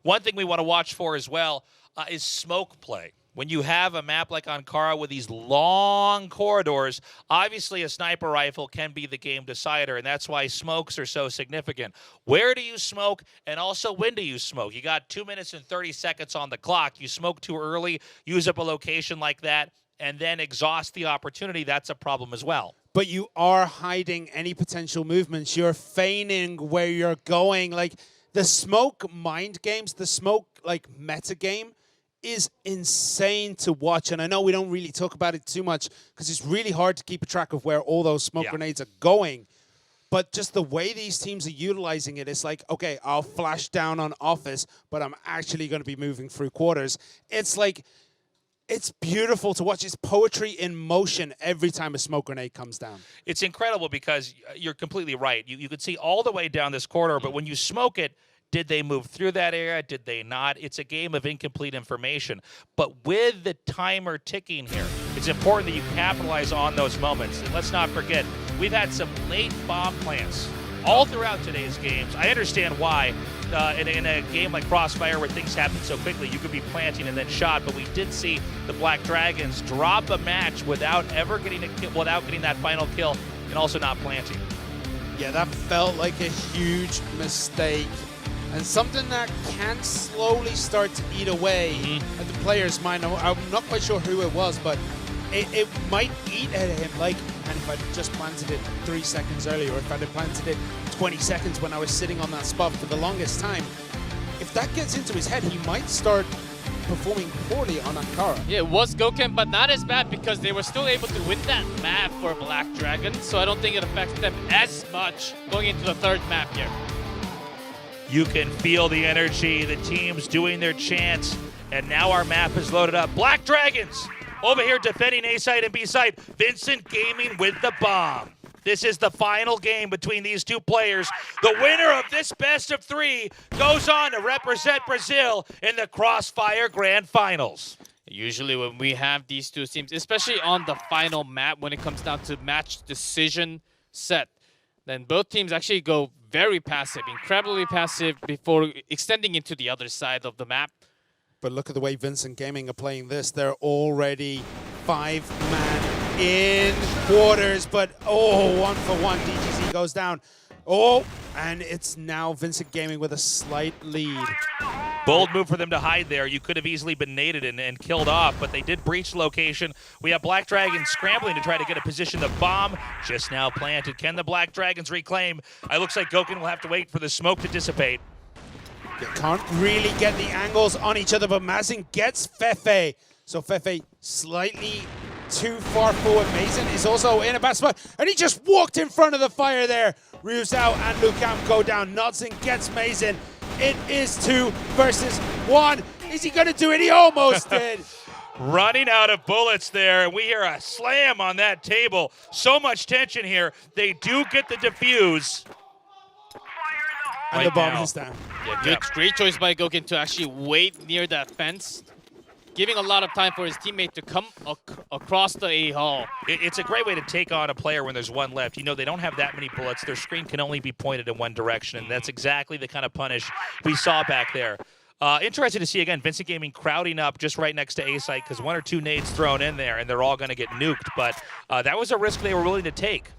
One thing we want to watch for as well is smoke play. When you have a map like Ankara with these long corridors, obviously a sniper rifle can be the game decider, and that's why smokes are so significant. Where do you smoke, and also when do you smoke? You got 2 minutes and 30 seconds on the clock. You smoke too early, use up a location like that, and then exhaust the opportunity. That's a problem as well. But you are hiding any potential movements. You're feigning where you're going. Like, the smoke mind games, the smoke, like, meta game, is insane to watch, and I know we don't really talk about it too much because it's really hard to keep track of where all those smoke grenades are going. But just the way these teams are utilizing it, it's like, okay, I'll flash down on office, but I'm actually going to be moving through quarters. It's like, it's beautiful to watch. It's poetry in motion every time a smoke grenade comes down. It's incredible because you're completely right. You could see all the way down this corridor, but when you smoke it, did they move through that area? Did they not? It's a game of incomplete information. But with the timer ticking here, it's important that you capitalize on those moments. And let's not forget, we've had some late bomb plants all throughout today's games. I understand why. In a game like Crossfire where things happen so quickly, you could be planting and then shot, but we did see the Black Dragons drop a match without ever getting a kill, without getting that final kill, and also not planting. Yeah, that felt like a huge mistake. And something that can slowly start to eat away at the player's mind. I'm not quite sure who it was, but it might eat at him. Like, and if I just planted it 3 seconds earlier, or if I'd have planted it 20 seconds when I was sitting on that spot for the longest time, if that gets into his head, he might start performing poorly on Ankara. Yeah, it was Goken, but not as bad because they were still able to win that map for Black Dragon, so I don't think it affects them as much going into the third map here. You can feel the energy, the team's doing their chants, and now our map is loaded up. Black Dragons over here defending A side and B side. Vincent Gaming with the bomb. This is the final game between these two players. The winner of this best of three goes on to represent Brazil in the Crossfire Grand Finals. Usually when we have these two teams, especially on the final map, when it comes down to match decision set, then both teams actually go very passive, incredibly passive before extending into the other side of the map. But look at the way Vincent Gaming are playing this. They're already 5-man in quarters, but oh, 1-for-1. DGZ goes down. Oh, and it's now Vincent Gaming with a slight lead. Bold move for them to hide there. You could have easily been naded and killed off, but they did breach the location. We have Black Dragons scrambling to try to get a position. The bomb just now planted. Can the Black Dragons reclaim? It looks like Goken will have to wait for the smoke to dissipate. They can't really get the angles on each other, but Mazin gets Fefe. So Fefe slightly too far forward. Mason is also in a bad spot, and he just walked in front of the fire there. Ryuzao and Lukam go down. Nodson gets Mason. It is 2 versus 1. Is he going to do it? He almost did. Running out of bullets there, and we hear a slam on that table. So much tension here. They do get the defuse. And the bomb is down. Yeah, great choice by Goken to actually wait near that fence, giving a lot of time for his teammate to come across the A hall. It's a great way to take on a player when there's one left. You know, they don't have that many bullets. Their screen can only be pointed in one direction, and that's exactly the kind of punish we saw back there. Interesting to see, again, Vincent Gaming crowding up just right next to A site because 1 or 2 nades thrown in there, and they're all going to get nuked. But that was a risk they were willing to take.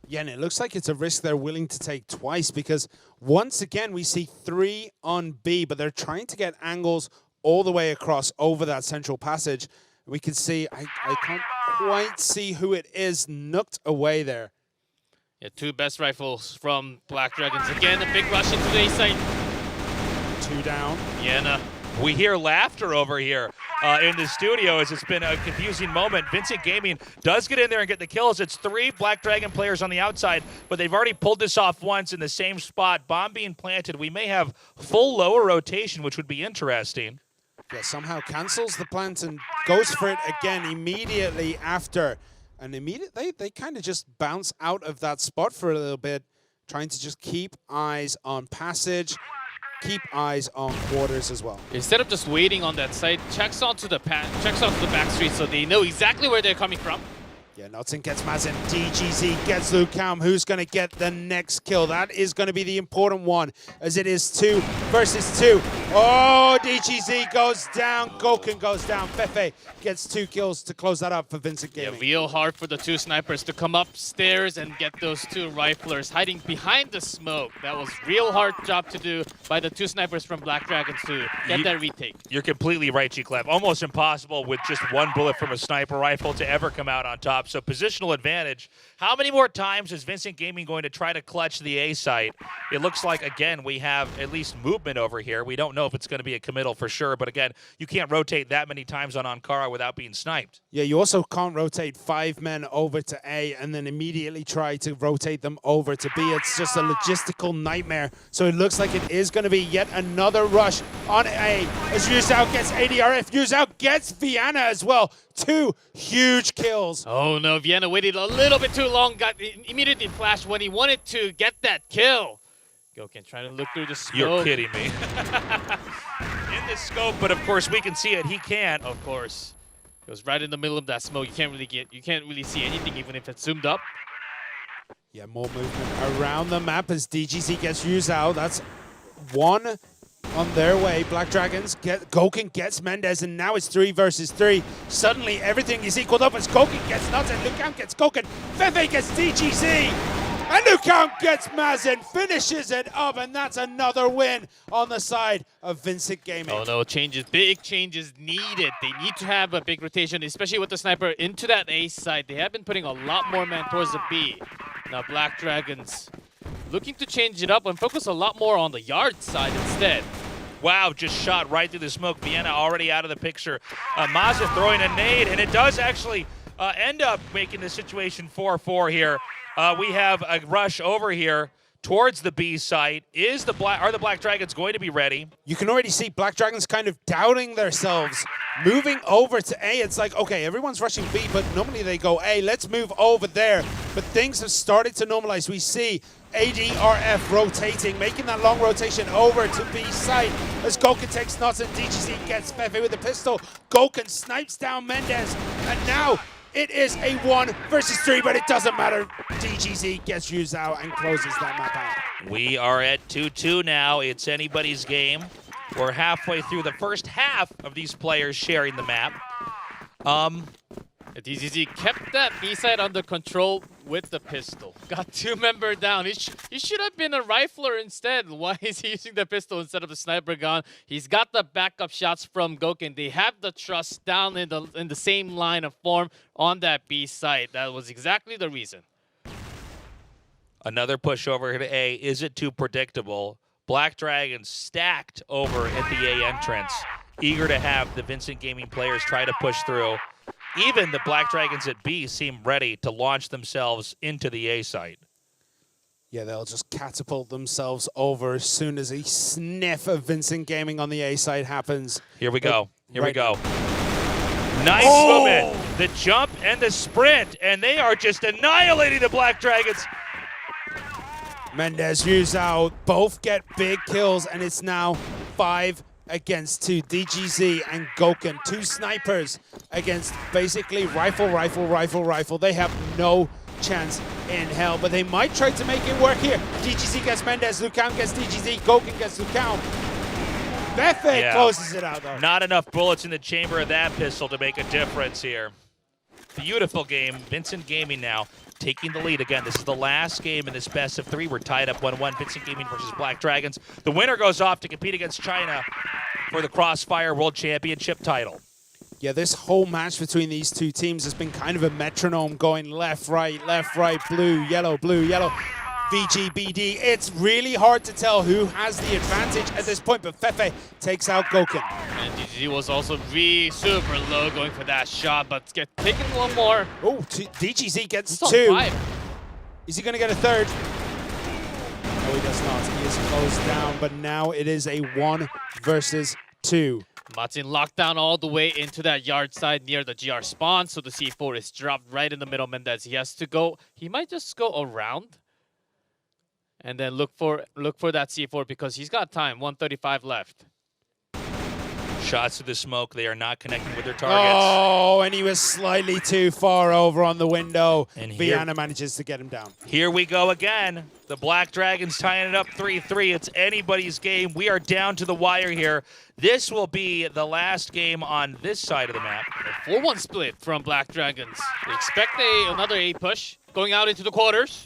Yeah, and it looks like it's a risk they're willing to take twice because once again we see 3 on B, but they're trying to get angles all the way across over that central passage. We can see, I can't quite see who it is, nooked away there. Yeah, 2 best rifles from Black Dragons. Again, a big rush into the A site. 2 down. Yena. We hear laughter over here in the studio as it's been a confusing moment. Vincent Gaming does get in there and get the kills. It's 3 Black Dragon players on the outside, but they've already pulled this off once in the same spot. Bomb being planted. We may have full lower rotation, which would be interesting. Yeah, somehow cancels the plant and goes for it again immediately after. And immediately they kind of just bounce out of that spot for a little bit, trying to just keep eyes on passage. Keep eyes on quarters as well. Instead of just waiting on that site, checks onto the back street so they know exactly where they're coming from. Yeah, Notting gets Mazin. DGZ gets Lucam. Who's going to get the next kill? That is going to be the important one, as it is 2 versus 2. Oh, DGZ goes down. Goken goes down. Fefe gets 2 kills to close that up for Vincent Yeah, Gaming. real hard for the 2 snipers to come upstairs and get those 2 riflers hiding behind the smoke. That was real hard job to do by the 2 snipers from Black Dragons to get that retake. You're completely right, G-Clef. Almost impossible with just one bullet from a sniper rifle to ever come out on top. So positional advantage. How many more times is Vincent Gaming going to try to clutch the A site? It looks like, again, we have at least movement over here. We don't know if it's going to be a committal for sure, but again, you can't rotate that many times on Ankara without being sniped. Yeah, you also can't rotate 5 men over to A and then immediately try to rotate them over to B. It's just a logistical nightmare. So it looks like it is going to be yet another rush on A as Yuzhao gets ADRF. Yuzhao gets Vienna as well. 2 huge kills. Oh no, Vienna waited a little bit too long, got immediately flashed when he wanted to get that kill. Goken trying to look through the smoke. You're kidding me. In the scope, but of course we can see it. He can't. Of course. Goes right in the middle of that smoke. You can't really see anything even if it's zoomed up. Yeah, more movement around the map as DGZ gets Yuzhao. That's 1 on their way. Black Dragons Goken gets Mendez, and now it's 3 versus 3. Suddenly everything is equaled up as Goken gets Nuts and Lucam gets Goken. Fefe gets DGZ, and Lucam gets Mazin, finishes it up, and that's another win on the side of Vincent Gaming. Oh no, changes, big changes needed. They need to have a big rotation, especially with the sniper into that A side. They have been putting a lot more men towards the B. Now Black Dragons looking to change it up and focus a lot more on the yard side instead. Wow, just shot right through the smoke. Vienna already out of the picture. Mazin throwing a nade, and it does actually end up making the situation 4-4 here. We have a rush over here towards the B site. Are the Black Dragons going to be ready? You can already see Black Dragons kind of doubting themselves, moving over to A. It's like, okay, everyone's rushing B, but normally they go A. Let's move over there. But things have started to normalize. We see ADRF rotating, making that long rotation over to B site as Goken takes Nuts and DGZ gets Fefe with a pistol. Goken snipes down Mendez, and now it is a 1 versus 3, but it doesn't matter. DGZ gets Yuzhao and closes that map out. We are at 2-2 now. It's anybody's game. We're halfway through the first half of these players sharing the map. DGZ kept that B side under control with the pistol. Got 2 members down. He should have been a rifler instead. Why is he using the pistol instead of the sniper gun? He's got the backup shots from Goken. They have the trust down in the same line of form on that B side. That was exactly the reason. Another push over here to A. Is it too predictable? Black Dragons stacked over at the A entrance, eager to have the Vincent Gaming players try to push through. Even the Black Dragons at B seem ready to launch themselves into the A site. Yeah, they'll just catapult themselves over as soon as a sniff of Vincent Gaming on the A side happens. Here we go. Here right we go. Nice movement. The jump and the sprint, and they are just annihilating the Black Dragons. Mendez, Yuzhao both get big kills, and it's now 5 against 2. DGZ and Goken, 2 snipers against basically rifle. They have no chance in hell, but they might try to make it work here. DGZ gets Mendez, Lucam gets DGZ, Goken gets Lucam. Fefe closes it out though. Not enough bullets in the chamber of that pistol to make a difference here. Beautiful game. Vincent Gaming now taking the lead again. This is the last game in this best of 3. We're tied up 1-1. Vincent Gaming versus Black Dragons. The winner goes off to compete against China for the Crossfire World Championship title. Yeah, this whole match between these 2 teams has been kind of a metronome going left, right, blue, yellow, VGBD. It's really hard to tell who has the advantage at this point, but Fefe takes out Goken. And DGZ was also really super low going for that shot, but taking 1 more. Oh, DGZ gets He's 2. on 5. Is he going to get a 3rd? No, he does not. He is closed down, but now it is a 1 versus 2. Martin locked down all the way into that yard side near the GR spawn, so the C4 is dropped right in the middle. Mendez, he has to go. He might just go around and then look for that C4 because he's got time. 1:35 left. Shots through the smoke. They are not connecting with their targets. Oh, and he was slightly too far over on the window. And Vienna manages to get him down. Here we go again. The Black Dragons tying it up 3-3. It's anybody's game. We are down to the wire here. This will be the last game on this side of the map. A 4-1 split from Black Dragons. They expect another A push going out into the quarters.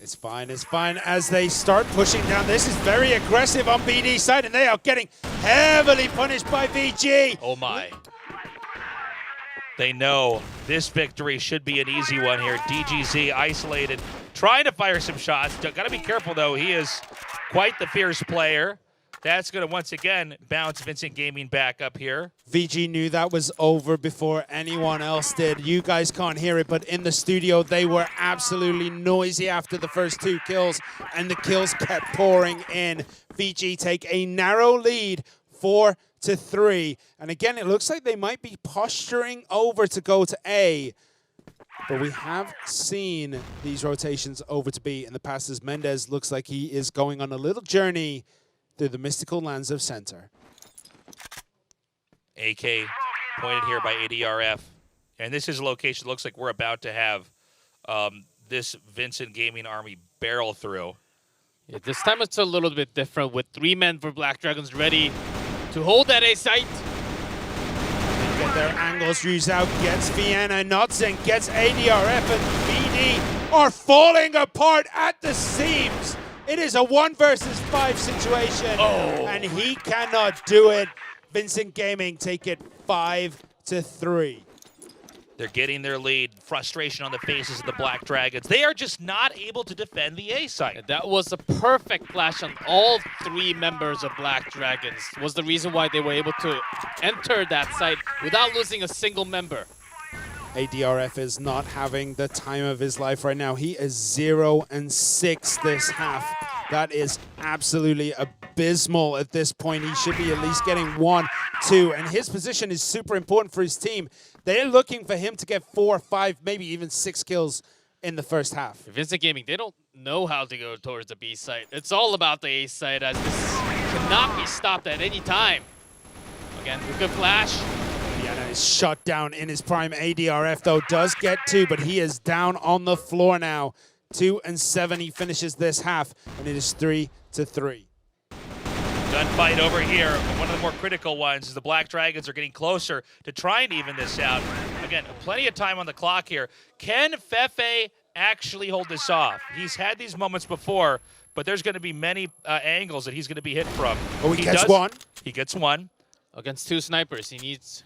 It's fine as they start pushing down. This is very aggressive on BD side, and they are getting heavily punished by VG. Oh my. They know this victory should be an easy one here. DGZ isolated, trying to fire some shots. Got to be careful though. He is quite the fierce player. That's going to once again bounce Vincent Gaming back up here. VG knew that was over before anyone else did. You guys can't hear it, but in the studio, they were absolutely noisy after the first 2 kills, and the kills kept pouring in. VG take a narrow lead, 4-3. And again, it looks like they might be posturing over to go to A. But we have seen these rotations over to B in the past, as Mendez looks like he is going on a little journey through the mystical lands of Center. AK pointed here by ADRF. And this is a location, looks like we're about to have this Vincent Gaming army barrel through. Yeah, this time it's a little bit different with 3 men for Black Dragons ready to hold that A site. They get their angles used out, gets Vienna nuts and gets ADRF, and BD are falling apart at the seams. It is a 1 versus 5 situation, and he cannot do it. Vincent Gaming take it 5-3. They're getting their lead. Frustration on the faces of the Black Dragons. They are just not able to defend the A site. That was a perfect flash on all 3 members of Black Dragons. Was the reason why they were able to enter that site without losing a single member. ADRF is not having the time of his life right now. He is 0-6 this half. That is absolutely abysmal at this point. He should be at least getting 1, 2, and his position is super important for his team. They're looking for him to get 4, 5, maybe even 6 kills in the first half. Vincent Gaming, they don't know how to go towards the B site. It's all about the A site, as this cannot be stopped at any time. Again, a good flash. Vienna is shut down in his prime. ADRF, though, does get 2, but he is down on the floor now. 2-7, he finishes this half, and it is 3-3. Gunfight over here. One of the more critical ones is the Black Dragons are getting closer to trying to even this out. Again, plenty of time on the clock here. Can Fefe actually hold this off? He's had these moments before, but there's going to be many angles that he's going to be hit from. Oh, he gets 1. He gets 1. Against 2 snipers, he needs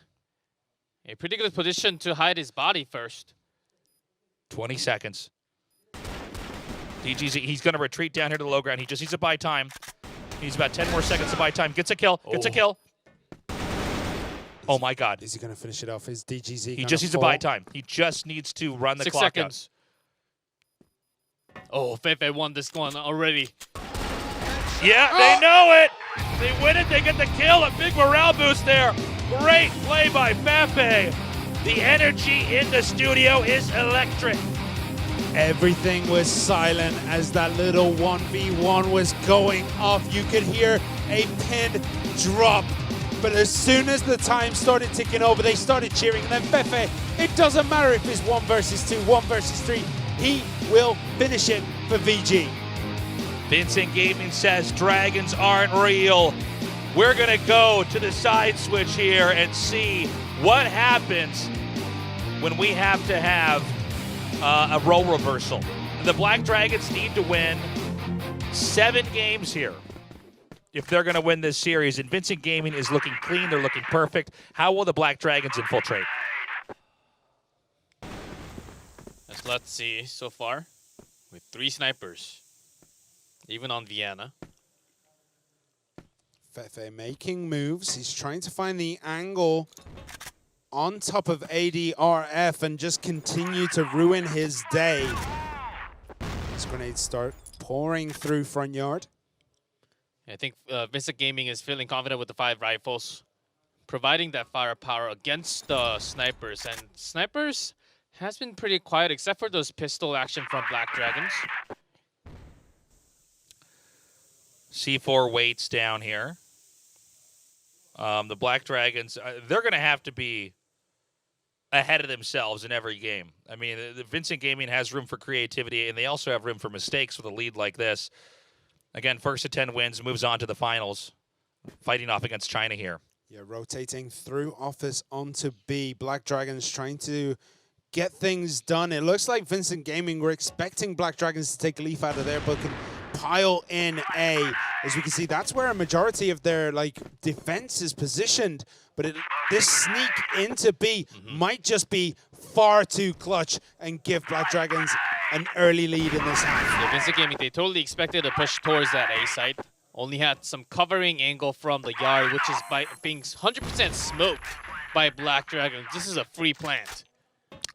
a pretty good position to hide his body first. 20 seconds. DGZ, he's going to retreat down here to the low ground. He just needs to buy time. He's about 10 more seconds to buy time. Gets a kill. Gets a kill. Oh my God. Is he going to finish it off? Is DGZ He just needs to buy time. He just needs to run the 6 clock seconds. Oh, Fefe won this one already. Yeah, they know it. They win it. They get the kill. A big morale boost there. Great play by Fefe. The energy in the studio is electric. Everything was silent as that little 1v1 was going off. You could hear a pin drop. But as soon as the time started ticking over, they started cheering. And then Fefe, it doesn't matter if it's 1 versus 2, 1 versus 3. He will finish it for VG. Vincent Gaming says dragons aren't real. We're going to go to the side switch here and see what happens when we have to have a role reversal. The Black Dragons need to win 7 games here if they're going to win this series. And Vincent Gaming is looking clean. They're looking perfect. How will the Black Dragons infiltrate? Let's see so far with 3 snipers, even on Vienna. Fefe making moves. He's trying to find the angle on top of ADRF and just continue to ruin his day. These grenades start pouring through front yard. I think Vincent Gaming is feeling confident with the 5 rifles, providing that firepower against the snipers. And snipers has been pretty quiet, except for those pistol action from Black Dragons. C4 waits down here. The Black Dragons, they're going to have to be ahead of themselves in every game. I mean, the Vincent Gaming has room for creativity, and they also have room for mistakes with a lead like this. Again, first to 10 wins, moves on to the finals, fighting off against China here. Yeah, rotating through office onto B. Black Dragons trying to get things done. It looks like Vincent Gaming were expecting Black Dragons to take a leaf out of there, but can pile in A. As we can see, that's where a majority of their defense is positioned. But this sneak into B might just be far too clutch and give Black Dragons an early lead in this half. Yeah, Vincent Gaming, they totally expected to push towards that A site. Only had some covering angle from the yard, which is by being 100% smoked by Black Dragon. This is a free plant.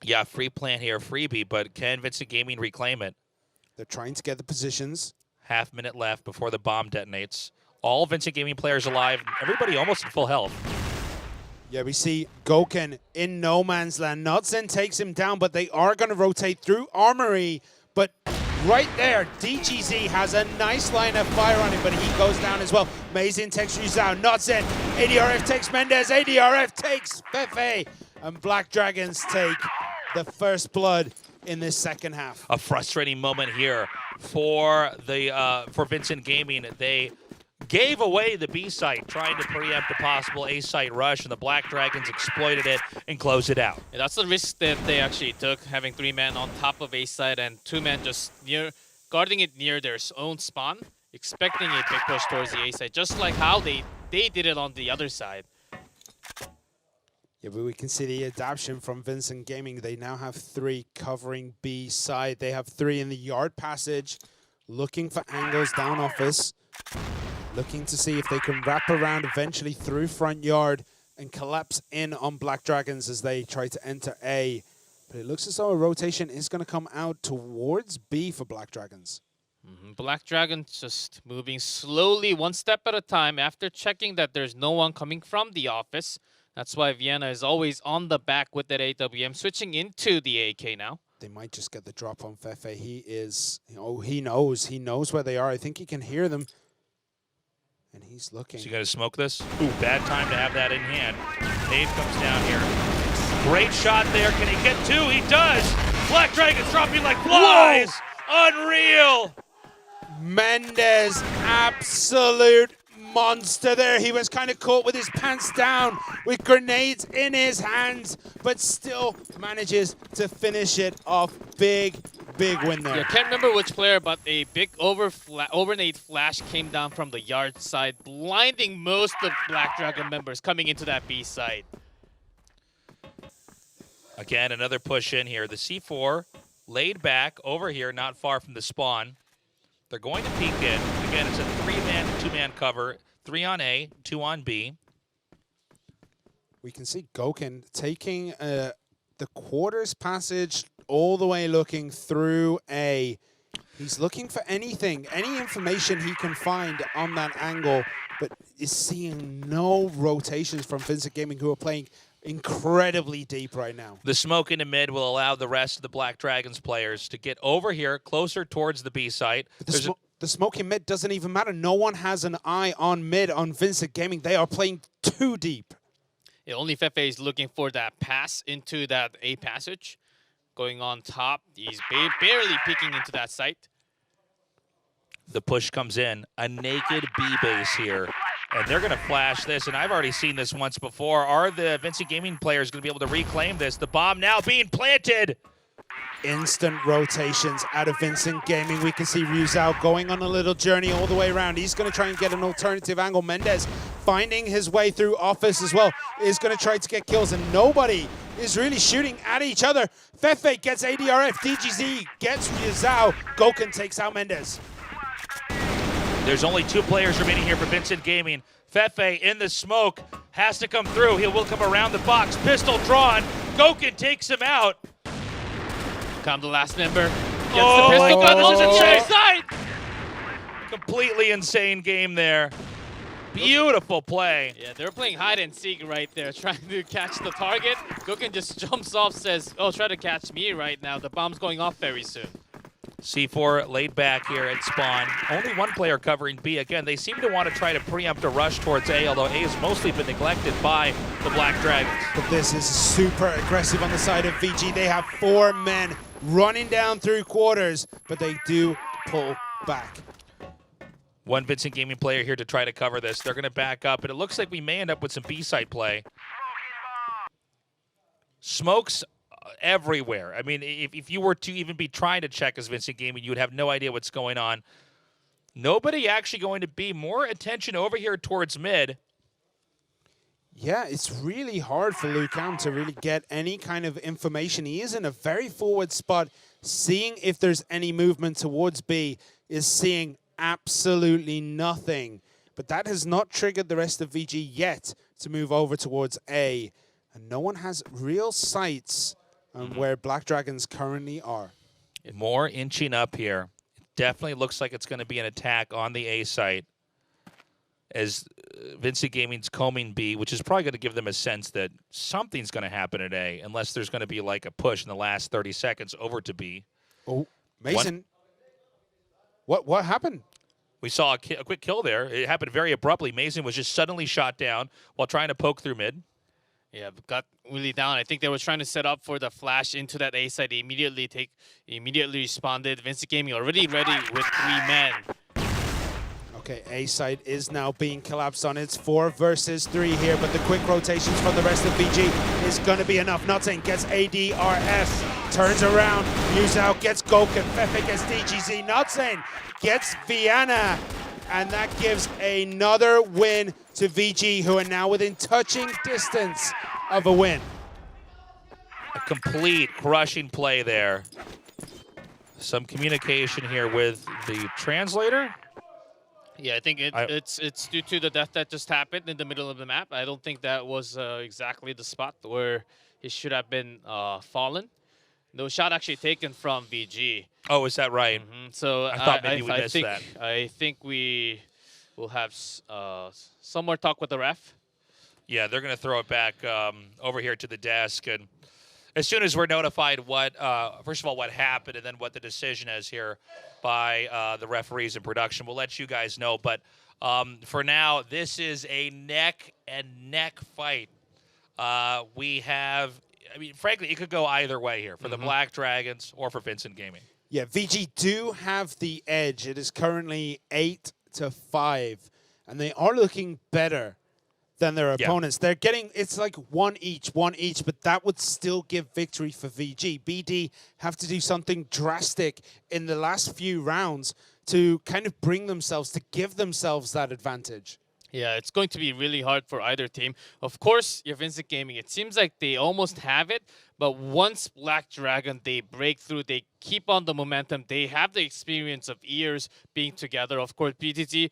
Yeah, free plant here, freebie, but can Vincent Gaming reclaim it? They're trying to get the positions. Half minute left before the bomb detonates. All Vincent Gaming players alive, everybody almost in full health. Yeah, we see Goken in no man's land. Nodzen takes him down, but they are going to rotate through Armory. But right there, DGZ has a nice line of fire on him, but he goes down as well. Mazin takes Rizal, Nodzen, ADRF takes Mendez, ADRF takes Fefe, and Black Dragons take the first blood in this second half. A frustrating moment here for Vincent Gaming. They gave away the B site, trying to preempt a possible A site rush, and the Black Dragons exploited it and closed it out. Yeah, that's the risk that they actually took, having 3 men on top of A site and 2 men just guarding it near their own spawn, expecting a big push towards the A site, just like how they did it on the other side. Yeah, but we can see the adaptation from Vincent Gaming. They now have 3 covering B side. They have 3 in the yard passage, looking for angles down office, looking to see if they can wrap around eventually through front yard and collapse in on Black Dragons as they try to enter A. But it looks as though a rotation is going to come out towards B for Black Dragons. Black Dragons just moving slowly, 1 step at a time, after checking that there's no one coming from the office. That's why Vienna is always on the back with that AWM, switching into the AK now. They might just get the drop on Fefe. He is, he knows where they are. I think he can hear them. And he's looking. So you got to smoke this? Ooh, bad time to have that in hand. Nade comes down here. Great shot there. Can he get 2? He does. Black Dragons dropping like flies. Whoa. Unreal. Mendez, absolute monster there. He was kind of caught with his pants down with grenades in his hands, but still manages to finish it off. Big win there. Yeah, can't remember which player, but a big overnade flash came down from the yard side, blinding most of Black Dragon members coming into that B side. Again, another push in here. The C4 laid back over here, not far from the spawn. They're going to peek in. Again, it's a 3-man, 2-man cover. 3 on A, 2 on B. We can see Goken taking the quarters passage all the way looking through A. He's looking for anything, any information he can find on that angle, but is seeing no rotations from Vincent Gaming, who are playing incredibly deep right now. The smoke in the mid will allow the rest of the Black Dragons players to get over here, closer towards the B site. The smoke in mid doesn't even matter. No one has an eye on mid on Vincent Gaming. They are playing too deep. Yeah, only Fefe is looking for that pass into that A passage. Going on top. He's barely peeking into that site. The push comes in. A naked B base here. And they're going to flash this, and I've already seen this once before. Are the Vincent Gaming players going to be able to reclaim this? The bomb now being planted. Instant rotations out of Vincent Gaming. We can see Rizal going on a little journey all the way around. He's going to try and get an alternative angle. Mendez finding his way through office as well. Is going to try to get kills, and nobody is really shooting at each other. Fefe gets ADRF. DGZ gets Rizal. Goken takes out Mendez. There's only 2 players remaining here for Vincent Gaming. Fefe in the smoke has to come through. He will come around the box. Pistol drawn. Goken takes him out. Come the last member. Gets Oh the my pistol God, gun this is on the insane. other side. Completely insane game there. Beautiful play. Yeah, they're playing hide and seek right there, trying to catch the target. Goken just jumps off, says, oh, try to catch me right now. The bomb's going off very soon. C4 laid back here at spawn. Only one player covering B. Again, they seem to want to try to preempt a rush towards A, although A has mostly been neglected by the Black Dragons. But this is super aggressive on the side of VG. They have 4 men running down through quarters, but they do pull back. One Vincent Gaming player here to try to cover this. They're going to back up, and it looks like we may end up with some B-side play. Smokes everywhere. I mean, if you were to even be trying to check as Vincent Gaming, you would have no idea what's going on. Nobody actually going to be. More attention over here towards mid. Yeah, it's really hard for Lucam to really get any kind of information. He is in a very forward spot. Seeing if there's any movement towards B is seeing absolutely nothing. But that has not triggered the rest of VG yet to move over towards A. And no one has real sights on where Black Dragons currently are. More inching up here. It definitely looks like it's going to be an attack on the A site as Vincent Gaming's combing B, which is probably going to give them a sense that something's going to happen at A, unless there's going to be like a push in the last 30 seconds over to B. Oh, Mason. What happened? We saw a quick kill there. It happened very abruptly. Mason was just suddenly shot down while trying to poke through mid. Yeah, got really down. I think they were trying to set up for the flash into that A side. They immediately responded. Vincent Gaming already ready with 3 men. Okay, A side is now being collapsed on. It's 4 versus 3 here, but the quick rotations from the rest of VG is going to be enough. Nothing gets ADRS, turns around, Muse out, gets Goken, Fefe gets DGZ, Nothing gets Vienna, and that gives another win to VG, who are now within touching distance of a win. A complete crushing play there. Some communication here with the translator. Yeah, I think it's due to the death that just happened in the middle of the map. I don't think that was exactly the spot where he should have been fallen. No shot actually taken from VG. Oh, is that right? So I thought maybe we missed that. I think we will have some more talk with the ref. Yeah, they're going to throw it back over here to the desk. And as soon as we're notified what, first of all, what happened and then what the decision is here by the referees in production, we'll let you guys know. But for now, this is a neck-and-neck fight. We have, I mean, frankly, it could go either way here for the Black Dragons or for Vincent Gaming. Yeah, VG do have the edge. It is currently 8-5, and they are looking better than their opponents. They're getting, it's like one each, but that would still give victory for VG. BD have to do something drastic in the last few rounds to kind of bring themselves, to give themselves that advantage. Yeah, it's going to be really hard for either team. Of course, you're Vincent Gaming. It seems like they almost have it, but once Black Dragon, they break through, they keep on the momentum. They have the experience of years being together. Of course, DGG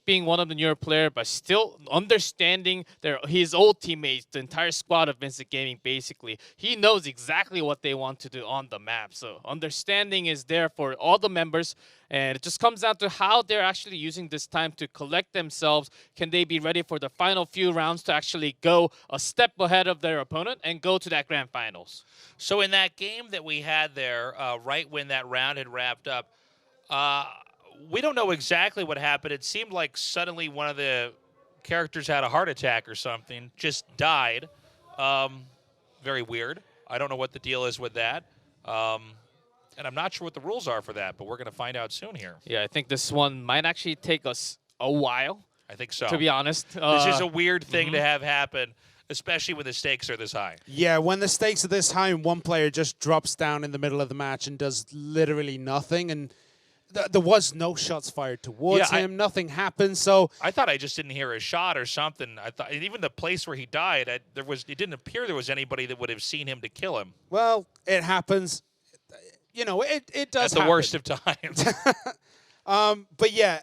being one of the newer players, but still understanding his old teammates, the entire squad of Vincent Gaming, basically. He knows exactly what they want to do on the map. So understanding is there for all the members. And it just comes down to how they're actually using this time to collect themselves. Can they be ready for the final few rounds to actually go a step ahead of their opponent and go to that grand finals? So in that game that we had there, right when that round had wrapped up, we don't know exactly what happened. It seemed like suddenly one of the characters had a heart attack or something, just died. Very weird. I don't know what the deal is with that. And I'm not sure what the rules are for that, but we're going to find out soon here. Yeah, I think this one might actually take us a while. I think so. To be honest. This is a weird thing to have happen, especially when the stakes are this high. Yeah, when the stakes are this high and one player just drops down in the middle of the match and does literally nothing, and there was no shots fired towards him, nothing happened, so... I thought I just didn't hear a shot or something. I thought, even the place where he died, it didn't appear there was anybody that would have seen him to kill him. Well, it happens. You know, it does happen. At the worst of times. But yeah,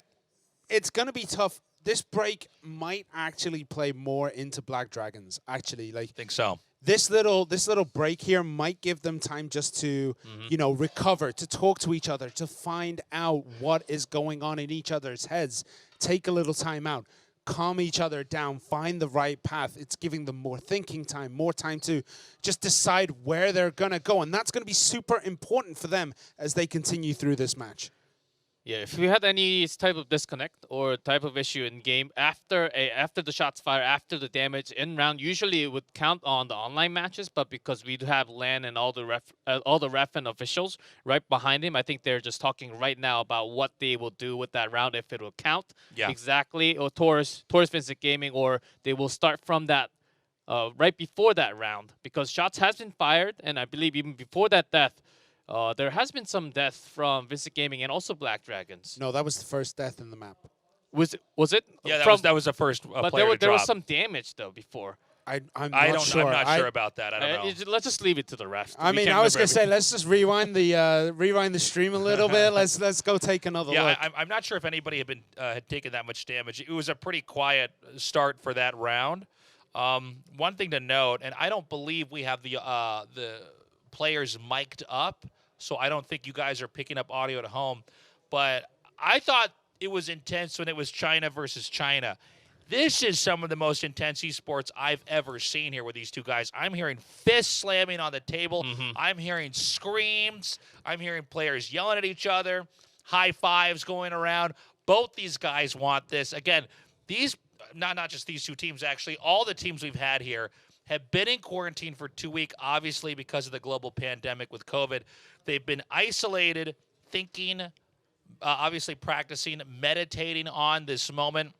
it's going to be tough. This break might actually play more into Black Dragons, actually. Like, I think so. This little break here might give them time just to, you know, recover, to talk to each other, to find out what is going on in each other's heads. Take a little time out. calm each other down, find the right path. It's giving them more thinking time, more time to just decide where they're going to go. And that's going to be super important for them as they continue through this match. Yeah, if we had any type of disconnect or type of issue in game after the shots fired, after the damage in round, usually it would count on the online matches. But because we do have LAN and all the ref and officials right behind him, I think they're just talking right now about what they will do with that round, if it will count exactly or towards Vincent Gaming, or they will start from that right before that round, because shots has been fired, and I believe even before that death. There has been some death from Vincent Gaming and also Black Dragons. No, that was the first death in the map. Was it? Yeah, that was the first but player there to was drop. some damage though before. I'm I'm not sure. not sure about that. I don't know. Let's just leave it to the refs. I mean, I was going to say, let's just rewind the stream a little bit. Let's go take another look. I'm not sure if anybody had taken that much damage. It was a pretty quiet start for that round. One thing to note, and I don't believe we have the players mic'd up, so I don't think you guys are picking up audio at home. But I thought it was intense when it was China versus China. This is some of the most intense esports I've ever seen here with these two guys. I'm hearing fists slamming on the table. I'm hearing screams. I'm hearing players yelling at each other, high fives going around. Both these guys want this. Again, these not just these two teams, actually, all the teams we've had here have been in quarantine for 2 weeks, obviously because of the global pandemic with COVID. They've been isolated, thinking, obviously practicing, meditating on this moment.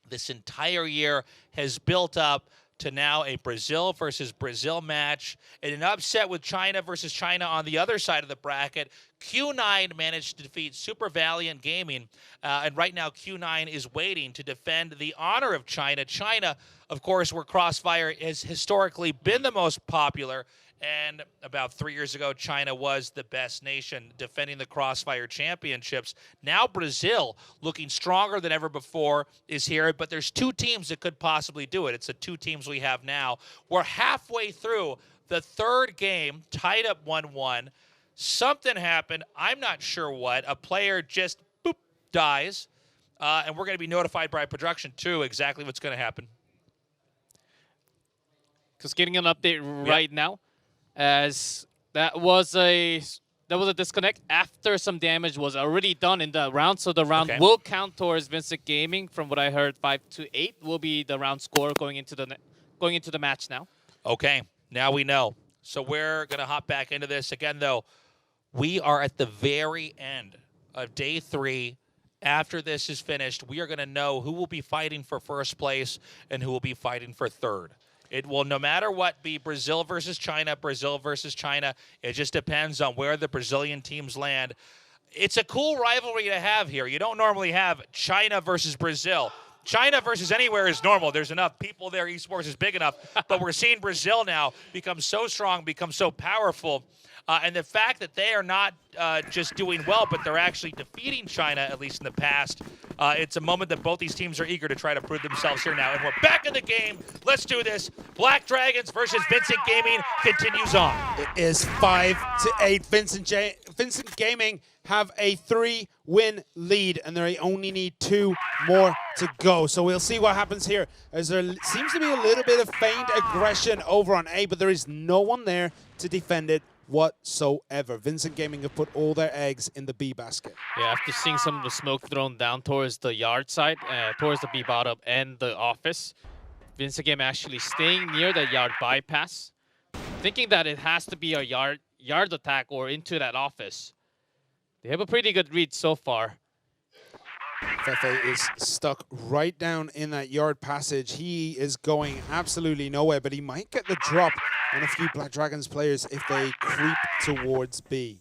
This entire year has built up to now a Brazil versus Brazil match, and an upset with China versus China on the other side of the bracket. Q9 managed to defeat Super Valiant Gaming, and right now Q9 is waiting to defend the honor of China. China, of course, where Crossfire has historically been the most popular, and about 3 years ago, China was the best nation defending the Crossfire Championships. Now Brazil, looking stronger than ever before, is here, but there's two teams that could possibly do it. It's the two teams we have now. We're halfway through the third game, tied up 1-1. Something happened. I'm not sure what. A player just, boop, dies, and we're going to be notified by production, too, exactly what's going to happen. Because getting an update right now, as that was a disconnect after some damage was already done in the round, so the round will count towards Vincent Gaming. From what I heard, 5-8 will be the round score going into the match now. Okay, now we know. So we're gonna hop back into this again, though. We are at the very end of day 3. After this is finished, we are gonna know who will be fighting for first place and who will be fighting for third. It will, no matter what, be Brazil versus China, Brazil versus China. It just depends on where the Brazilian teams land. It's a cool rivalry to have here. You don't normally have China versus Brazil. China versus anywhere is normal. There's enough people there. Esports is big enough. But we're seeing Brazil now become so strong, become so powerful. And the fact that they are not just doing well, but they're actually defeating China, at least in the past, it's a moment that both these teams are eager to try to prove themselves here now. And we're back in the game. Let's do this. Black Dragons versus Vincent Gaming continues on. It is 5-8. Vincent Gaming have a 3-win lead, and they only need 2 more to go. So we'll see what happens here, as there seems to be a little bit of feigned aggression over on A, but there is no one there to defend it whatsoever. Vincent Gaming have put all their eggs in the B basket. Yeah, after seeing some of the smoke thrown down towards the yard side, towards the B bottom and the office, Vincent Gaming actually staying near the yard bypass, thinking that it has to be a yard attack or into that office. They have a pretty good read so far. Fefe is stuck right down in that yard passage. He is going absolutely nowhere, but he might get the drop on a few Black Dragons players if they creep towards B.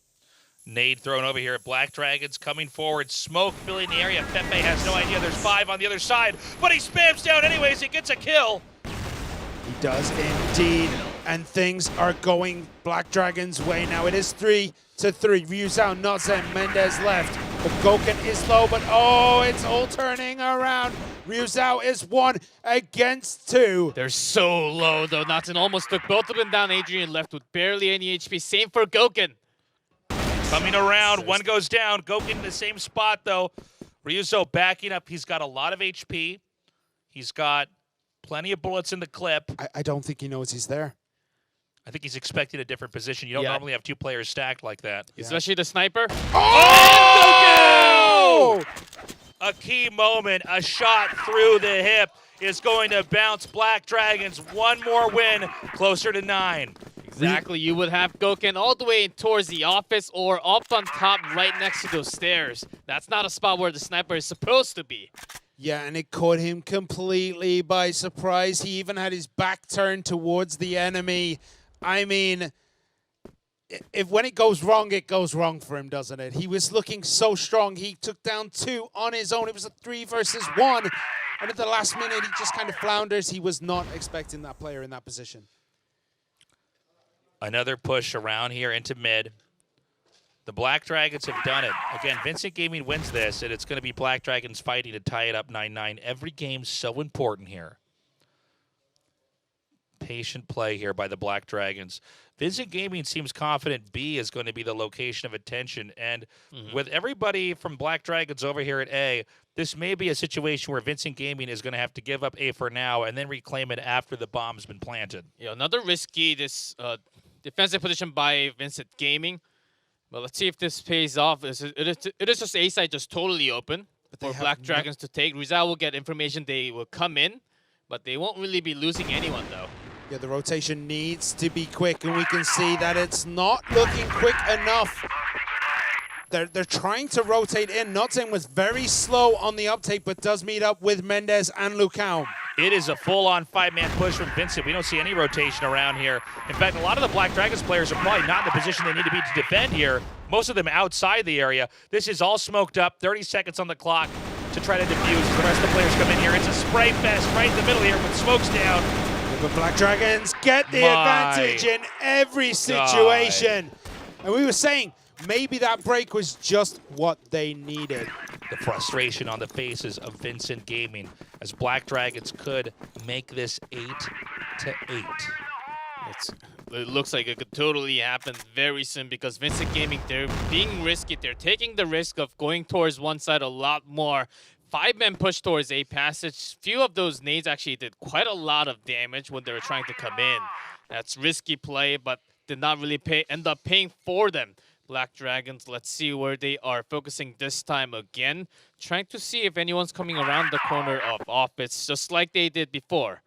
Nade thrown over here at Black Dragons coming forward. Smoke filling the area. Fefe has no idea there's 5 on the other side, but he spams down anyways. He gets a kill. He does indeed, and things are going Black Dragons' way now. It is 3-3. Ryuzao, Notze, Mendez left. The Goken is low, but oh, it's all turning around. Ryuzao is 1 against 2. They're so low, though. Nathan almost took both of them down. Adrian left with barely any HP. Same for Goken. Coming around, one goes down. Goken in the same spot, though. Ryuzao backing up. He's got a lot of HP. He's got plenty of bullets in the clip. I don't think he knows he's there. I think he's expecting a different position. You don't normally have 2 players stacked like that. Especially the sniper. Oh! A key moment, a shot through the hip is going to bounce Black Dragons one more win, closer to 9. Exactly. You would have Goken all the way towards the office or up on top right next to those stairs. That's not a spot where the sniper is supposed to be. Yeah, and it caught him completely by surprise. He even had his back turned towards the enemy. I mean, when it goes wrong for him, doesn't it? He was looking so strong. He took down 2 on his own. It was a 3 versus 1. And at the last minute, he just kind of flounders. He was not expecting that player in that position. Another push around here into mid. The Black Dragons have done it. Again, Vincent Gaming wins this, and it's going to be Black Dragons fighting to tie it up 9-9. Every game's so important here. Patient play here by the Black Dragons. Vincent Gaming seems confident B is going to be the location of attention. And with everybody from Black Dragons over here at A, this may be a situation where Vincent Gaming is going to have to give up A for now and then reclaim it after the bomb's been planted. Yeah, another risky defensive position by Vincent Gaming. But let's see if this pays off. It is just A side just totally open for Black Dragons to take. Rizal will get information. They will come in, but they won't really be losing anyone, though. Yeah, the rotation needs to be quick, and we can see that it's not looking quick enough. They're trying to rotate in. Notzing was very slow on the uptake, but does meet up with Mendez and Lucao. It is a full-on 5-man push from Vincent. We don't see any rotation around here. In fact, a lot of the Black Dragons players are probably not in the position they need to be to defend here. Most of them outside the area. This is all smoked up. 30 seconds on the clock to try to defuse as the rest of the players come in here. It's a spray fest right in the middle here with smokes down. But Black Dragons get the advantage in every situation. And we were saying, maybe that break was just what they needed. The frustration on the faces of Vincent Gaming as Black Dragons could make this 8-8. It looks like it could totally happen very soon because Vincent Gaming, they're being risky. They're taking the risk of going towards one side a lot more. 5-man push towards A passage. Few of those nades actually did quite a lot of damage when they were trying to come in. That's risky play, but did not really end up paying for them. Black Dragons, let's see where they are focusing this time again. Trying to see if anyone's coming around the corner of office, just like they did before.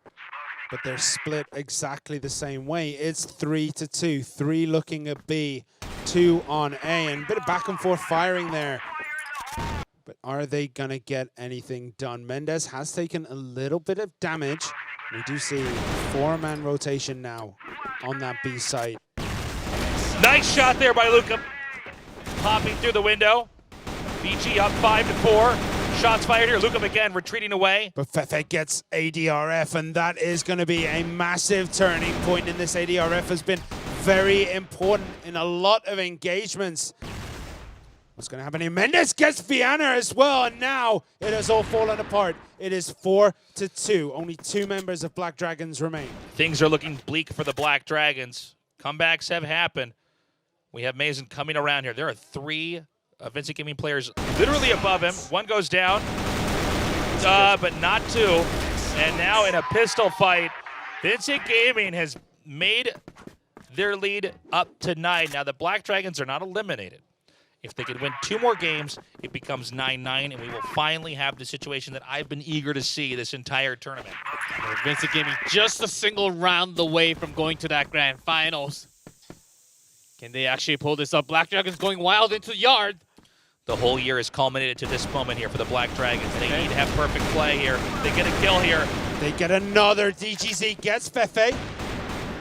But they're split exactly the same way. It's 3-2. 3 looking at B, 2 on A, and a bit of back and forth firing there. But are they going to get anything done? Mendez has taken a little bit of damage. We do see 4-man rotation now on that B site. Nice shot there by Luca. Popping through the window. BG up 5-4. Shots fired here. Luca again retreating away. But Fefe gets ADRF, and that is going to be a massive turning point in this. ADRF has been very important in a lot of engagements. What's going to happen here? Mendez gets Viana as well, and now it has all fallen apart. It is 4-2. Only 2 members of Black Dragons remain. Things are looking bleak for the Black Dragons. Comebacks have happened. We have Mason coming around here. There are 3 Vincent Gaming players literally above him. 1 goes down, but not 2. And now in a pistol fight, Vincent Gaming has made their lead up to 9. Now the Black Dragons are not eliminated. If they could win 2 more games, it becomes 9-9, and we will finally have the situation that I've been eager to see this entire tournament. Vincent Gaming just a single round away from going to that grand finals. Can they actually pull this up? Black Dragons going wild into the yard. The whole year has culminated to this moment here for the Black Dragons. They need to have perfect play here. They get a kill here. They get another. DGZ gets Fefe.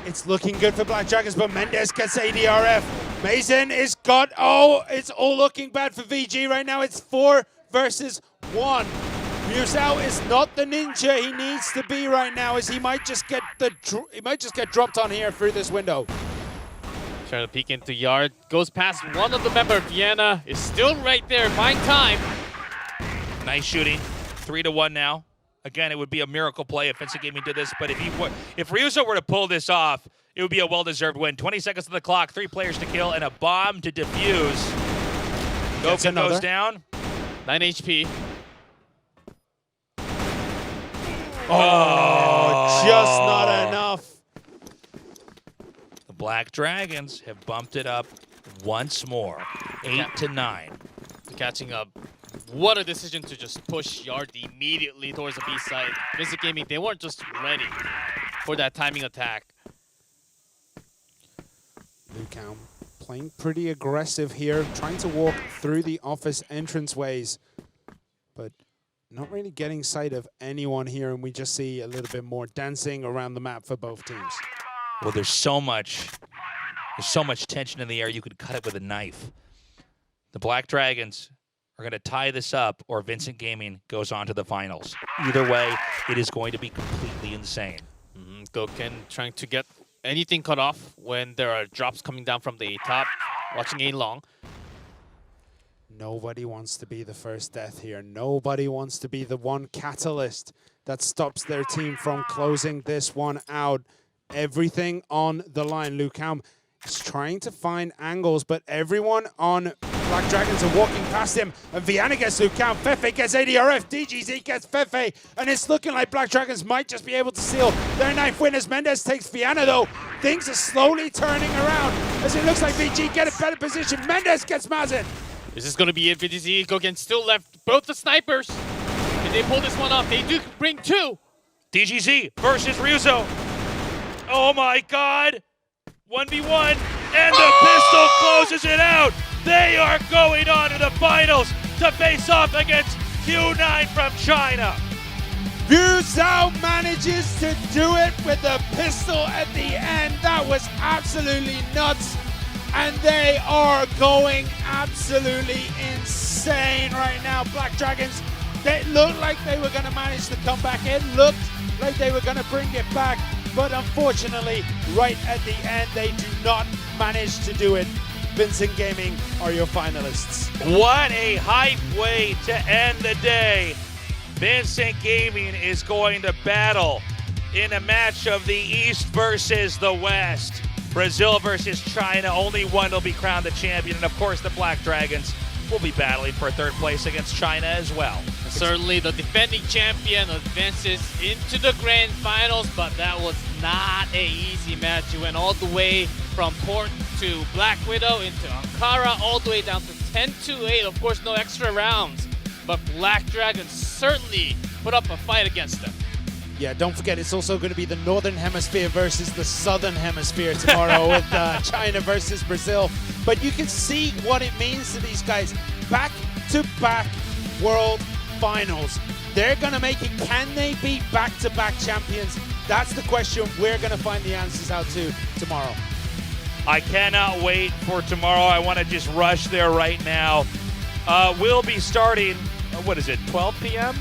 It's looking good for Black Dragons, but Mendez gets ADRF. Mason is got. Oh, it's all looking bad for VG right now. It's 4 versus 1. Musao is not the ninja he needs to be right now, as he might just get dropped on here through this window. Trying to peek into yard. Goes past one of the members. Vienna is still right there. Fine time. Nice shooting. 3-1 now. Again, it would be a miracle play if Vincent Gaming did this, but if Ryuzo were to pull this off, it would be a well-deserved win. 20 seconds on the clock, 3 players to kill, and a bomb to defuse. Goken goes down. 9 HP. Oh, just not enough. The Black Dragons have bumped it up once more, 8-9. Catching up. What a decision to just push Yard immediately towards the B side. Visit Gaming, they weren't just ready for that timing attack. Lukao playing pretty aggressive here, trying to walk through the office entranceways, but not really getting sight of anyone here, and we just see a little bit more dancing around the map for both teams. Well, there's so much tension in the air, you could cut it with a knife. The Black Dragons are going to tie this up, or Vincent Gaming goes on to the finals. Either way, it is going to be completely insane. Goken trying to get anything cut off when there are drops coming down from the top. Watching A long. Nobody wants to be the first death here. Nobody wants to be the one catalyst that stops their team from closing this one out. Everything on the line. Lukao is trying to find angles, but everyone on Black Dragons are walking past him. And Viana gets Lukao, Fefe gets ADRF, DGZ gets Fefe, and it's looking like Black Dragons might just be able to seal their 9th win as Mendez takes Viana, though. Things are slowly turning around as it looks like VG get a better position. Mendez gets Mazin. This is going to be it. VGZ Goken still left both the snipers. Can they pull this one off? They do bring 2. DGZ versus Ryuzo. Oh my God. 1v1, and the pistol closes it out. They are going on to the finals to face off against Q9 from China. Ryu Zhao manages to do it with the pistol at the end. That was absolutely nuts. And they are going absolutely insane right now. Black Dragons, they looked like they were going to manage to come back. It looked like they were going to bring it back. But unfortunately, right at the end, they do not manage to do it. Vincent Gaming are your finalists. What a hype way to end the day. Vincent Gaming is going to battle in a match of the East versus the West. Brazil versus China, only one will be crowned the champion. And of course, the Black Dragons will be battling for 3rd place against China as well. Certainly the defending champion advances into the grand finals, but that was not an easy match. You went all the way from Port to Black Widow into Ankara, all the way down to 10-8. Of course, no extra rounds, but Black Dragons certainly put up a fight against them. Yeah, don't forget, it's also going to be the Northern Hemisphere versus the Southern Hemisphere tomorrow with China versus Brazil. But you can see what it means to these guys. Back-to-back World Finals. They're going to make it. Can they be back-to-back champions? That's the question we're going to find the answers out to tomorrow. I cannot wait for tomorrow. I want to just rush there right now. We'll be starting, what is it, 12 p.m.?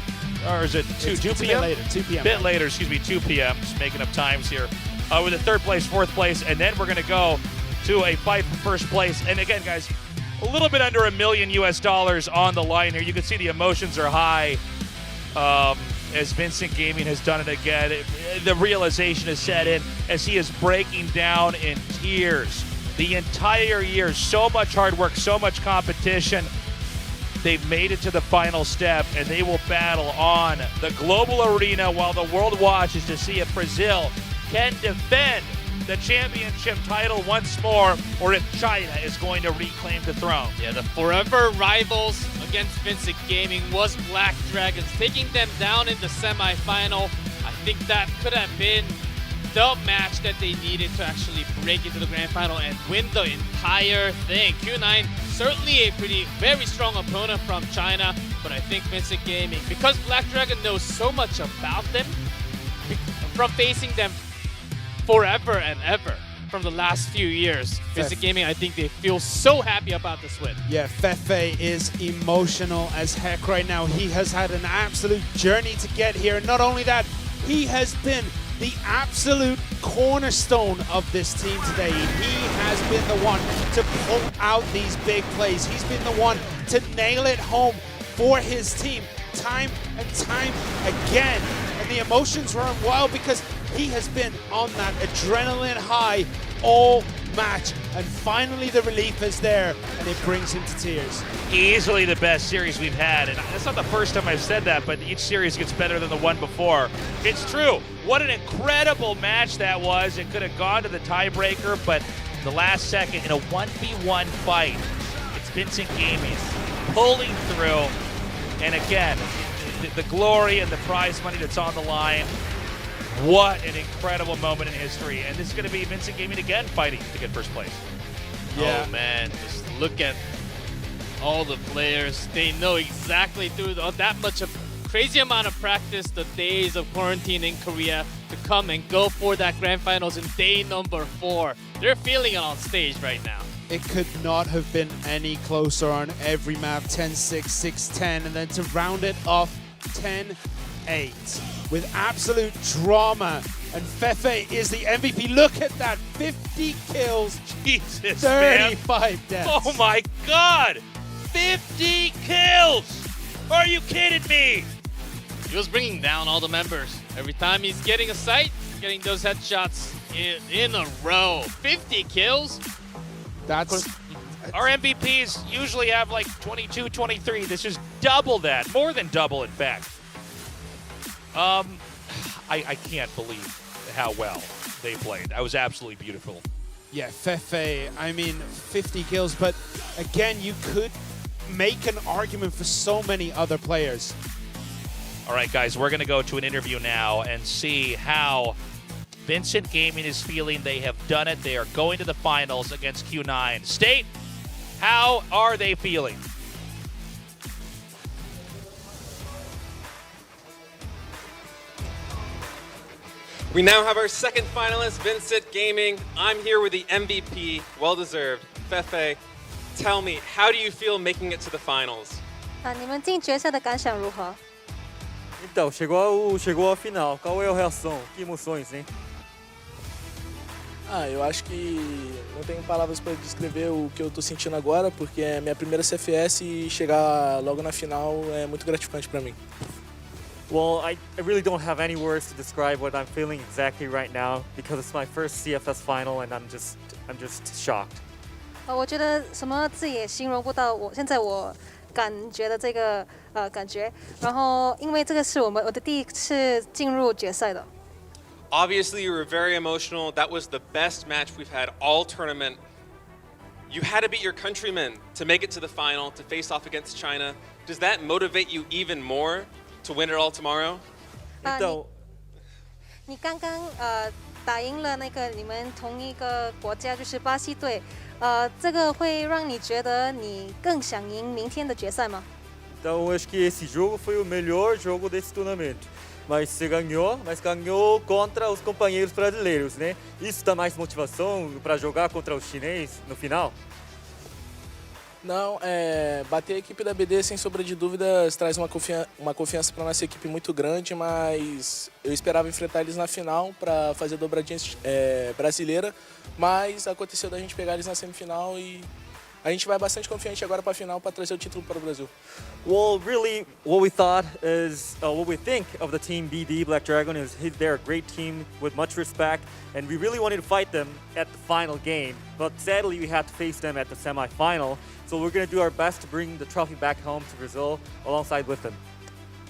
Or is it 2 p.m.? Later, 2 p.m. Bit later, excuse me, 2 p.m. Just making up times here. With the 3rd place, 4th place, and then we're going to go to a fight for 1st place. And again, guys, a little bit under $1 million on the line here. You can see the emotions are high as Vincent Gaming has done it again. The realization is set in as he is breaking down in tears. The entire year, so much hard work, so much competition. They've made it to the final step, and they will battle on the global arena while the world watches to see if Brazil can defend the championship title once more, or if China is going to reclaim the throne. Yeah, the forever rivals against Vincent Gaming was Black Dragons, taking them down in the semifinal. I think that could have been the match that they needed to actually break into the grand final and win the entire thing. Q9, certainly a very strong opponent from China, but I think Vincent Gaming, because Black Dragon knows so much about them, from facing them forever and ever from the last few years, Vincent Gaming, I think they feel so happy about this win. Yeah, Fefe is emotional as heck right now. He has had an absolute journey to get here. And not only that, he has been the absolute cornerstone of this team today. He has been the one to pull out these big plays. He's been the one to nail it home for his team time and time again. And the emotions run wild because he has been on that adrenaline high all match. And finally the relief is there, and it brings him to tears. Easily the best series we've had, and that's not the first time I've said that, but each series gets better than the one before. It's true. What an incredible match that was. It could have gone to the tiebreaker, but the last second in a 1v1 fight, it's Vincent Gaming pulling through, and again, the glory and the prize money that's on the line. What an incredible moment in history, and this is going to be Vincent Gaming again fighting to get first place. Yeah. Oh man, just look at all the players. They know exactly through that much of crazy amount of practice, the days of quarantine in Korea, to come and go for that grand finals in day number 4. They're feeling it on stage right now. It could not have been any closer on every map. 10-6, 6-10, and then to round it off 10-8 with absolute drama. And Fefe is the MVP. Look at that, 50 kills, Jesus, 35 deaths. Oh my God, 50 kills! Are you kidding me? He was bringing down all the members. Every time he's getting a sight, getting those headshots in a row. 50 kills? That's... Our MVPs usually have like 22, 23. This is double that, more than double in fact. I can't believe how well they played. That was absolutely beautiful. Yeah, Fefe, I mean, 50 kills, but again, you could make an argument for so many other players. All right, guys, we're going to go to an interview now and see how Vincent Gaming is feeling. They have done it. They are going to the finals against Q9. State, how are they feeling? We now have our second finalist, Vincent Gaming. I'm here with the MVP, well-deserved, Fefe. Tell me, how do you feel making it to the finals? 你们进决赛的感想如何？ Então, chegou à final. Qual é a reação? Que emoções, hein? Eu acho que não tenho palavras para descrever o que eu estou sentindo agora, porque é minha primeira CFS e chegar logo na final é muito gratificante para mim. Well, I really don't have any words to describe what I'm feeling exactly right now because it's my first CFS final and I'm just shocked. 我觉得什么字也形容不到现在我感觉的这个感觉。然后因为这个是我的第一次进入决赛的。 Obviously, you were very emotional. That was the best match we've had all tournament. You had to beat your countrymen to make it to the final, to face off against China. Does that motivate you even more to win it all tomorrow? 你刚刚打赢了那个你们同一个国家，就是巴西队。这个会让你觉得你更想赢明天的决赛吗？ Então, acho que esse jogo foi o melhor jogo desse treinamento. Mas você ganhou, mas ganhou contra os companheiros brasileiros, né? Isso dá mais motivação para jogar contra os chineses no final? Não, bater a equipe da BD, sem sombra de dúvidas, traz uma confiança para nossa equipe muito grande, mas eu esperava enfrentar eles na final para fazer a dobradinha brasileira, mas aconteceu da gente pegar eles na semifinal e a gente vai bastante confiante agora para a final para trazer o título para o Brasil. Well, really, what we thought is, what we think of the team BD Black Dragon is they're a great team with much respect, and we really wanted to fight them at the final game. But sadly, we had to face them at the semifinal. So we're going to do our best to bring the trophy back home to Brazil alongside with them.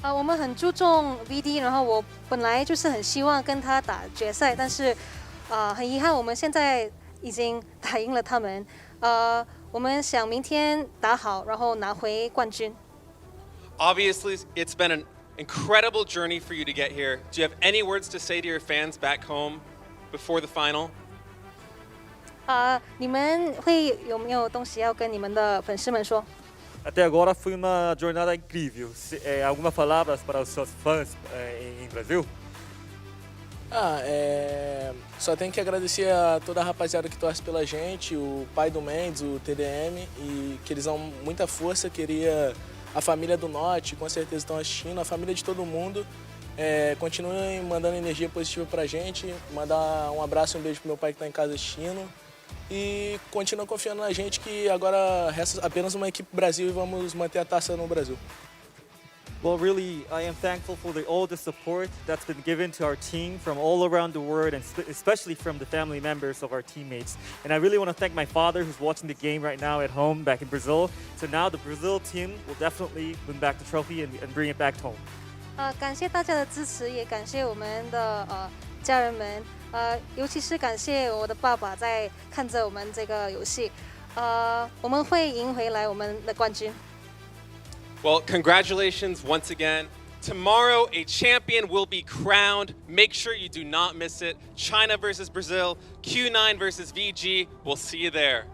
我们很注重 VD， 然后我本来就是很希望跟他打决赛，但是很遗憾，我们现在已经打赢了他们。我们想明天打好，然后拿回冠军。 Obviously, it's been an incredible journey for you to get here. Do you have any words to say to your fans back home before the final? 你们有没有东西要跟你们的粉丝们说？ Até agora foi uma jornada incrível. Algumas palavras para os seus fãs em Brasil? Só tenho que agradecer a toda a rapaziada que torce pela gente, o pai do Mendes, o TDM, e que eles dão muita força. Queria a família do Norte, com certeza estão assistindo, a família de todo mundo. Continuem mandando energia positiva pra gente, mandar um abraço e um beijo pro meu pai que está em casa assistindo. E continua confiando na gente que agora resta apenas uma equipe Brasil e vamos manter a taça no Brasil. Well, really, I am thankful for all the support that's been given to our team from all around the world, and especially from the family members of our teammates. And I really want to thank my father, who's watching the game right now at home back in Brazil. So now the Brazil team will definitely win back the trophy and bring it back home. 感谢大家的支持，也感谢我们的家人们，尤其是感谢我的爸爸在看着我们这个游戏，我们会赢回来我们的冠军。Well, congratulations once again. Tomorrow, a champion will be crowned. Make sure you do not miss it. China versus Brazil, Q9 versus VG. We'll see you there.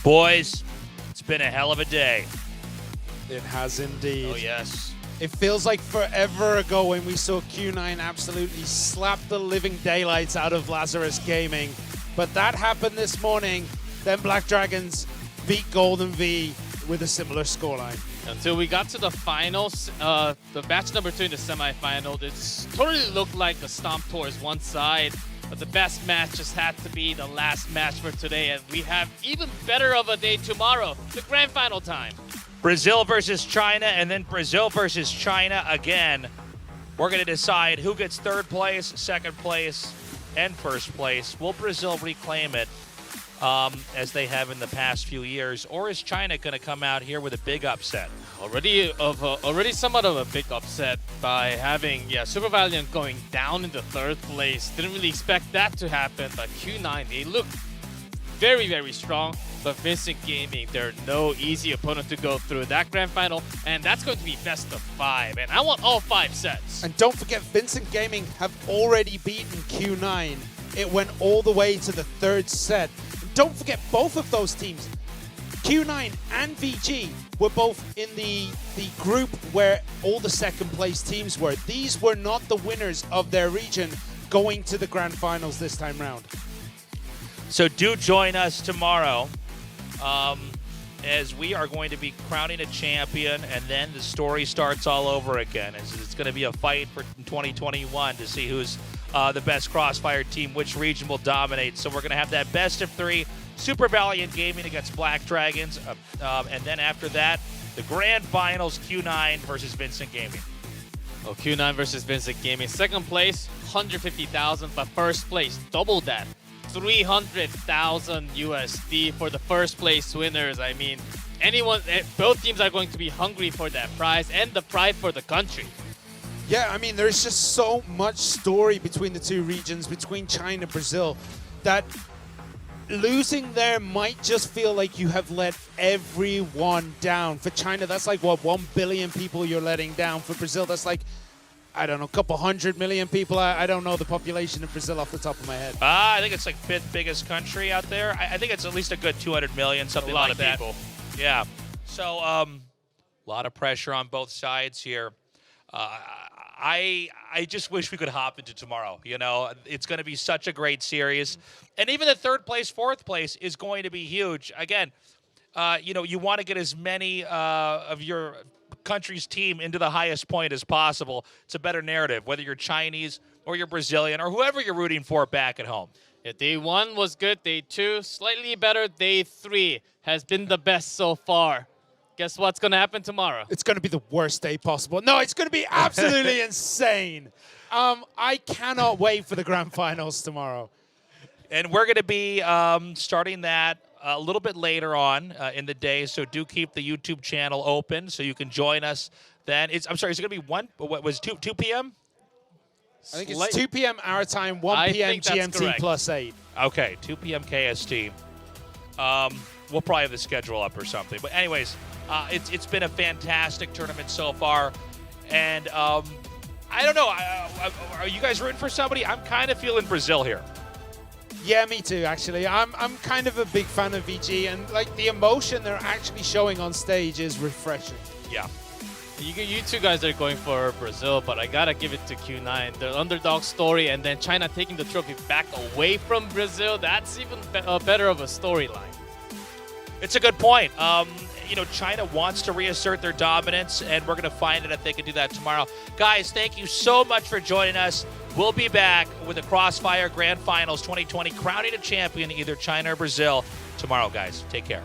Boys, it's been a hell of a day. It has indeed. Oh, yes. It feels like forever ago when we saw Q9 absolutely slap the living daylights out of Lazarus Gaming. But that happened this morning. Then Black Dragons beat Golden V with a similar scoreline. Until we got to the finals, the match number 2 in the semifinal, it totally looked like a stomp towards one side. But the best match just had to be the last match for today. And we have even better of a day tomorrow, the grand final time. Brazil versus China, and then Brazil versus China again. We're going to decide who gets third place, second place, and first place. Will Brazil reclaim it as they have in the past few years, or is China going to come out here with a big upset? Already somewhat of a big upset by having Super Valiant going down into third place. Didn't really expect that to happen, but Q9, they look very, very strong. But Vincent Gaming, they're no easy opponent to go through that grand final, and that's going to be best of 5. And I want all 5 sets. And don't forget, Vincent Gaming have already beaten Q9. It went all the way to the third set. And don't forget, both of those teams, Q9 and VG, were both in the group where all the second place teams were. These were not the winners of their region going to the grand finals this time round. So do join us tomorrow as we are going to be crowning a champion, and then the story starts all over again. It's going to be a fight for 2021 to see who's the best Crossfire team, which region will dominate. So we're going to have that best of 3 Super Valiant Gaming against Black Dragons, and then after that, the grand finals, Q9 versus Vincent Gaming. Oh, Q9 versus Vincent Gaming. Second place, 150,000, but first place, double that. 300,000 USD for the first place winners. I mean, both teams are going to be hungry for that prize and the pride for the country. Yeah, I mean, there's just so much story between the two regions, between China and Brazil, that losing there might just feel like you have let everyone down. For China, that's like, what, 1 billion people you're letting down. For Brazil, that's like, I don't know, a couple 100 million people. I don't know the population of Brazil off the top of my head. I think it's like 5th biggest country out there. I think it's at least a good 200 million, something like that. A lot of people. Yeah. So a lot of pressure on both sides here. I just wish we could hop into tomorrow. You know, it's going to be such a great series. And even the third place, fourth place is going to be huge. Again, you know, you want to get as many of your country's team into the highest point as possible. It's a better narrative, whether you're Chinese or you're Brazilian or whoever you're rooting for back at home. Yeah, day 1 was good. Day 2, slightly better. Day 3 has been the best so far. Guess what's going to happen tomorrow? It's going to be the worst day possible. No, it's going to be absolutely insane. I cannot wait for the grand finals tomorrow. And we're going to be starting that a little bit later on in the day, so do keep the YouTube channel open so you can join us then. I'm sorry, is it going to be 1? What was 2 p.m.? I think it's 2 p.m. our time, 1 p.m. GMT plus 8. Okay, 2 p.m. KST. We'll probably have the schedule up or something. But anyways, it's been a fantastic tournament so far. And I don't know, are you guys rooting for somebody? I'm kind of feeling Brazil here. Yeah, me too, actually. I'm kind of a big fan of VG, and like the emotion they're actually showing on stage is refreshing. Yeah. You two guys are going for Brazil, but I gotta give it to Q9. The underdog story, and then China taking the trophy back away from Brazil, that's even better of a storyline. It's a good point. China wants to reassert their dominance, and we're going to find out if they can do that tomorrow. Guys, thank you so much for joining us. We'll be back with the Crossfire Grand Finals 2020, crowning a champion, either China or Brazil, tomorrow, guys. Take care.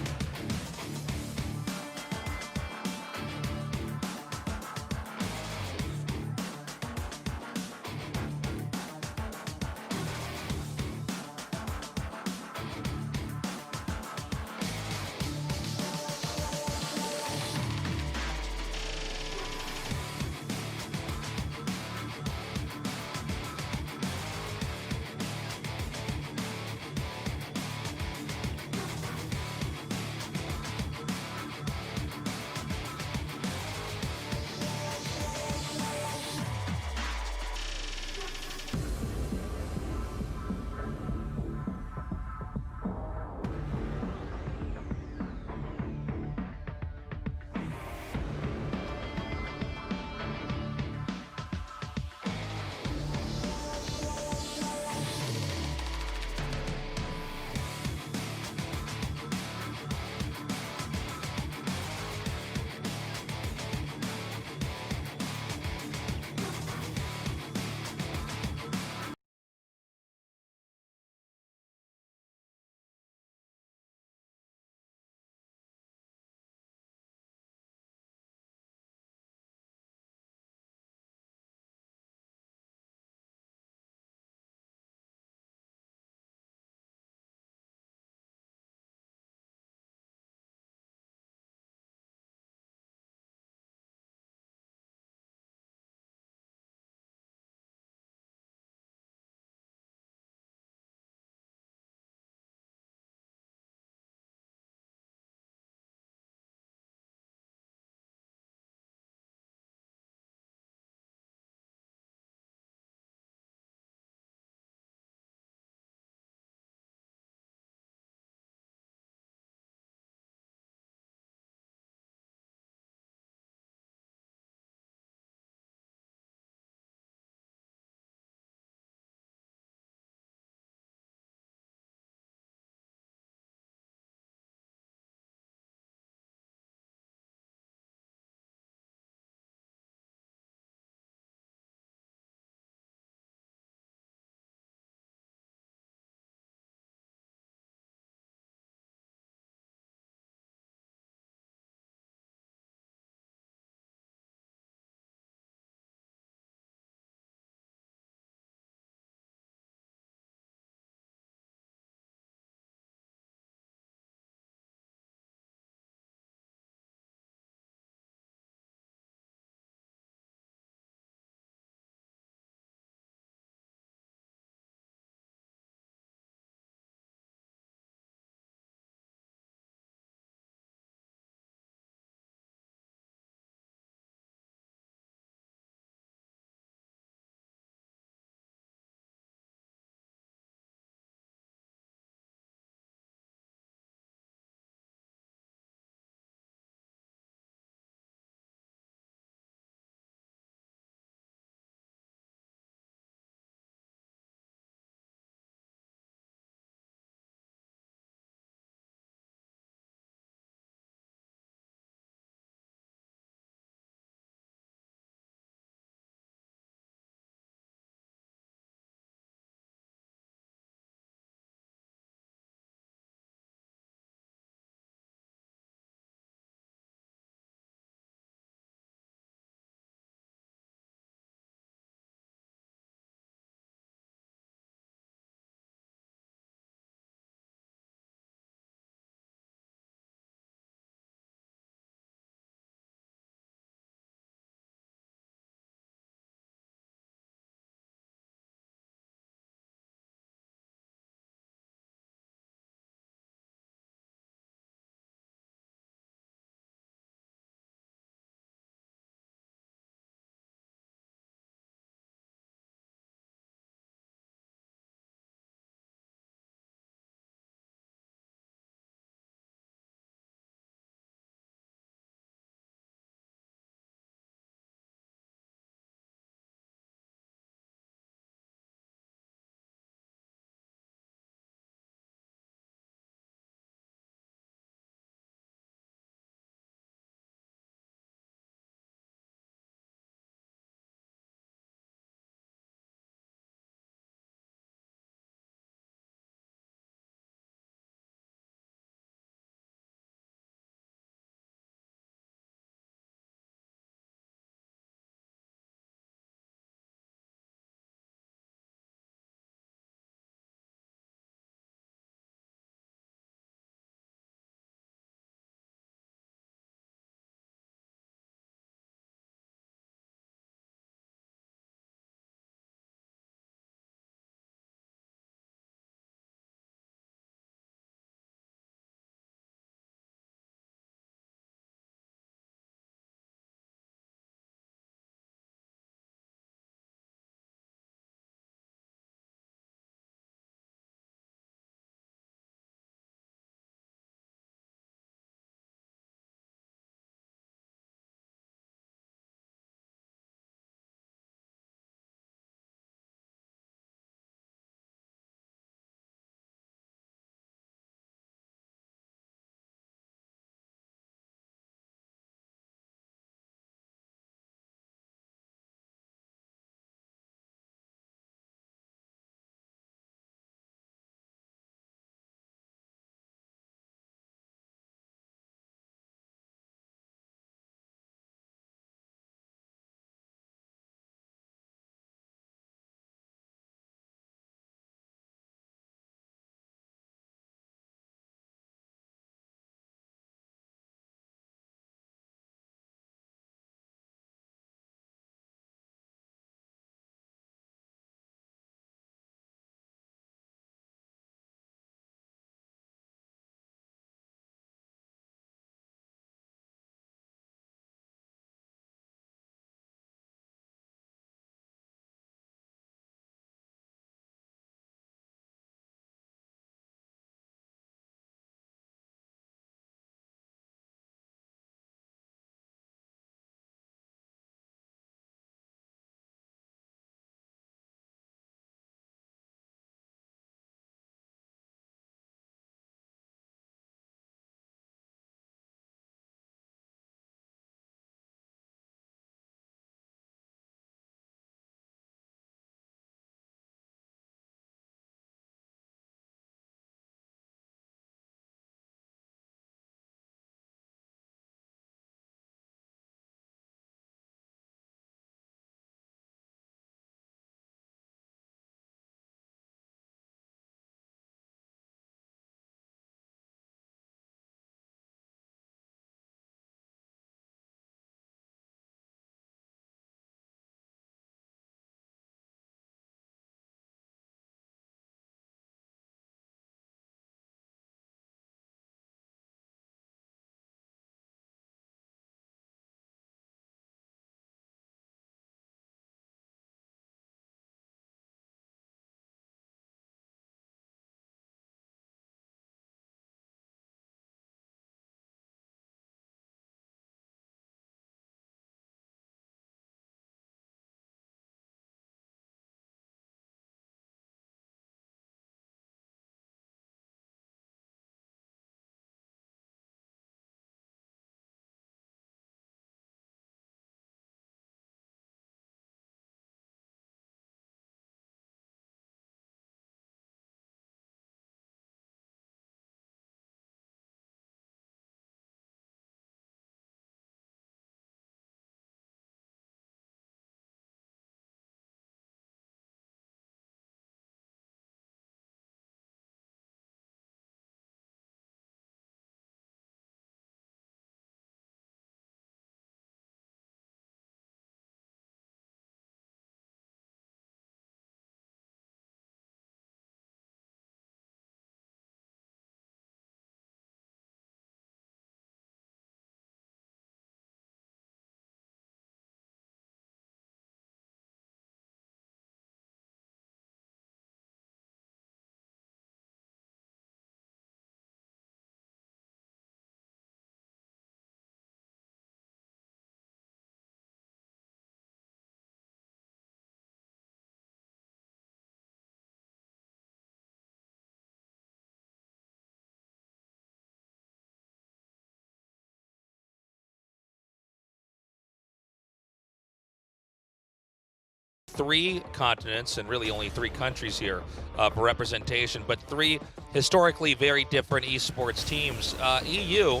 3 continents and really only 3 countries here for representation, but 3 historically very different esports teams. EU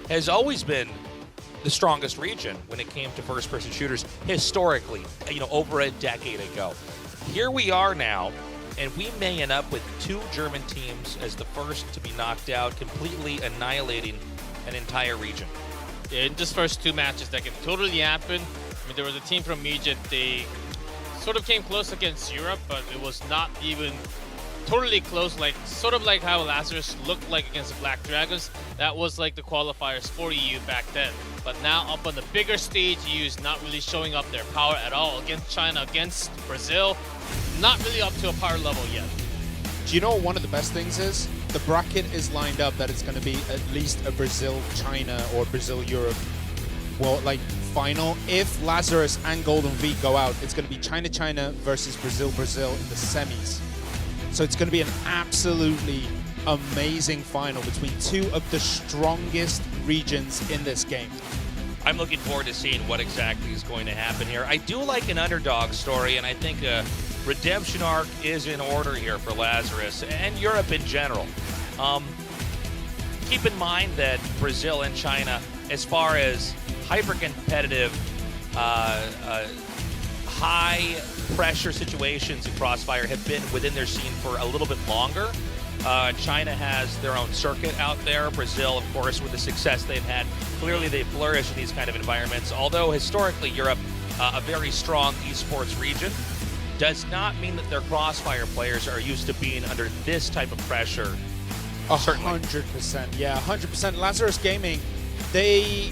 has always been the strongest region when it came to first-person shooters historically, over a decade ago. Here we are now, and we may end up with 2 German teams as the first to be knocked out, completely annihilating an entire region. Yeah, in just first 2 matches, that can totally happen. I mean, there was a team from Egypt, they sort of came close against Europe, but it was not even totally close, sort of like how Lazarus looked like against the Black Dragons. That was like the qualifiers for EU back then. But now up on the bigger stage, EU is not really showing up their power at all against China, against Brazil. Not really up to a power level yet. Do you know what one of the best things is? The bracket is lined up that it's going to be at least a Brazil-China or Brazil-Europe final. If Lazarus and Golden V go out, it's going to be China-China versus Brazil-Brazil in the semis. So it's going to be an absolutely amazing final between 2 of the strongest regions in this game. I'm looking forward to seeing what exactly is going to happen here. I do like an underdog story, and I think a redemption arc is in order here for Lazarus and Europe in general. Keep in mind that Brazil and China, as far as hyper-competitive, high-pressure situations in Crossfire have been within their scene for a little bit longer. China has their own circuit out there. Brazil, of course, with the success they've had, clearly they flourish in these kind of environments. Although historically Europe, a very strong esports region, does not mean that their Crossfire players are used to being under this type of pressure. 100%, yeah, 100%. Lazarus Gaming, the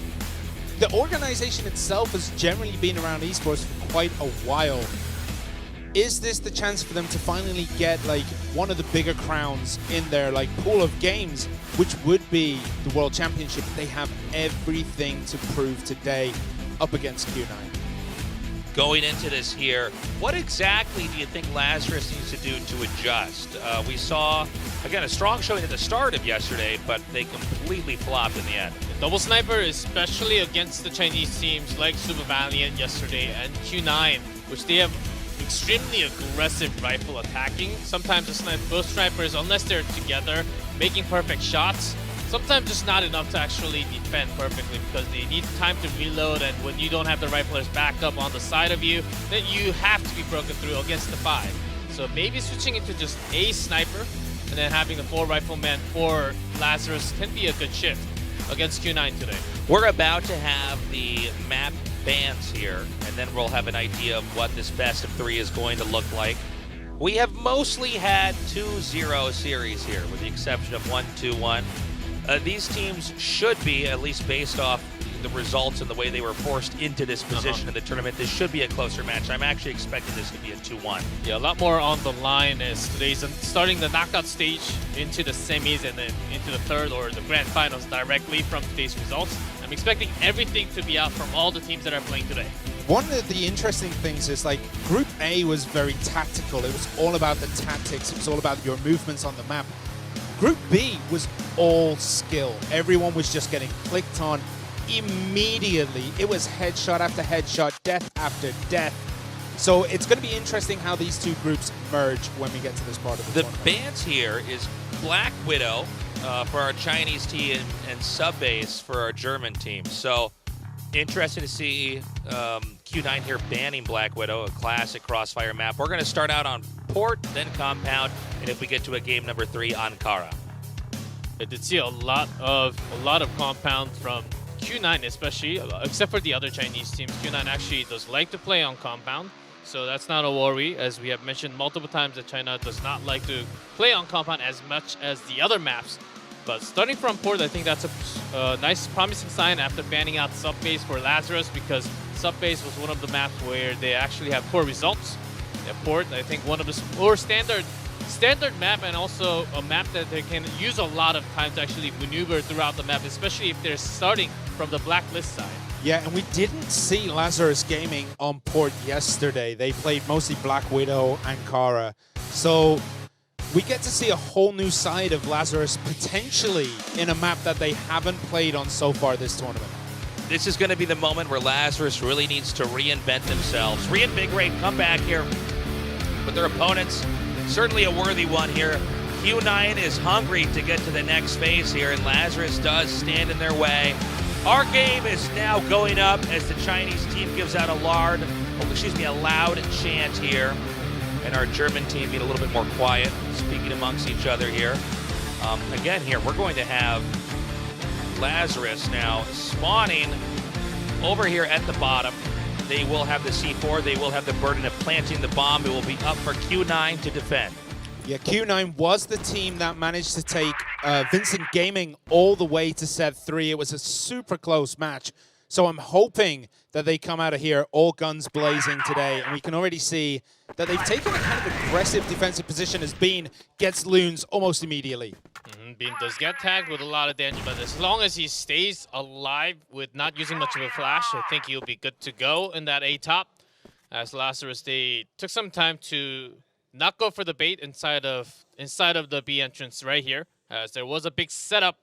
organization itself has generally been around esports for quite a while. Is this the chance for them to finally get one of the bigger crowns in their pool of games, which would be the World Championship? They have everything to prove today up against Q9. Going into this here, what exactly do you think Lazarus needs to do to adjust? We saw, again, a strong showing at the start of yesterday, but they completely flopped in the end. Double Sniper, especially against the Chinese teams like Super Valiant yesterday and Q9, which they have extremely aggressive rifle attacking. Sometimes both snipers, unless they're together, making perfect shots, sometimes just not enough to actually defend perfectly because they need time to reload, and when you don't have the riflers back up on the side of you, then you have to be broken through against the 5. So maybe switching into just a sniper and then having the 4 riflemen for Lazarus can be a good shift against Q9 today. We're about to have the map bans here, and then we'll have an idea of what this best of 3 is going to look like. We have mostly had 2-0 series here, with the exception of 1-2-1. These teams should be, at least based off the results and the way they were forced into this position in the tournament, this should be a closer match. I'm actually expecting this to be a 2-1. Yeah, a lot more on the line as today's starting the knockout stage into the semis and then into the 3rd or the grand finals directly from today's results. I'm expecting everything to be out from all the teams that are playing today. One of the interesting things is Group A was very tactical. It was all about the tactics. It was all about your movements on the map. Group B was all skill. Everyone was just getting clicked on immediately. It was headshot after headshot, death after death. So it's going to be interesting how these 2 groups merge when we get to this part of the tournament. The bans here is Black Widow for our Chinese team and Subbase for our German team. So interesting to see Q9 here banning Black Widow, a classic Crossfire map. We're going to start out on Port, then Compound, and if we get to a game number 3, Ankara. I did see a lot of Compound from Q9 especially, except for the other Chinese teams. Q9 actually does like to play on Compound, so that's not a worry, as we have mentioned multiple times that China does not like to play on Compound as much as the other maps. But starting from Port, I think that's a nice, promising sign after banning out Subbase for Lazarus, because Subbase was one of the maps where they actually have poor results. At Port, I think one of the more standard map, and also a map that they can use a lot of time to actually maneuver throughout the map, especially if they're starting from the blacklist side. Yeah, and we didn't see Lazarus Gaming on Port yesterday. They played mostly Black Widow, Ankara. So we get to see a whole new side of Lazarus potentially in a map that they haven't played on so far this tournament. this is going to be the moment where Lazarus really needs to reinvent themselves, reinvigorate, come back here with their opponents. Certainly a worthy one here. Q9 is hungry to get to the next phase here, and Lazarus does stand in their way. Our game is now going up as the Chinese team gives out a loud chant here, and our German team being a little bit more quiet, speaking amongst each other here. Again here, we're going to have Lazarus now spawning over here at the bottom. They will have the C4. They will have the burden of planting the bomb. It will be up for Q9 to defend. Yeah, Q9 was the team that managed to take Vincent Gaming all the way to set 3. It was a super close match. So I'm hoping that they come out of here all guns blazing today. And we can already see that they've taken a kind of aggressive defensive position as Bean gets loons almost immediately. Bean does get tagged with a lot of damage, but as long as he stays alive with not using much of a flash, I think he'll be good to go in that A top. As Lazarus, they took some time to not go for the bait inside of the B entrance right here, as there was a big setup,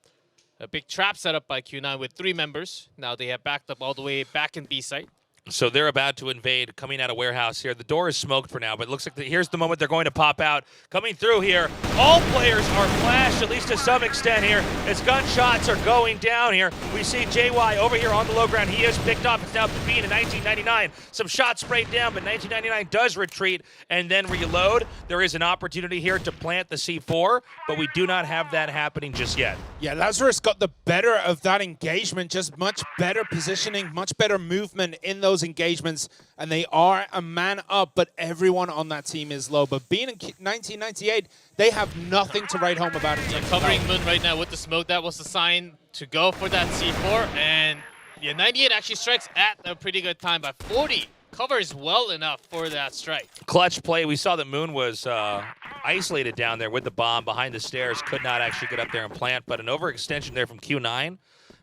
a big trap setup by Q9 with 3 members. Now they have backed up all the way back in B site. So they're about to invade, coming out of warehouse here. The door is smoked for now, but it looks like here's the moment they're going to pop out. Coming through here, all players are flashed, at least to some extent here, as gunshots are going down here. We see JY over here on the low ground. He is picked off. It's now Bean in 1999. Some shots sprayed down, but 1999 does retreat and then reload. There is an opportunity here to plant the C4, but we do not have that happening just yet. Yeah, Lazarus got the better of that engagement, just much better positioning, much better movement in those engagements, and they are a man up, but everyone on that team is low. But being in 1998, they have nothing to write home about it. Covering Moon right now with the smoke, that was the sign to go for that C4, and yeah, 98 actually strikes at a pretty good time, but 40 covers well enough for that strike. Clutch play. We saw that Moon was isolated down there with the bomb behind the stairs, could not actually get up there and plant, but an overextension there from Q9.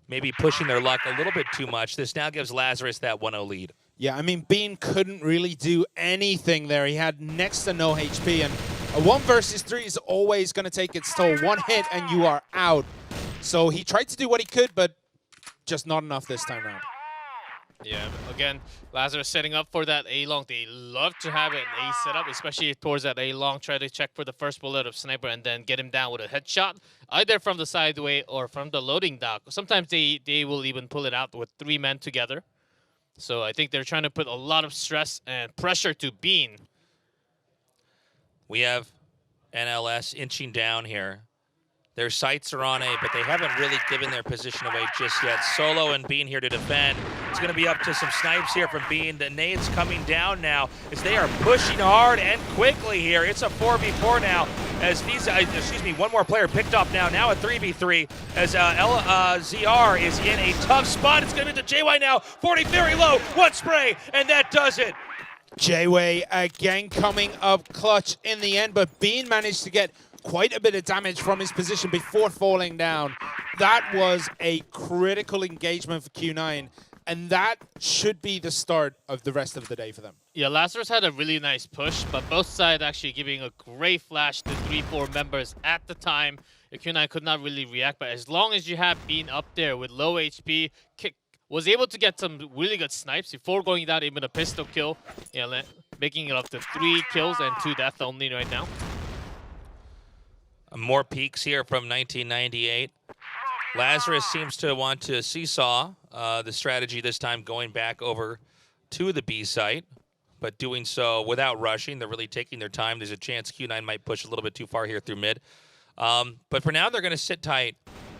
Maybe pushing their luck a little bit too much. This now gives Lazarus that 1-0 lead. Yeah, I mean, Bean couldn't really do anything there. He had next to no HP, and a 1 versus 3 is always going to take its toll. 1 hit and you are out. So he tried to do what he could, but just not enough this time around. Yeah, again, Lazarus setting up for that A-long. They love to have an A setup, especially towards that A-long. Try to check for the first bullet of Sniper and then get him down with a headshot, either from the sideway or from the loading dock. Sometimes they will even pull it out with 3 men together. So I think they're trying to put a lot of stress and pressure to Bean. We have NLS inching down here. Their sights are on A, but they haven't really given their position away just yet. Solo and Bean here to defend. It's going to be up to some snipes here from Bean. The nades coming down now as they are pushing hard and quickly here. It's a 4v4 now as these, one more player picked up now. Now a 3v3 as ZR is in a tough spot. It's going to be to JY now. 40 very low. 1 spray, and that does it. J-Way again coming up clutch in the end, but Bean managed to get quite a bit of damage from his position before falling down. That was a critical engagement for Q9, and that should be the start of the rest of the day for them. Yeah, Lazarus had a really nice push, but both sides actually giving a great flash to 3-4 members at the time. Q9 could not really react, but as long as you have Bean up there with low HP, was able to get some really good snipes before going down even a pistol kill, making it up to 3 kills and 2 deaths only right now. More peaks here from 1998. Lazarus seems to want to seesaw the strategy this time, going back over to the B site, but doing so without rushing. They're really taking their time. There's a chance Q9 might push a little bit too far here through mid. But for now, they're going to sit tight.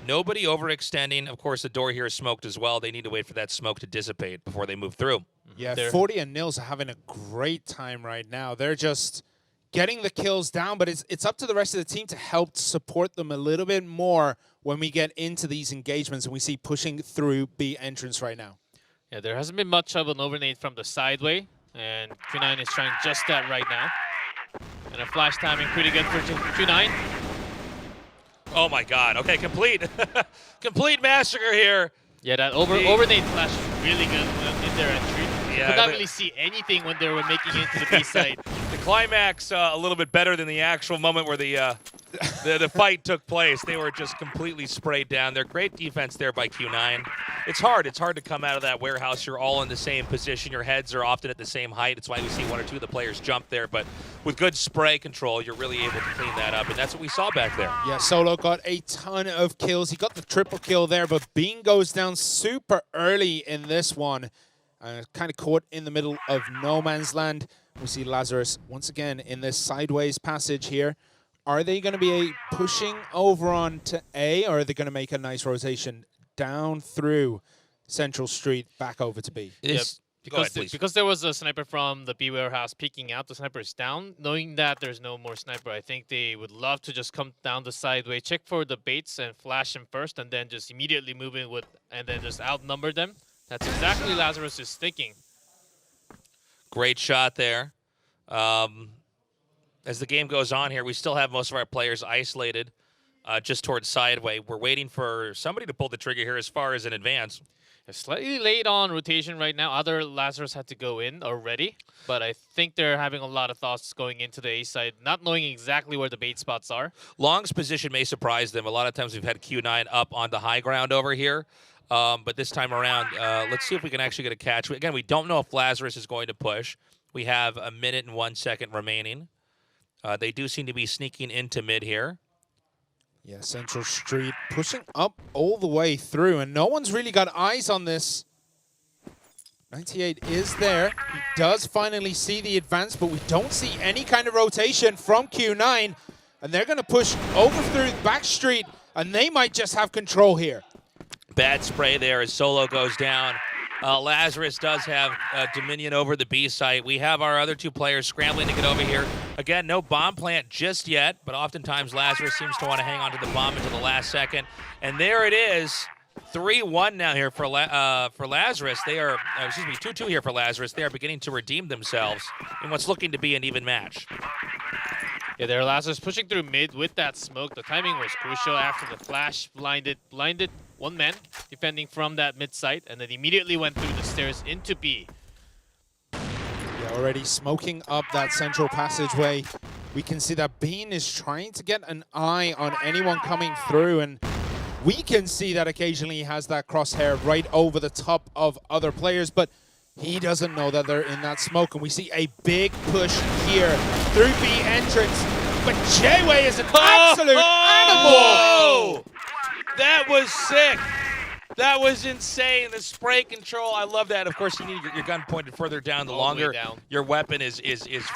Nobody overextending. Of course, the door here is smoked as well. They need to wait for that smoke to dissipate before they move through. Yeah, 40 and Nils are having a great time right now. They're just getting the kills down, but it's up to the rest of the team to help support them a little bit more when we get into these engagements and we see pushing through B entrance right now. Yeah, there hasn't been much of an overnade from the sideway, and Q9 is trying just that right now. And a flash timing pretty good for Q9. Oh my God, okay, complete massacre here. Yeah, that overnade flash is really good in their entry. Could not really see anything when they were making it to the B side. The climax a little bit better than the actual moment where the fight took place. They were just completely sprayed down. They're great defense there by Q9. It's hard. It's hard to come out of that warehouse. You're all in the same position. Your heads are often at the same height. It's why we see one or two of the players jump there. But with good spray control, you're really able to clean that up. And that's what we saw back there. Yeah, Solo got a ton of kills. He got the triple kill there, but Bean goes down super early in this one. Kind of caught in the middle of no man's land. We see Lazarus once again in this sideways passage here. Are they going to be pushing over on to A, or are they going to make a nice rotation down through Central Street back over to B? Yep. Because there was a sniper from the B warehouse peeking out, the sniper is down. Knowing that there's no more sniper, I think they would love to just come down the sideway, check for the baits and flash them first, and then just immediately move in with, and then just outnumber them. That's exactly Lazarus is thinking. Great shot there. As the game goes on here, we still have most of our players isolated just towards sideway. We're waiting for somebody to pull the trigger here as far as an advance. It's slightly late on rotation right now. Other Lazarus had to go in already, but I think they're having a lot of thoughts going into the A side, not knowing exactly where the bait spots are. Long's position may surprise them. A lot of times we've had Q9 up on the high ground over here. But this time around, let's see if we can actually get a catch. Again, we don't know if Lazarus is going to push. We have 1 minute and 1 second remaining. They do seem to be sneaking into mid here. Yeah, Central Street pushing up all the way through, and no one's really got eyes on this. 98 is there. He does finally see the advance, but we don't see any kind of rotation from Q9. And they're going to push over through back street, and they might just have control here. Bad spray there as Solo goes down. Lazarus does have dominion over the B site. We have our other two players scrambling to get over here. Again, no bomb plant just yet, but oftentimes Lazarus seems to want to hang on to the bomb until the last second. And there it is, 3-1 now here for Lazarus. They are, 2-2 here for Lazarus. They are beginning to redeem themselves in what's looking to be an even match. Yeah, there Lazarus pushing through mid with that smoke. The timing was crucial after the flash blinded one man defending from that mid site, and then immediately went through the stairs into B. Yeah, already smoking up that central passageway. We can see that Bean is trying to get an eye on anyone coming through, and we can see that occasionally he has that crosshair right over the top of other players, but he doesn't know that they're in that smoke, and we see a big push here through B entrance. But Jayway is an absolute animal! That was sick. That was insane. The spray control, I love that. Of course, you need your gun pointed further down. The longer your weapon is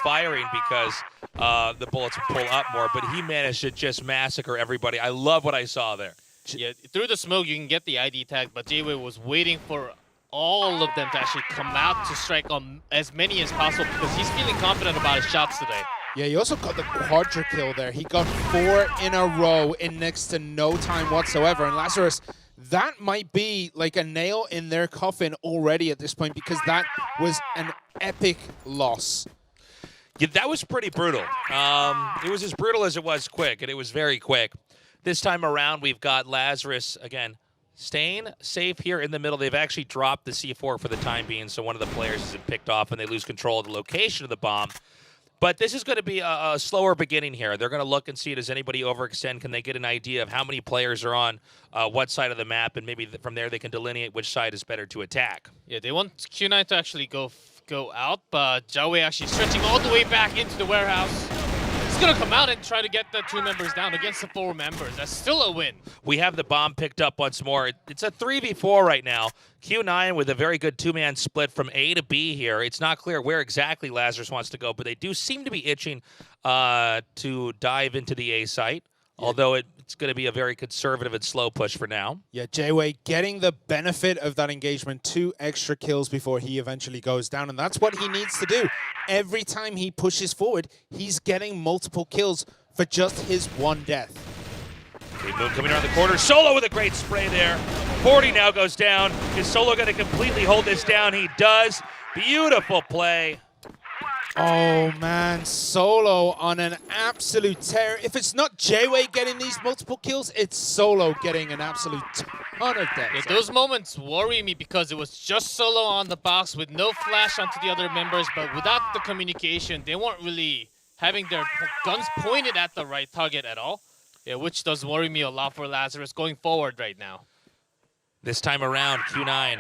firing, because the bullets pull up more. But he managed to just massacre everybody. I love what I saw there. Yeah, through the smoke, you can get the ID tag, but Jayway was waiting for all of them to actually come out to strike on as many as possible, because he's feeling confident about his shots today. Yeah, he also got the quadra kill there. He got 4 in a row in next to no time whatsoever. And Lazarus, that might be like a nail in their coffin already at this point, because that was an epic loss. Yeah, that was pretty brutal. It was as brutal as it was quick, and it was very quick. This time around, we've got Lazarus, again, staying safe here in the middle. They've actually dropped the C4 for the time being, so one of the players isn't picked off, and they lose control of the location of the bomb. But this is going to be a slower beginning here. They're going to look and see, does anybody overextend? Can they get an idea of how many players are on what side of the map? And maybe from there they can delineate which side is better to attack. Yeah, they want Q9 to actually go out, but Jaowei actually stretching all the way back into the warehouse. He's going to come out and try to get the 2 members down against the 4 members. That's still a win. We have the bomb picked up once more. It's a 3v4 right now. Q9 with a very good 2-man split from A to B here. It's not clear where exactly Lazarus wants to go, but they do seem to be itching to dive into the A site, although it's going to be a very conservative and slow push for now. Yeah, Jayway getting the benefit of that engagement, 2 extra kills before he eventually goes down, and that's what he needs to do. Every time he pushes forward, he's getting multiple kills for just his 1 death. Great move coming around the corner. Solo with a great spray there. 40 now goes down. Is Solo going to completely hold this down? He does. Beautiful play. Oh, man. Solo on an absolute tear. If it's not Jayway getting these multiple kills, it's Solo getting an absolute ton of depth. Yeah, those moments worry me because it was just solo on the box with no flash onto the other members, but without the communication, they weren't really having their guns pointed at the right target at all. Yeah, which does worry me a lot for Lazarus going forward right now. This time around, Q9.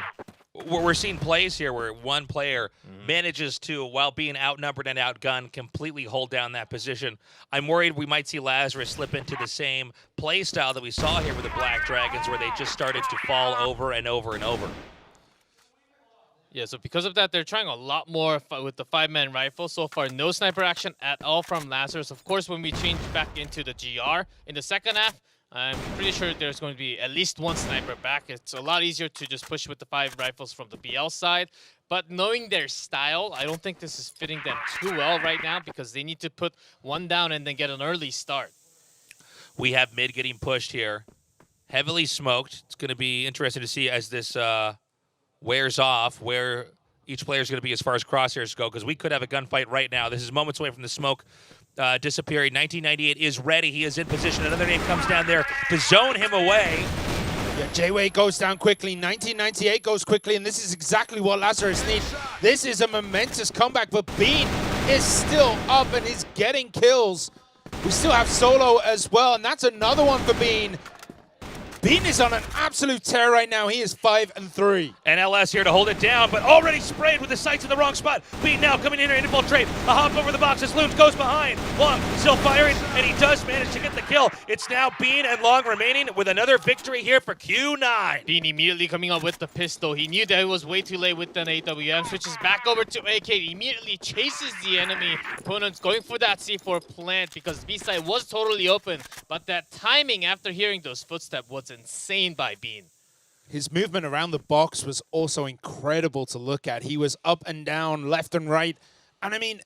We're seeing plays here where one player manages to, while being outnumbered and outgunned, completely hold down that position. I'm worried we might see Lazarus slip into the same play style that we saw here with the Black Dragons, where they just started to fall over and over and over. Yeah, so because of that, they're trying a lot more with the 5-man rifle. So far, no sniper action at all from Lazarus. Of course, when we change back into the GR in the second half, I'm pretty sure there's going to be at least one sniper back. It's a lot easier to just push with the 5 rifles from the BL side. But knowing their style, I don't think this is fitting them too well right now because they need to put one down and then get an early start. We have mid getting pushed here. Heavily smoked. It's going to be interesting to see as this wears off where each player is going to be as far as crosshairs go, because we could have a gunfight right now. This is moments away from the smoke disappearing. 1998 is ready. He is in position. Another name comes down there to zone him away. Yeah, J-Way goes down quickly. 1998 goes quickly, and this is exactly what Lazarus needs. This is a momentous comeback, but Bean is still up and is getting kills. We still have Solo as well, and that's another one for Bean. Bean is on an absolute tear right now. He is 5-3. And LS here to hold it down, but already sprayed with the sights in the wrong spot. Bean now coming in here, infiltrate. A hop over the box as Looms goes behind. Long still firing, and he does manage to get the kill. It's now Bean and Long remaining with another victory here for Q9. Bean immediately coming up with the pistol. He knew that it was way too late with an AWM. Switches back over to AK. Immediately chases the enemy opponents, going for that C4 plant because B-side was totally open. But that timing after hearing those footsteps was insane by Bean. His movement around the box was also incredible to look at. He was up and down, left and right. And I mean,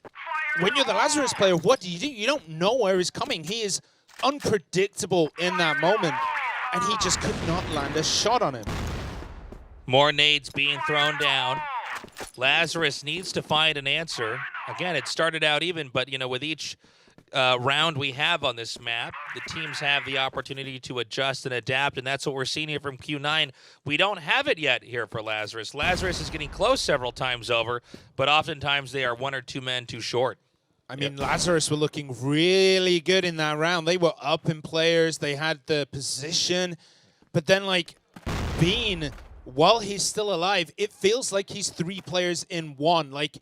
when you're the Lazarus player, what do? You don't know where he's coming. He is unpredictable in that moment, and he just could not land a shot on him. More nades being thrown down. Lazarus needs to find an answer. Again, it started out even, but you know, with each round we have on this map, the teams have the opportunity to adjust and adapt, and that's what we're seeing here from Q9. We don't have it yet here for Lazarus. Lazarus is getting close several times over, but oftentimes they are 1 or 2 men too short. I mean, Lazarus were looking really good in that round. They were up in players. They had the position. But then, like, Bean, while he's still alive, it feels like he's 3 players in 1. Like,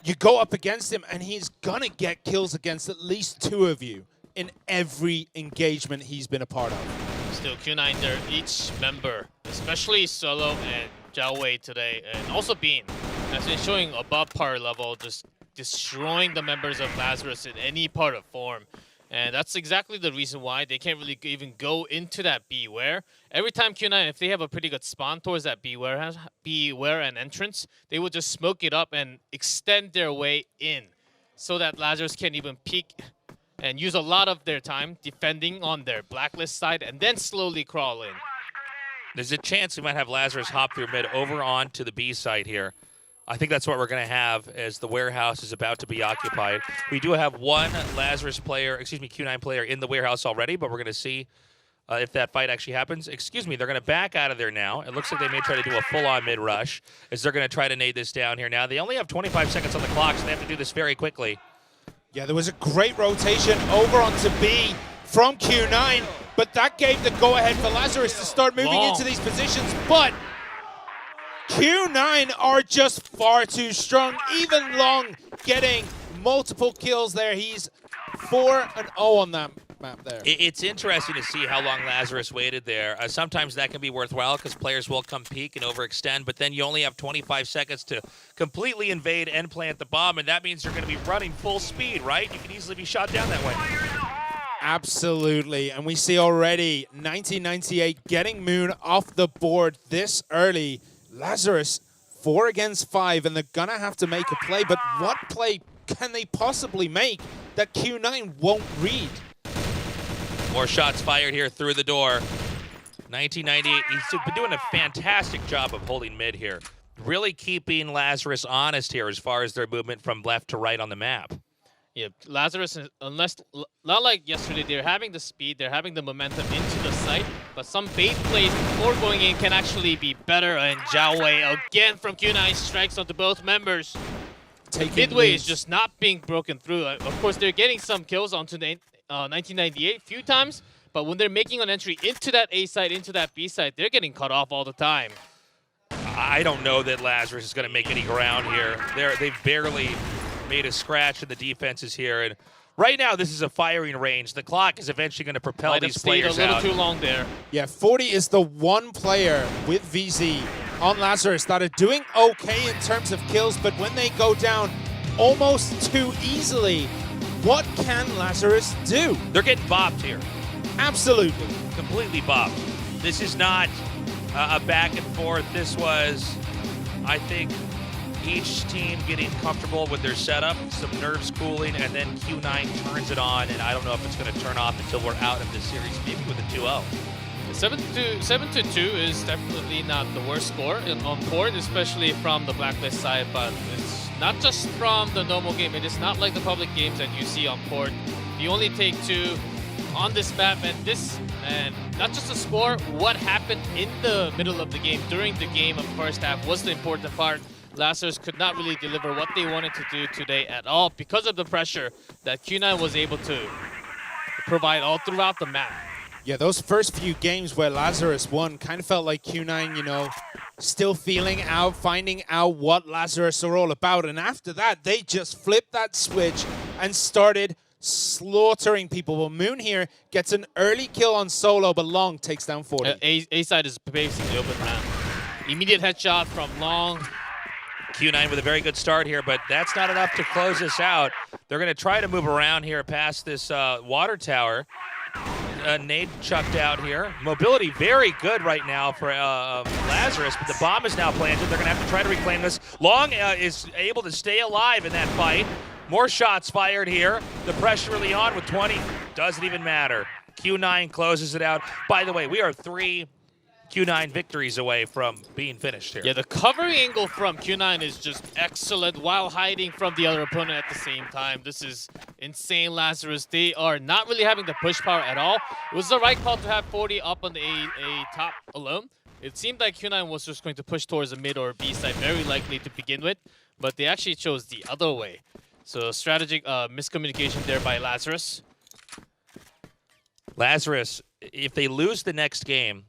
you go up against him, and he's going to get kills against at least 2 of you in every engagement he's been a part of. Still, Q9, they're each member, especially Solo and Jiaowei today, and also Bean, has been showing above par level, just destroying the members of Lazarus in any part of form. And that's exactly the reason why they can't really even go into that Beware. Every time Q9, if they have a pretty good spawn towards that Beware and entrance, they will just smoke it up and extend their way in so that Lazarus can't even peek and use a lot of their time defending on their blacklist side and then slowly crawl in. There's a chance we might have Lazarus hop through mid over onto the B site here. I think that's what we're going to have as the warehouse is about to be occupied. We do have one Lazarus player, Q9 player in the warehouse already, but we're going to see if that fight actually happens. Excuse me, they're going to back out of there now. It looks like they may try to do a full-on mid-rush as they're going to try to nade this down here now. They only have 25 seconds on the clock, so they have to do this very quickly. Yeah, there was a great rotation over onto B from Q9, but that gave the go-ahead for Lazarus to start moving into these positions, but Q9 are just far too strong. Even Long getting multiple kills there. He's 4-0 on that map there. It's interesting to see how long Lazarus waited there. Sometimes that can be worthwhile because players will come peek and overextend, but then you only have 25 seconds to completely invade and plant the bomb, and that means you're going to be running full speed, right? You can easily be shot down that way. Absolutely, and we see already 1998 getting Moon off the board this early. Lazarus 4 against 5, and they're going to have to make a play, but what play can they possibly make that Q9 won't read? More shots fired here through the door. 1998, he's been doing a fantastic job of holding mid here. Really keeping Lazarus honest here as far as their movement from left to right on the map. Yeah, Lazarus, not like yesterday, they're having the speed, they're having the momentum into the site, but some bait plays before going in can actually be better. And Zhao Wei again from Q9 strikes onto both members. Midway is just not being broken through. Of course, they're getting some kills onto the 1998 few times, but when they're making an entry into that A side, into that B side, they're getting cut off all the time. I don't know that Lazarus is going to make any ground here. They've barely made a scratch in the defenses here, and right now this is a firing range. The clock is eventually going to propel these players a little out. too long there. Yeah, 40 is the one player with VZ on Lazarus that are doing okay in terms of kills, but when they go down almost too easily, what can Lazarus do? They're getting bopped here. Absolutely. Completely bopped. This is not a back and forth. This was, I think, each team getting comfortable with their setup, some nerves cooling, and then Q9 turns it on, and I don't know if it's going to turn off until we're out of this series, maybe with a 2-0. 7-2 is definitely not the worst score on board, especially from the Blacklist side, but it's not just from the normal game. It is not like the public games that you see on board. You only take 2 on this map, and not just the score, what happened in the middle of the game, during the game of the first half was the important part. Lazarus could not really deliver what they wanted to do today at all because of the pressure that Q9 was able to provide all throughout the map. Yeah, those first few games where Lazarus won kind of felt like Q9, you know, still feeling out, finding out what Lazarus are all about. And after that, they just flipped that switch and started slaughtering people. Well, Moon here gets an early kill on solo, but Long takes down 40. A side is basically open now. Immediate headshot from Long. Q9 with a very good start here, but that's not enough to close this out. They're going to try to move around here past this water tower. Nade chucked out here. Mobility very good right now for Lazarus, but the bomb is now planted. They're going to have to try to reclaim this. Long is able to stay alive in that fight. More shots fired here. The pressure really on with 20. Doesn't even matter. Q9 closes it out. By the way, we are 3 Q9 victories away from being finished here. Yeah, the covering angle from Q9 is just excellent while hiding from the other opponent at the same time. This is insane, Lazarus. They are not really having the push power at all. It was the right call to have 40 up on the A top alone. It seemed like Q9 was just going to push towards the mid or B side, very likely to begin with, but they actually chose the other way. So strategic miscommunication there by Lazarus. Lazarus, if they lose the next game,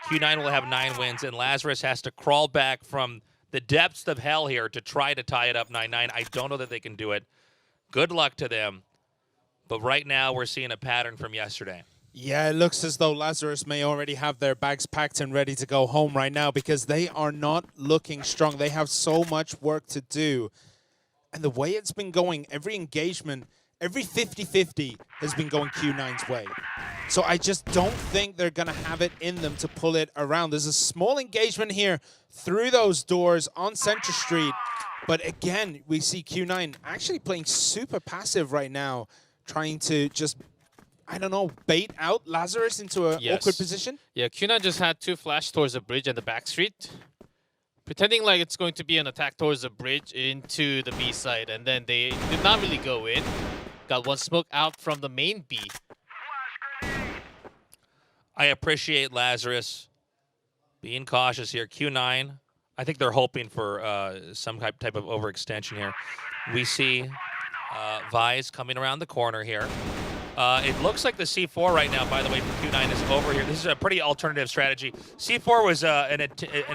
Q9 will have 9 wins, and Lazarus has to crawl back from the depths of hell here to try to tie it up 9-9. I don't know that they can do it. Good luck to them. But right now, we're seeing a pattern from yesterday. Yeah, it looks as though Lazarus may already have their bags packed and ready to go home right now because they are not looking strong. They have so much work to do. And the way it's been going, every engagement, every 50-50 has been going Q9's way. So I just don't think they're going to have it in them to pull it around. There's a small engagement here through those doors on Central Street. But again, we see Q9 actually playing super passive right now, trying to just, I don't know, bait out Lazarus into an awkward position. Yeah, Q9 just had 2 flash towards the bridge and the back street, pretending like it's going to be an attack towards the bridge into the B side. And then they did not really go in. Got 1 smoke out from the main B. I appreciate Lazarus being cautious here. Q9, I think they're hoping for some type of overextension here. We see Vise coming around the corner here. It looks like the C4 right now, by the way, from Q9 is over here. This is a pretty alternative strategy. C4 was an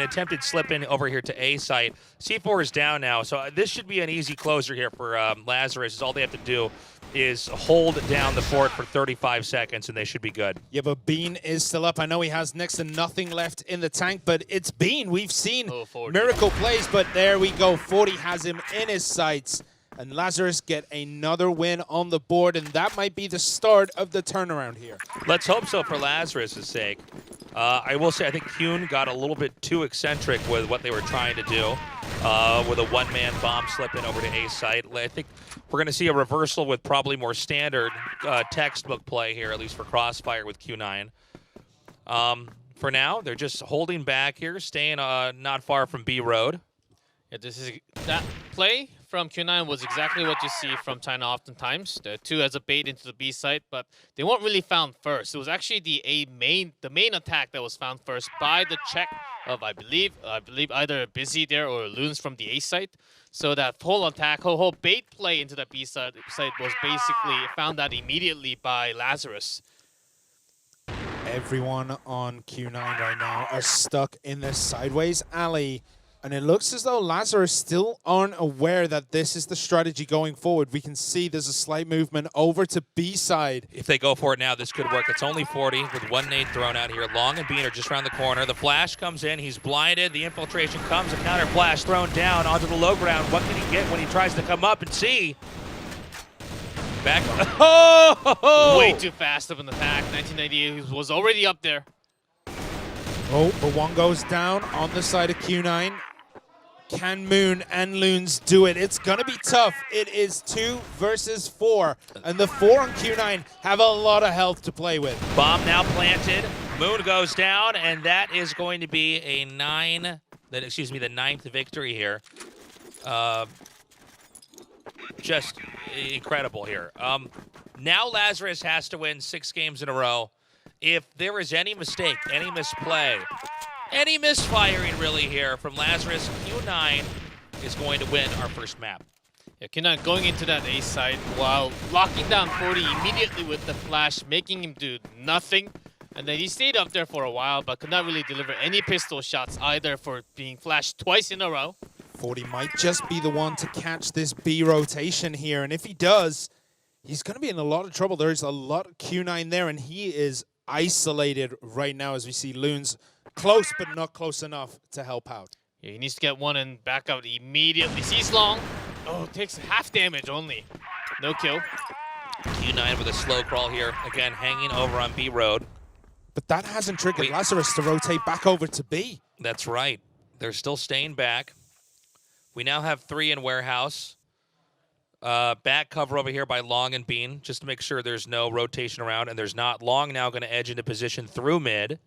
attempted slip-in over here to A site. C4 is down now, so this should be an easy closer here for Lazarus. All they have to do is hold down the fort for 35 seconds, and they should be good. Yeah, but Bean is still up. I know he has next to nothing left in the tank, but it's Bean. We've seen miracle plays, but there we go. 40 has him in his sights. And Lazarus get another win on the board, and that might be the start of the turnaround here. Let's hope so for Lazarus' sake. I will say I think Kuhn got a little bit too eccentric with what they were trying to do with a one-man bomb slip-in over to A site. I think we're going to see a reversal with probably more standard textbook play here, at least for Crossfire with Q9. For now, they're just holding back here, staying not far from B Road. Yeah, this is that play from Q9 was exactly what you see from China oftentimes. The 2 as a bait into the B site, but they weren't really found first. It was actually the main attack that was found first by the check of I believe either Busy there or Loons from the A site. So that whole attack, whole bait play into that B site was basically found out immediately by Lazarus. Everyone on Q9 right now are stuck in this sideways alley. And it looks as though Lazarus still aren't aware that this is the strategy going forward. We can see there's a slight movement over to B side. If they go for it now, this could work. It's only 40 with one nade thrown out here. Long and Bean are just around the corner. The flash comes in. He's blinded. The infiltration comes. A counter flash thrown down onto the low ground. What can he get when he tries to come up and see? Back. Oh! Way too fast of an attack. 1998 was already up there. Oh, but one goes down on the side of Q9. Can Moon and Loons do it? It's going to be tough. It is 2 versus 4. And the 4 on Q9 have a lot of health to play with. Bomb now planted. Moon goes down, and that is going to be a the 9th victory here. Just incredible here. Now Lazarus has to win 6 games in a row. If there is any mistake, any misplay, any misfiring really here from Lazarus, Q9 is going to win our first map. Yeah, Q9 going into that A side while locking down 40 immediately with the flash, making him do nothing. And then he stayed up there for a while, but could not really deliver any pistol shots either for being flashed twice in a row. 40 might just be the one to catch this B rotation here. And if he does, he's going to be in a lot of trouble. There's a lot of Q9 there, and he is isolated right now as we see Loons close, but not close enough to help out. Yeah, he needs to get one and back out immediately. Sees Long. Oh, takes half damage only. No kill. Q9 with a slow crawl here. Again, hanging over on B road. But that hasn't triggered Lazarus to rotate back over to B. That's right. They're still staying back. We now have 3 in warehouse. Back cover over here by Long and Bean, just to make sure there's no rotation around, and there's not. Long now going to edge into position through mid.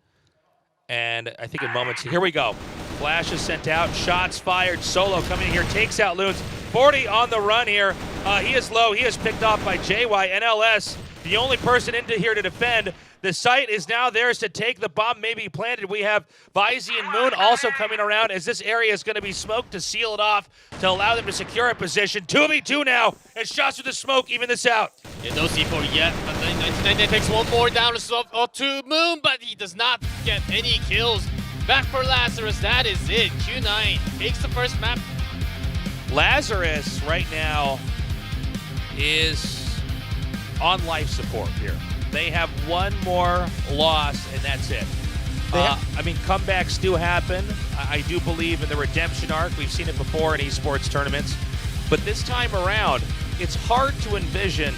And I think in moments, here we go. Flash is sent out, shots fired. Solo coming in here, takes out Loons. 40 on the run here. He is low. He is picked off by JY. NLS, the only person into here to defend. The site is now theirs to take. The bomb may be planted. We have Vizy and Moon also coming around as this area is going to be smoked to seal it off to allow them to secure a position. 2v2 now, and shots with the smoke even this out. Yeah, no C4 yet, but then 1999 takes one more down to Moon, but he does not get any kills. Back for Lazarus, that is it. Q9 takes the first map. Lazarus right now is on life support here. They have one more loss, and that's it. I mean, comebacks do happen. I do believe in the redemption arc. We've seen it before in esports tournaments. But this time around, it's hard to envision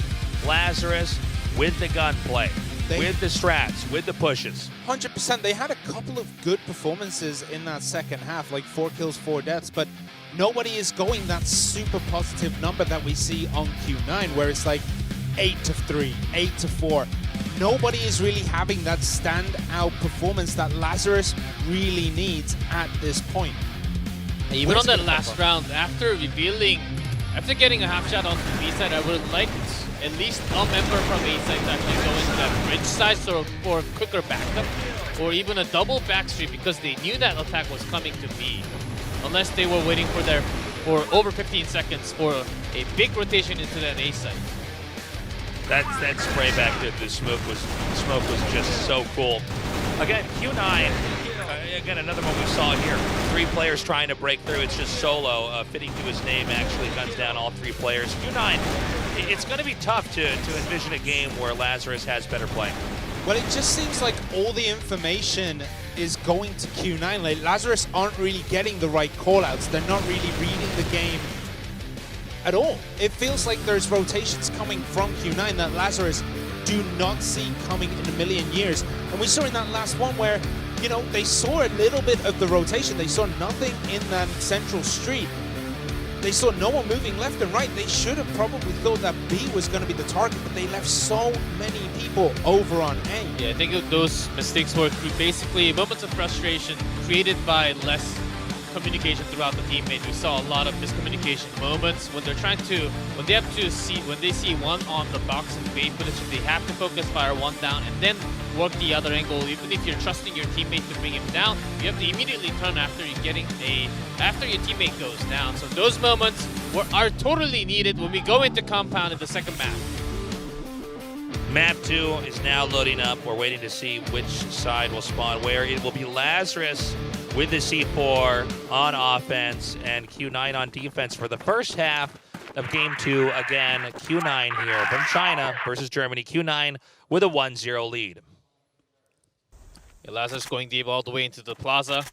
Lazarus with the gunplay, with the strats, with the pushes. 100%. They had a couple of good performances in that second half, like 4 kills, 4 deaths, but nobody is going that super positive number that we see on Q9, where it's like 8-3, 8-4. Nobody is really having that standout performance that Lazarus really needs at this point. Even on that last round, after getting a half shot on the B side, I would have liked at least a member from A side to actually go into that bridge side for a quicker backup, or even a double backstreet, because they knew that attack was coming to B, unless they were waiting for over 15 seconds for a big rotation into that A side. That spray back to the smoke was just so cool. Again, Q9, again, another one we saw here. 3 players trying to break through. It's just Solo, fitting to his name, actually guns down all 3 players. Q9, it's going to be tough to envision a game where Lazarus has better play. Well, it just seems like all the information is going to Q9. Like, Lazarus aren't really getting the right callouts. They're not really reading the game at all. It feels like there's rotations coming from Q9 that Lazarus do not see coming in a million years. And we saw in that last one where, you know, they saw a little bit of the rotation. They saw nothing in that central street. They saw no one moving left and right. They should have probably thought that B was going to be the target, but they left so many people over on A. Yeah, I think those mistakes were basically moments of frustration created by less communication throughout the teammates. We saw a lot of miscommunication moments when when they see one on the box and bait footage, they have to focus fire one down and then work the other angle. Even if you're trusting your teammate to bring him down, you have to immediately turn after your teammate goes down. So those moments are totally needed when we go into compound in the second map. Map 2 is now loading up. We're waiting to see which side will spawn where. It will be Lazarus with the C4 on offense and Q9 on defense for the first half of Game 2. Again, Q9 here from China versus Germany. Q9 with a 1-0 lead. Yeah, Lazarus going deep all the way into the plaza.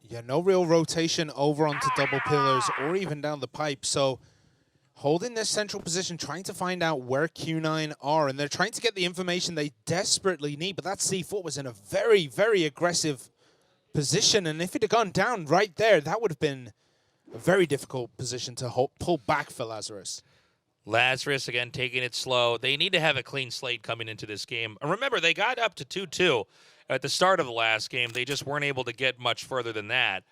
Yeah, no real rotation over onto double pillars or even down the pipe. So holding this central position, trying to find out where Q9 are, and they're trying to get the information they desperately need. But that C4 was in a very, very aggressive position, and if it had gone down right there, that would have been a very difficult position to pull back for Lazarus. Lazarus, again, taking it slow. They need to have a clean slate coming into this game. And remember, they got up to 2-2 at the start of the last game. They just weren't able to get much further than that.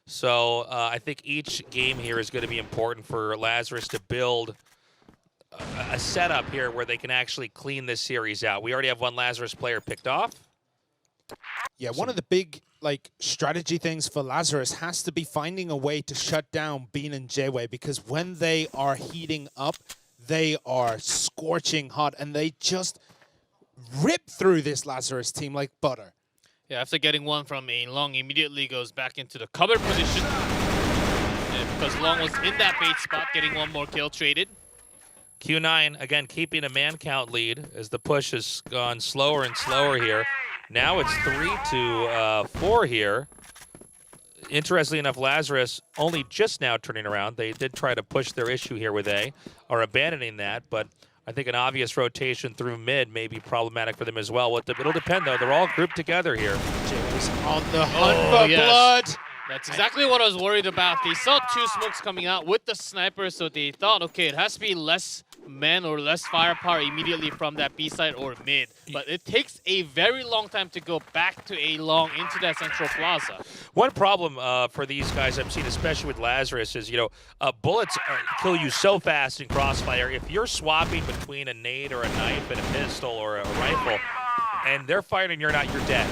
So I think each game here is going to be important for Lazarus to build a setup here where they can actually clean this series out. We already have one Lazarus player picked off. Yeah, one of the big strategy things for Lazarus has to be finding a way to shut down Bean and Jayway, because when they are heating up, they are scorching hot, and they just rip through this Lazarus team like butter. Yeah, after getting one from a Long, immediately goes back into the cover position. And because Long was in that bait spot, getting one more kill traded. Q9, again, keeping a man count lead as the push has gone slower and slower here. Now it's 3-4 here. Interestingly enough, Lazarus only just now turning around. They did try to push their issue here with A, are abandoning that, but I think an obvious rotation through mid may be problematic for them as well. It'll depend, though. They're all grouped together here. Jayway's on the hunt for blood. That's exactly what I was worried about. They saw two smokes coming out with the sniper, so they thought, okay, it has to be less men or less firepower immediately from that B side or mid. But it takes a very long time to go back to A long into that central plaza. One problem for these guys I've seen, especially with Lazarus, is, bullets kill you so fast in Crossfire. If you're swapping between a nade or a knife and a pistol or a rifle, and they're firing and you're not, you're dead.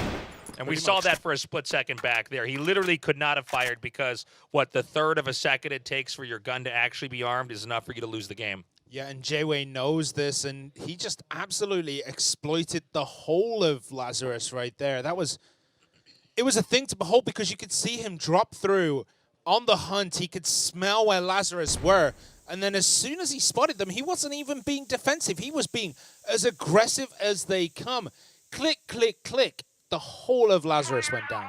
And we saw that for a split second back there. He literally could not have fired because, the third of a second it takes for your gun to actually be armed is enough for you to lose the game. Yeah, and Jayway knows this, and he just absolutely exploited the whole of Lazarus right there. It was a thing to behold, because you could see him drop through on the hunt. He could smell where Lazarus were, and then as soon as he spotted them, he wasn't even being defensive. He was being as aggressive as they come. Click, click, click. The whole of Lazarus went down.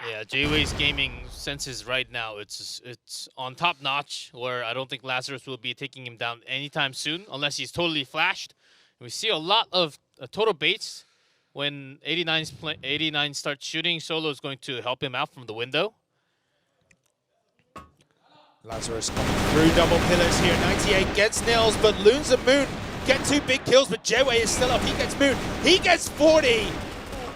Yeah, Jayway's gaming senses right now, it's on top notch, where I don't think Lazarus will be taking him down anytime soon unless he's totally flashed. And we see a lot of total baits when 89 starts shooting. Solo is going to help him out from the window. Lazarus coming through double pillars here. 98 gets nails, but Loons and Moon get 2 big kills, but Jayway is still up. He gets Moon. He gets 40.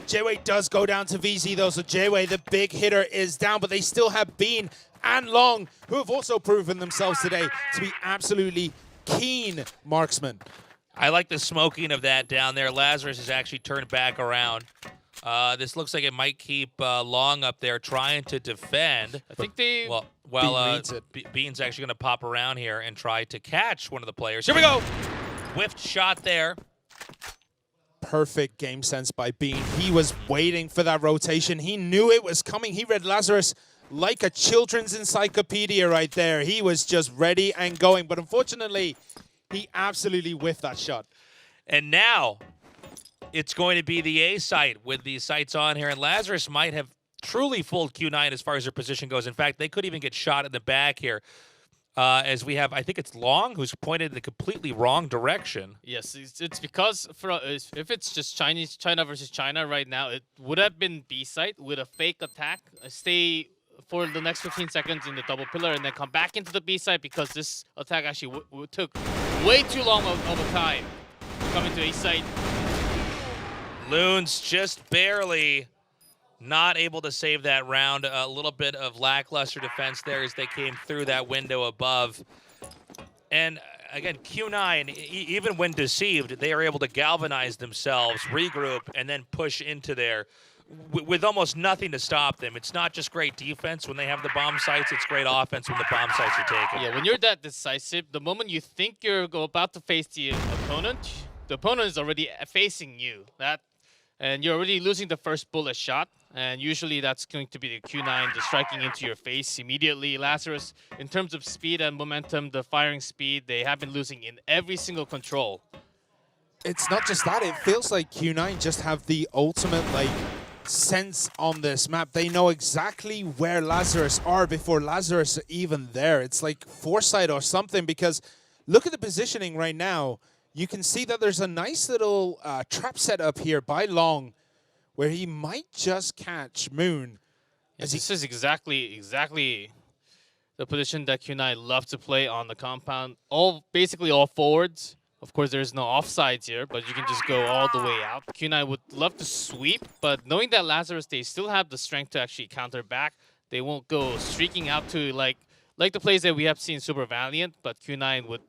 Jayway does go down to VZ though, so Jayway, the big hitter, is down, but they still have Bean and Long, who have also proven themselves today to be absolutely keen marksmen. I like the smoking of that down there. Lazarus has actually turned back around. This looks like it might keep Long up there trying to defend. I think they... Bean's actually going to pop around here and try to catch one of the players. Here we go! Whiffed shot there. Perfect game sense by Bean. He was waiting for that rotation. He knew it was coming. He read Lazarus like a children's encyclopedia right there. He was just ready and going, but unfortunately, he absolutely whiffed that shot. And now it's going to be the A site with these sights on here, and Lazarus might have truly fooled Q9 as far as their position goes. In fact, they could even get shot in the back here. As we have, I think it's Long who's pointed in the completely wrong direction. Yes, it's because if it's just China versus China right now, it would have been B site with a fake attack, stay for the next 15 seconds in the double pillar, and then come back into the B site, because this attack actually took way too long of a time to come into A site. Loons just barely Not able to save that round. A little bit of lackluster defense there as they came through that window above. And again, Q9, even when deceived, they are able to galvanize themselves, regroup, and then push into there with almost nothing to stop them. It's not just great defense when they have the bomb sites, it's great offense when the bomb sites are taken. Yeah, when you're that decisive, the moment you think you're about to face the opponent is already facing you. And you're already losing the first bullet shot. And usually that's going to be the Q9 just striking into your face immediately. Lazarus, in terms of speed and momentum, the firing speed, they have been losing in every single control. It's not just that. It feels like Q9 just have the ultimate, like, sense on this map. They know exactly where Lazarus are before Lazarus are even there. It's like foresight or something, because look at the positioning right now. You can see that there's a nice little trap set up here by Long, where he might just catch Moon. This is exactly the position that Q9 love to play on the compound. Basically all forwards. Of course, there's no offsides here, but you can just go all the way out. Q9 would love to sweep, but knowing that Lazarus, they still have the strength to actually counter back. They won't go streaking out to like the plays that we have seen Super Valiant, but Q9 would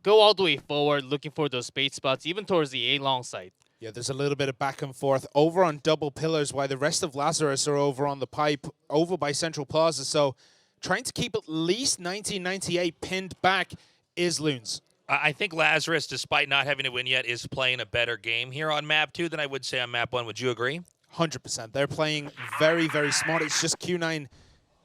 go all the way forward, looking for those bait spots, even towards the A long side. Yeah, there's a little bit of back and forth over on double pillars, while the rest of Lazarus are over on the pipe, over by Central Plaza. So trying to keep at least 1998 pinned back is Loons. I think Lazarus, despite not having to win yet, is playing a better game here on map 2 than I would say on map 1. Would you agree? 100%. They're playing very, very smart. It's just Q9,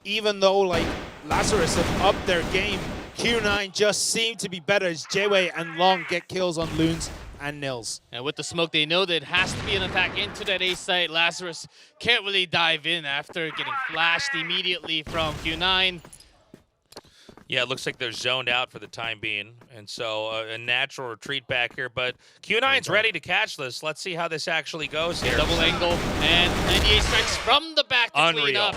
even though like Lazarus have upped their game, Q9 just seem to be better as J-Way and Long get kills on Loons and Nils. And with the smoke, they know that it has to be an attack into that A site. Lazarus can't really dive in after getting flashed immediately from Q9. Yeah, it looks like they're zoned out for the time being. And so a natural retreat back here. But Q9's ready to catch this. Let's see how this actually goes here. Double angle, and 98 strikes from the back to clean Unreal. up.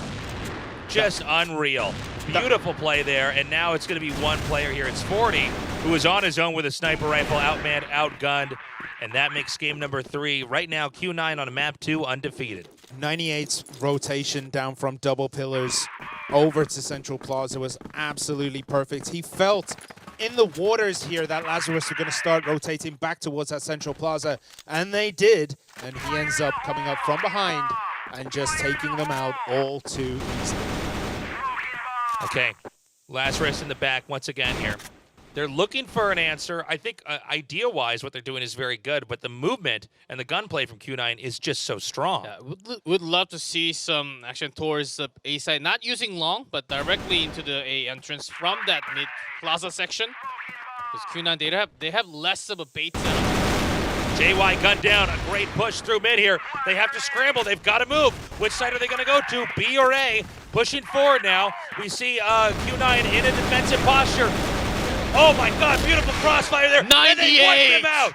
Just unreal. Beautiful play there. And now it's going to be one player here. It's 40, who is on his own with a sniper rifle, outmanned, outgunned. And that makes game number 3. Right now, Q9 on map 2, undefeated. 98's rotation down from double pillars over to Central Plaza was absolutely perfect. He felt in the waters here that Lazarus were going to start rotating back towards that Central Plaza, and they did, and he ends up coming up from behind and just taking them out all too easily. Okay, Lazarus in the back once again here. They're looking for an answer. I think idea-wise what they're doing is very good, but the movement and the gunplay from Q9 is just so strong. Yeah, would love to see some action towards the A side, not using Long, but directly into the A entrance from that mid plaza section. Because Q9, they have less of a bait setup. JY gunned down, a great push through mid here. They have to scramble, they've got to move. Which side are they going to go to, B or A? Pushing forward now. We see Q9 in a defensive posture. Oh my God, beautiful crossfire there. 98! And they wiped him out.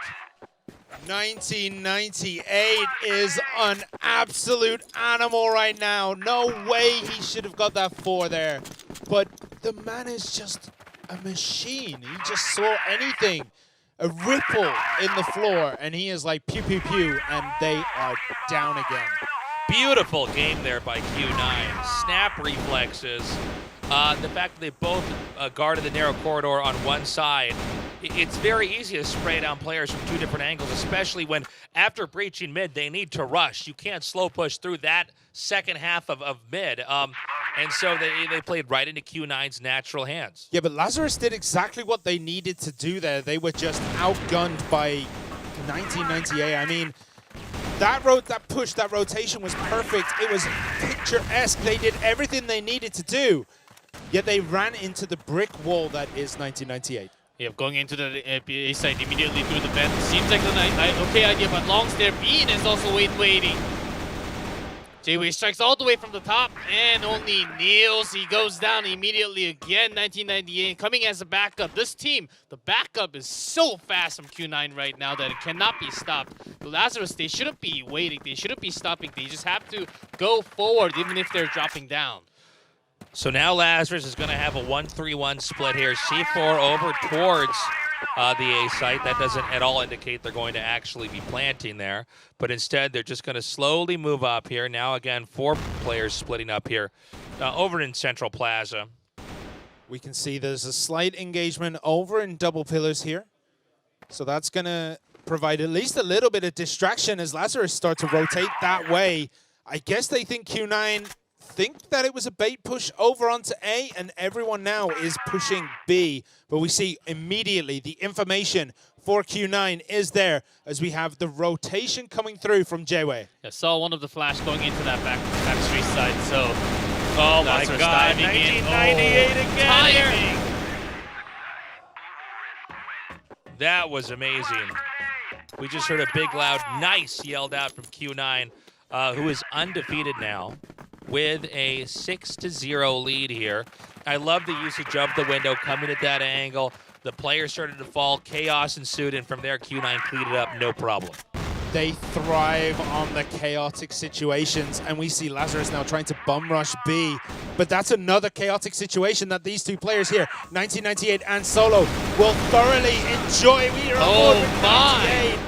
1998 is an absolute animal right now. No way he should have got that 4 there. But the man is just a machine. He just saw anything, a ripple in the floor, and he is like pew, pew, pew, and they are down again. Beautiful game there by Q9. Snap reflexes. The fact that they both guarded the narrow corridor on one side, it's very easy to spray down players from 2 different angles, especially when after breaching mid, they need to rush. You can't slow push through that second half of mid. And so they played right into Q9's natural hands. Yeah, but Lazarus did exactly what they needed to do there. They were just outgunned by 1998. I mean, that push, that rotation was perfect. It was picturesque. They did everything they needed to do. Yet they ran into the brick wall that is 1998. Yeah, going into the A side immediately through the vent seems like an okay idea, but Long's there. Bean is also waiting. J-Way strikes all the way from the top, and only Niels. He goes down immediately again. 1998 coming as a backup. This team, the backup is so fast from Q9 right now that it cannot be stopped. The Lazarus, they shouldn't be waiting. They shouldn't be stopping. They just have to go forward even if they're dropping down. So now Lazarus is going to have a 1-3-1 split here. C4 over towards the A site. That doesn't at all indicate they're going to actually be planting there, but instead they're just going to slowly move up here. Now again, 4 players splitting up here over in Central Plaza. We can see there's a slight engagement over in double pillars here. So that's going to provide at least a little bit of distraction as Lazarus start to rotate that way. I guess they think Q9 think that it was a bait push over onto A, and everyone now is pushing B. But we see immediately the information for Q9 is there as we have the rotation coming through from J-Way. I saw one of the flash going into that back street side, so... Oh my God, 1998 again. That was amazing. We just heard a big, loud, nice yelled out from Q9, who is undefeated now with a 6-0 lead here. I love the usage of the window coming at that angle. The players started to fall, chaos ensued, and from there, Q9 cleaned it up, no problem. They thrive on the chaotic situations, and we see Lazarus now trying to bum rush B. But that's another chaotic situation that these two players here, 1998 and Solo, will thoroughly enjoy. We are on board with 98.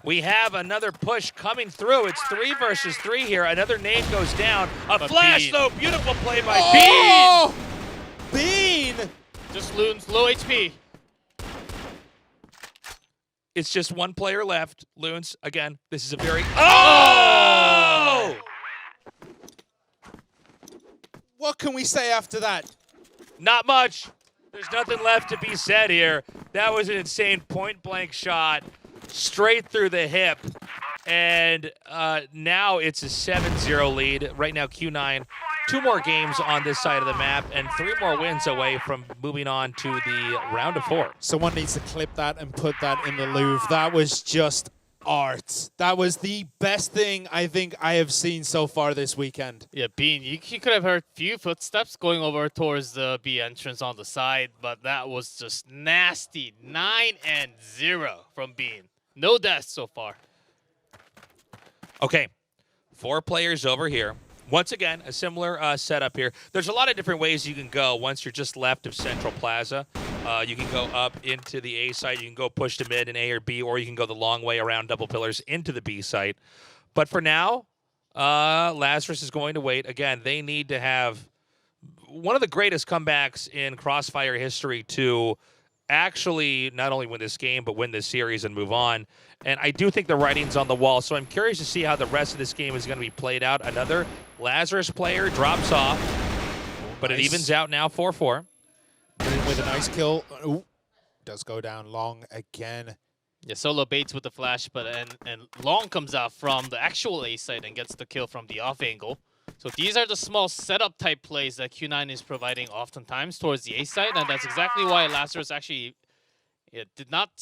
We have another push coming through. It's 3 versus 3 here. Another name goes down. A flash, Bean. though. Beautiful play by Oh! Bean! Just Loons, low HP. It's just 1 player left. Loons, again, this is a very... Oh! What can we say after that? Not much. There's nothing left to be said here. That was an insane point-blank shot straight through the hip. And now it's a 7-0 lead. Right now, Q9, 2 more games on this side of the map and 3 more wins away from moving on to the round of 4. Someone needs to clip that and put that in the Louvre. That was just art. That was the best thing I think I have seen so far this weekend. Yeah, Bean, you could have heard a few footsteps going over towards the B entrance on the side, but that was just nasty. 9-0 from Bean. No deaths so far. Okay, 4 players over here. Once again, a similar setup here. There's a lot of different ways you can go once you're just left of Central Plaza. You can go up into the A site. You can go push to mid in A or B, or you can go the long way around double pillars into the B site. But for now, Lazarus is going to wait. Again, they need to have one of the greatest comebacks in Crossfire history to actually not only win this game, but win this series and move on. And I do think the writing's on the wall, so I'm curious to see how the rest of this game is going to be played out. Another Lazarus player drops off, but nice. It evens out now 4-4. With a nice kill. Ooh, does go down long again. Yeah, Solo baits with the flash, but and Long comes out from the actual A side and gets the kill from the off angle. So these are the small setup type plays that Q9 is providing oftentimes towards the A side, and that's exactly why Lazarus actually did not